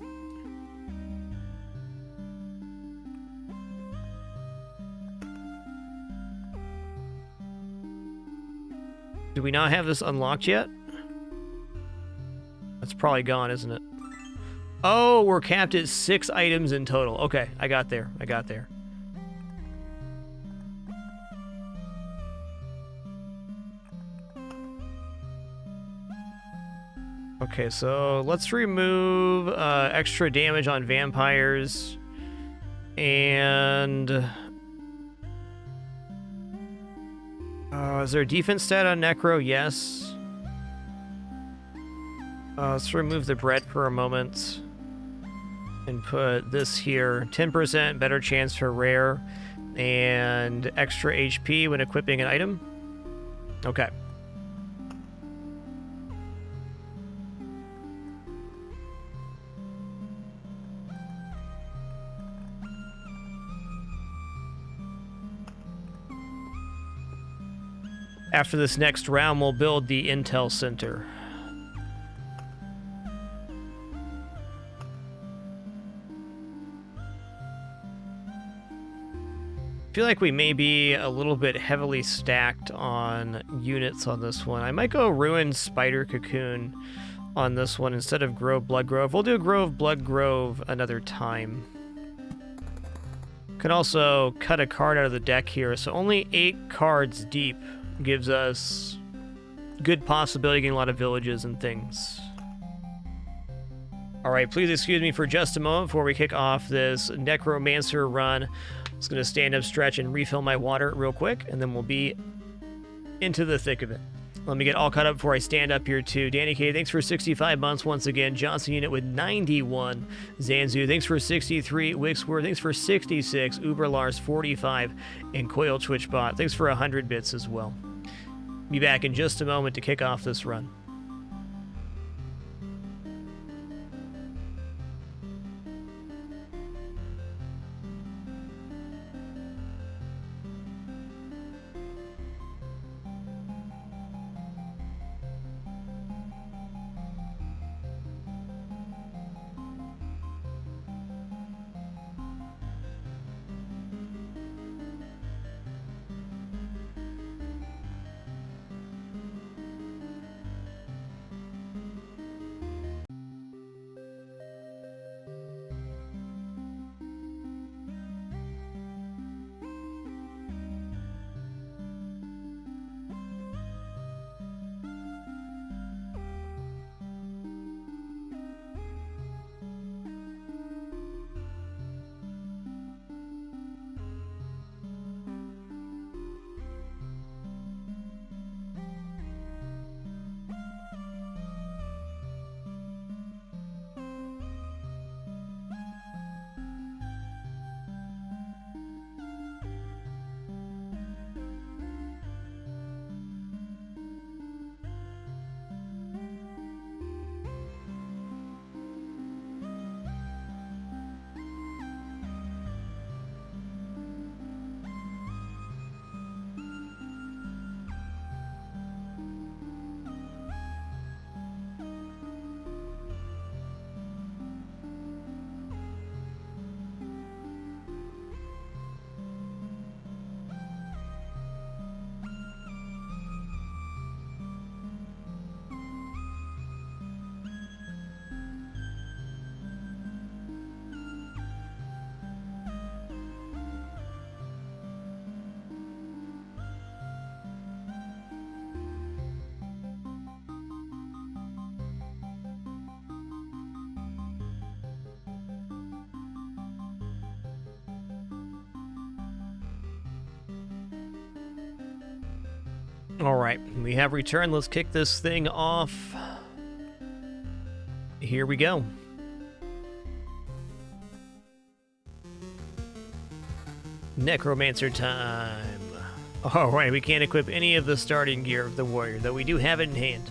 Do we not have this unlocked yet? That's probably gone, isn't it? Oh, we're capped at 6 items in total. Okay, I got there. I got there. Okay, so let's remove extra damage on vampires. And... is there a defense stat on Necro? Yes. Let's remove the bread for a moment. And put this here. 10% better chance for rare. And extra HP when equipping an item. Okay. After this next round, we'll build the Intel Center. I feel like we may be a little bit heavily stacked on units on this one. I might go Ruined Spider Cocoon on this one instead of Grove Blood Grove. We'll do Grove Blood Grove another time. Can also cut a card out of the deck here, so only 8 cards deep gives us good possibility of getting a lot of villages and things. Alright, please excuse me for just a moment before we kick off this Necromancer run. I'm just going to stand up, stretch, and refill my water real quick, and then we'll be into the thick of it. Let me get all caught up before I stand up here too. Danny K, thanks for 65 months once again. Johnson Unit with 91. Zanzu, thanks for 63. Wixworth, thanks for 66. Uber Lars, 45. And Coil Twitchbot, thanks for 100 bits as well. Be back in just a moment to kick off this run. Alright, we have returned. Let's kick this thing off. Here we go. Necromancer time. Alright, we can't equip any of the starting gear of the warrior, though we do have it in hand.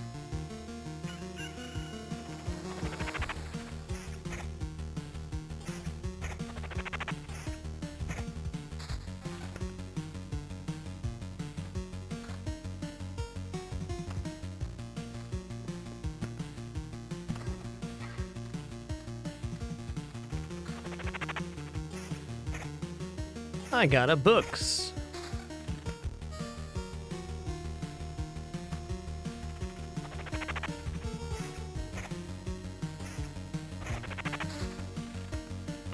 I got a books.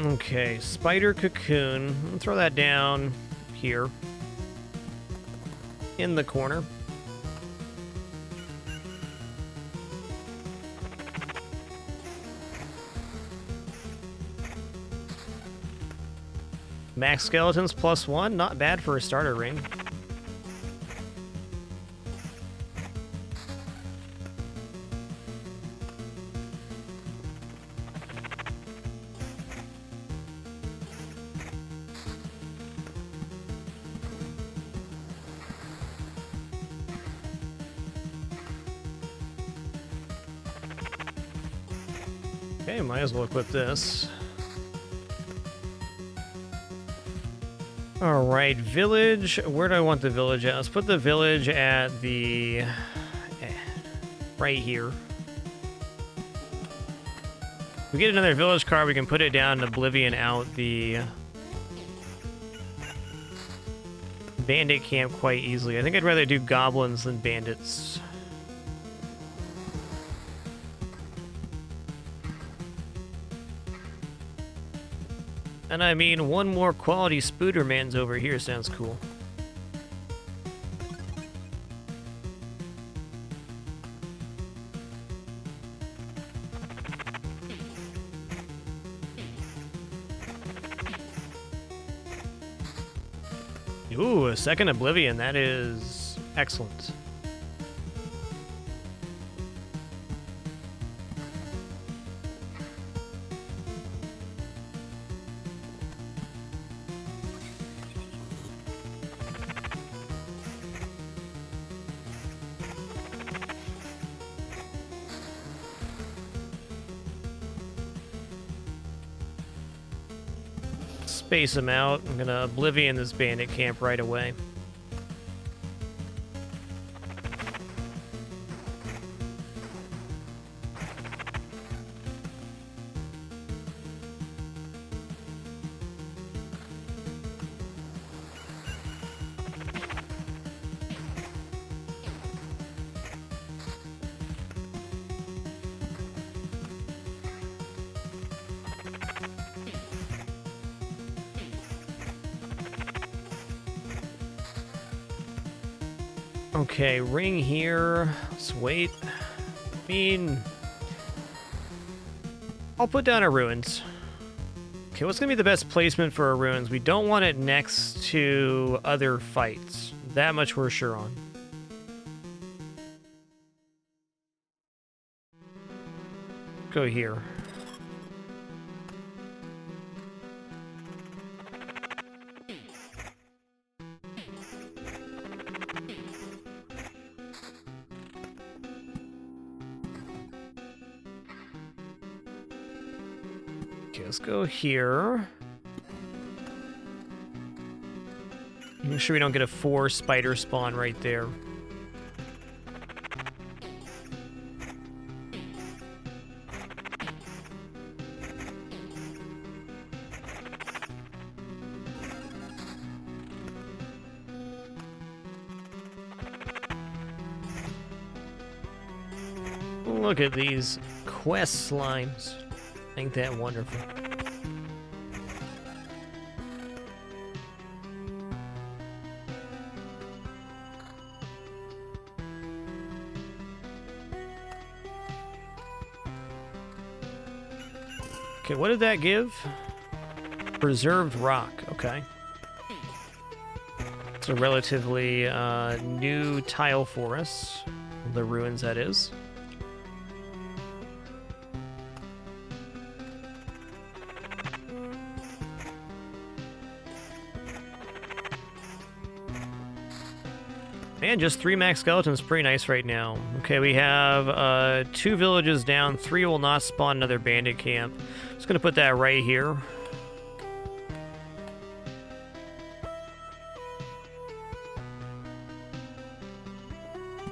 Okay, spider cocoon. I'll throw that down here in the corner. Max skeletons +1, not bad for a starter ring. Okay, might as well equip this. Alright, village. Where do I want the village at? Let's put the village at the... right here. If we get another village card, we can put it down and Oblivion out the bandit camp quite easily. I think I'd rather do goblins than bandits. And I mean, one more quality Spooderman's over here sounds cool. Ooh, a second Oblivion. That is excellent. Space them out. I'm gonna Oblivion this bandit camp right away. Okay, ring here. Let's wait. I mean, I'll put down a ruins. Okay, what's gonna be the best placement for a ruins? We don't want it next to other fights. That much we're sure on. Go here. Let's go here. Make sure we don't get a 4 spider spawn right there. Look at these quest slimes. Ain't that wonderful? Okay, what did that give? Preserved rock, okay. It's a relatively new tile for us. The ruins, that is. And just 3 max skeletons, pretty nice right now. Okay, we have 2 villages down, 3 will not spawn another bandit camp. Just gonna put that right here.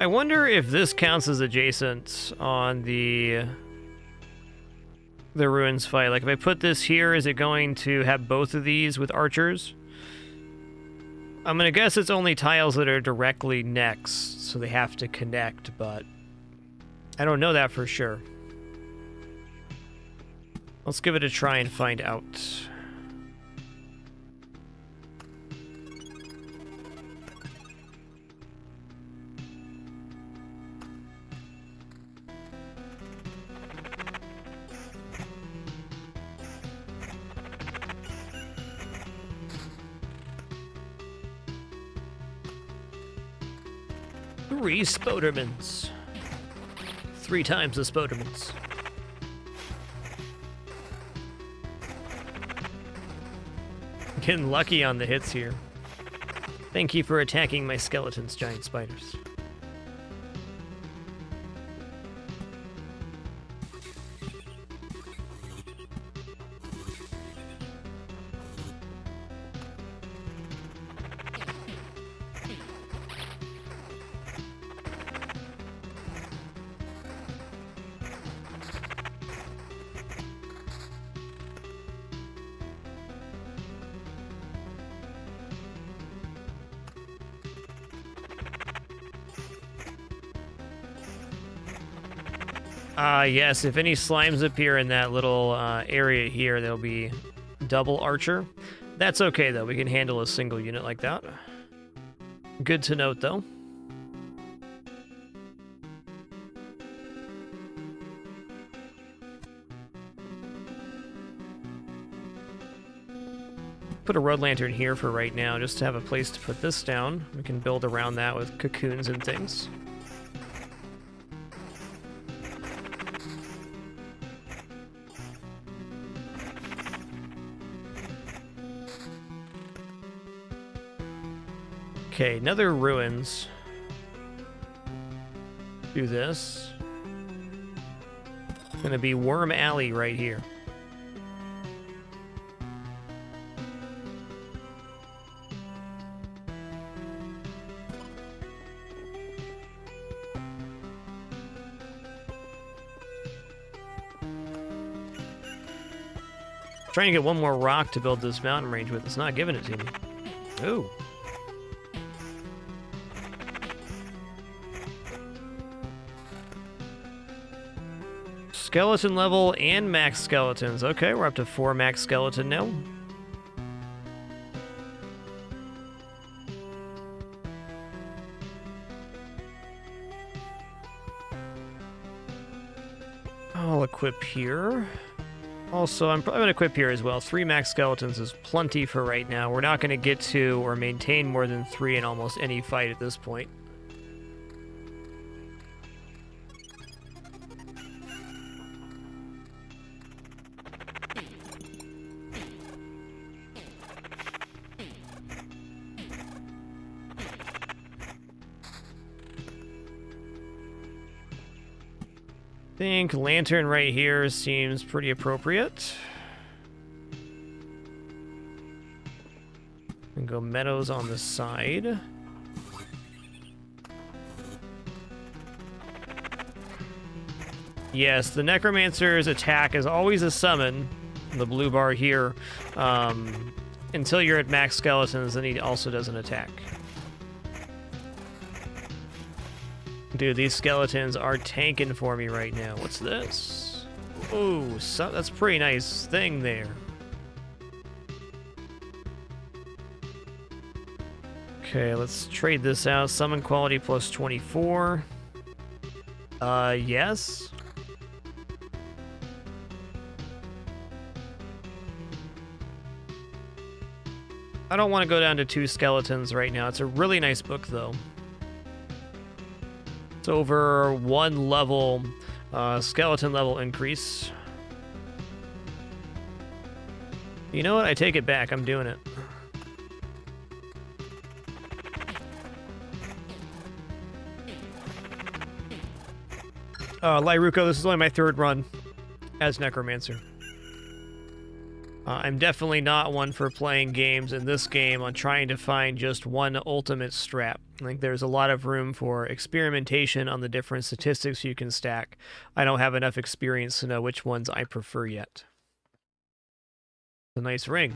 I wonder if this counts as adjacent on the ruins fight. Like, if I put this here, is it going to have both of these with archers? I'm gonna guess it's only tiles that are directly next, so they have to connect, but I don't know that for sure. Let's give it a try and find out. Three Spodermans. 3 times the Spodermans. Getting lucky on the hits here. Thank you for attacking my skeletons, giant spiders. Yes, if any slimes appear in that little area here, there'll be double archer. That's okay, though. We can handle a single unit like that. Good to note, though. Put a road lantern here for right now, just to have a place to put this down. We can build around that with cocoons and things. Okay, another ruins. Do this. It's gonna be Worm Alley right here. Trying to get one more rock to build this mountain range with. It's not giving it to me. Ooh. Skeleton level and max skeletons. Okay, we're up to 4 max skeleton now. I'll equip here. Also, I'm probably going to equip here as well. 3 max skeletons is plenty for right now. We're not going to get to or maintain more than 3 in almost any fight at this point. I think lantern right here seems pretty appropriate. And go meadows on the side. Yes, the Necromancer's attack is always a summon, the blue bar here, until you're at max skeletons, then he also does an attack. Dude, these skeletons are tanking for me right now. What's this? Ooh, so that's a pretty nice thing there. Okay, let's trade this out. Summon quality plus 24. Yes. I don't want to go down to 2 skeletons right now. It's a really nice book, though. It's over 1 level, skeleton level increase. You know what? I take it back. I'm doing it. Lyruko, this is only my third run as Necromancer. I'm definitely not one for playing games in this game on trying to find just one ultimate strat. I think there's a lot of room for experimentation on the different statistics you can stack. I don't have enough experience to know which ones I prefer yet. It's a nice ring.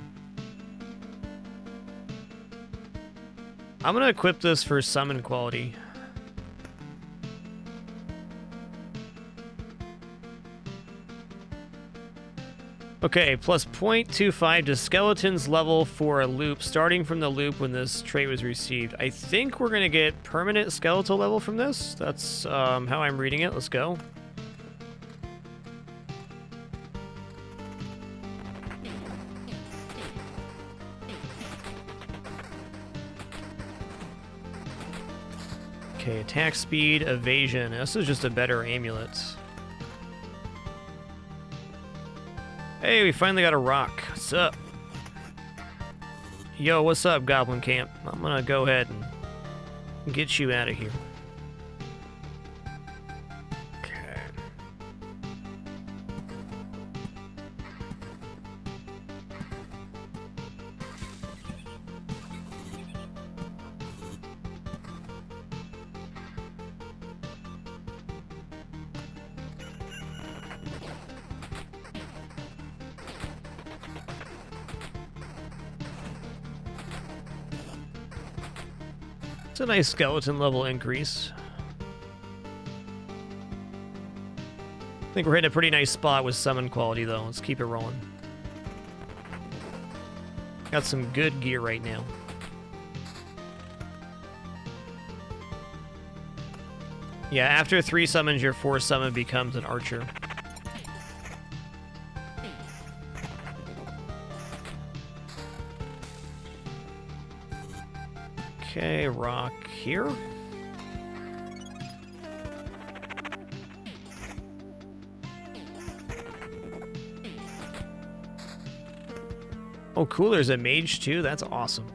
I'm going to equip this for summon quality. Okay, plus 0.25 to skeleton's level for a loop, starting from the loop when this trait was received. I think we're going to get permanent skeletal level from this. That's how I'm reading it. Let's go. Okay, attack speed, evasion. This is just a better amulet. Hey, we finally got a rock. What's up? Yo, what's up, Goblin Camp? I'm gonna go ahead and get you out of here. Okay. It's a nice skeleton level increase. I think we're hitting a pretty nice spot with summon quality, though. Let's keep it rolling. Got some good gear right now. Yeah, after 3 summons, your 4th summon becomes an archer. Okay, rock here. Oh, cool, there's a mage too. That's awesome.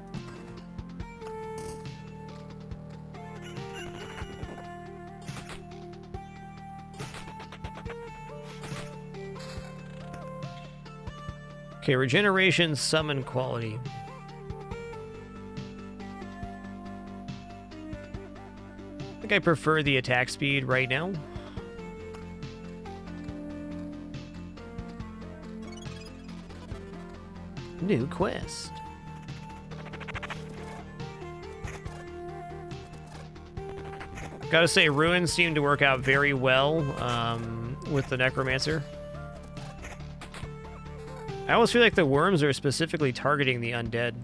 Okay, regeneration, summon quality. I think I prefer the attack speed right now. New quest. Gotta say, ruins seem to work out very well with the Necromancer. I almost feel like the worms are specifically targeting the undead.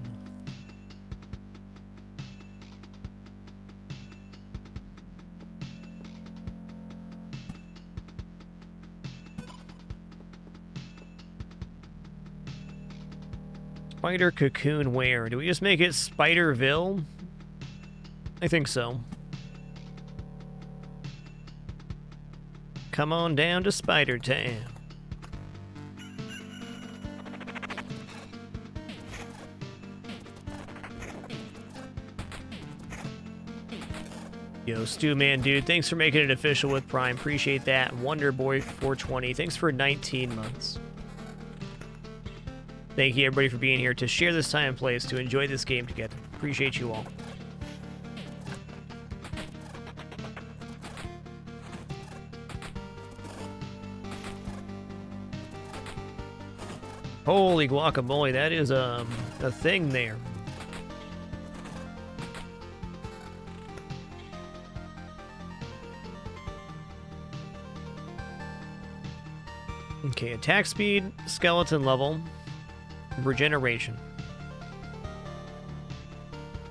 Spider Cocoon where? Do we just make it Spiderville? I think so. Come on down to Spider Town. Yo, Stu Man, dude, thanks for making it official with Prime. Appreciate that. Wonderboy420, thanks for 19 months. Thank you, everybody, for being here to share this time and place, to enjoy this game together. Appreciate you all. Holy guacamole, that is a thing there. Okay, attack speed, skeleton level, regeneration.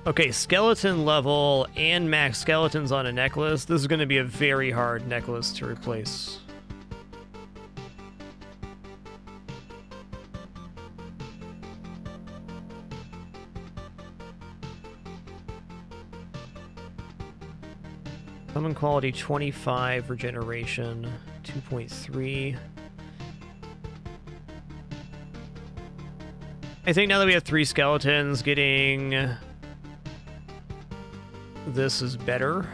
Okay, skeleton level and max skeletons on a necklace. This is going to be a very hard necklace to replace. Summon quality 25, regeneration 2.3. I think now that we have 3 skeletons, getting this is better.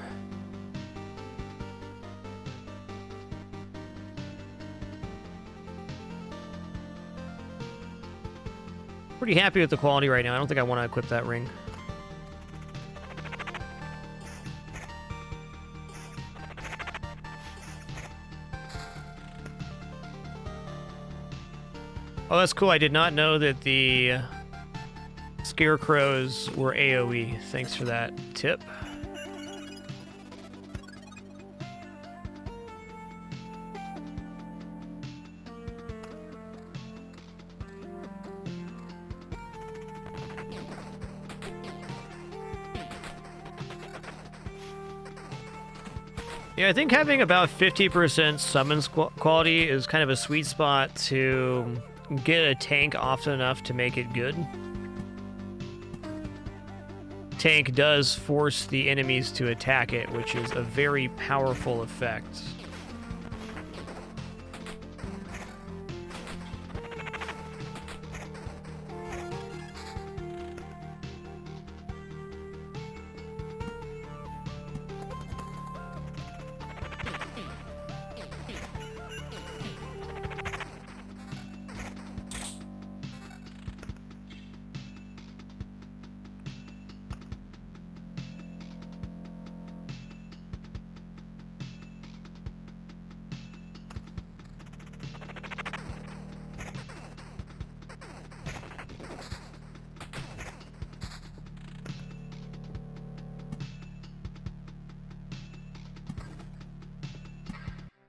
Pretty happy with the quality right now. I don't think I want to equip that ring. Oh, that's cool. I did not know that the scarecrows were AoE. Thanks for that tip. Yeah, I think having about 50% summon quality is kind of a sweet spot to get a tank often enough to make it good. Tank does force the enemies to attack it, which is a very powerful effect.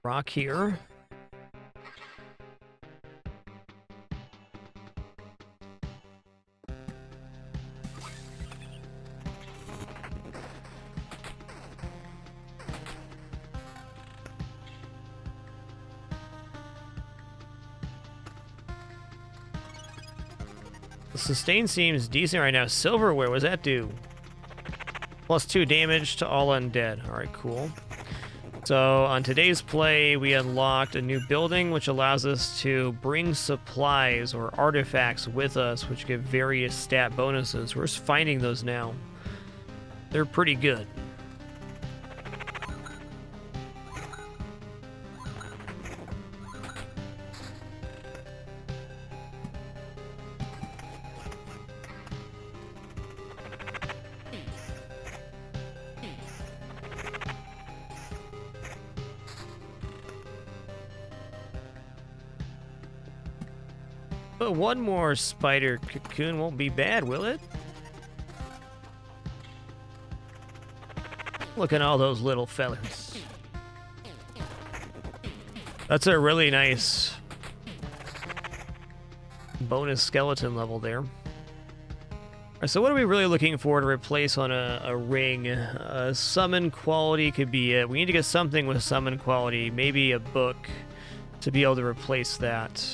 Rock here. The sustain seems decent right now. Silverware, what does that do? +2 damage to all undead. Alright, cool. So on today's play, we unlocked a new building, which allows us to bring supplies or artifacts with us, which give various stat bonuses. We're just finding those now. They're pretty good. But one more spider cocoon won't be bad, will it? Look at all those little fellers. That's a really nice bonus skeleton level there. Alright, so what are we really looking for to replace on a ring? Summon quality could be it. We need to get something with summon quality, maybe a book to be able to replace that.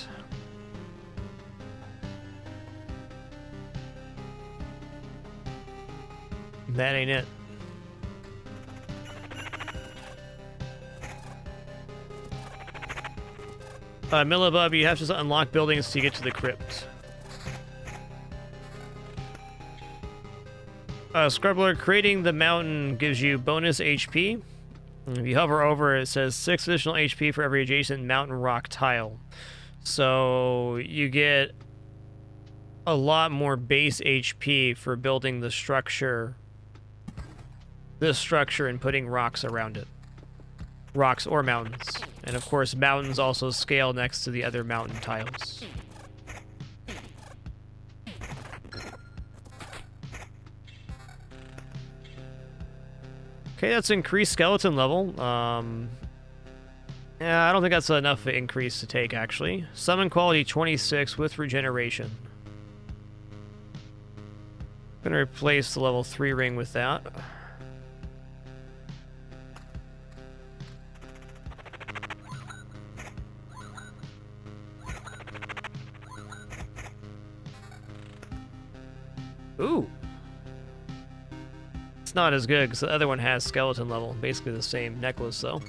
That ain't it. Millibub, you have to unlock buildings to get to the crypt. Scrubbler, creating the mountain gives you bonus HP. If you hover over it, says 6 additional HP for every adjacent mountain rock tile. So you get a lot more base HP for building the structure. This structure and putting rocks around it. Rocks or mountains. And of course, mountains also scale next to the other mountain tiles. Okay, that's increased skeleton level. Yeah, I don't think that's enough increase to take, actually. Summon quality 26 with regeneration. I'm gonna replace the level 3 ring with that. Ooh. It's not as good because the other one has skeleton level. Basically the same necklace, though.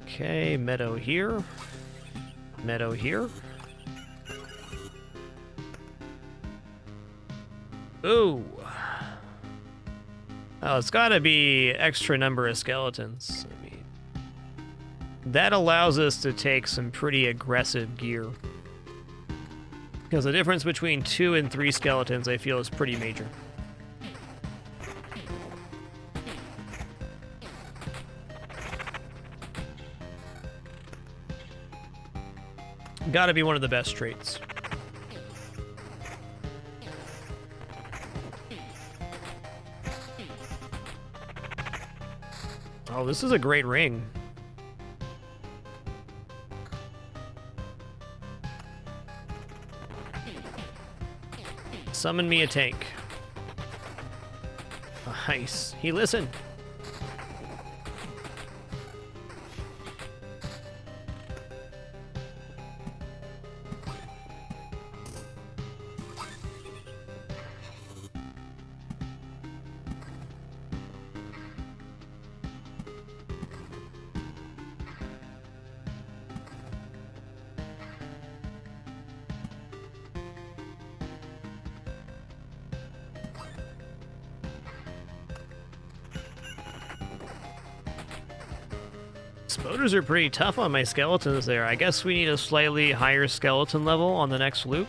Okay, meadow here. Meadow here. Ooh. Oh, it's gotta be extra number of skeletons. That allows us to take some pretty aggressive gear. Because the difference between 2 and 3 skeletons, I feel, is pretty major. Gotta be one of the best traits. Oh, this is a great ring. Summon me a tank. Nice. He listened. Spoders are pretty tough on my skeletons there. I guess we need a slightly higher skeleton level on the next loop.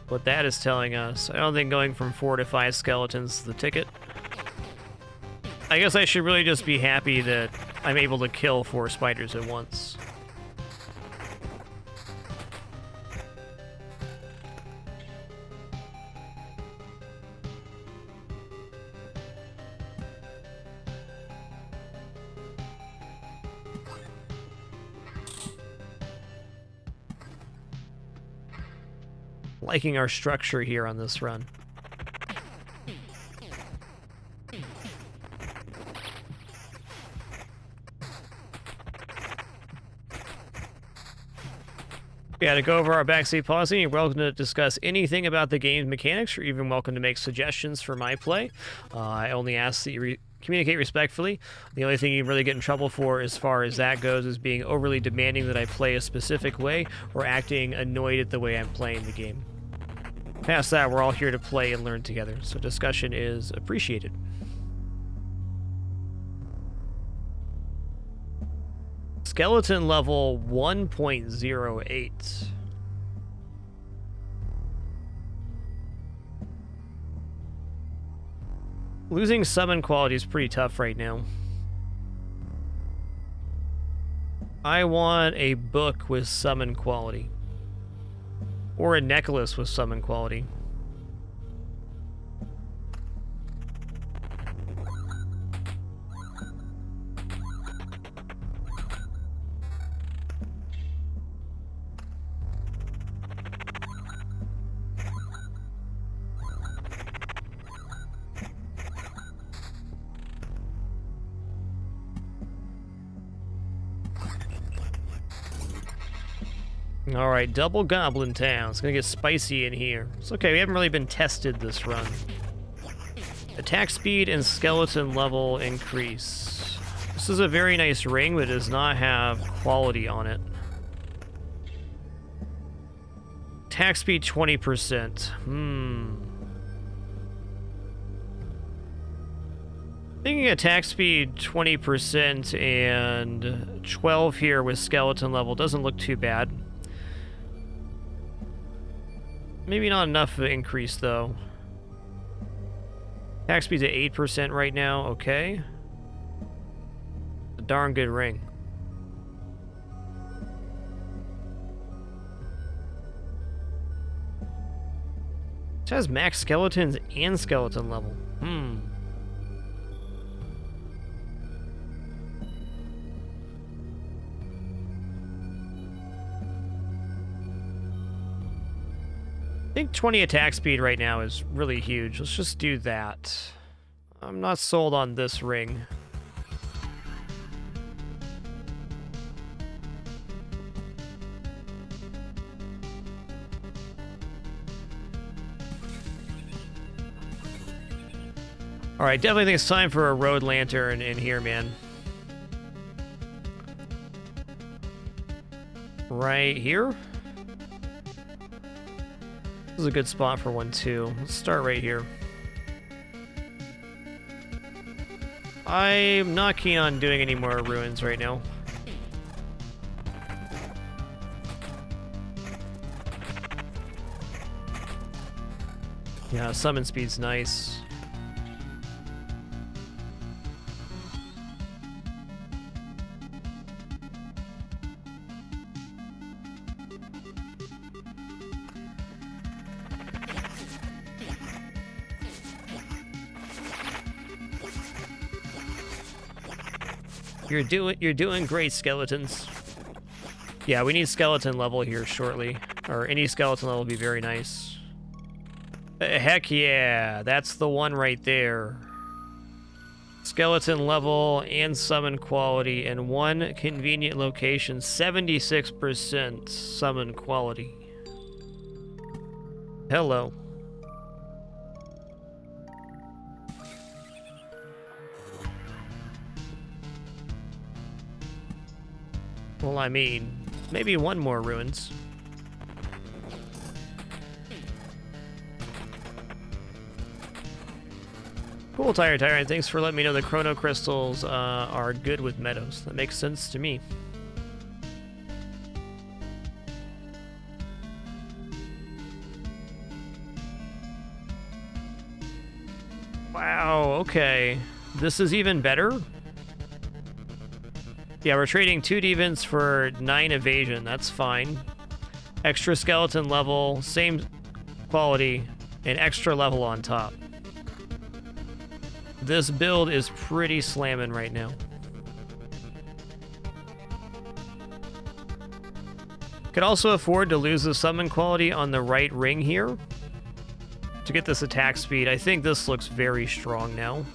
What that is telling us. I don't think going from 4 to 5 skeletons is the ticket. I guess I should really just be happy that I'm able to kill 4 spiders at once. Liking our structure here on this run. Yeah, to go over our backseat policy, you're welcome to discuss anything about the game's mechanics. You're even welcome to make suggestions for my play. I only ask that you communicate respectfully. The only thing you really get in trouble for as far as that goes is being overly demanding that I play a specific way or acting annoyed at the way I'm playing the game. Past that, we're all here to play and learn together, so discussion is appreciated. Skeleton level 1.08. Losing summon quality is pretty tough right now. I want a book with summon quality. Or a necklace with summon quality. Alright, double Goblin Town. It's gonna get spicy in here. It's okay, we haven't really been tested this run. Attack speed and skeleton level increase. This is a very nice ring, but does not have quality on it. Attack speed 20%. Thinking attack speed 20% and 12 here with skeleton level doesn't look too bad. Maybe not enough of an increase, though. Attack speed's at 8% right now. Okay. A darn good ring. It has max skeletons and skeleton level. I think 20 attack speed right now is really huge. Let's just do that. I'm not sold on this ring. Alright, definitely think it's time for a road lantern in here, man. Right here? This is a good spot for one, too. Let's start right here. I'm not keen on doing any more ruins right now. Yeah, summon speed's nice. You're doing great, skeletons. Yeah, we need skeleton level here shortly. Or any skeleton level would be very nice. Heck yeah, that's the one right there. Skeleton level and summon quality in one convenient location. 76% summon quality. Hello. Well, I mean, maybe one more ruins. Cool, Tire Tyrant. Thanks for letting me know the Chrono Crystals are good with Meadows. That makes sense to me. Wow, okay. This is even better? Yeah, we're trading 2 defense for 9 evasion. That's fine. Extra skeleton level, same quality, and extra level on top. This build is pretty slamming right now. Could also afford to lose the summon quality on the right ring here to get this attack speed. I think this looks very strong now.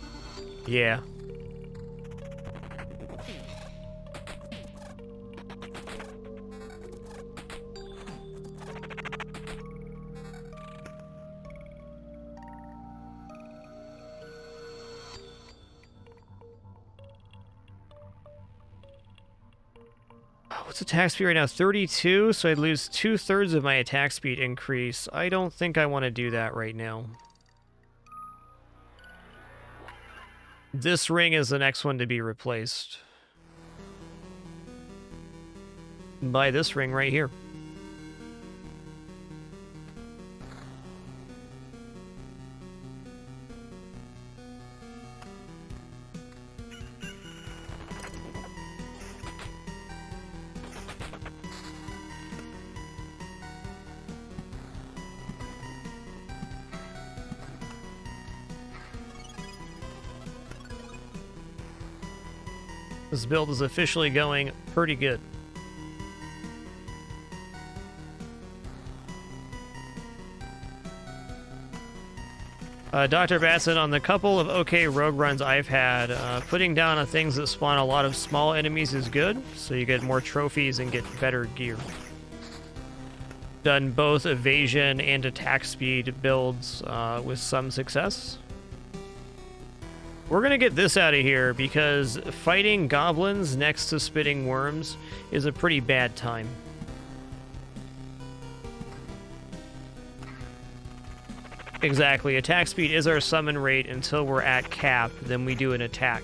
Yeah. What's attack speed right now? 32, so I'd lose 2/3 of my attack speed increase. I don't think I want to do that right now. This ring is the next one to be replaced by this ring right here. This build is officially going pretty good. Dr. Batson, on the couple of okay rogue runs I've had, putting down on things that spawn a lot of small enemies is good, so you get more trophies and get better gear. Done both evasion and attack speed builds with some success. We're gonna get this out of here because fighting goblins next to spitting worms is a pretty bad time. Exactly. Attack speed is our summon rate until we're at cap, then we do an attack.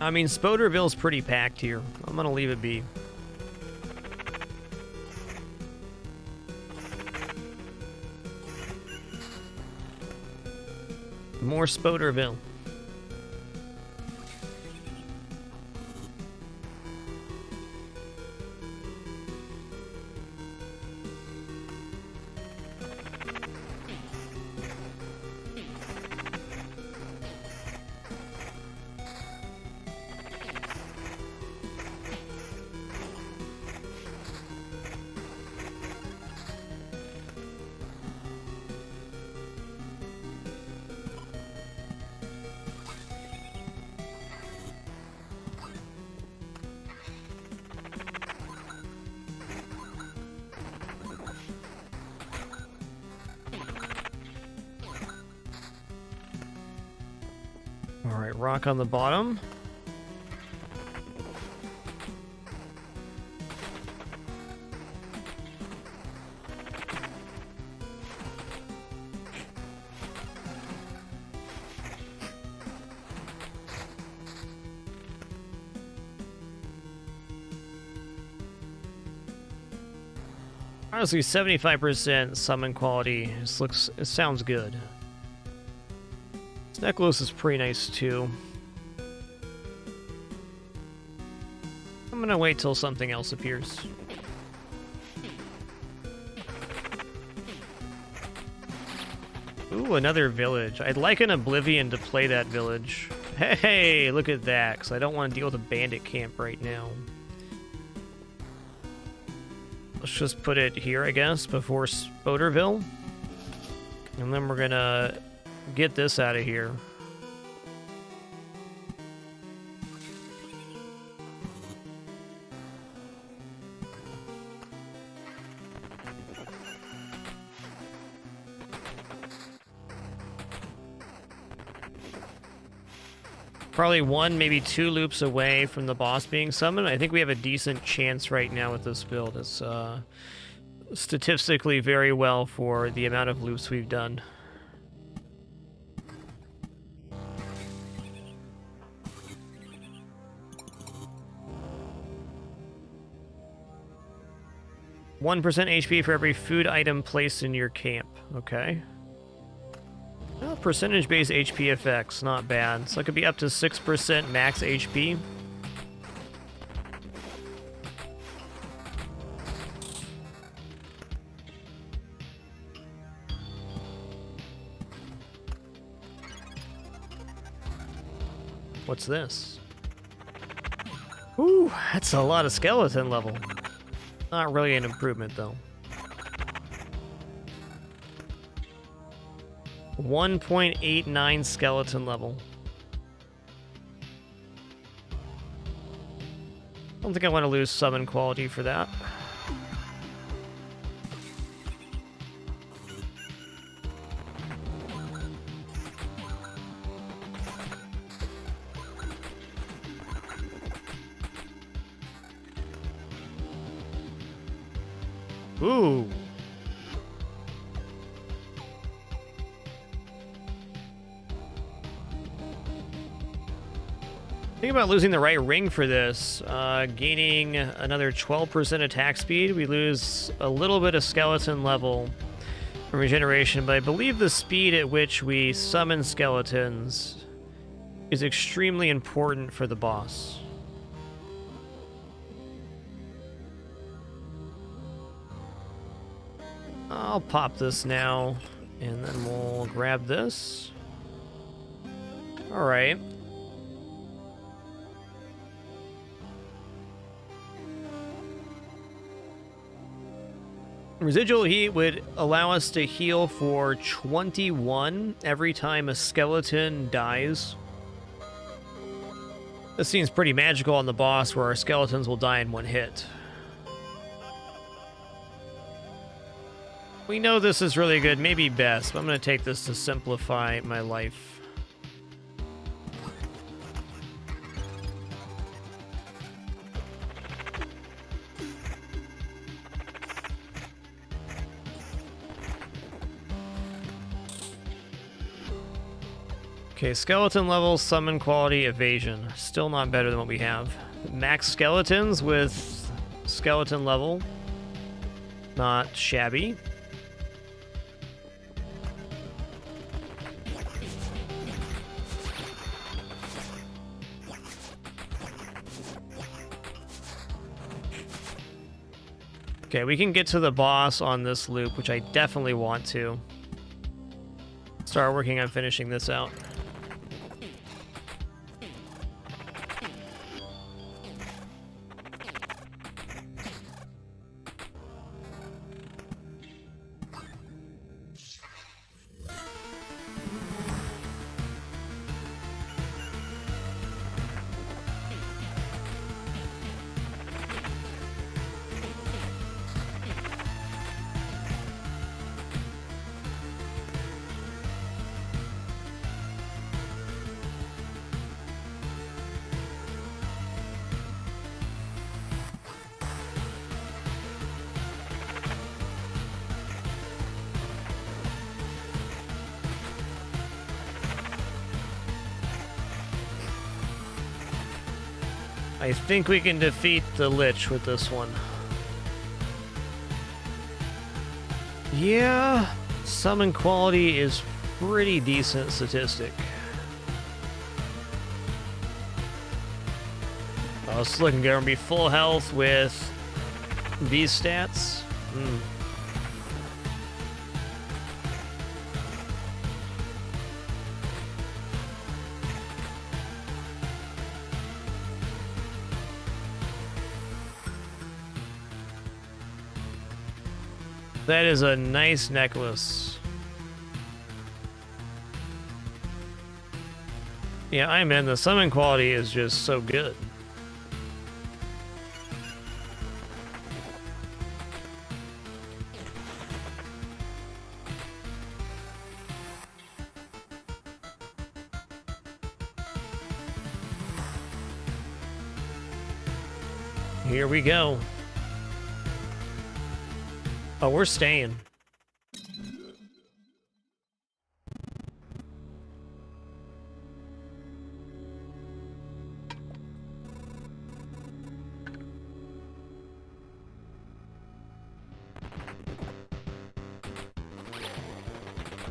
I mean, Spoderville's pretty packed here. I'm gonna leave it be. More Spoderville. Alright, rock on the bottom. Honestly, 75% summon quality. It sounds good. This necklace is pretty nice too. I'm gonna wait till something else appears. Ooh, another village. I'd like an Oblivion to play that village. Hey, look at that, because I don't want to deal with a bandit camp right now. Let's just put it here, I guess, before Spoderville. And then we're gonna get this out of here. Probably 1, maybe 2 loops away from the boss being summoned. I think we have a decent chance right now with this build. It's statistically very well for the amount of loops we've done. "1% HP for every food item placed in your camp." Okay. Well, percentage-based HP effects, not bad. So it could be up to 6% max HP. What's this? Ooh, that's a lot of skeleton level. Not really an improvement, though. 1.89 skeleton level. I don't think I want to lose summon quality for that. Ooh. Think about losing the right ring for this. Gaining another 12% attack speed. We lose a little bit of skeleton level from regeneration, but I believe the speed at which we summon skeletons is extremely important for the boss. I'll pop this now, and then we'll grab this. All right. Residual heat would allow us to heal for 21 every time a skeleton dies. This seems pretty magical on the boss, where our skeletons will die in 1 hit. We know this is really good, maybe best, but I'm going to take this to simplify my life. Okay, skeleton level, summon quality, evasion. Still not better than what we have. Max skeletons with skeleton level. Not shabby. Okay, we can get to the boss on this loop, which I definitely want to. Start working on finishing this out. I think we can defeat the Lich with this one. Yeah, summon quality is pretty decent statistic. Oh, it's looking good. We're gonna be full health with these stats. That is a nice necklace. Yeah, I'm in. The summon quality is just so good. Here we go. Oh, we're staying.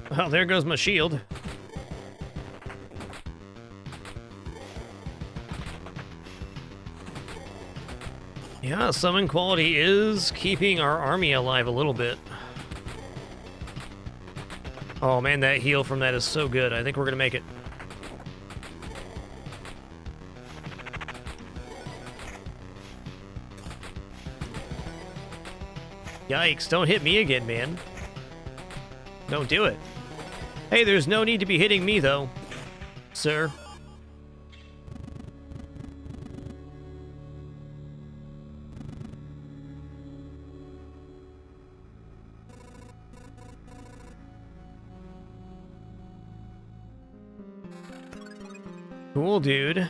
Well, there goes my shield. Yeah, summon quality is keeping our army alive a little bit. Oh man, that heal from that is so good. I think we're gonna make it. Yikes, don't hit me again, man. Don't do it. Hey, there's no need to be hitting me, though, sir. Cool, dude. I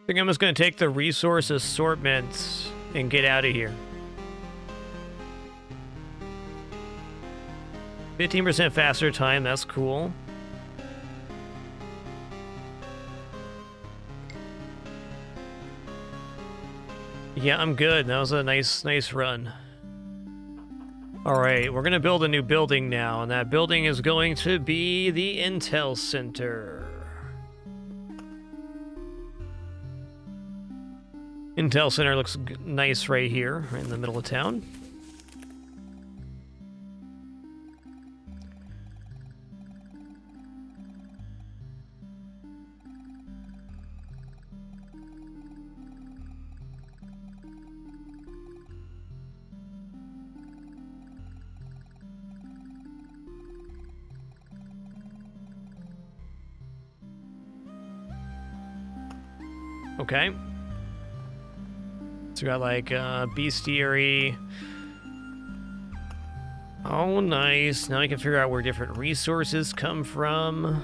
think I'm just gonna take the resource assortment and get out of here. 15% faster time, that's cool. Yeah, I'm good. That was a nice run. Alright, we're gonna build a new building now, and that building is going to be the Intel Center. Intel Center looks nice right here, right in the middle of town. Okay. So we got like bestiary. Oh, nice. Now I can figure out where different resources come from.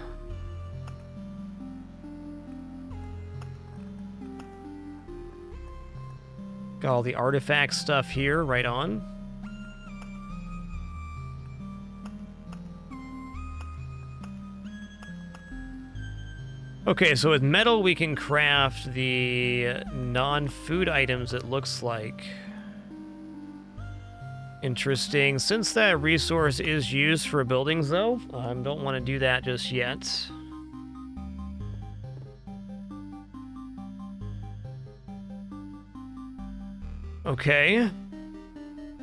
Got all the artifact stuff here, right on. Okay, so with metal we can craft the non-food items, it looks like. Interesting. Since that resource is used for buildings, though, I don't want to do that just yet. Okay.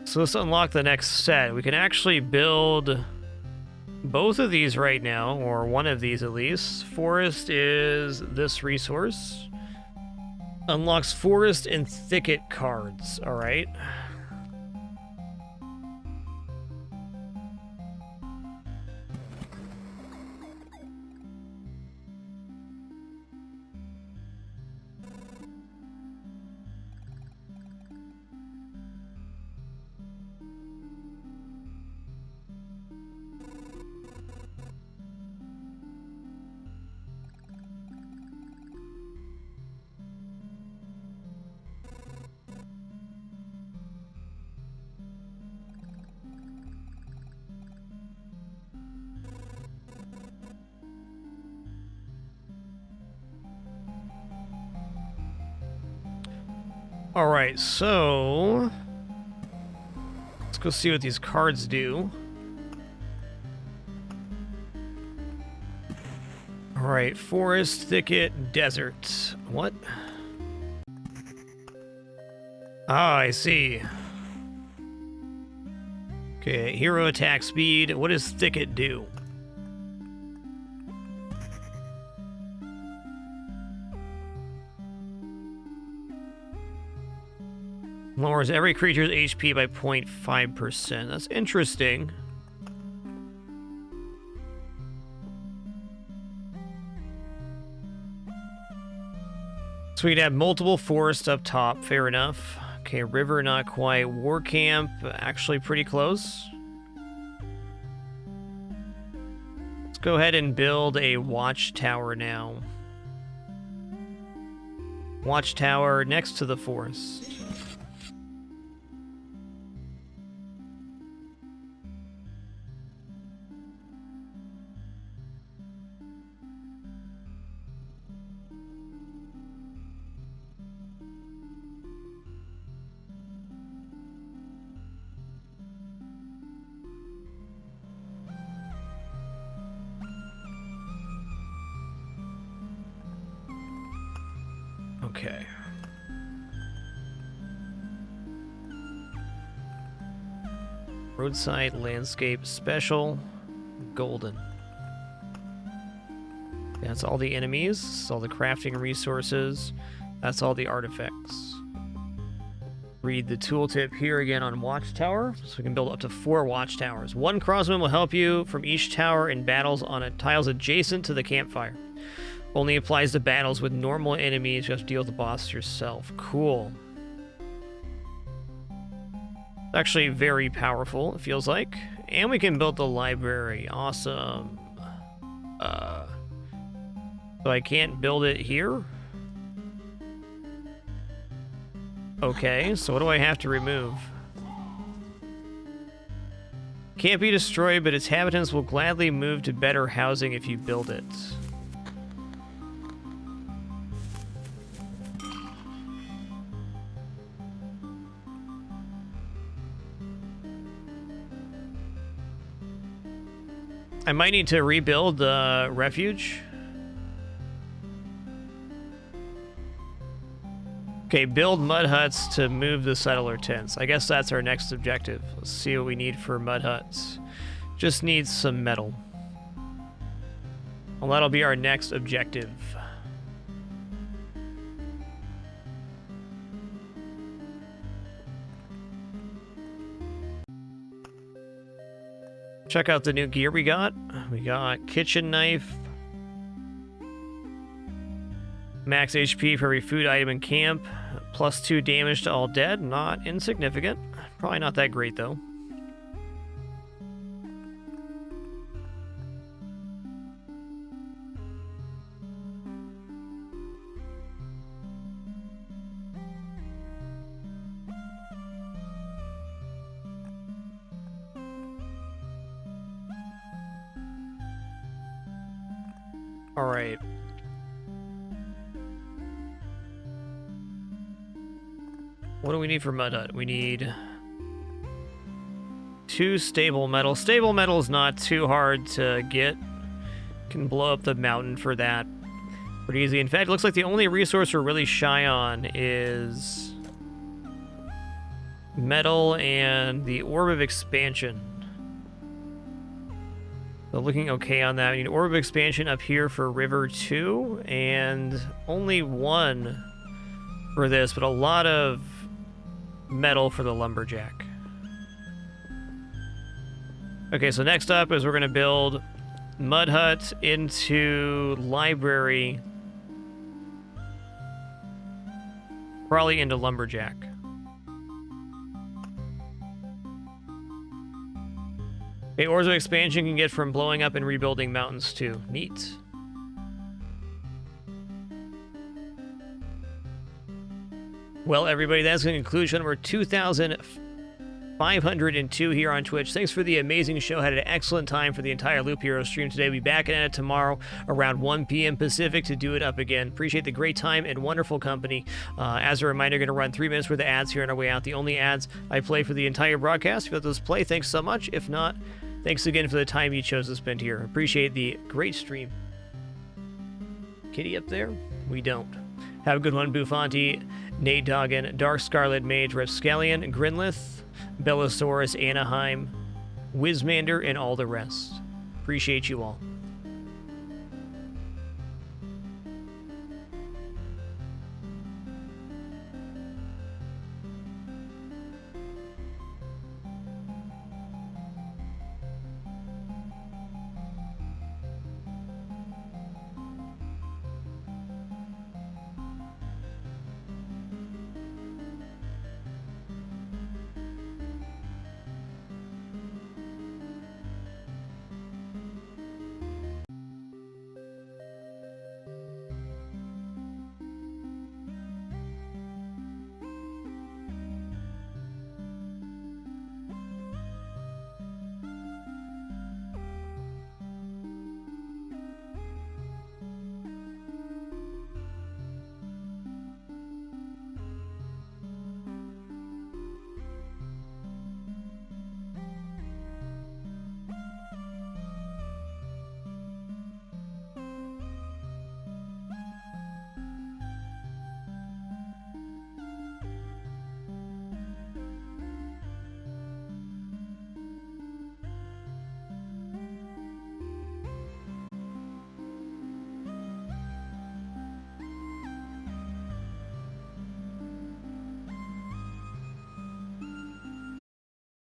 So let's unlock the next set. We can actually build both of these right now, or one of these at least. Forest is this resource. Unlocks forest and thicket cards. All right. All right, so let's go see what these cards do. Alright, forest, thicket, desert. What? Ah, I see. Okay, hero attack speed. What does thicket do? Lowers every creature's HP by 0.5%. That's interesting. So we could have multiple forests up top. Fair enough. Okay, river, not quite. War camp, actually pretty close. Let's go ahead and build a watchtower now. Watchtower next to the forest. Okay. Roadside landscape special, golden. That's all the enemies, that's all the crafting resources, that's all the artifacts. Read the tooltip here again on Watchtower, so we can build up to 4 watchtowers. 1 crossbow will help you from each tower in battles on tiles adjacent to the campfire. Only applies to battles with normal enemies. You have to deal with the boss yourself. Cool. Actually very powerful, it feels like. And we can build the library. Awesome. So I can't build it here? Okay, so what do I have to remove? Can't be destroyed, but its inhabitants will gladly move to better housing if you build it. I might need to rebuild the refuge. Okay, build mud huts to move the settler tents. I guess that's our next objective. Let's see what we need for mud huts. Just need some metal. Well, that'll be our next objective. Check out the new gear we got. We got kitchen knife. Max HP for every food item in camp. +2 damage to all dead. Not insignificant. Probably not that great, though. All right. What do we need for mud hut? We need 2 stable metal. Stable metal is not too hard to get. Can blow up the mountain for that pretty easy. In fact, it looks like the only resource we're really shy on is metal and the Orb of Expansion. So looking okay on that. We need Orb of Expansion up here for River 2, and only 1 for this, but a lot of metal for the Lumberjack. Okay, so next up is we're going to build Mud Hut into Library. Probably into Lumberjack. Okay, Orbs of Expansion can get from blowing up and rebuilding mountains too. Neat. Well, everybody, that's going to conclude show number 2000. 502 here on Twitch. Thanks for the amazing show. Had an excellent time for the entire Loop Hero stream today. We'll be back at it tomorrow around 1 p.m. Pacific to do it up again. Appreciate the great time and wonderful company. As a reminder, going to run 3 minutes worth of ads here on our way out. The only ads I play for the entire broadcast. If you let those play, thanks so much. If not, thanks again for the time you chose to spend here. Appreciate the great stream. Kitty up there? We don't. Have a good one, Buffonti, Nate Doggan, Dark Scarlet Mage, Rapscallion, Grinlith, Bellosaurus, Anaheim, Wizmander, and all the rest. Appreciate you all.